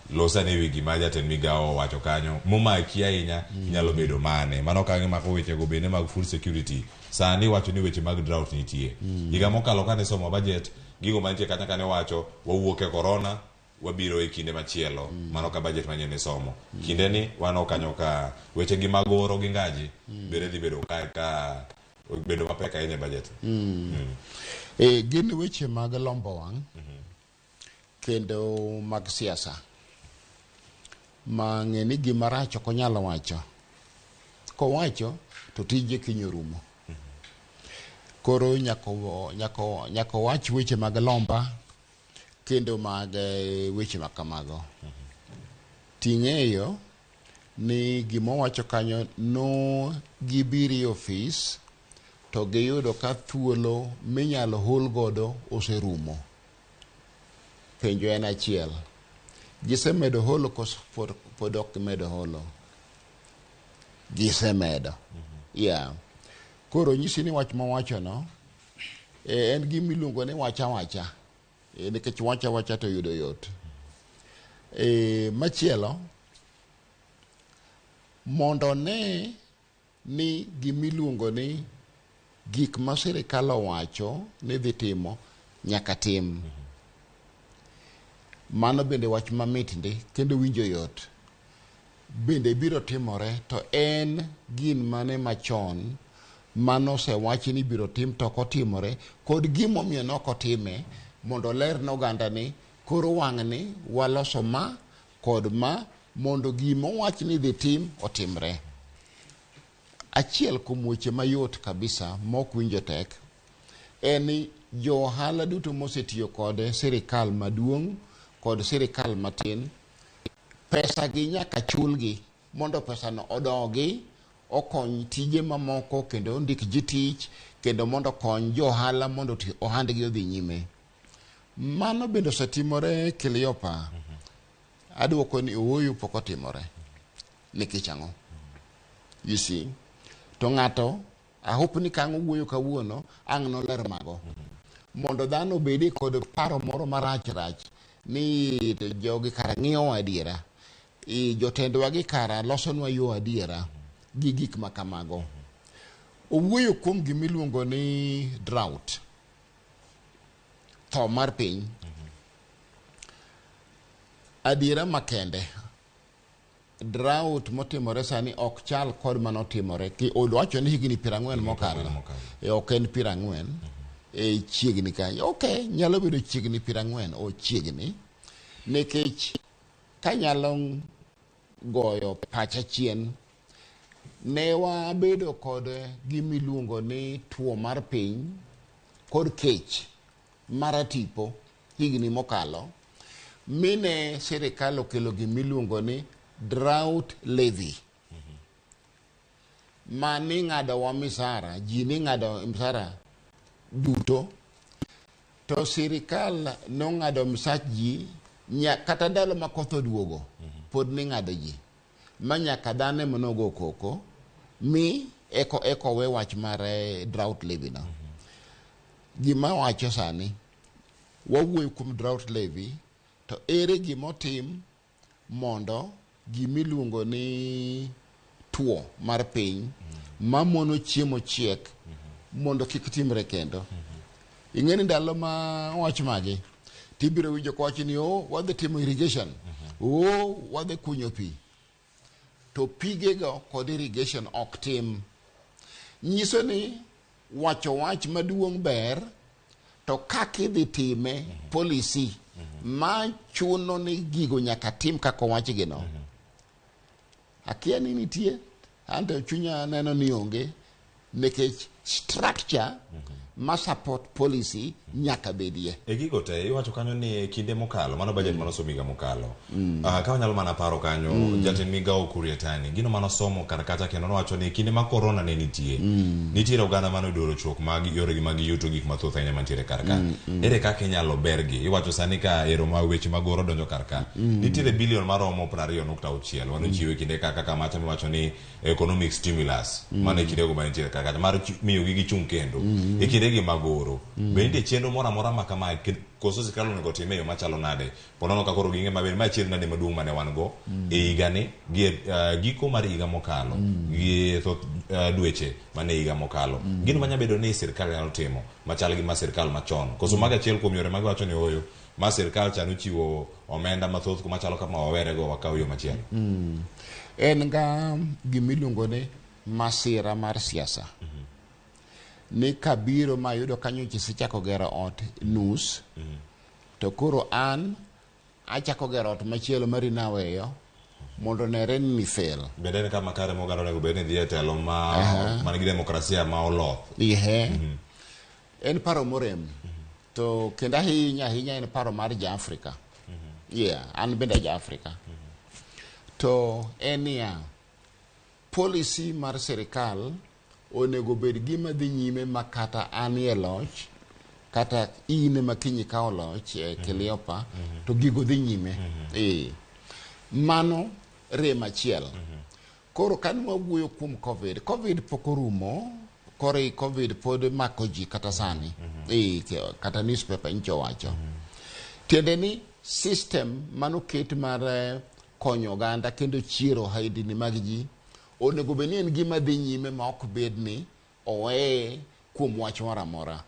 losa ne wi gima jatend migao wacho kanyo momaki ahinya nyalo bedo mane mano kanyo mako weche go bende mag food security sani wacho ni weche mag drought nitie higa mokalo kane somo budget gigo mantie kata kane wacho wawuok e corona wabiro e kinde machielo mano ka budget manyene somo kinde ni wano kanyo ka weche gi magoro gi ngaji bere dhi bedo ka bedo mapeka ine budget. Gin weche mag lombo wang kendo mag siasa ma ng'eni gima rach ok onyalo wacho, kowacho to tije kinyorumo. Koro nyako wach weche mag lomba kendo mag weche makamago. Ting'eyo ni gima wacho kanyo no gibiri office to giyudo ka thuolo minyalo hol godo oserumo. Penjo en achiel, gisemedo holo pod ok medo holo? Gisemedo. Koro nyisi ni wach mawacho no en gimiluongo ni wacha wacha, nikech wacha wacha to yudo yot. Machielo mondo ne ni gimiluongo ni gik ma sirikal owacho ni dhi timo nyaka tim. Mano bende wach mamit ndi kendo winjo yot. Bende biro timore to en gin mane machon mano se wachi ni biro tim to kotimore kod gimo miyo nokotime mondo ler n'oganda ni koro wang' ni waloso ma kod ma mondo gimo wach ni dhi tim otimre. Achiel kuom weche mayot kabisa mok winjo tek en jo ohala duto mosetiyo kod sirikal maduong' kod sirikal matin, pesa gi nyaka chulgi mondo pesa no odogi okony tije mamoko kendo ndik ji tich kendo mondo kony jo ohala mondo ohandgi odhi nyime. Mano bende osetimore Kiliopa. Aduoko ni owoyo pok otimore nikech ang'o? You see, to ng'ato ahope ni kang' wuoyo kawuono ang' noler mago mondo dhano bedi kod paro moro marach ni jogi kara ng'iyo adiera, jotendwa gi kara losonwa yo adiera gi gik makamago. Owuoyo kuom gimiluongo ni drought, tho mar piny. Adiera makende drought motimore sani ok chal kod manotimore ki odwacho ni higni 40 mokalo ok en 40 chiegni kanyo. Okay, nyalo bedo chiegni 40 o chiegni nikech kanyalo goyo pacha chien ne wabedo kod gimiluongo ni tuo mar piny kod kech mar tipo higni mokalo mine sirikal okelo gimiluongo ni drought levy mani ng'ado wa misara ji ni ng'ado misara duto to sirikal no ng'ado misach ji kata ndalo ma koth oduogo pod ni ng'ado ji ma nyaka dhane monogo koko mi eko we wach mar drought levy no gima wacho sani wawuoyo kuom drought levy to ere gimotim mondo gimiluongo ni tuo mar piny mamono chiemo chiek mondo kik timre kendo ing'eni ndalo ma wach magi tibiro winjo kowacho ni wadhi timo irrigation wadhi kunyo pi to pigego kod irrigation ok tim nyiso ni wacho wach maduong' ber to kakidhi time policy ma chuno ni gigo nyaka tim kako wach gino akia ni nitie anto chunya neno ni onge nekech structure ma support policy nyaka bedie e gigo te iwacho kanyo ni kinde mokalo mano budget mano somiga mokalo ka wanyalo mana paro kanyo jatend migao Kurietani gino mano somo kata kendo nowacho ni kinde ma corona ne nitiere oganda mano doro chuok mag yoregi mag yuto gik mathoth ahinya mantiere karka ere kaka inyalo bergi iwacho sani ka ero ma weche magoro donjo karka nitiere bilion maromo 20.6 wanochiwe kinde kaka macha miwacho ni economic stimulus mano kinde go mantiere karka mar miyo gi gichung kendo gi magoro bende chenro mora mora makama koso sirkal onego time yo machalo nade ponono ka koro ginge maber ma chenro nade maduong' mane wan go e higani giko mar higa mokalo gi dweche mane higa mokalo gino manya bedo ni sirkal nyalo timo machal gi ma sirkal machon koso maga achiel kuom yore magiwacho ni oyo ma sirkal chano chiwo omenda mathoth kuma chalo kama wawere go wakaw yo machielo en ga gimiluongo ni masira mar siasa ni kabiro mayudo kanyo chisichako gero ot nus to koro an achako gero ot machielo mari naweyo mondo nere ni fail bende kama kare mogaro nego bende dhie telo ma gi demokrasia ma oloth en paro morem to kenda hinya en paro mar ja-Afrika an bende ja-Afrika to enia policy mar sirikal onego bed gima dhi nyime makata an e loch kata ine makinyi ka oloch Keliopa to gigo dhi nyime mano rem achiel koro kan wawuoyo kuom covid pok orumo kore covid pod mako ji kata sani kata newspaper incho wacho tiende ni system mano ket mar konyo oganda kendo chiero haidini mag ji onego beni en gima dhi nyime ma ok bed ni owe kuom wach mora mora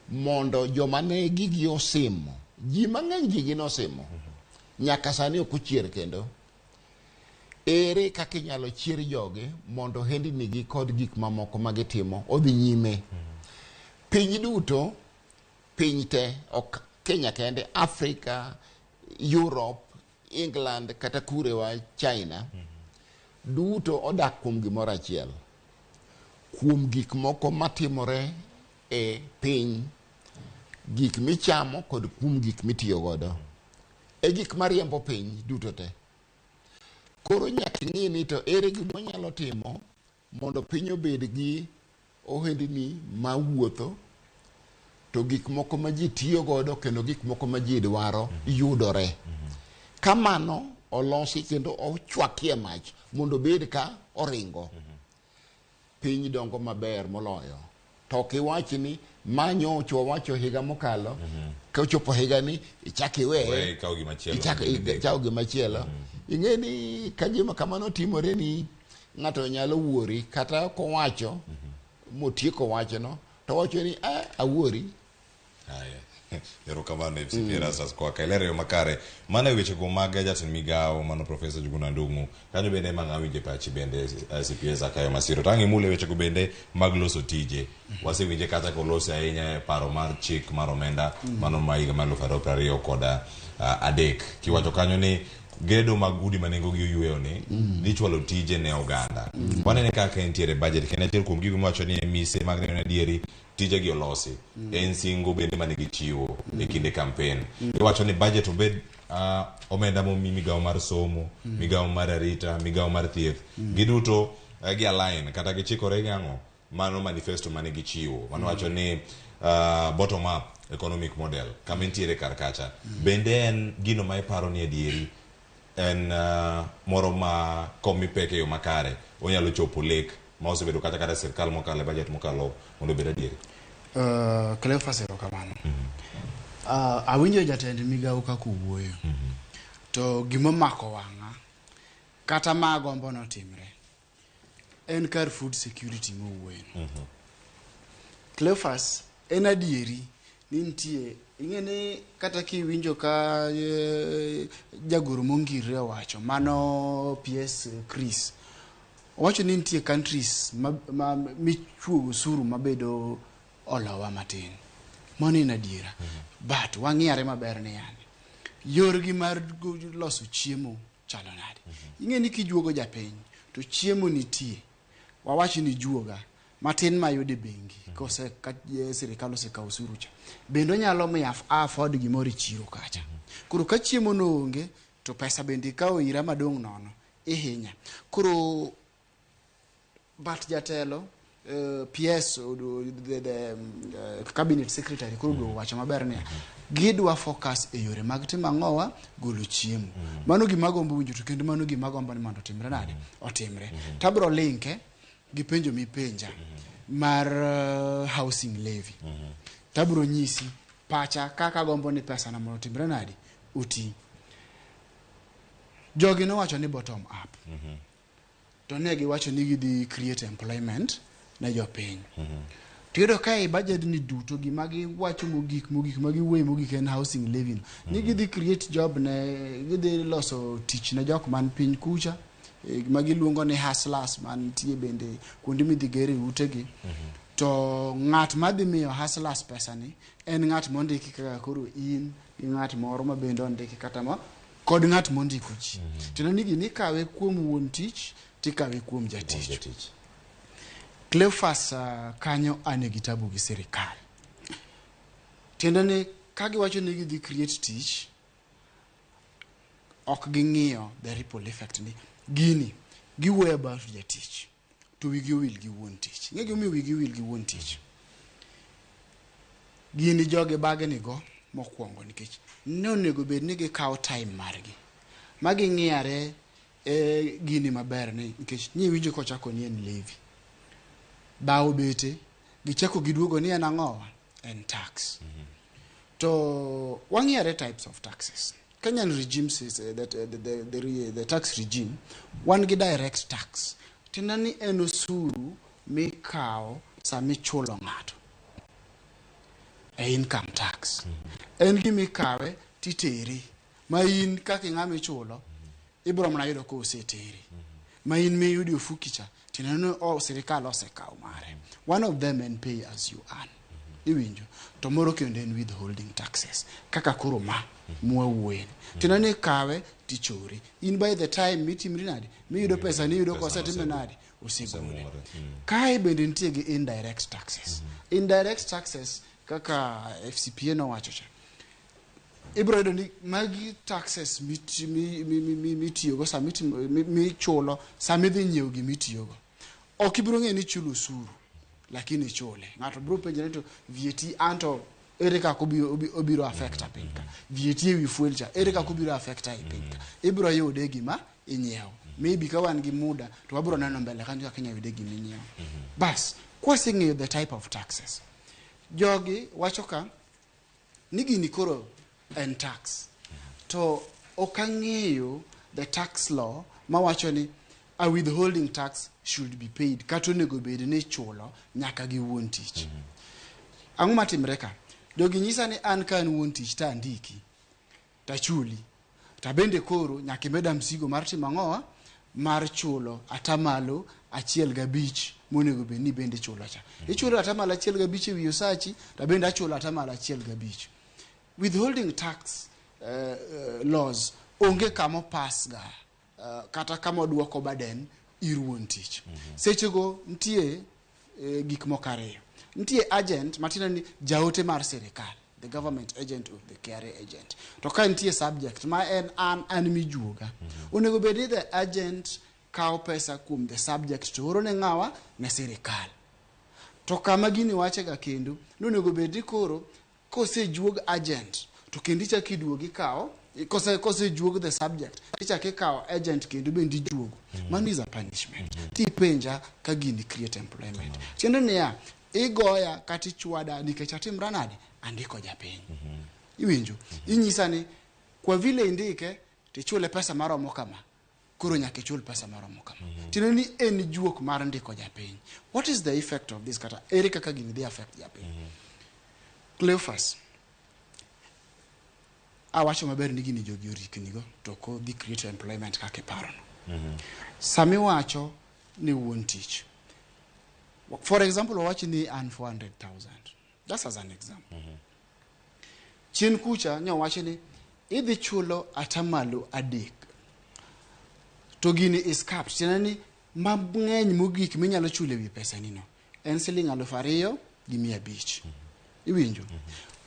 mondo joma ne gigi osimo ji mang'eny gigi nosimo nyaka sani ok ochier kendo ere kaka inyalo chier joge mondo hendni gi kod gik mamoko magitimo odhi nyime piny duto piny te ok Kenya kende Afrika Europe England kata kurewa China duto odak kuom gimoro achiel kuom gik moko matimore e piny gik michamo kod kuom gik mitiyo godo e gik mariembo piny duto te koro nyaka ng'i ni to ere gima nyalo timo mondo piny obed gi ohendni mawuotho to gik moko ma ji tiyo godo kendo gik moko ma ji dwaro yudore kamano olosi kendo ochwakie mach mondo bed ka oringo piny dongo maber moloyo to kiwachi ni manyo chwo wacho higa mokalo ka ochopo higa ni ichaki we chao gimachielo ing'eni ka gima kamano timore ni ng'ato nyalo wuori kata kowacho motieko wachono to wacho ni awuori erokamano FCP Rasas kwa kailere yo makare mana weche go mag jatend migao mano Professor Juguna Ndung'u kanyo bende mang'awinje pachi bende CPS akayo masiro tangi mule weche go bende mag loso tije wasewinje kata kolose ahinya paro mar chik mar omenda mano maiga mar 2020 koda adek kiwacho kanyo ni gedo mag udi manengo gi yueyo ni dhi chwalo tije ne oganda. Wanene kaka entiere budget kendo achiel kuom gigo mawacho ni mise mag neno adieri tije gi olosi. En singo bende mane gichiwo e kinde campaign. Iwacho ni budget obed omenda momi migawo mar somo, migawo mar arita, migawo mar thieth. Giduto gi align kata gichikore gang'o mano manifesto mane gichiwo. Mano wacho ni bottom up economic model kama entiere kar kacha. Bende en gino ma iparo ni adieri en moro ma komi peke yo makare onyalo chopo lek ma osebedo kata sirkal mokalo budget mokalo mondo obed adieri. Cleophas erokamano. Awinjo jatend migawo kaka wuoyo. To gima mako wang'a kata magombo notimre en kar food security mowuoyo. Cleophas en adieri ni nitie ing'eni kata kiwinjo ka jagoro mongirre owacho mano PS Chris owacho ni nitie countries ma michuogo osuru mabedo olowa matin. Mano en adiera. But wang'iyare maber ni yani yorgi mar loso chiemo chalo nade. Ing'eni kijuogo japiny to chiemo nitie wawachi ni juoga matin mayude bengi kose sirikal osekawo osuru cha bendo nyalo miyo afford gimoro e chiro kacha. Koro ka chiemo no onge to pesa bende ikawo ira madong' nono ihinya. Koro but jatelo PS the cabinet secretary koro do wacho maber ni gidwa focus e yore mag timo ang'owa golo chiemo. Mano gima gombo winjo to kendo mano gima gombo ni mondo otimre nade otimre. Tabro linke gi penjo mipenja mar housing levy. Tabro nyisi pacha kaka gombo ni pesa na mondo otimre nade uti. Jogi no wacho ni bottom up. To ne giwacho ni gidhi create employment na jopiny. Tiyudo ka budget ni duto gima giwacho mogik magiwuoyo mogik en housing levy. Ni gidhi create job ne gidhi loso tich ne jok man piny kucha. Gima giluongo ni hustlers man tie bende kuonde midhi gere utegi. To ng'at madhi miyo hustlers pesa ni en ng'at mondiki kaka koro in gi ng'at moro ma bende ondiki kata ma kod ng'at mondiko ji. Tino nigi ni kawe kuom wuon tich tikawe kuom jatich. Cleophas kanyo ane gitabu gi sirikal. Tiende ni kagi wacho ni gidhi create tich ok ging'iyo the ripple effect ni gini giwuoyo about jatich to wigi will gi wuon tich. Ng'e gimomiyo wigi will gi wuon tich. Gini joge bagni go mokwongo nikech ne onego bed ni gikawo time margi ma ging'iyare gini maber ni nikech ni winjo kochako ni en levy. Bawo bete gichako giduogo ni en ang'owa en tax. To wang'iyare types of taxes. Kenyan regime says that the tax regime one gi direct tax. Tena ni en osuru mikawo sami chulo ng'ato. Income tax. En gimikawe titeri. Ma in kaka ng'ama ichulo ibro mana yudo ko oseteri. Ma in me yudi ofukicha tena no sirikal osekawo mare. One of them en pay as you earn. Iwinjo. To moro kendo en withholding taxes. Kaka koro ma mwawuoyen. Tena ni kawe tichori. In by the time mitimri nade miyudo pesa ni yudo kosetime nade osigore. Kae bende nitie gi indirect taxes. Indirect taxes kaka FCPA no wacho cha. Ibro yudo ni magi taxes mitiyogo michulo samidhi nyiewo gimitiyogo. Ok ibro ng'e ni chulo osuru lakini chule. Ng'ato bro penjore to VAT anto ere kaka obiro affect apinka. VAT ewi fuel cha ere kaka obiro affect apinka. Ibro yude gima inyiewo. Maybe ka wan gi muda to wabro neno mbele kanyo kaka inyalo yude gima inyiewo. Bas kwasing'eyo the type of taxes. Jogi wacho ka ni gini koro en tax. To okang'eyo the tax law ma wacho ni a withholding tax should be paid. Kato nego bed ni chulo nyaka gi wuon tich. Ang'o matimre ka? Jogi nyisa ni an kan wuon tich ta andiki ta chuli. Ta bende koro nyaka imeda msigo mar timo ang'owa mar chulo atamalo 1.5 monego bed ni bende chulo cha. Ichulo atamalo 1.5 ewi osachi ta bende achulo atamalo 1.5. Withholding tax laws onge kamo pasga kata kamo duoko baden irwon tich sechego ntie gik mokare ntie agent matina ni jaote mar serikal the government agent of the KRA agent to ka ntie subject ma en an mijuoga onego bedi the agent kao pesa kum the subject to oro ne ngawa na serikal to kama gini wache ga kendo nonego bedi koro kose juog agent to kendi cha kiduogi kao kose juog the subject ticha ke kao agent kendo bendi juogo man is a punishment ti penja ka gini create employment tiende ne ya igoya kati chwada nikech atimra nade andiko japiny iwinjo inyisa ni kwa vile indike tichule pesa maromo kama koro nyaka ichul pesa maromo kama tiende ni en juok mar ndiko japiny. What is the effect of this kata ere kaka gini dey affect japiny? Cleophas awacho maber ni gini jogi oriknigo to ko dhi create employment kake parono. Sami wacho ni wuon tich. For example, wawachi ni an 400,000. Just as an example. Chien kucha nyo wachi ni idhi chulo atamalo adek. To gini is capped. Tiende ni mang'eny mogik minyalo chule wi pesa nino. En siling 2,500. Iwinjo?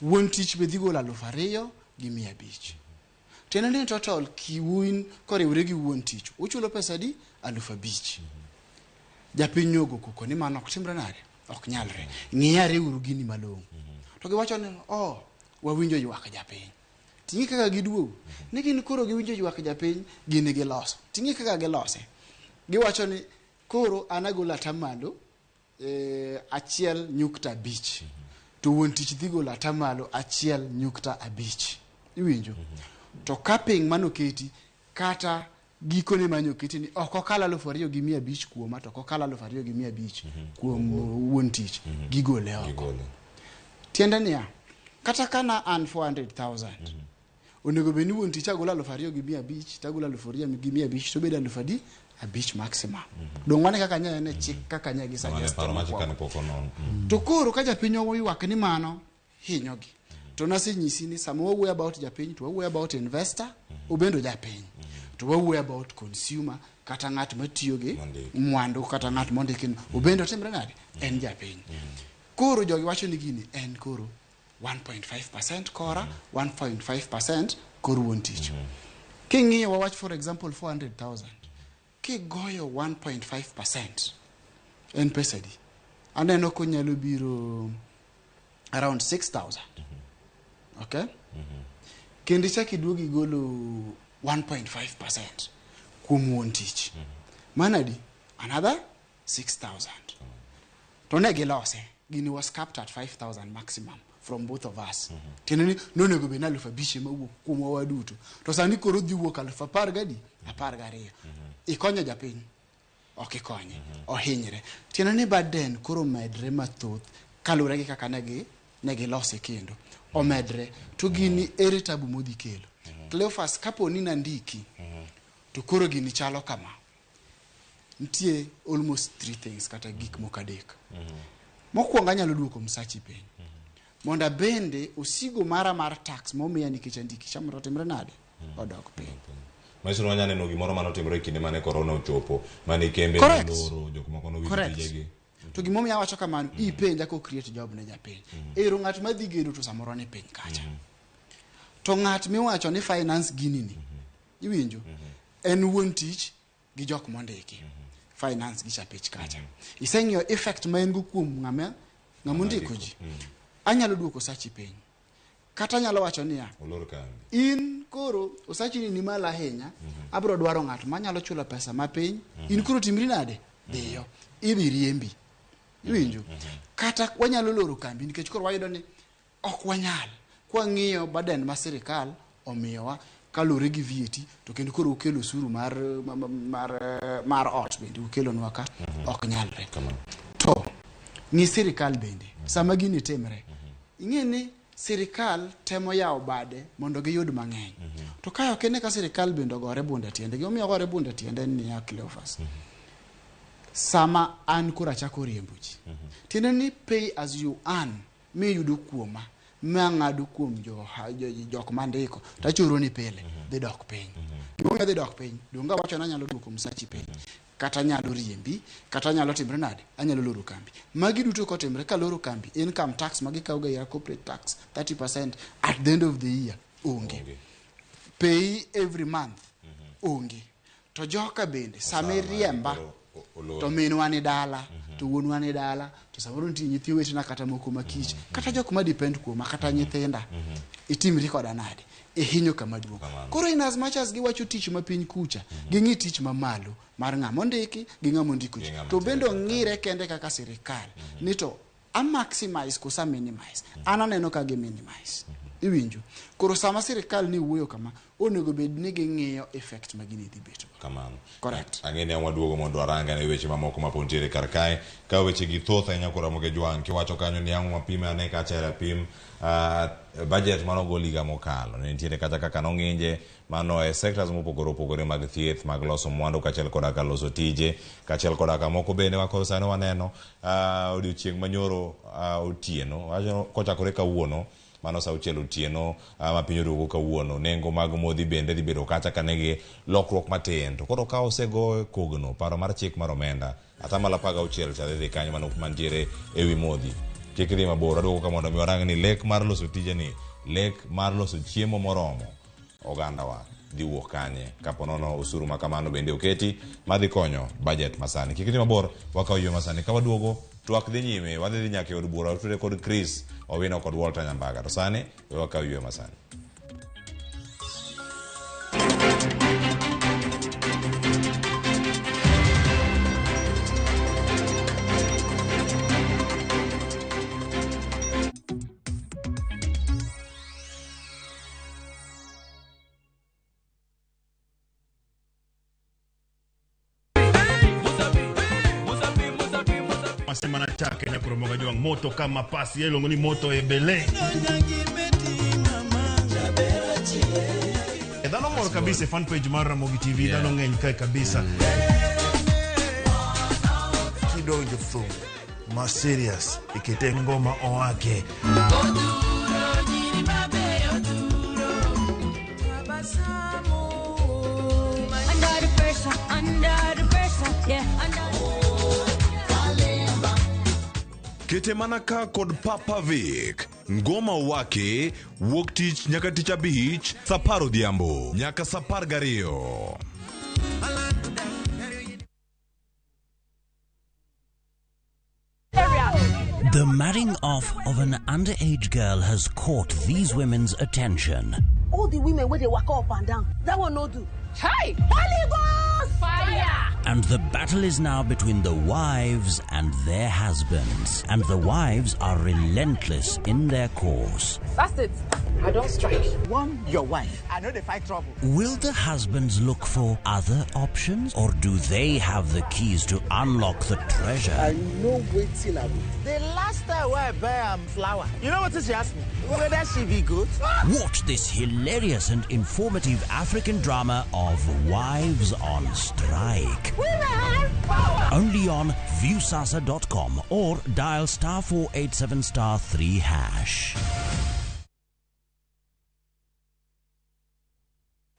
Wuon tich be dhi golo 2,500. Tiende ni total kiwin koriwre gi wuon tich. Uchulo pesa di 5,000. Japiny ogo koko ni mano ok timre nade ok nyalre ng'iyare uru gini malong'o to giwacho ni wawinjo ywak japiny tingi kaka giduogo ni gini koro giwinjo ywak japiny gini giloso tingi kaka gilose giwacho ni koro anagolo atamalo 1.5 to wuon tich dhi golo atamalo 1.5 iwinjo to kaping manoketi kata giko ne manyo kiti ni okokala 2,500 kuoma to okokala 2,500 kuom wuon tich gigole oko. Tiende niya kata kana an 400,000 onego beni wuon tich agola 2,500 tagola 2,500 to beda 5,000 maximum. Dong wane kaka nya ne chik kaka nya gi suggest to koro ka japiny oywak ni mano hinyogi to nasenyisi ni sama wawuoyo about japiny to wawuoyo about investor obendo japiny to wawuoyo about consumer kata ng'at matiyo gi mwandu kata ng'at mondiki obendo timre nade en japiny. Koro jogi wacho ni gini en koro 1.5% kora 1.5% koro wuon tich. King'iyo wawach for example 400,000 kigoyo 1.5% en pesa di aneno konyalo biro around 6,000. Okay? Kendi chaki duogi golo 1.5% kuom wuon tich. Manadi another 6,000. To ne gilose gini was capped at 5,000 maximum from both of us. Teneni nonego be na 5,000 mawuok kuom waduto. To sani koro dhi wuok 10,000 12,000. Ikonyo japiny ok ikonye ohinyre. Teneni baden koro medre mathoth kalure gi kaka negi lose kendo omedre to gini ere tabu modhi kelo. Cleophas kapo ni nandiki to koro gini chalo kama ntie almost 3 things kata gik mokadek. Mokwongo anyalo duoko msachi piny monda bende osigo mara mar tax momiya nikech andiki chamro timre nade odok piny. Maisha wanya neno gimoro mano timre kinde mane corona ochopo mane kembe loro jok moko no witije to gimomiya wacho kamano ipenja ko create job ne japiny ero ng'at madhi gedo to samoro ne piny kacha to ng'at miwacho ni finance gini ni iwinjo en wuon tich gi jok mondiki finance gi chapich kacha iseng'io effect ma en go kuom ng'amondiko ji anyalo duoko sachi piny kata nyalo wacho niya in koro osachi ni mala ahinya abro dwaro ng'at manyalo chulo pesa mapiny in koro timri nade dhiyo idhi riembi iwinjo kata wanyalo loro kambi nikech koro wayudo ni ok wanyal kwa ng'iyo baden ma sirikal omiyowa kalore gi VAT to kendo koro ukelo suru mar ot bende ukelo nwa ka ok nyalre to ni sirikal bende sama gini timre ing'eni sirikal temo yawo bade mondo giyud mang'eny to kayo kene ka sirikal bende gore bunda tiende gimomiyo gore bunda tiende ni ya Cleophas sama an kura chako riembo ji tiende ni pay as you earn mi yudo kuoma mang'ado kuom jok mandiko tachoro ni pile dhi dok piny. Gima dhi dok piny donga wacho na nyalo duoko msachi piny kata nyalo riembi kata nyalo timre nade anyalo loro kambi. Magi duto kotimre ka loro kambi income tax magi kawga ya corporate tax 30% at the end of the year onge. Pay every month onge. To joka bende same riemba to minwa ni dala to wuonwa ni dala to samoro nitie nyithi wetena kata moko makich kata jok ma depend kuoma kata nyithinda itimri koda nade hinyo kama duong'. Koro in as much as giwacho tich ma piny kucha ging'i tich ma malo mar ng'ama ondiki gi ng'ama ondiko ji to bendo ng'ire kende kaka sirikal ni to a maximize kosa minimize ananeno ka gi minimize iwinjo. Koro sama sirikal ni wuoyo kama onego bed ni ging'iyo effect ma gini dhi beto kamano. Correct. Ang'eni waduogo mondo aranga ne weche mamoko mapontiere kar kae ka weche gi thoth ahinya Ramogi Jwang kiwacho kanyo ni ang'o mapime ane kachera pim budget mano goliga mokalo ne nitiere kata kaka nong'inje mano e sectors mopogore opogore mag thieth mag loso mwandu kachiel koda ka loso tije kachiel koda ka moko bende wakoro sani waneno odiochieng' manyoro otieno wacho kochakore kawuono mano sa uchiel otieno ma piny oduogo kawuono nengo mag modhi bende dhi bedo kacha kanegi lokruok matin to koro ka osego kogno paro mar chik mar omenda atamalo 16 cha dhi kanyo mano mantiere ewi modhi kik dhi mabor. Aduogo ka mondo mi warang ni lek mar loso tije ni lek mar loso chiemo moromo ogandawa dhi wuok kanye kaponono usuru makamano bende oketi madhi konyo budget masani. Kik dhi mabor wakaw yo masani ka waduogo twak dhi nyime wadhi nyaka e od bura watudre kod Chris Owino kod Walter Nyambaga to sani wakaw yo masani. Semana chake na Ramogi Jwang moto kama pasi yelo ngoni moto ebele. Edano mor kabisa fan page mar Ramogi TV dano ngeny kai kabisa. Kidonjo fu ma serious ikete ngoma oake. Under the pressure, yeah, Kete manaka kod Papa Vic ngoma wake wuok tich nyaka tich abich saparo dhiambo nyaka sapar gariyo. The marrying off of an underage girl has caught these women's attention. All the women where they walk up and down, that one no do. Hey, Holy Ghost fire! And the battle is now between the wives and their husbands. And the wives are relentless in their cause. That's it. I don't strike. One, your wife. I know they fight trouble. Will the husbands look for other options? Or do they have the keys to unlock the treasure? I know waiting at me. The last time I buy flour, you know what she asked me? Whether she be good? Watch this hilarious and informative African drama of Wives on Strike. Women power! Only on viewsasa.com or dial *487*3#.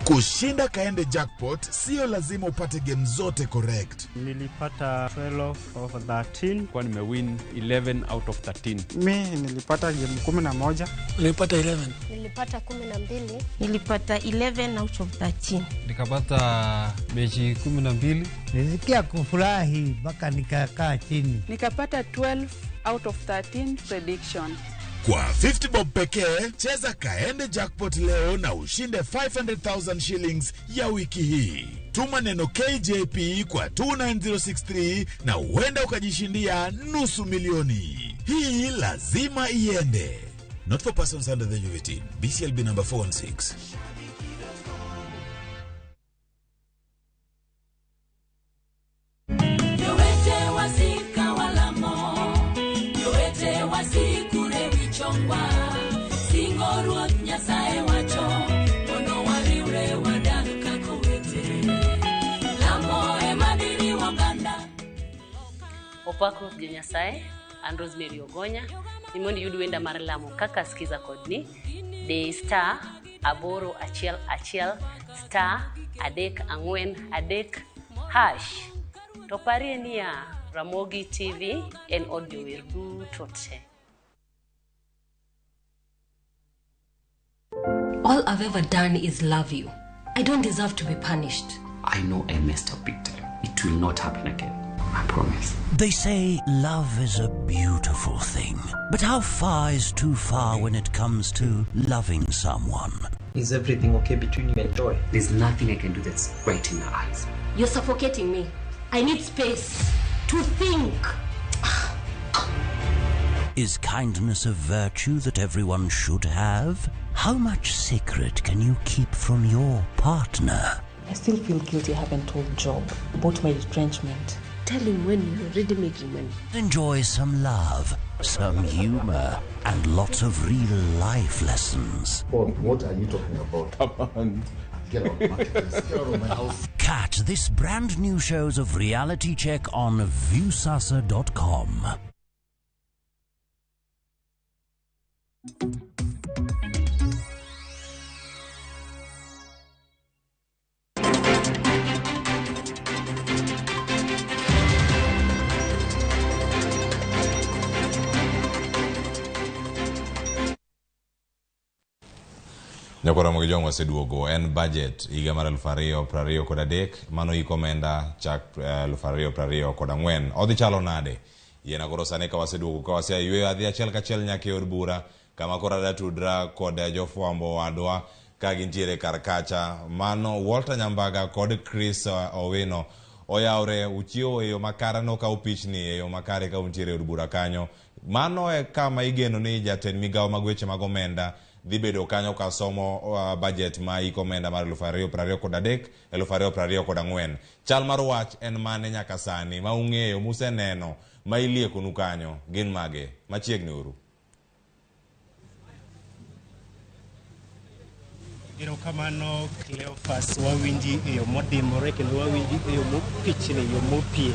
Kushinda kaende jackpot sio lazima upate game zote correct. Nilipata 12 of 13 kwa nimewin 11 out of 13. Mimi nilipata game 11. Nilipata 11. Nilipata 12. Nilipata 11 out of 13. Nikapata mechi 12. Nilisikia kufurahi mpaka nikakaa chini. Nikapata 12 out of 13 prediction. Kwa 50 bob pekee, cheza kaende jackpot leo na ushinde 500,000 shillings ya wiki hii. Tuma neno KJP kwa 29063 na huenda ukajishindia nusu milioni. Hii lazima iende. Not for persons under the age of 18. BCLB number 416. Opako Nyasaye and Rosemary Ogonya imondo yud wenda mar lamo kaka skiza kodni de star aboro achiel achiel star adek ang'wen adek hash to parie niya Ramogi TV en audio wer duto te. All I've ever done is love you. I don't deserve to be punished. I know I messed up big time. It will not happen again. I promise. They say love is a beautiful thing. But how far is too far when it comes to loving someone? Is everything okay between you and Joy? There's nothing I can do that's right in her eyes. You're suffocating me. I need space to think. Is kindness a virtue that everyone should have? How much secret can you keep from your partner? I still feel guilty I haven't told Job about my retrenchment. Tell him when you're ready making money. Enjoy some love, some humor, and lots of real life lessons. What are you talking about? Come on. Get out of my house. Catch this brand new shows of Reality Check on viewsasa.com. Nyakora Ramogi jong waseduogo en budget higa mar 2023 mano ikomenda chak 2024 odhi chalo nade yena koro sane ka waseduogo ka wase ywe adhi achiel kachiel nyaka od bura kama kora da tudra kod jofwambo wadwa ka gintiere karkacha mano Walter Nyambaga kod Chris Owino oyawre uchio eyo makara no ka upichni eyo makare ka untiere od bura kanyo mano e kama igeno ni jatend migawo magweche mag omenda dhi bedo kanyo ka somo budget ma ikomenda mar 2023 2024 chal mar wach en mane nyaka sani ma ung'eyo museneno ma iliekonu kanyo gin mage machiegni uru. Erokamano Cleophas wawinji eyo modimbore kendo wawinji eyo mopichni eyo mopie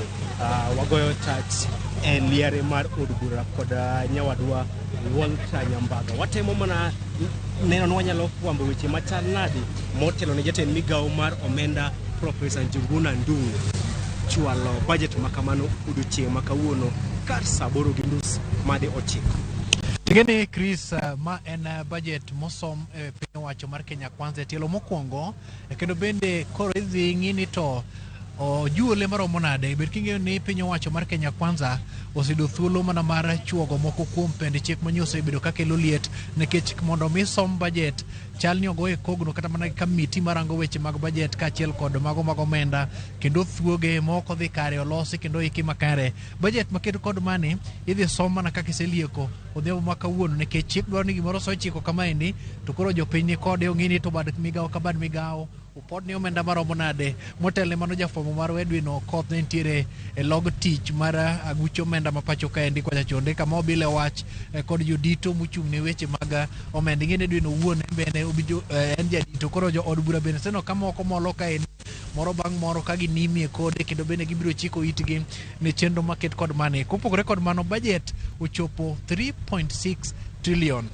wagoyo tach e liare mar od bura kod nyawadwa Walter Nyambaga. Watemo mana neno ni wanyalo fwambo weche machal nade motelo ne jatend migawo mar omenda Professor Njuguna Ndung'u chwalo budget makamano odiochieng' makawuono kar saa 8:30 made 9. Ngene Chris ma en budget mosom piny owacho mar Kenya Kwanza tielo mokwongo kendo bende koro idhi ng'ini to juole maromo nade ber king'eyo ni piny owacho mar Kenya Kwanza osedo thuolo mana mar chuogo moko kuom pende chik manyo osebedo ka kelo liet nikech mondo mi som budget chalni ogoye kogno kata mana kamiti marango weche mag budget kaachiel kod mago mag omenda kendo thuoge moko dhi kare olosi kendo iki makare budget maketo kod mani idhi som mana kaka iselieko odhiambo ma kawuono nikech chik dwaro ni gimoro sochiko kamaendi to koro jopiny ni kode ong'ini to bad migawo ka bad migawo upod ni omenda maromo nade motele mano jafwambo mar Edwin Okoth ne ntiere e log tich mar agucho omenda ma pacho kaendi kwa chonde kama obile wach kod jodito mochung' ne weche mag omenda ng'ene Edwin owuon bende obijo en jadito koro jo od bura bende seno kama oko molo kaendi moro bang' moro ka ginimie kode kendo bende gibiro chiko itgi ne chenro maket kod mane kopogore kod mano budget ochopo 3.6 trillion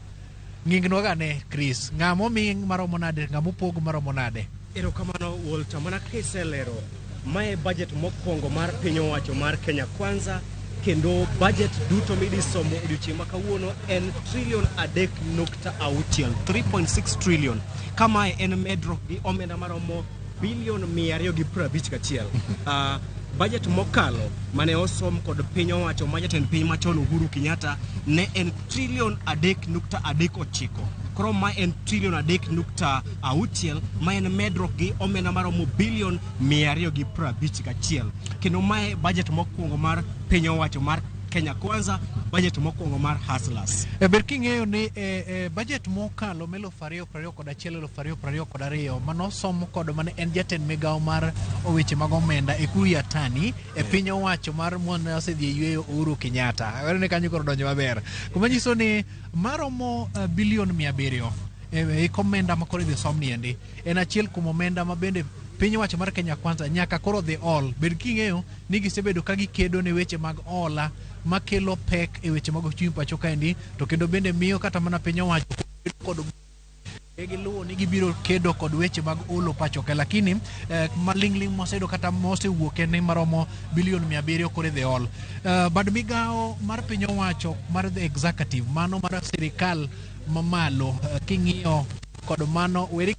ng'ingno gane Chris ng'amo ming maromo nade ng'amo pog maromo nade. Erokamano Walter mana kiselero mae budget mokwongo mar piny owacho mar Kenya Kwanza kendo budget duto midi somo odiochieng' makawuono en trillion 3.6 3.6 trillion kama en medruok gi omenda maromo bilion 251 budget mokalo mane osom kod piny owacho ma jatend piny machon Uhuru Kenyatta ne en trillion 3.39 koro ma en trillion 3.6 ma en medruok gi omenda maromo bilion 251 kendo mae budget mokwongo mar piny owacho mar Kenya Kwanza budget mokwongo mar hustlers. Ber king'eyo ni budget mokalo melo 2021 mano somo kod mane en jatend migawo mar weche mag omenda e kuru yatani e piny owacho mar mon osedhi yweyo Uhuru Kenyatta. Awere ne kanyo koro donjo maber. Kuma nyiso ni maromo bilion 700 e komenda makoro dhi som niendi en achiel kuom omenda ma bende piny owacho mar Kenya Kwanza nyaka koro dhi all. Ber king'eyo ni gisebedo ka gikedo ne weche mag ola makelo pek e weche mag ochumi pacho kaendi, to kendo bende miyo kata mana piny owacho kod giluwo ni gibiro kedo kod weche mag olo pacho ka, lakini malingling mosedo kata mosewuok en maromo bilion 700 kore the all. Bad migao mar piny owacho mar the executive, mano mar sirikal mamalo, king'iyo kod mano weri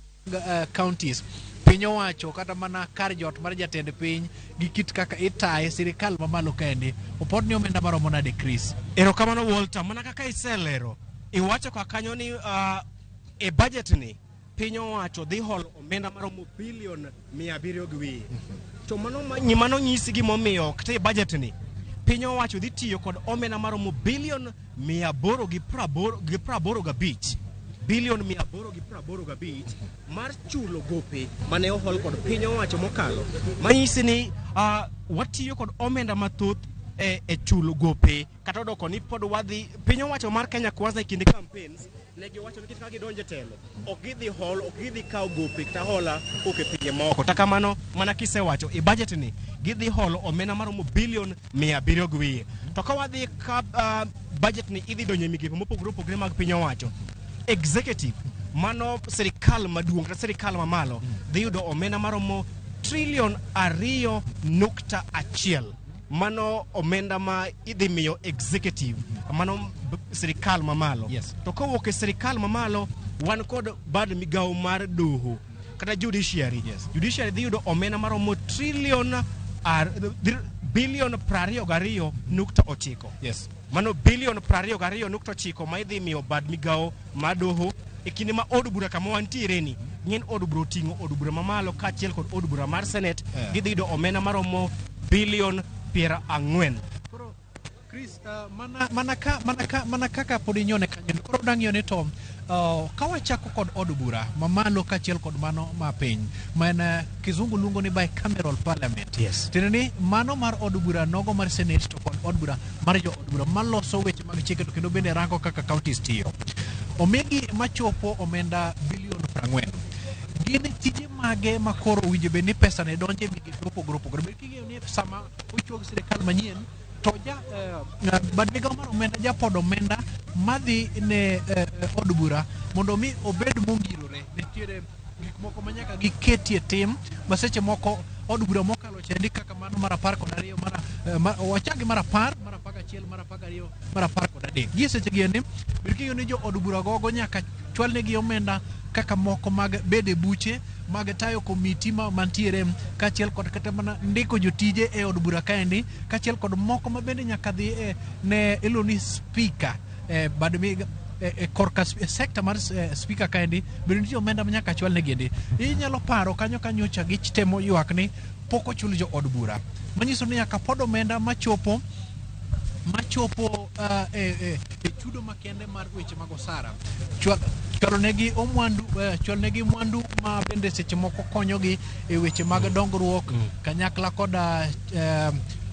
counties, piny owacho kata mana kar jot mar jatend piny gi kit kaka itaye sirikal mamalo kaendi, opod ni omenda maromo nade Chris? Erokamano Walter, mana kaka iselero iwacho ka kanyo ni e budget ni piny owacho dhi holo omenda maromo bilion 700 gi wiye. To mano nyisi gimomiyo kata e budget ni piny owacho dhi tiyo kod omenda maromo bilion 885 bilion 885 mar chulo gope mane ohol kod piny owacho mokalo. Manyisi ni watiyo kod omenda mathoth e chulo gope, kata odoko ni pod wadhi piny owacho mar Kenya Kwanza e kinde campaigns ne giwacho ni kaka gidonje telo ok gidhi hol, ok gidhi kawo gope kata hola oke pinje moko. Ta kamano mana kisewacho e budget ni gidhi holo omenda maromo bilion 700 gi wiye. To ka wadhi ka budget ni idhi donje migepe mopogore opogore mag piny owacho, executive mano sirikal maduong' kata sirikal mamalo dhi yudo omenda maromo trilion 2.1. Mano omenda ma idhi miyo executive, mano sirikal mamalo. Yes. To kowuok e sirikal mamalo, wan kod bad migao mar doho kata judiciary. Yes. Judiciary dhi yudo omenda maromo bilion 22.9. Yes. Mano bilion 22.9 ma idhi miyo bad migao mar doho e kinde ma od bura kama wantiere ni ng'en od bura oting'o od bura mamalo kaachiel kod od bura mar Senate. Gidhi yudo omenda maromo bilion 40. Koro Chris, mana kaka pod inyone kanyo, koro dang'iyo ni to ka wachako kod od bura mamalo kaachiel kod mano ma piny ma en kizungu luongo ni bicameral parliament. Yes. Tiende ni mano mar od bura nogo mar Senate to kod od bura mar jo od bura maloso weche mag chike to kendo bende rango kaka counties tiyo, omigi machopo omenda bilion 40. Gin tije mage ma koro winjo be ni pesa ne donje migepe opogore opogore. Be king'eyo ni sama ochuog sirikal manyien to bad migao mar omenda japod omenda madhi ne od bura mondo mi obed mongirore. Nitiere gik moko ma nyaka giketie tim ma seche moko od bura mokalo chendi kaka mano mar 12 wachagi mar 10, mar 11, mar 12, mar 13. Gi seche gi ni birkiyo ni jo od bura gogo nyaka chwalne gi omenda kaka moko mag bede buche mag tayo komiti mantiere kaachiel kod kata mana ndiko jotije e od bura kaendi, kaachiel kod moko ma bende nyaka dhi ne ilo ni speaker bad mi korka sekta mar speaker kaendi bende nitie omenda ma nyaka chwal ne giendi. Inyalo paro kanyo kanyocha gich temo ywak ni pok ochul jo od bura, manyiso ni nyaka pod omenda machopo chudo makende mar weche mag osara chwalonegi mwandu ma bende seche moko konyogi e weche mag dongruok kanyakla koda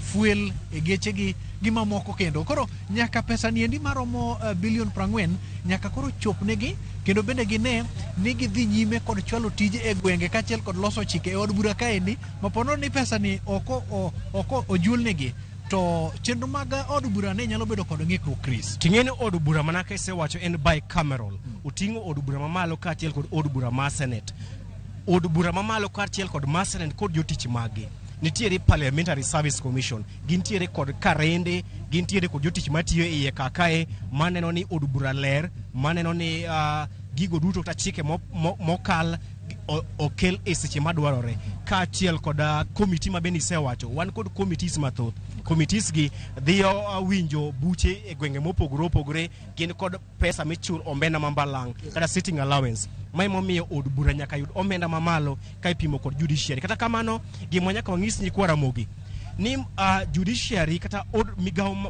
fuel e gechegi gi mamoko kendo. Koro nyaka pesa niendi maromo bilion 40 nyaka koro chopnegi, kendo bende gine ni gidhi nyime kod chwalo tije e gwenge kaachiel kod loso chike e od bura kaendi, mapono ni pesa ni oko ojulnegi to chenro mag od bura ne nyalo bedo kod ng'ikruok. Chris, ting'eni od bura mana ka isewacho en bicameral, oting'o od bura mamalo kaachiel kod od bura mar Senate. Od bura mamalo kaachiel kod mar Senate kod jotich magi nitiere Parliamentary Service Commission, gintiere kod karende, gintiere kod jotich matiyo iye kakae maneno ni od bura ler, maneno ni gigo duto kata chike mokal okel e seche madwarore, kaachiel kod komiti ma bende isewacho. Wan kod committees mathoth. Committees gi dhiyo winjo buche e gwenge mopogore opogore, gin kod pesa michul omenda mambalang' kata sitting allowance, ma emomiyo od bura nyaka yud omenda mamalo ka ipimo kod judiciary. Kata kamano gima nyaka wang'is nyikwa Ramogi ni judiciary kata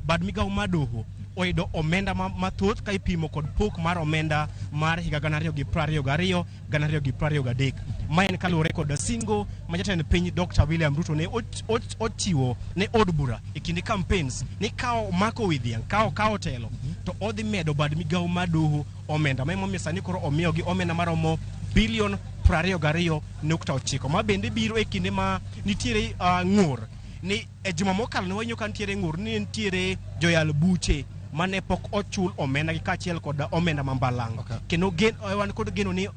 bad migao mar doho oyudo omenda mathoth ka ipimo kod pok mar omenda mar higa 2022 2023. Ma en kaluwore kod singo ma jatend piny Dr. William Ruto ne ochiwo ne od bura e kinde campaigns ni kao mako widhiang' kao telo to odhi medo bad migao mar doho omenda, ma emomiyo sani koro omiyogi omenda maromo bilion 22.9 ma bende biro e kinde ma nitiere ng'ur ni e juma mokalo ne wanyo kan tiere ngur ni ntiere joyal buche mane pok ochul omenda gi kachiel kod omenda mambalang kendo wan kod geno ni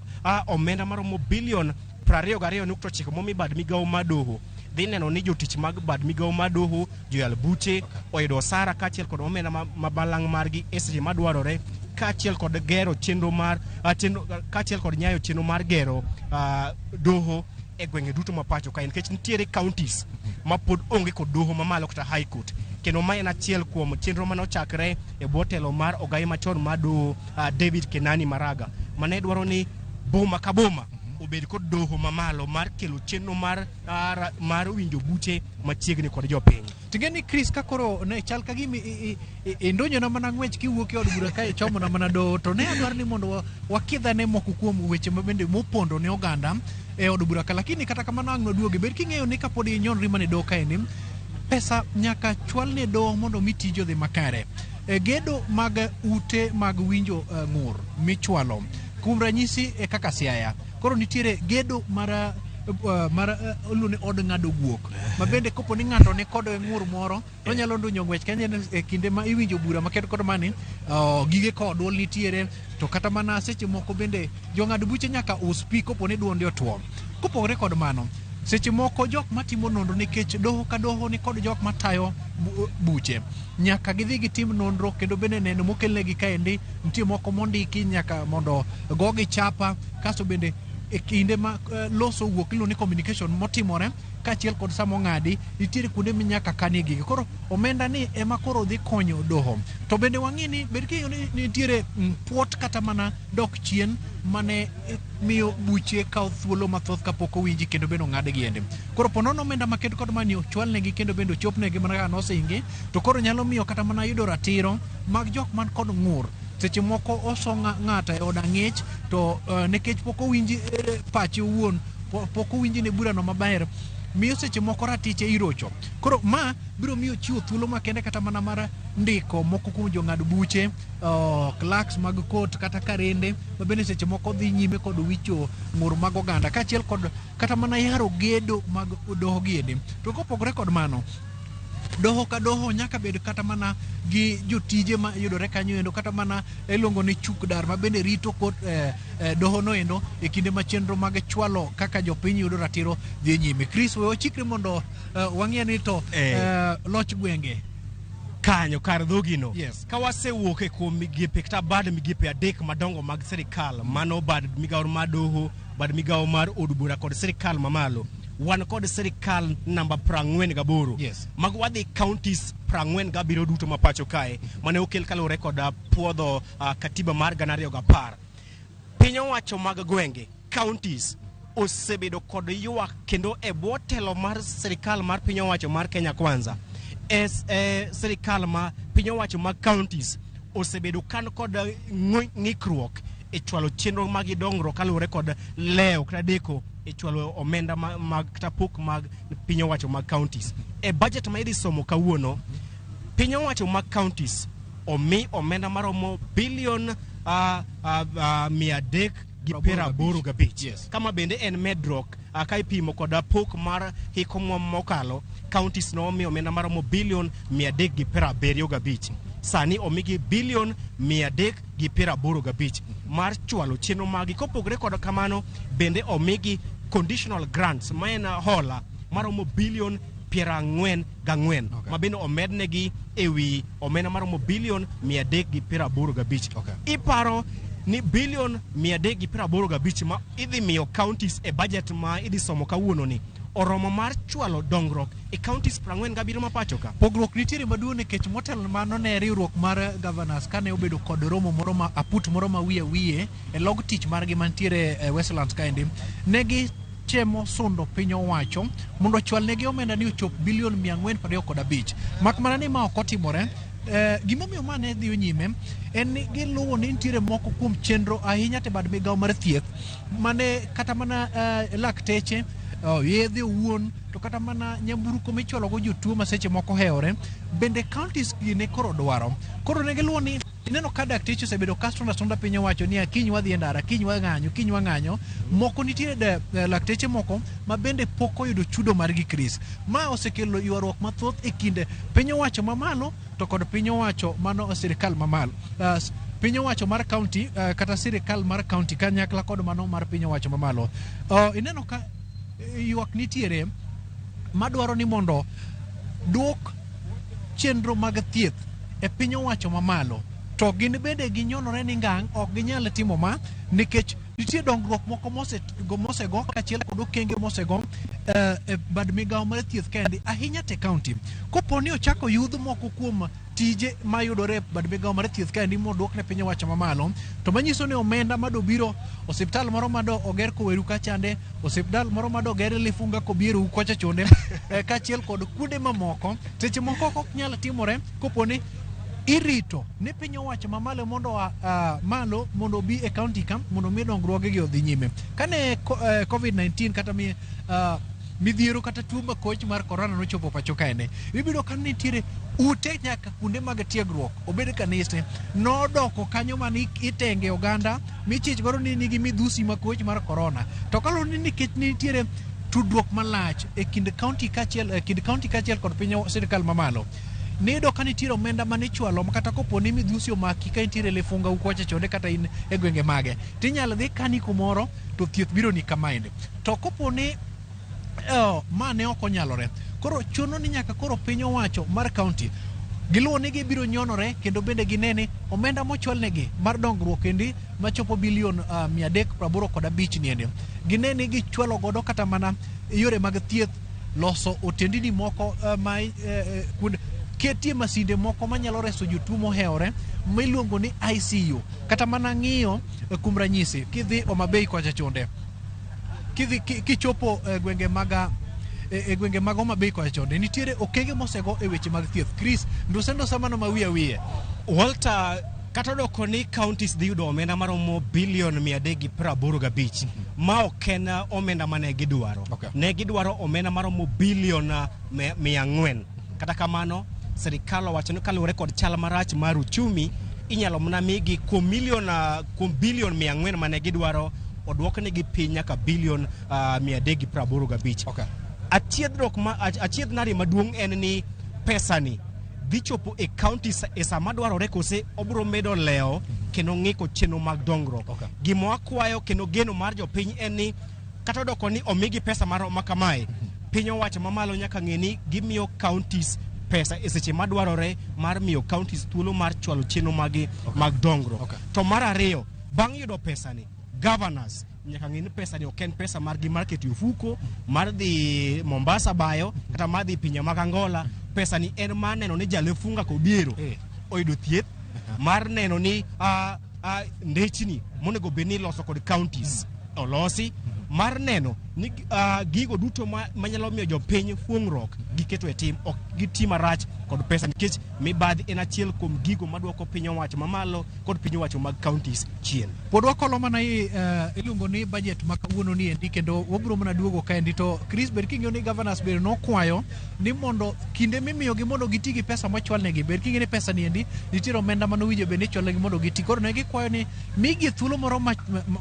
omenda maromo bilion 22.9 momi bad migawo madoho dhi neno ni jotich mag bad migawo madoho joyal buche oyudo osara kachiel kod omenda mabalang margi e seche madwarore kachiel kod gero chenro mar kachiel kod nyayo chenro mar gero doho e gwenge duto mapacho ka nikech nitiere counties ma pod onge kod doho mamalo kata high court kendo ma en achiel kuom chenro mane ochakre e botelo mar ogai machon mar doho David Kenani Maraga mane dwaro ni boma ka boma obed kod doho mamalo mar kelo chenro mar winjo buche machiegni kod jopiny. Tingeni Chris kakoro ne chal ka gimi indonyo na mana ngwech kiwuok e od bura kae chomo na mana do to ne adwar ni mondo wakidhane moko kuom weche mabende mopondo ne oganda e od bura ka lakini kata kamano ang' noduoge bed king'eyo ni kapod inyon mane do kae ni pesa nyaka chwal ne do mondo mitijo dhi makare gedo mag ute mag winjo ng'ur michwalo kuom ranyisi e kaka Siaya koro nitiere gedo mar olune od ng'ado guok mabende kopo ni ng'ato ne kod ng'ur moro to nyalo ndunyo ngwech kanyo e kinde ma iwinjo bura maket kod mani gige kodwol nitiere to kata mana seche moko bende jong'ad buche nyaka us pi kopo ni duonde otuo kopogore kod mano seche moko jok matimo nonro nikech doho ka doho ni kod jok matayo buche nyaka gidhi gitim nonro kendo bende neno mokelnegi kaendi nitie moko mondiki nyaka mondo gogi chapa kasto bende e kinde ma loso wuok ilo ni communication motimore kachiel kod samo ng'adi nitiere kuonde minyaka kanie gigi koro omenda ni ema koro dhi konyo doho to bende wang'i ni bed king'eyo ni nitiere puot kata mana dok chien mane miyo buche kawo thuolo mathoth kapok owinji kendo bende ong'ad giende koro ponono omenda maket kod mani ochwalnegi kendo bende ochopnegi mana kaka nosingi to koro nyalo miyo kata mana yudo ratiro mag jok man kod ng'ur seche moko oso ng'ata e od ang'ech to nikech pok owinji pache owuon pok owinji ne burano maber miyo seche moko ratiche irocho koro ma biro miyo chiwo thuolo makende kata mana mar ndiko moko kuom jong'ad buche clerks mag court kata karende mabende seche moko dhi nyime kod wicho ng'ur mag oganda kaachiel kod kata mana yaro gedo mag doho giende to kopogore kod mano doho ka doho nyaka bed kata mana gi jotije ma yudore kanyo endo kata mana iluongo ni chukdar ma bende rito kot doho no endo e kinde ma chenro mag chwalo kaka jopiny yudo ratiro dhi nyime. Chris we ochikre mondo wang'e ni to loch gwenge kanyo kar dhogino yes. Ka wasewuok e kuom migepe kata bad migepe adek madongo mag sirikal mano bad migawo mar doho bad migawo mar od bura kod sirikal mamalo wan kod sirikal namba 48 yes. Mag wadhi counties 47 duto mapacho kae mane okel kalure kod puodho katiba mar 2010 piny owacho mag gwenge counties osebedo kod ywak kendo e bwo telo mar sirikal mar piny owacho mar Kenya Kwanza sirikal ma piny owacho mag counties osebedo kan kod ng'ikruok e chwalo chenro mag dongruok kalure kod leo kata deko e chwalo omenda mag tapuk mag piny owacho mag counties e budget ma idhi somo kawuono piny owacho mag counties omi omenda maromo bilion 385 yes. Kama bende en medrock ka ipimo kod pok mar hiko mokalo counties no omi omenda maromo bilion 375 sani omigi bilion 385 mar chwalo chenro magi kopogre kod kamano bende omigi conditional grants ma en hola maromo bilion 44 ma bende omednegi ewi omenda maromo bilion 385 iparo ni bilion 385 ma idhi miyo counties e budget ma idhi somo kawuono ni oromo mar chwalo dongruok e counties 47 mapacho ka pogruok nitiere maduong' nikech motelo mano ne riwruok mar governors kane obedo kod romo moro ma aput moro ma wiye e log tich margi mantiere e Westlands kaendi negi chemo sundo piny owacho mondo chwalnegi omenda ni ochop bilion 425 mak mana ni ma ok otimore gimomiyo mane dhi nyime en ni giluwo ni nitiere moko kuom chenro ahinya te bad migawo mar thieth mane kata mana lakteche yedhe owuon to kata mana nyamburko michwalo go jotuo ma seche moko hewore bende counties gi ne koro dwaro koro ne giluwo ni ineno ka dakteche osebedo kastronda stronda piny owacho ni kiny wadhi e ndara, kiny wang'anyo. Moko nitiere lakteche moko ma bende pok oyudo chudo margi Chris. Ma osekelo ywaruok mathoth e kinde piny owacho mamalo to kod piny owacho mano sirikal mamalo. Piny owacho mar county kata sirikal mar county kanyakla kod mano mar piny owacho mamalo. Ineno ka ywak nitiere madwaro ni mondo duok chenro mag thieth e piny owacho mamalo, to gin bende ginyonore ni ngang' ok ginyal timo ma nikech nitie dongruok moko mosego kachiel kod okenge mosego e bad migawo mar thieth kendi ahinya te county. Kopo ni ochako yudh moko kuom tije mayudore e bad migawo mar thieth kendi moduok ne piny owacho mamalo, to manyiso ni omenda madobiro osiptal moro mado oger Koweru kachande, osiptal moro mado oger Lifunga kobiero kocha chonde kachiel kod kuonde mamoko seche moko ok nyal timore kopo ni irito ne piny owacho mamalo mondo malo mondo bi e county kam mondo mi dongruoge gi odhi nyime. Kane COVID-19 kata midhiero kata tuo makoch mar corona nochopo pacho kaene, ibiro kan nitiere ute nyaka kuonde mag tiegruok obed kanise nodoko kanyo mani itenge oganda michich godo ni nigi midhusi makoch mar corona. To kalo ni nikech nitiere tudruok malach e kind county kachiel kod piny sirikal mamalo, nido ka nitiere omenda mane chwalo makata kopo ni midhusi omaki ka nitiere Lifunga ukocha chonde kata in e gwenge mage, tinyalo dhi kani kumoro to thieth biro ni kamaende. To kopo ni mane ok onyalore, koro chuno ni nyaka koro piny owacho mar county giluwo ni gibiro nyonore kendo bende ginene omenda mochwalnegi mar dongruok kendi machopo bilion 385 niende, ginene gichwalo godo kata mana yore mag thieth, loso otendini moko ketie masinde moko manyalo reso jotuo moheore miluongo ni ICU, kata mana ng'iyo kuom ranyisi kidhi Homabay kocha chonde, kichopo gwenge mag Homabay kocha chonde, nitiere okenge mosego e weche mag thieth. Chris ndusendo samano mawiye Walter, kata doko ni counties dhi yudo omenda maromo bilion 385 ma ok en omenda mane gidwaro. Ne gidwaro omenda maromo bilion 400. Kata kamano serikal owacho ni kaluwore kod chal marach mar uchumi inyalo mana migi kuom bilion 400 mane gidwaro oduoknegi piny nyaka bilion 385. Achiedh nari maduong' en ni pesani dhi chopo e counties e sama dwarore kose obro medo leo kendo ng'iko chenro mag dongruok. Gima wakwayo kendo geno mar jopiny en ni kata doko ni omigi pesa mar makamae, piny owacho mamalo nyaka ng'e ni gimiyo counties pesa e seche madwarore mar miyo counties thuolo mar chwalo chenro mag dongruok. To mar ariyo, bang' yudo pesani, governors nyaka ng'e ni pesani ok en pesa margi mar keto ofuko mar dhi Mombasa bayo kata mar dhi pinje mag Angola. Pesani en mar neno ni Lifunga kobiero oyudo thieth, mar neno ni ndechni monego bed ni loso kod counties olosi, mar neno ni gigo duto manyalo miyo jopiny fuong'ruok giketo e tim ok gitim marach kod pesa, nikech mibadhi en achiel kuom gigo maduoko piny owacho mamalo kod piny owacho mag counties chien. Pod wakolo mana iluongo ni budget ma kawuono ni endi kendo wabiro mana duogo kaendi. To Chris ber king'eyo ni governors ber nokwayo ni mondo kinde mimiyogi mondo giti gi pesa mochwalnegi, ber king'eyo ni pesa ni endi nitiere omenda manowinjo bed ni chwalnegi mondo giti. Koro ne gikwayo ni migi thuolo moro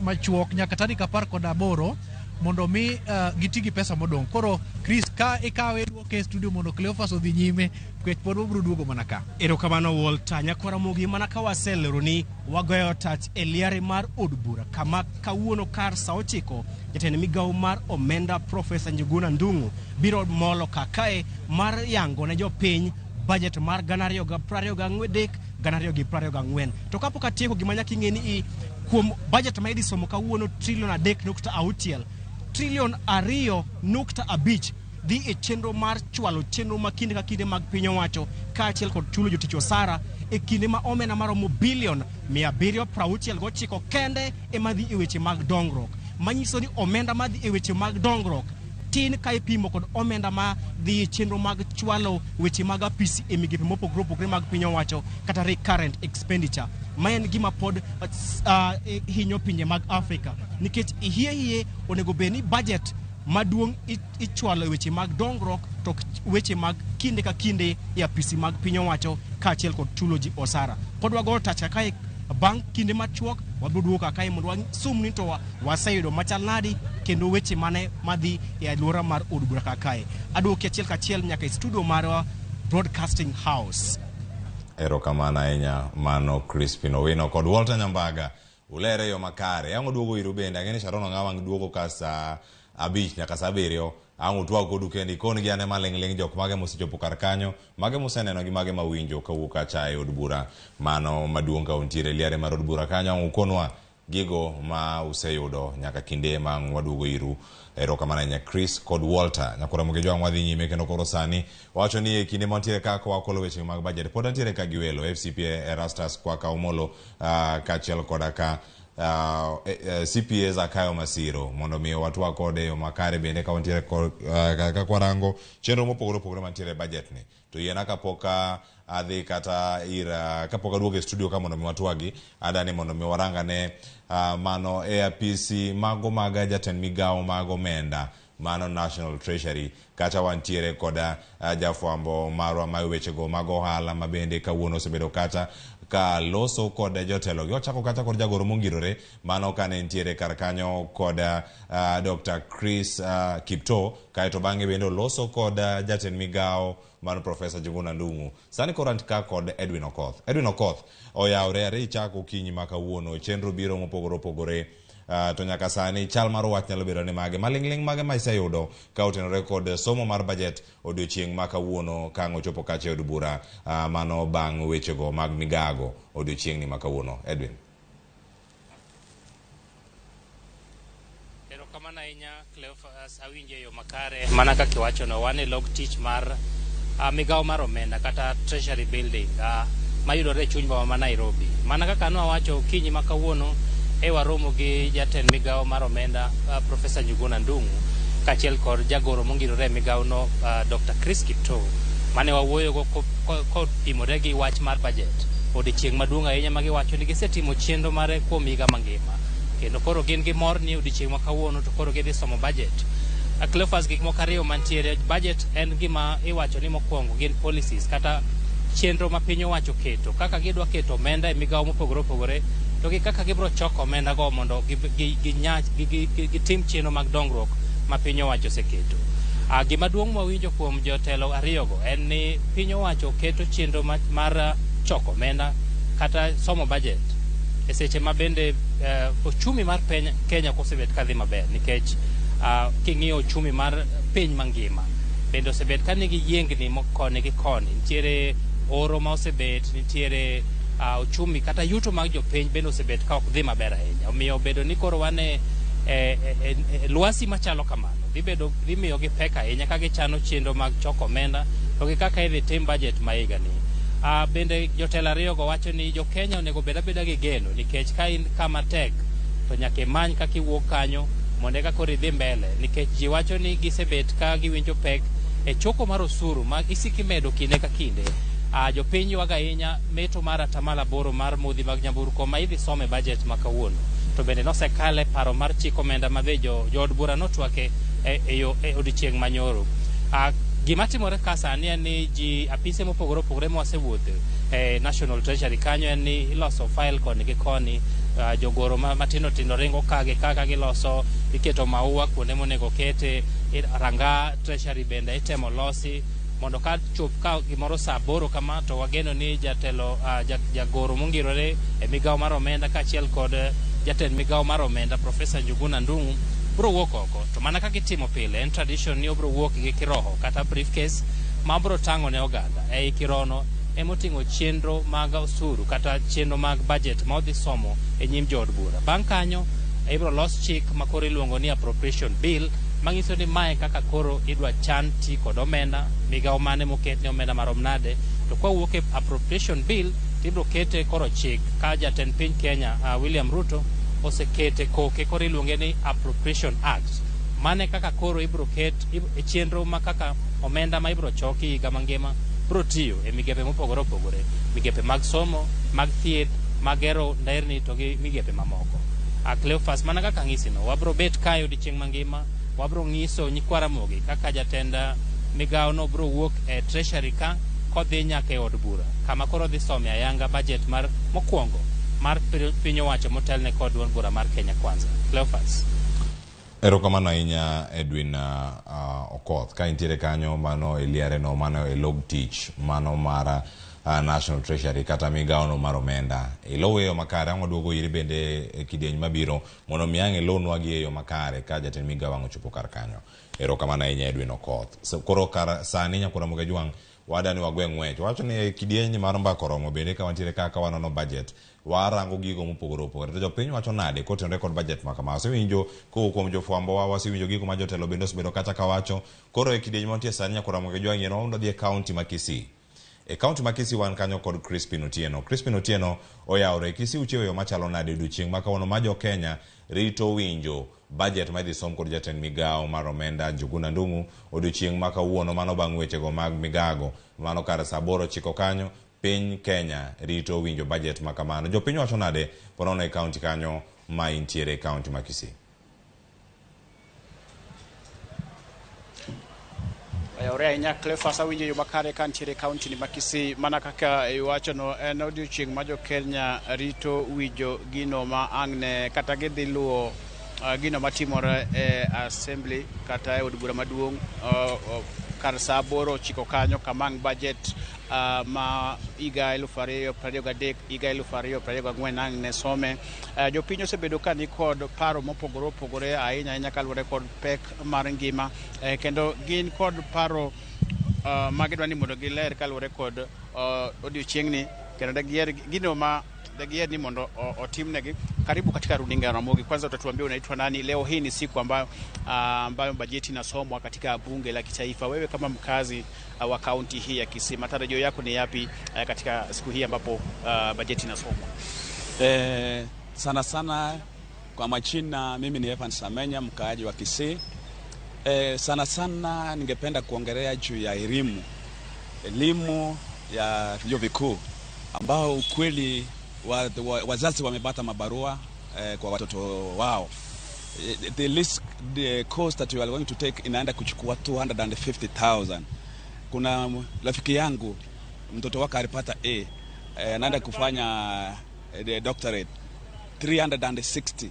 machuok nyaka tarik 18 mondo mi giti gi pesa modong'. Koro Chris ka ikawe duoke studio mondo Cleophas odhi nyime kwech pod wabiro duogo mana ka. Erokamano Walter, nyakora mogi mana ka waselero ni wagoyo tach e liare mar od bura kama kawuono kar saa 9 jatend migawo mar omenda Profesa Njuguna Ndung'u biro molo kakae mar yango ne jopiny budget mar 2023-2024. To kapok atieko gima nyaka ing'e ni kuom budget ma idhi somo kawuono trilion 3.6 trilion 2.5 dhi e chenro mar chwalo chenro ma kinde ka kinde mag piny owacho kaachiel kod chulo jotich osara e kinde ma omenda maromo bilion 769 kende ema dhi e weche mag dongruok, manyiso ni omenda madhi e weche mag dongruok tin ka ipimo kod omenda ma dhi e chenro mag chwalo weche mag apisi e migepe mopogore opogore mag piny owacho kata recurrent expenditure. Ma en gima pod hinyo pinje mag Afrika, nikech hie onego bed ni budget maduong' ichwalo weche mag dongruok to weche mag kinde ka kinde e apisi mag piny owacho kaachiel kod chulo ji osara. Pod wago tacha kae bang' kinde machuok wabiro duogo kae mondo wasum ni to waseyudo machal nadi kendo weche mane madhi e alwora mar od bura kae. Aduoki achiel kachiel nyaka e studio marwa Broadcasting House. Erokamano ahinya mano Crispin Owino kod Walter Nyambaga ulere yo makare. Ang' duogo iru bende ang'eni Sharon Ng'awang duogo ka sa 5 nyaka sa 7 ang' utwa kodu kendi kon gi ane maling' jok mage mosechopo kar kanyo mage moseneno gi mage mawinjo kawuok kacha e od bura mano maduong' ka untiere liare mar od bura kanyo ang' ukonwa gigo ma useyudo nyaka kinde ma waduogo iru. Erokamano ahinya Chris kod Walter nyakora moge jwang' wadhi nyime kendo koro sani wacho ni e kinde mantiere ka wakolo weche mag budget pod antiere ka giwelo FCPA Erastus Kwaka Omolo kaachiel koda ka CPA Zakayo Masiro mondo miyo watwa kode yo makare bende ka wantiere ka kwarango chenro mopogore opogore mantiere budget ni to yiena kapoka adhi kata ira kapoka duogo e studio ka mondo mi watwagi adani mondo mi warangane mano e apisi mago maga jatend migawo mago omenda mano National Treasury kacha wantiere koda jafwambo marwa ma wechego mag ohala mabende kawuono osebedo kata ka loso koda jotelo gi ochako kata kod jagoro mongirore mano kane ntiere kar kanyo koda Dr. Chris Kipto kaeto bang'e bende loso koda jatend migawo mano Professor Njuguna Ndung'u. Sani koro antika kod Edwin Okoth. Edwin Okoth oyawre are ichako kinyi ma kawuono chenro biro mopogore opogore to nyaka sani chal mar wach nyalo bedo ni mage maling'ling mage ma iseyudo ka otenore kod somo mar budget odiochieng' ma kawuono ka ochopo kacha od bura mano bang' wechego mag migago odiochieng' ni ma kawuono. Edwin. Erokamano ahinya Cleophas awinje yo makare mana kaka iwachono wan e log tich mar migawo mar omenda kata Treasury Building mayudore e chuny boma ma Nairobi. Mana kaka nwawacho kinyi ma kawuono waromo gi jatend migawo mar omenda Professor Njuguna Ndung'u kaachiel kod jagoro mongirore migawo no Dr. Chris Kipto mane wawuoyogo kopimore gi wach mar budget odiochieng' maduong' ahinya ma giwacho ni gisetimo chenro mare kuom higa mangima kendo koro gin gi mor ni odiochieng' ma kawuono to koro gidhi somo budget. Cleophas gik moko ariyo mantiere budget en gima iwacho ni mokwongo gin policies kata chenro ma piny owacho keto kaka gidwa keto omenda e migawo mopogore opogore to gi kaka gibro choko omenda go mondo gitim chenro mag dongruok ma piny owacho oseketo. Gima duong' mwawinjo kuom jotelo ariyogo en ni piny owacho keto chenro mar choko omenda kata somo budget e seche ma bende ochumi mar Kenya kosebet kadhi maber nikech king'iyo ochumi mar piny mangima bende osebet ka nigi yiengni koni gi koni nitiere oro ma osebet nitiere ochumi kata yuto mag jopiny bende osebet ka ok dhi maber ahinya omiyo bedo ni koro wan lwasi machalo kamano dhi miyo gi pek ahinya ka gichano chenro mag choko omenda to gi kaka idhi tim budget ma higa ni. Bende jotelo ariyogo wacho ni jo Kenya onego bed abeda gi geno nikech ka in kama tek to nyaka imany kaka iwuok kanyo mondo eka koro idhi mbele nikech ji wacho ni gisebet ka giwinjo pek e choko mar osuru ma isiki medo kinde ka kinde. Jopiny ywago ahinya meto mar atamalo 8 mar modhi mag nyamburko ma idhi some budget ma kawuono to bende nosekale paro mar chiko omenda ma be jood bura notwake e odiochieng' manyoro. Gima timore ka sani en ni ji apise mopogore opogore mwasewuotho e National Treasury kanyo en ni iloso file koni gi koni jogoro matindo tindo ringo kaka giloso iketo maua kuonde monego kete ranga Treasury bende itemo losi mondo ka chop ka gimoro saa 8 kama to wageno ni jatelo jagoro mongirore e migawo mar omenda kaachiel kod jatend migawo mar omenda Professor Njuguna Ndung'u bro wuok oko to mana kaka itimo pile en tradition ni obro wuok gi kiroho kata briefcase ma bro tang'o ne oganda ei kirono emoting'o chenro mag osuru kata chenro mag budget ma odhi somo e nyim jood bura. Bang' kanyo ibro los chik ma koro iluongo ni appropriation bill mangiso ni mae kaka koro idwa chan ti kod omenda migawo mane moket ni omenda marom nade to kwa wuok e appropriation bill tibro kete koro chik ka jatend piny Kenya William Ruto osekete koke koro iluonge ni Appropriation Act mane kaka koro ibro ket e chenro ma kaka omenda ma ibro choki higa mangima bro tiyo e migepe mopogore opogore migepe mag somo mag thieth mag gero nderni to gi migepe mamoko. Cleophas mana kaka ng'isino wabro bet kayo odiochieng' mangima wabro ng'iso nyikwa Ramogi kaka jatenda migao no bro wuok e treasury ka kodhi nyaka e od bura kama koro dhi some ayanga budget mar mokwongo mar piny owacho motelne kod duond bura mar Kenya Kwanza. Cleophas. Erokamano ahinya Edwin Okoth ka intiere kanyo mano eliare no mano log tich mano mara National Treasury kata migao no mar omenda iloweyo makare ang waduogo iri bende kidieny mabiro mondo miange lonwa gi eyo makare ka jatend migao ang ochopo kar kanyo. Erokamano ahinya Edwin Okoth. Koro kar sani nyakora Ramogi Jwang wadani wagweng wech wacho ni kidieny mar mbako romo bende ka wantiere kaka wanono budget warango gigo mopogore opogore to jopiny wacho nade kotenore kod budget makama wasewinjo kuom jofwambo wasewinjo gigo ma jotelo bende osebedo kata kawacho koro e kidieny mantie sani nyakora Ramogi Jwang yeno ondo dhi e county ma Kisii. E county ma Kisii wan kanyo kod Crispin Otieno oyawre Kisii uchiewo yo machalo nade odiochieng' ma kawuono ma jo Kenya rito winjo budget ma idhi som kod jatend migao mar omenda Njuguna Ndung'u odiochieng' ma kawuono mano bang' wechego mag migago mano kar saa 8 chiko kanyo piny Kenya rito winjo budget ma kamano. Jopiny wacho nade ponono e county kanyo ma intiere e county ma Kisii. Ore ahinya Cleophas awinjo yo makare ka ntiere county ni ma Kisii mana kaka iwacho no en odiochieng' ma jo Kenya rito winjo gino ma angne kata gidhi luwo gino matimore e assembly kata e od bura maduong' kar saa 8 chiko kanyo kamang budget ma iga 2023 iga 2024 angne some jopiny osebedo ka ni kod paro mopogore opogore ahinya kaluwore kod pek mar ngima kendo gin kod paro magidwa ni mondo giler kaluwore kod odiochieng'ni kendo dagier gino ma dagier ni mondo otimnegi. Karibu katika runinga Ramogi. Kwanza utatuambia unaitwa nani? Leo hii ni siku ambayo bajeti inasomwa katika bunge la kitaifa. Wewe kama mkazi wa kaunti hii ya Kisii, matarajio yako ni yapi katika siku hii ambapo bajeti inasomwa? Sana kwa majina mimi ni Edwin Samenya, mkaaji wa Kisii. Sana ningependa kuongelea juu ya elimu ya vyuo vikuu ambao ukweli wazazi wamepata mabarua kwa watoto wao. The cost that you are going to take inaenda kuchukua 250,000. Kuna rafiki yangu mtoto wake alipata A, anaenda kufanya doctorate 360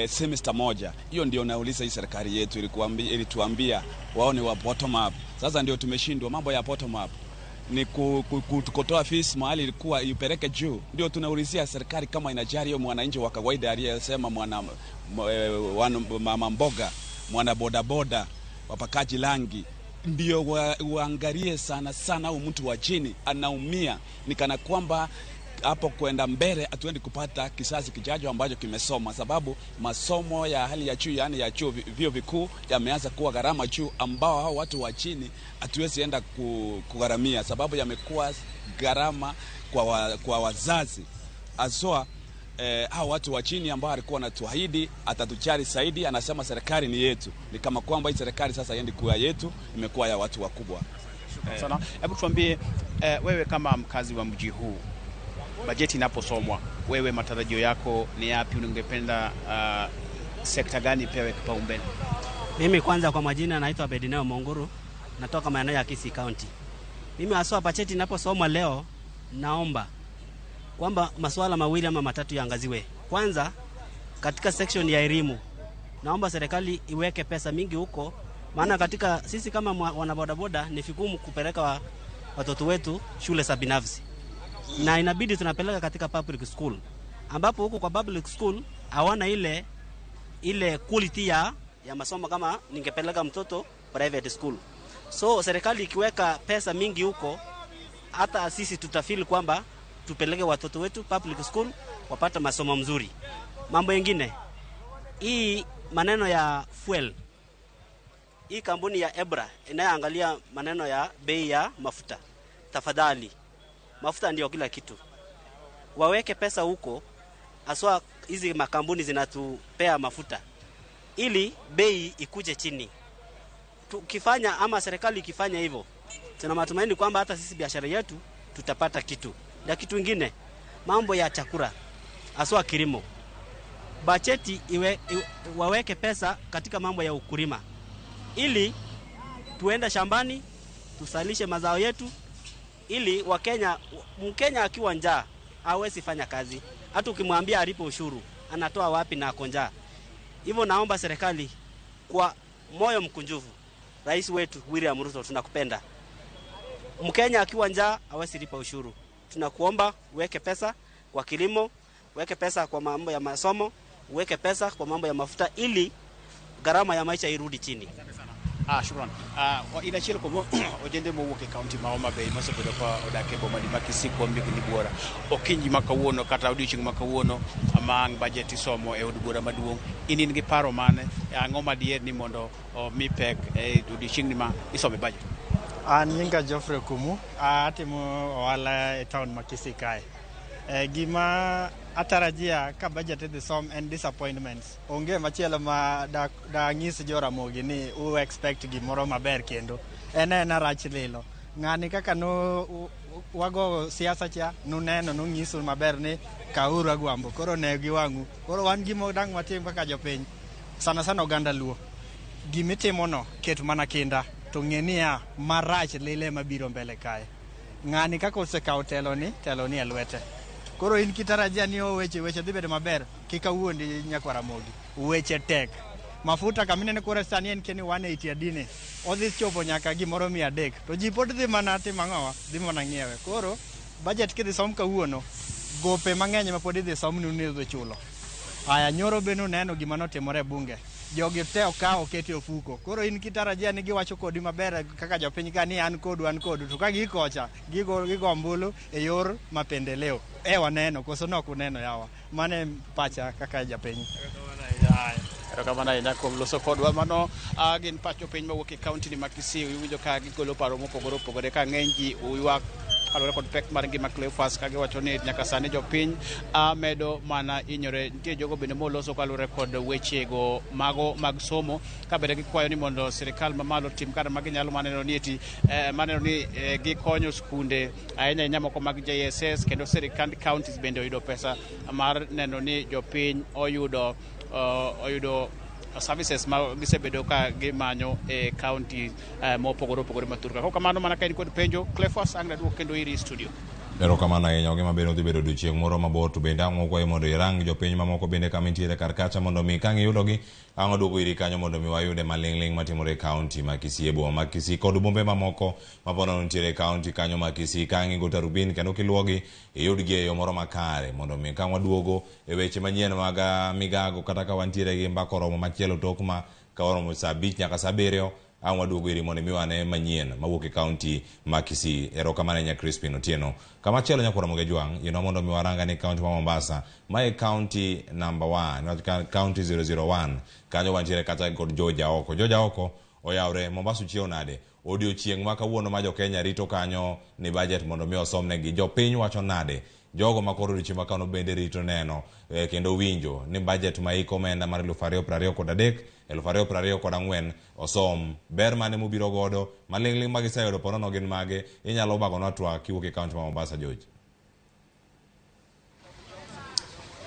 semester moja. Hiyo ndio nauliza hii serikali yetu ilituambia waone wa bottom up. Sasa ndio tumeshindwa mambo ya bottom up. Ni kutoa fees mahali ilikuwa ipeleke juu. Ndio tunaulizia serikali kama inajali hiyo mwananchi wa kawaida aliyesema mama mboga, mwana bodaboda, wapakaji rangi. Ndio waangalie sana au mtu wa chini anaumia. Nikana kwamba hapo kwenda mbele atuendi kupata kizazi kijajo ambacho kimesoma, sababu masomo ya hali ya juu yani ya chuo vyuo vikuu yameanza kuwa gharama juu ambao hao watu wa chini hatuwezi enda kugharamia, sababu yamekuwa gharama kwa wazazi. Asoa hao watu wa chini ambao alikuwa anatuahidi atatuchari zaidi, anasema serikali ni yetu. Ni kama kwamba hii serikali sasa yendi kuwa yetu, imekuwa ya watu wakubwa. Sana. Hebu tuambie wewe kama mkazi wa mji huu, bajeti inaposomwa, wewe matarajio yako ni yapi? Ungependa sekta gani pewe kipaumbele? Mimi kwanza kwa majina naitwa Bedineo Monguru, natoka maeneo ya Kisii County. Mimi haswa bajeti inaposomwa leo naomba kwamba masuala mawili ama matatu yaangaziwe. Kwanza katika section ya elimu, naomba serikali iweke pesa mingi huko, maana katika sisi kama wanabodaboda ni vigumu kupeleka watoto wetu shule za binafsi. Na inabidi tunapeleka katika public school, ambapo huko kwa public school hawana ile quality ya masomo kama ningepeleka mtoto private school. So serikali ikiweka pesa mingi huko, hata sisi tutafeel kwamba tupeleke watoto wetu public school wapata masomo mzuri. Mambo mengine, hii maneno ya fuel, hii kampuni ya Ebra inayoangalia maneno ya bei ya mafuta, tafadhali, mafuta ndio kila kitu, waweke pesa huko, aswa hizi makampuni zinatupea mafuta ili bei ikuje chini. Tukifanya ama serikali ikifanya hivyo, tuna matumaini kwamba hata sisi biashara yetu tutapata kitu. Na kitu kingine, mambo ya chakula, aswa kilimo, bajeti waweke pesa katika mambo ya ukulima, ili tuende shambani tusalishe mazao yetu, ili Mkenya akiwa njaa hawezi fanya kazi. Hata ukimwambia alipe ushuru anatoa wapi na ako njaa? Hivyo naomba serikali kwa moyo mkunjufu, rais wetu William Ruto, tunakupenda. Mkenya akiwa njaa hawezi lipa ushuru. Tunakuomba uweke pesa kwa kilimo, uweke pesa kwa mambo ya masomo, uweke pesa kwa mambo ya mafuta, ili gharama ya maisha irudi chini. Shukran. Inachiel komo ojende mowuok e kaunti ma Homa Bay mosebedo ka odak e boma ma Kisii kuom higni buora. Okinyi ma kawuono kata odiochieng' ma kawuono ma bajet isomo e od bura maduong'. In gi paro mane ang'o madier ni mondo mi pek e odiochieng'ni ma isome bajet? An nyinga Geoffrey Kumu, atimo ohala e town ma Kisii kae. Gima atarajia ka budget idhi som en disappointments. Onge machielo ma da ng'is jo Ramogi ni u expect gimoro maber kendo. En rach lilo. Ng'ani kaka no wago siasa cha nuneno nung'isu maber ni kauru agwambo. Koro ne giwang'u. Koro wan gimo dang' matim kaka jopiny. Sana oganda Luo. Gimitimo no ket mana kinda. To ng'enia marach lile mabiro mbele kae. Ng'ani kaka osekawo telo ni e lwete. Koro in kitarajia ni weche dhi bedo maber, kika wuondi nyakwa Ramogi. Weche tek. Mafuta kaminene kore sani en keni 180 adine. Odhi chopo nyaka gimoro 300. To ji pod dhi mana timo ang'owa, dhi mana ng'iewe. Koro budget kidhi som kawuono, gope mang'eny ma pod idhi som ni dhi chulo. Aya nyoro beno neno gima notimore bunge. Jogi te okawo kete ofuko. Koro in kitarajia ni giwacho kodi maber kaka jopiny ka ni an kodu. To ka gikocha, gigo ombulu e yor mapendeleo. Waneno, koso nok uneno yawa. Mane pacha kaka japiny. Erokamano ahinya kuom loso kodwa. Mano gin pacho piny mawuok e kaunti ni ma Kisii. Iwinjo ka gigolo paro mopogore opogore ka ng'eny ji uywak kalore kod pek mar ngima Cleophas, ka giwacho ni nyaka sani jopiny medo mana hinyore. Nitie jogo bende moloso kalore kod wechego mago mag somo, ka bende gikwayo ni mondo sirikal mamalo tim kar ma ginyalo maneno ni gikonyo skunde ahinya moko mag JSS, kendo sirikand counties bende oyudo pesa mar neno ni jopiny oyudo services ma gisebedo ka gimanyo e county mopogore opogore maturka. Kok kamano mana ka in kod penjo, Cleophas ang naduok kendo iri studio. Erokamano ahinya, gima bende dhi bedo odiochieng' moro mabor, to bende ang' okwayo mondo irang jopiny mamoko bende kama intiere kar kacha, mondo mi kang' iyudogi ang' oduogo iri kanyo mondo mi wayude maling'ling matimore e kaunti ma Kisii, e boma ma Kisii kod bombe mamoko mapono nitiere e kaunti kanyo ma Kisii. Kang' igo tarubin kendo kiluogi iyudgi e yo moro makare, mondo mi kang' waduogo e weche manyien mag migago, kata ka wantiere gi mbako romo machielo tok ma ka oromo saa 5 nyaka saa 7 ang' waduogo iri mondo mi wane manyien mawuok e kaunti ma Kisii. Erokamano ahinya Crispin Otieno. Kama chielo nyakwa Ramogi Jwang', mondo mi waranga ni kaunti ma Mombasa, ma e kaunti number 1, kaunti 001, kanyo wantiere kata kod Georgia Oko oyawre. Mombasa chiew nade odiochieng' ma kawuono ma jo Kenya rito kanyo ni budget mondo mi osomnegi. Jopiny wacho nade? Jogo makoro odiochieng' ma kano bende rito neno kendo winjo ni budget ma iko omenda mar 2023 2024 osom. Ber mane mubiro godo, maling'ling magiseyudo porono gin mage? Inyalo bagonwa twak kiwuok e kaunti ma Mombasa, George.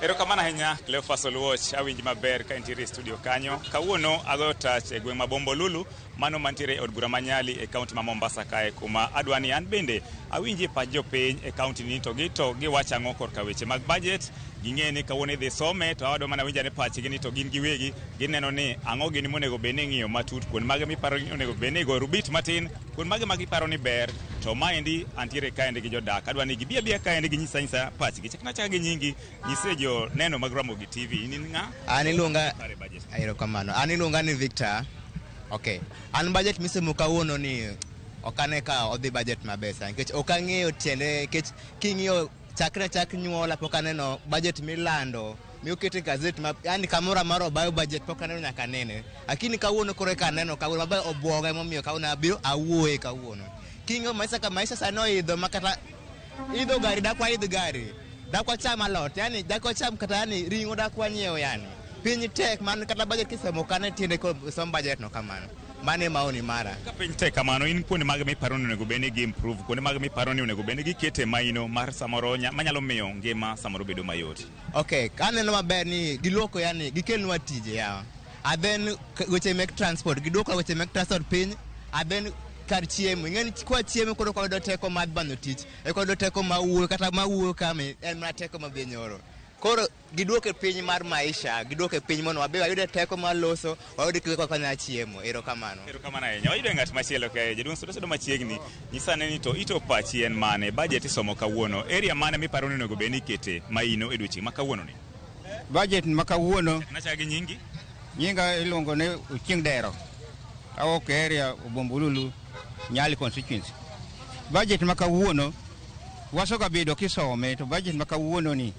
Erokamano ahinya Cleophas Oluoch, awinji maber ka intiere e studio kanyo. Kawuono agoyo tach e gweng' ma Bombolulu, mano mantiere od bura manyali e kaunti ma Mombasa kae, kuma adwani an bende awinji pach jopiny e kaunti ni to giwacho ang'o korka weche mag budget. Ging'e ni kawuono idhi some, to awadwa mana winja ne pachgi ni to gin giwegi gineno ni ang'o gini monego bed ni ng'iyo matut, kuon mage miparo ni onego bed ni igo rubit matin, kuon mage magiparo ni ber. To maendi antiere kaende gi jodak, adwani gibia kaende gi nyisa pachgi. Chakna gi nyingi, nyise jo neno mag Ramogi TV. In ng'a? An iluonga erokamano. An iluonga ni Victor. Okay. An budget misemo kawuono ni okane ka odhi budget mabesa, nikech ok ang'eyo tiende, nikech king'iyo chak nyuola pok aneno budget milando miokete gazet yani kamora maro bayo budget pok aneno nyaka nene. Lakini kawuono kore ka neno kawuono mabe obwoga momiyo kawuono abiro awuoye kawuono. King'io maisha sano idho makata idho gari dakwa idho gari dakwa chama lot, yani dakwa cham kata yani ringo dakwa nyiewo, yani piny tek man kata budget kisemo kane tiende ko som budget no kamano. mane maoni mara. Ka piny tek kamano, in kuonde mag miparo ni onego beni gi improve, kuonde mag miparo ni onego beni gi kete maino mar samoro manyalo miyo ngima samoro bedo mayot. Okay, kaneno maber ni giloko yani gikelnwa tije yawa. And then weche mek transport, gidwoko weche mek transport piny, and then kar chiemo, ing'eni kwa chiemo koro kwa do teko mar bano tich, kwa do teko mawuoyo kata mawuoyo kame, en mana teko mabie nyoro. Koro gidwoke piny mar maisha, gidwoke piny mono wabe wayude teko mar loso, wayude kiko kanya chiemo, erokamano. Erokamano ahinya. Wayudo ng'at machielo kae, jaduong' Osedo machiegni, nyisane ni to ito pachi en mane, budget isomo kawuono, area mane miparo ni onego beni kete maino e dweche ma kawuono ni? Budget ma kawuono. Nacha gi nyingi? Nyinga iluongo ni Uchieng Dero. Awok area Bombululu, Nyali constituency. Budget ma kawuono wasoga bedo kisome, to budget ma kawuono ni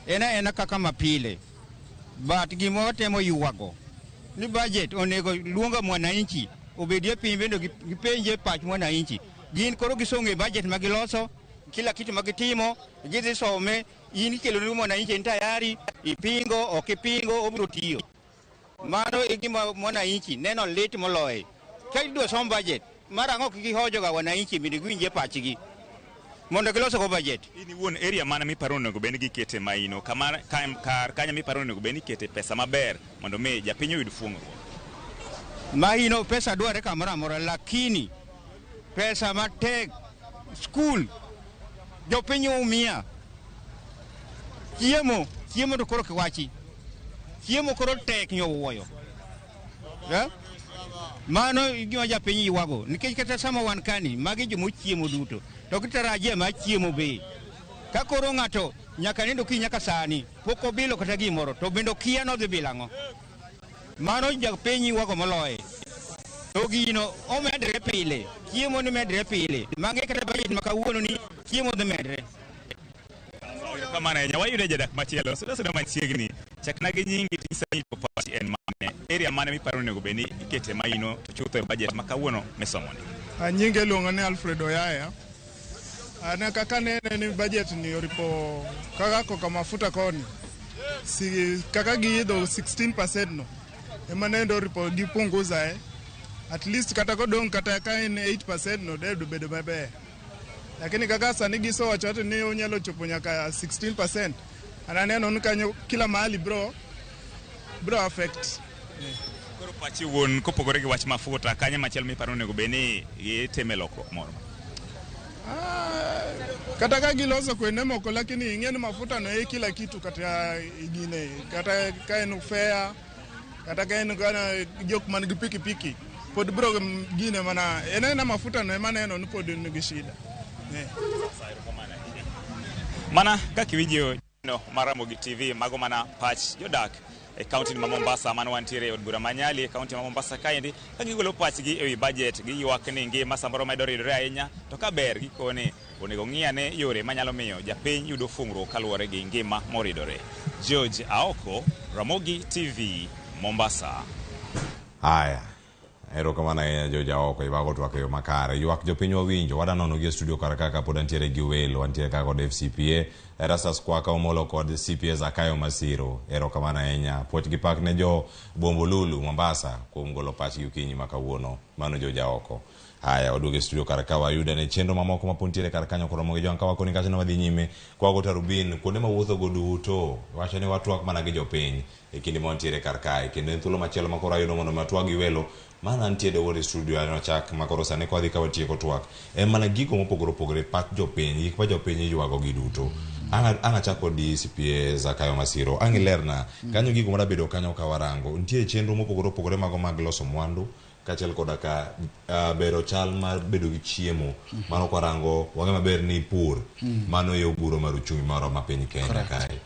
ena kaka mapile. But gimo temo yuwago ni budget onego luonga mwananchi obedie piny bendo gipenje pach mwananchi. Gin koro gisonge budget magiloso, kila kitu magitimo, gidhi some, in kelo ni mwananchi ni tayari, ipingo, okipingo, obiro tiyo. Mano igima mwananchi neno lit moloye. Ka idwa som budget, mara ang'o gihojo ga wananchi bende gwinje pachgi. Mondo giloso go budget. Ini wuon area mana miparo ni onego beni gi kete maino, kar kanya miparo ni onego beni kete pesa maber mondo mi japiny oyud fuong'ruok. Maino pesa dware kamoro amora, lakini pesa matek school jopiny umia. Chiemo to koro kiwachi. Chiemo koro tek nyowuoyo. Mano igima japiny yuago, nikech kata sama wan kani magi jomo chiemo duto, to kitarajia ma chiemo be. Ka koro ng'ato nyaka nindo ki nyaka sani, pok obilo kata gimoro, to bendo kia no dhi bilang'o. Mano japiny yuago moloye. To gino omedre pile, chiemo ni medre pile, mange kata budget ma kawuono ni chiemo dhi medre. Kamana ahinya, wayudo jadak machielo, Osedo machiegni, chakna gi nyingi tisani to pachi en mane, area mane miparo ni onego beni ikete maino to chutho e budget ma kawuono misomoni. Nyinge luongo ni Alfred Oyaya. Ana kaka nene ni budget ni oripo kaka koka mafuta koni. Kaka giidho 16% no. Ema nendo oripo gipunguza at least kata kodong kata ka en 8% no dedo bedo maber. Lakini kaka sani giso wachote ni unyalo chopo nyaka 16%. Ananeno ni kanyo kila mahali bro affect. Koro pachi wuon kopogore gi wach mafuta, kanye machielo miparo ni onego beni itime lokruok moro? Kata ka giloso kwende moko, lakini ing'eni mafuta no kila kitu kata igine, kata ka en fare, kata ka en kana jok man gi pikipiki, pod bro gine mana enena mafuta no ema neno ni pod nigi shida. Mana kaka winjo no Ramogi TV mago mana pach jodak e kaunti ma Mombasa mano wantiere od bura manyali e kaunti ma Mombasa kaendi ka gigolo pachgi ewi budget gi ywak ni ngima samoro medo ridore ahinya to ka ber gikone onego ng'iyane yore manyalo miyo japiny yudo fuong'ruok kaluwore gi ngima moridore. George Aoko, Ramogi TV, Mombasa. Haya, erokamano ahinya George Aoko, ibago twak e yo makare. Ywak jopiny wawinjo, wadanono gi studio kar kaka pod antiere gi welo, antiere kaka kod FCPA, Erastus Kwaka Omolo kod CPA Zakayo Masiro. Erokamano ahinya. Puoch gi pak ne jo Bombolulu, Mombasa, kuom golo pachgi okinyi ma kawuono. Mano George Aoko. Haya, waduoge studio kar ka wayuda ne chenro mamoko mapuntiere kar kanyo koro mogi jwan ka wakoni kacha na wadhi nyime kwa go tarubin kuonde mawuotho go duto wacho ni watwak mana gi jopiny e kinde montiere kar kae kendo en thuolo machielo makoro ayudo mondo matwag gi welo mana antie de wore studio ano chak makoro sane kwa dhi ka watieko twak en mana gigo mopogore pach jopiny gik ma jopiny ywago gi duto. Anga chako di CPA Zakayo Masiro angi lerna kanyo gigo mara bedo kanyo ka warango ntie chenro mopogore mago mag loso mwandu kachel koda ka bero chal mar bedo gi chiemo mano kwarango wange maber ni pur mano yo buro mar uchumi maro ma piny Kenya kae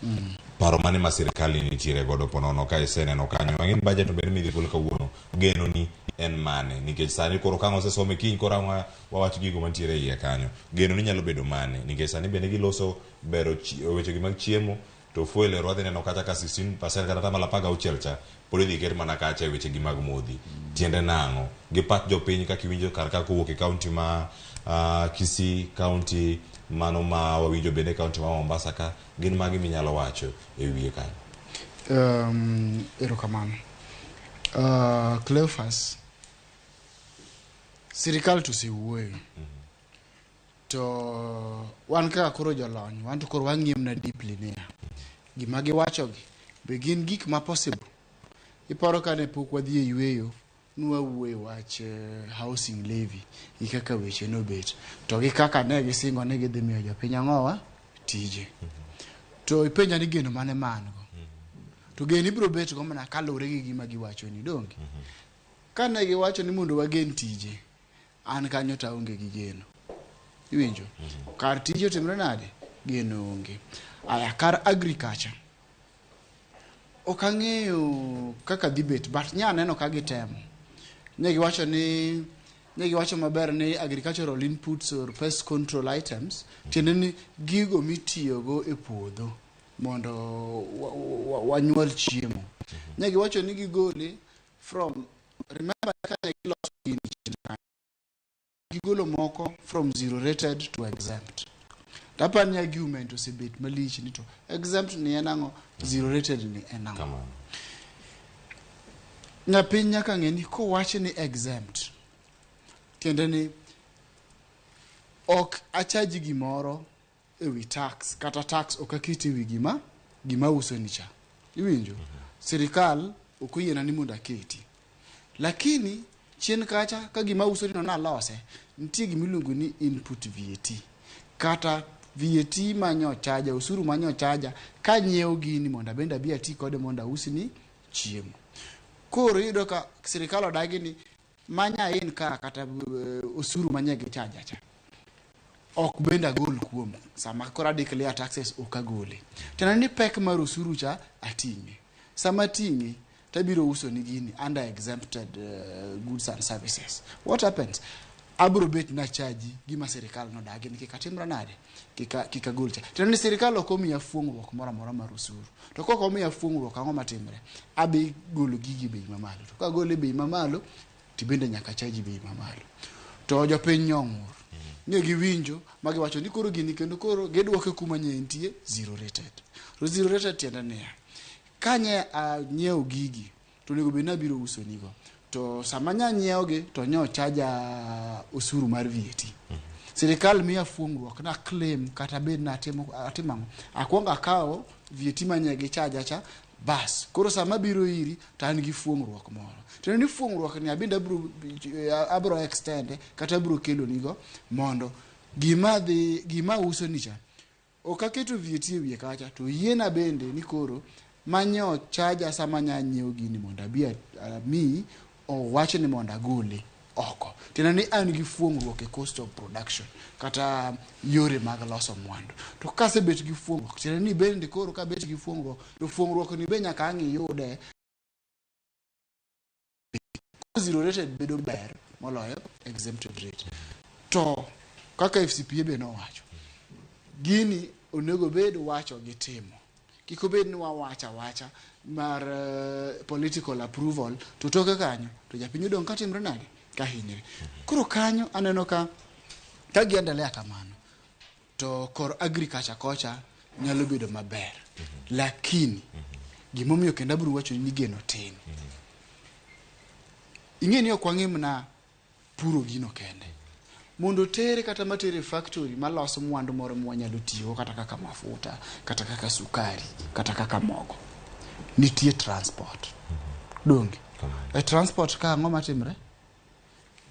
paro mane ma sirkali nitiere godo ponono ka iseneno kanyo ngin budget to ber mi dhi ka wuono geno ni en mane nikech sani koro kango se some kiny koro wawach gigo mantiere iye kanyo geno ni nyalo bedo mane nikech sani bende giloso bero weche gi mag chiemo to fuele rodhe neno kata ka 16% kata tamala paga uchelcha podi dhi ker mana kacha weche gi mag modhi tiende nango gi pat jopiny ka kiwinjo kar ka kowuok e county ma Kisii county mano ma wawinjo bende county ma Mombasa ka gin magi minyalo wacho e wiye kanyo. Erokamano. Cleophas sirikal to siwuoyo to wan kaka koro jolony wan to koro wang'iem na deeply niya gima giwachogi be gin gik ma possible. Iparo kane pok wadhi e yweyo nwawuoyo wach housing levy gi kaka weche nobet to gi kaka ne gisingo ne gidhi miyo jopiny ang'owa tije to ipenja ni geno mane mango to geno ibiro bet go mana kalure gi gima giwacho ni donge kane giwacho ni mondo wagen tije an kanyo ta onge gi geno iwinjo kar tije timre nade geno onge aya kar agriculture okang'eyo kaka dhi bet but nya neno ka gitemo ne giwacho maber ni agricultural inputs or pest control items tiende ni gigo mitiyogo e puodho mondo wanyuol chiemo ne giwacho ni gigole from remember kane giloso gini gigolo moko from zero rated to exempt tapani argument osebet malich ni to exempt ni enang'o zero rated ni enang'o nyapiny nyaka ng'e ni kowache ni exempt tiende ni ok achaji gimoro ewi tax kata tax ok akiti ewi gima uso ni cha iwinjo sirikal ok oyiena ni mondo aketi lakini chien kacha ka gima uso ni nalose nitie gimiluongo ni input VAT kata VAT manyo chaja usuru manyo chaja ka nyiewo gini mondo benda bi ati kode mondo usi ni chiemo koro yudo ka sirikal odagi ni manya in ka kata usuru manya gi chaja cha ok benda gol kuom sama kora declare taxes okagole tena ni pek mar usuru cha atingi sama tingi tabiro uso ni gini under exempted goods and services what happens abro bet na chaji gima serikal no dagi ni kikatimra nade kika golcha tena ni serikal okomiya fuongruok moro mar usuru to koko omiya fuongruok ang'o matimre abi golo gigi bei mamalo to ka gole bei mamalo tibende nyaka chaji bei mamalo to jopiny nyong'ur ne giwinjo magi wacho ni koro gini kendo koro gedwoke kuma nyentie zero rated to zero rated tiende niya kanye nyiewo gigi to nego be nabiro uso nigo to sama nya nyiewogi to nyo chaja usuru mar VAT sirikal miya fuongruok na claim kata bed na atimo akwonga kawo VAT manye gi chaja cha bas koro sama biro iri tan gi fuongruok moro to ni fuongruok ni abinda abro extend kata abro kelo nigo mondo gima uso ni cha okaketo VAT wiye kacha to yiena bende ni koro manyo chaja sama nya nyiewo gini mondo abia mi o wacho ni mondo agole oko tena ni an gi fuongruok e cost of production kata yore mag loso mwandu to kase bet gi fuongruok tena ni bende koro ka bet gi fuongruok to fuongruok ni be nyaka ang'i yude zero rated bedo ber moloyo exempted rate to kaka FCPA be no wacho gini onego bed wacho gi timo kiko bed ni wacha mar political approval to toke kanyo to japinyu dong katimre nade kahinyre koro kanyo aneno ka giendelea kamano to kor agriculture kocha nyalo bedo maber lakini gimomiyo kenda buru wacho ni geno tin ing'eni ok wang'im na puro gino kende mondo tere kata matere factory maloso mwandu moro mwanyalo tiyo kata kaka mafuta kata kaka sukari kata kaka mogo nitie transport donge transport ka ang'o matimre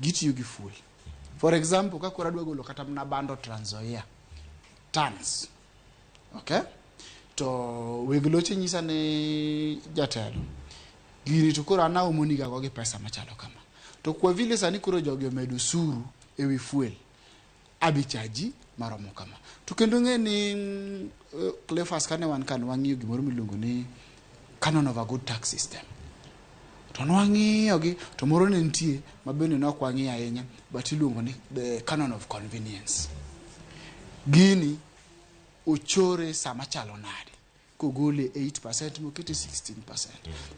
gitiyo gi fuel for example ka kora dwa golo kata mna bando Trans Nzoia tons okay to wegloche nyisa ne jatelo gini to kora na omoniga go gi pesa machalo kama to kwa vile sani koro jogi omedo suru ewi fuel abichaji maromo kama to kendo ng'e ni Cleophas kane wan kan wang'iyo gimoro miluongo ni canon of a good tax system to nwang'iyo gi to moro ne nitie mabende nok wang'iyo ahinya but iluongo ni the canon of convenience gini ochore sama chalo nade kogole 8% mokete 16%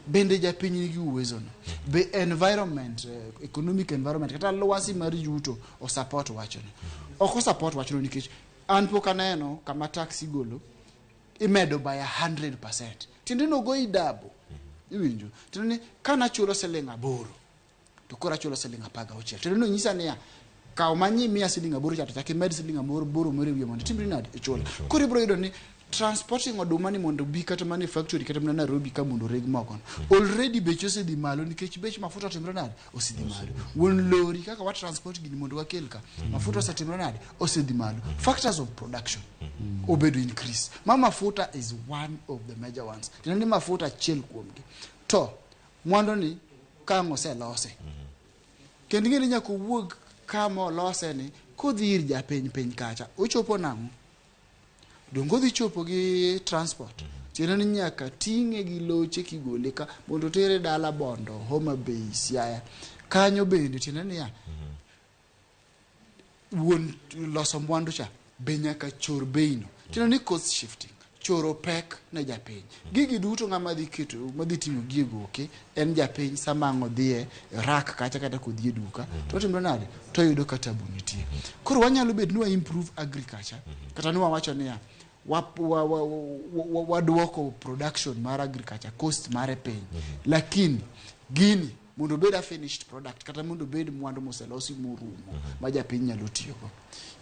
bende japiny nigi uwezo no be environment economic environment kata lwasi mar yuto o support wacho no oko support wacho no nikech an pok aneno kama tax igolo imedo by 100% tiende no go idabo iwinjo tiende kana chulo siling 8 to koro achulo siling 16. To no nyisa niya kaw manyi miya siling 8 cha to chaki med siling 8 mere wiye mondo timri nade ichulo. Koro ibro yudo ni transporting oduma ni mondo bi kata mani factory kata mana Nairobi ka mondo reg moko already beche osedhi malo nikech bech mafuta otimre nade osedhi malo. Won lori kaka wa transport gini mondo wakel ka mafuta osetimre nade osedhi malo. Factors of production obedo increase. Mafuta is one of the major ones. Tinani mafuta chiel kuomgi. To mwando ni kama oselose. Kendi ngeni nyako wuog kama olose ni kodhi ir japiny kacha ochopo nang'o dongo dhi chopo gi transport cheno ni nyaka ting'e gi loche kigole ka mondo tere dala Bondo Homa Bay Siaya kanyo bende cheno ni ya won loso mwandu cha be nyaka chor beino cheno ni cost shifting choro pek ne japiny gigi duto ng'ama dhi keto madhi timo gigo en japiny samango dhie rak kacha kata kodhie duka to timro nade to yudo kata bunitie. Koro wanyalo bedo ni wa improve agriculture kata ni wawacho ni ya waduoko production mar agriculture cost mare piny lakini gini mondo bed a finished product kata mondo bed mwandu moselosi morumo ma japiny nyalo tiyogo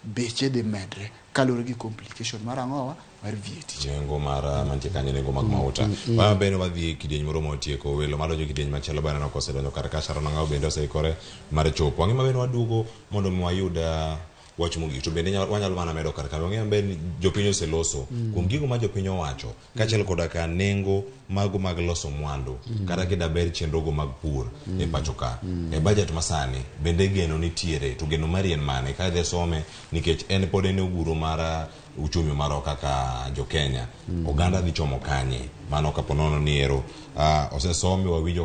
beche dhi medre kalure gi complication mar ang'owa mar VAT nengo mar mantie kanyo nengo mag mauta ba bende wadhi kidieny moro motieko welo madonjo kidieny machielo bana nokosedonjo kar ka sharo ng'awo bende oseikore mar chopo ang'e mabende waduogo mondo wayud wach mogik to bende wanyalo mana medo kar kae wang'e ben jopiny oseloso kuom gigo ma jopiny owacho kaachiel koda ka nengo mago mag loso mwandu kata kidaber chenrogo mag pur e pacho ka e budget masani bende geno nitiere to geno mari en mane ka dhi some nikech en pod en oguro mar uchumi maro kaka jo Kenya oganda dhi chomo kanye mano kaponono niero osesomi wawinjo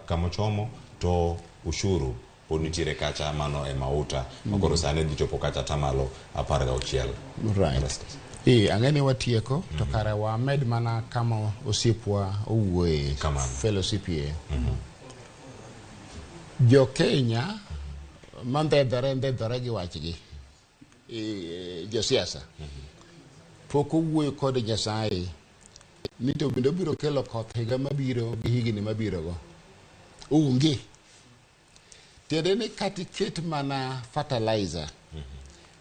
kamochomo to ushuru pod nitiere kacha mano e mauta makoro sane dhi chopo kacha tamalo 16. Right. Ang'eni watieko to kare wamed mana kama osiepwa owuoye fellowship ye. Jo Kenya mandedhore gi wachgi jo siasa pok owuoyo kod Nyasaye ni to bende biro kelo koth higa mabiro gi higni mabiro go onge tiende ni katiket mana fertilizer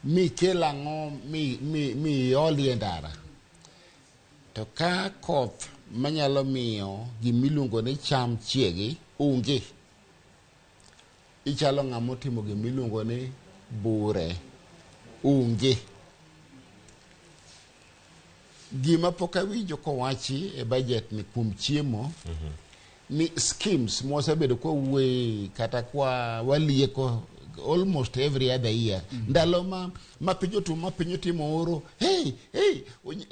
mi kela ng'o mi oli endara to ka koth manyalo miyo gimiluongo ni cham chiegi onge ichalo ng'amo timo gimiluongo ni bure onge gima pok awinjo kowachi e budget ni kuom chiemo ni schemes mosebedo kwa we kata kwa walieko almost every other year ndalo ma pinyo timo oro hey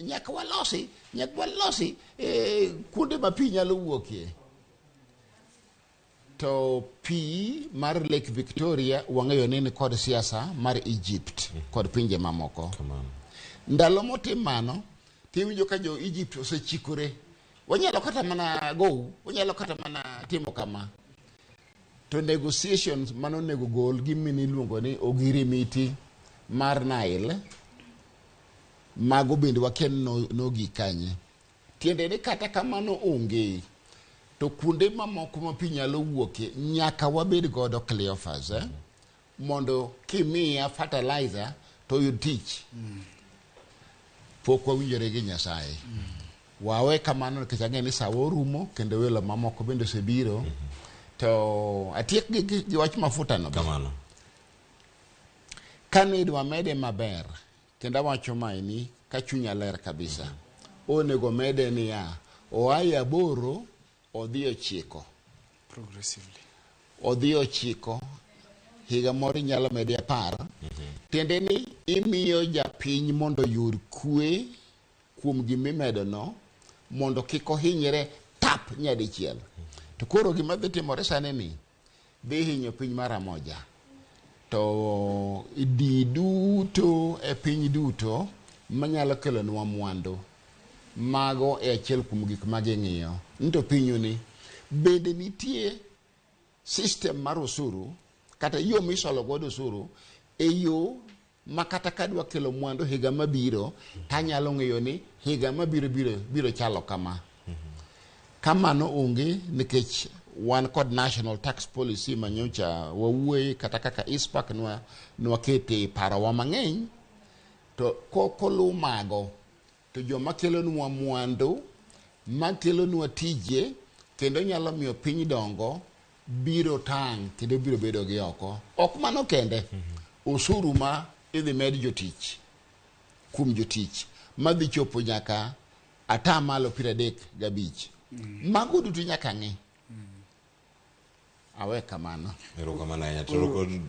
nyaka walosi kuonde ma pi nyalo wuokie to pi mar Lake Victoria wang'eyo ni kod siasa mar Egypt kod pinje mamoko ndalo motim mano tiwinjo ka jo Egypt osechikore wanyalo kata mana timo kama to negotiations mano nego gol gimini luongo ni ogirimiti mar Nile mago bende waken nogi kanye tiende ni kata kamano onge to kuonde mamoko ma pi nyalo wuoke nyaka wabed godo Cleophas mondo kimia fertilizer to yud tich pok wawinjore gi Nyasaye wawe kamano nikech ang'e ni sawa orumo kendo welo mamoko bende osebiro to atiek gi wach mafuta no kamano kanidwa mede maber kendo wacho maini ka chunya ler kabisa onego mede ni ya oaya boro odhi ochiko progressively odhi ochiko higa moro nyalo mede 10 tiende ni imiyo japiny mondo yud kwe kuom gimimedo no mondo kik ohinyre tap nyadichiel to koro gima dhi timore sani ni dhi hinyo piny mara moja to di duto e piny duto manyalo kelo nwa mwandu mago e achiel kuom gik maging'iyo nto pinyu ni bende nitie system mar osuru kata yo misolo godo osuru e yo makata kadwa kelo mwandu higa mabiro tanyalo ng'eyo ni higa mabiro biro chalo kama kamano onge nikech wan kod national tax policy manyocha wawuoye kata kaka ispak nwa kete parawa mang'eny to kokolu mago to joma kelonwa mwandu makelonwa tije kendo nyalo miyo piny dongo biro tang' kendo biro bedo gi oko. Ok mano kende, osuru ma idhi med jotich kuom jotich madhi chopo nyaka 35%. Mago duto nyaka ng'e. Awe kamano. Erokamano ahinya.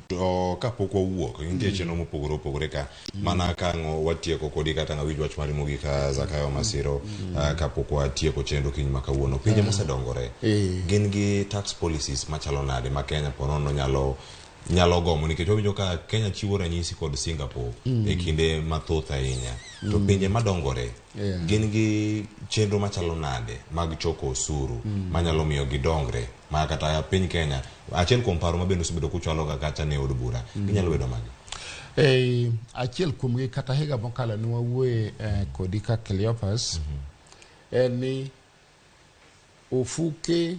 To kapok wawuok, nitie chenro mopogore opogore ka mana kang'o watieko kodi kata ng'awinj wach mari mogik ka Zakayo Masiro kapok watieko chenro kiny ma kawuono. Pinje mosedongore gin gi tax policies machalo nade ma Kenya ponono nyalo gomo, nikech wawinjo ka Kenya chiwo ranyisi kod Singapore e kinde mathoth ahinya. To pinje madongore gin gi chenro machalo nade mag choko osuru manyalo miyo gidongre ma kata piny Kenya achiel kuom paro mabende osebedo kuchwalo ga kacha ne od bura ginyalo bedo magi? Achiel kuom gi kata higa mokalo ne wawuoye kodi ka Cleopas en ni ofuke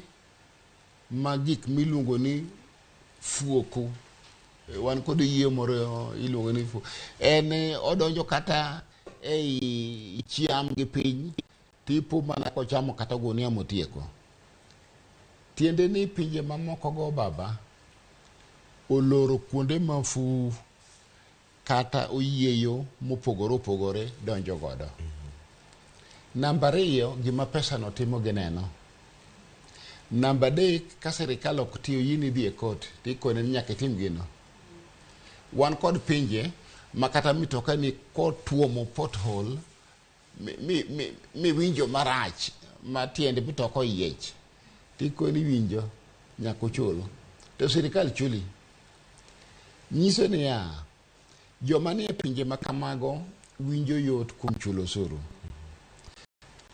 magik miluongo ni fuoko, wan kod yie moro iluongo ni fuoko, en odonjo kata ei chiam gi piny tipo mana kochamo kata gunia motieko. Tiende ni pinje mamoko go baba oloro kuonde mafu kata oyieyo mopogore opogore donjo godo. Namba 2, gima pesa no timo gineno. Namba 3, ka serikal ok tiyo yini dhi e kot tikone ni nyaka tim gino. Wan kod pinje makata mitoka ni kotuomo pothole mi winjo marach ma tiende mitoko yiech tikoni winjo nyaka chulo to serikal chuli. Nyiso ni joma nie pinje makamago winjo yot kuom chulo osuru.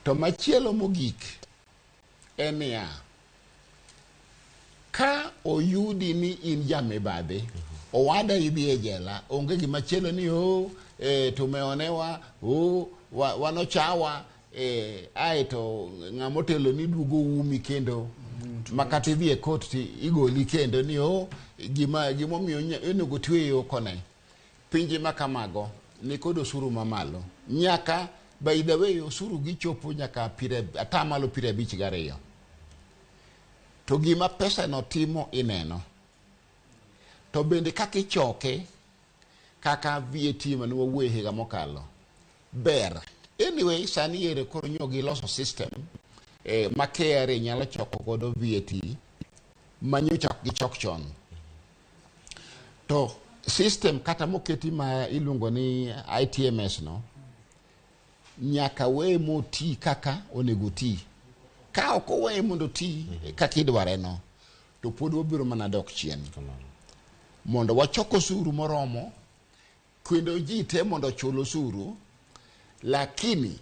To machielo mogik en ka oyudi ni in jamibadhi owada idhi e jela, onge gima chielo ni tumeonewa wanochawa aeto ng'amotelo ni duogo umi kendo makata idhi e kot ti igoli kendo ni gimomiyo onego tweyo kone. Pinje makamago ni kod osuru mamalo, nyaka by the way osuru gichopo nyaka 52%. To gima pesa no timo ineno. To bende kaka ichoke kaka VAT mane wawuoye higa mokalo ber. Anyway, sani ere koro nyogi loso system ma KRA nyalo choko godo VAT manyocha gichok chon. To system kata moketi ma iluongo ni ITMS no nyaka we moti kaka onego ti. Ka ok owe mondo ti kaka idware no to pod wabiro mana dok chien. Mondo wachoko osuru moromo kendo ji te mondo chul osuru, lakini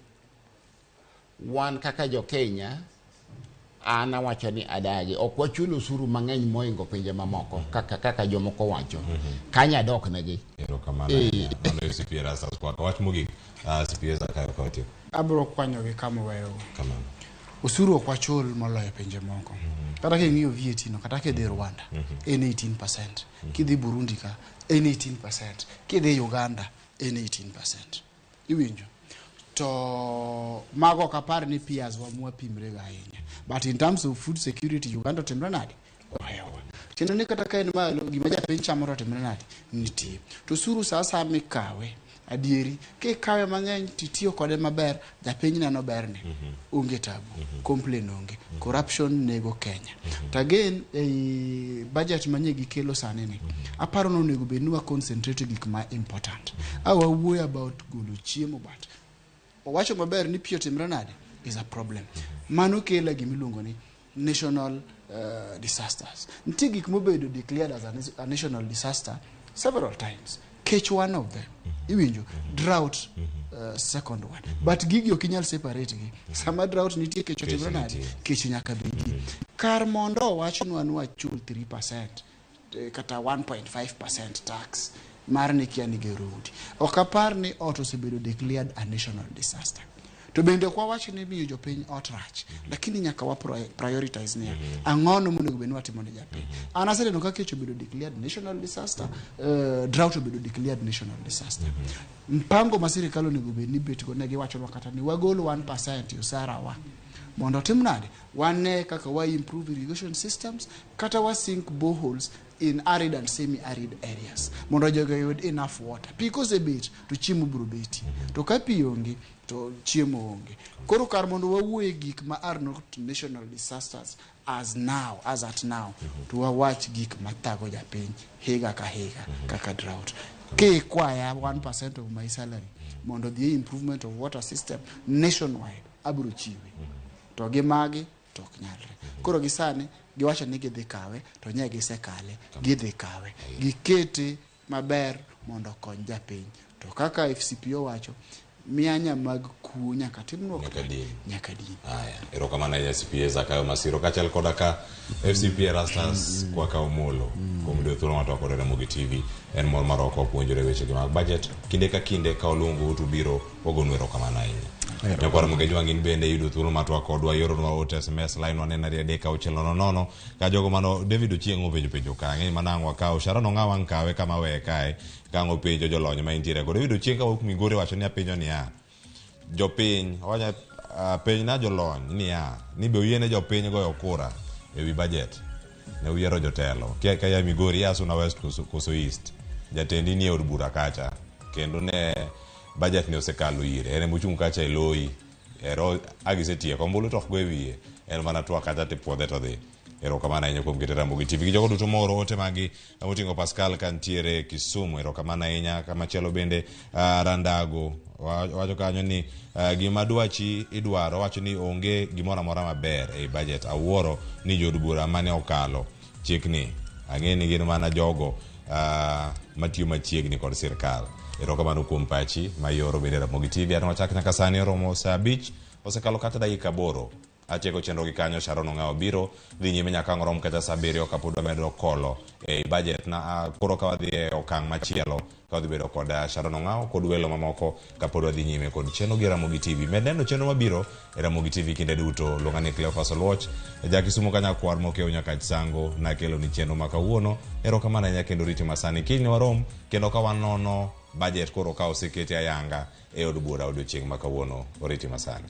wan kaka jo Kenya ana wacho ni adagi ok wachulo osuru mang'eny moingo pinje mamoko kaka jomoko wacho. Kanya dok negi. Erokamano. Mano sipiera sas kwa wach mogik sipiera Zakayo kawatio. Abro kwanyo gi kama weyo. Kamano. Osuru ok wachul moloyo pinje moko. Kata king'iyo VAT no kata kidhi Rwanda en 18%, kidhi Burundi ka en 18%, kidhi Uganda en 18%. Iwinjo? To mago kapar ni peers wa mwapimre ga ahinya. But in terms of food security Uganda timre nade? Ohewa. Tendo ni kata kaen malo gima japiny chamoro timre nade? Nitie. To osuru sasa mikawe adieri ke kawe mang'eny titiyo kode maber japiny neno berne onge tabu complain onge corruption nego Kenya. To again budget manye gikelo sani ni aparo no nego bed ni wa concentrate gik ma important. Awuoyo about golo chiemo but owacho maber ni piyo timre nade is a problem. Mano kela gimiluongo ni national disasters. Nitie gik mobedo declared as a national disaster several times. Catch one of them. Iwinjo drought second one. But gigi okinyal separate gi. Sama drought nitie kecho timre nade kecho nyaka bigi. Kar mondo wachnwa nwa chul 3% kata 1.5% tax mar ni kia ni gerudi. Okapar ni osebedo declared a national disaster. to bende kwa wacho ni miyo jopiny otrach lakini nyaka wa prioritize ni angono mondo bende watimo ne japiny anasele no kake chobedo declared national disaster drought obedo declared national disaster mpango ma sirikal onego bed ni bet go ne giwacho kata ni wagolo 1% usara wa mondo timnade wane kaka wa improve irrigation systems kata wa sink boreholes in arid and semi-arid areas mondo jogo yud enough water because a bit to chiemo bro beti to ka pi onge to chiemo onge koro kar mondo wawuoye gik ma are not national disasters as at now to wawach gik mathago japiny higa ka higa kaka drought ke kwaya 1% of my salary mondo the improvement of water system nationwide abro chiwe to gi magi to ok nyalre koro gisane giwacho ni gidhi kawe to nye gisekale gidhi kawe gikete maber mondo kony japiny to kaka FCPO wacho mianya mag ku nyaka timno nyaka din haya erokamana ya FCPA zakayo masiro kachal koda ka FCPA Rastas kwa ka omolo kuom do thuolo mato kod Ramogi TV en mor maroko puonjore weche mag budget kinde ka kinde ka olungu to biro ogonwe erokamana ahinya nyakora Ramogi wangin bende yudo thuolo matwa kodwa yoronwa ote SMS line wanena ria deka ochelono nono ka jogo mano David Ochieng openjo kange manangwa ka oshara no ngawa nkawe kama we kae kango penjo jolony ma intiere go David Ochieng ka ok migore wacho ni apenjo ni jopiny wanya piny na jolony ni be uyene jopiny goyo kura ewi budget ne uyiero jotelo ka ya Migori asu na West koso East jatendi ni od bura kacha kendo ne budget ne osekalo ire ene muchung kacha eloi ero agisetie kombulu to go ewiye en mana twa kacha te puodhe to dhi erokamana ahinya kuom keto Ramogi TV gi jogo duto moro ote magi moting'o Pascal kantiere Kisumu erokamana ahinya kamachielo bende Randago wacho kanyo ni gima dwachi idwaro wacho ni onge gimoro amora maber e budget awuoro ni jod bura mane okalo chikni ang'eni gin mana jogo matiyo machiegni kod sirkal erokamano kuom pachi mayoro bende Ramogi TV an wachak nyaka sani oromo saa 5 osekalo kata dakika 8 acheko chenro gi kanyo Sharon Ong'ao biro dhi nyime nyaka ngorom kata saa 7 kapod wamedo kolo e budget na koro ka wadhi e okang' machielo ka wadhi bedo kod Sharon Ong'ao kod welo mamoko kapod wadhi nyime kod chenro gi Ramogi TV medeno chenro mabiro e Ramogi TV kinde duto luongani Cleophas Oluoch Kisumu kanyakwar mokeo nyaka sango na kelo ni chenro makawuono erokamana ahinya kendo riti masani kiny warom kendo ka wanono budget koro ka osekete ayanga e od bura odiochieng' makawuono oriti masani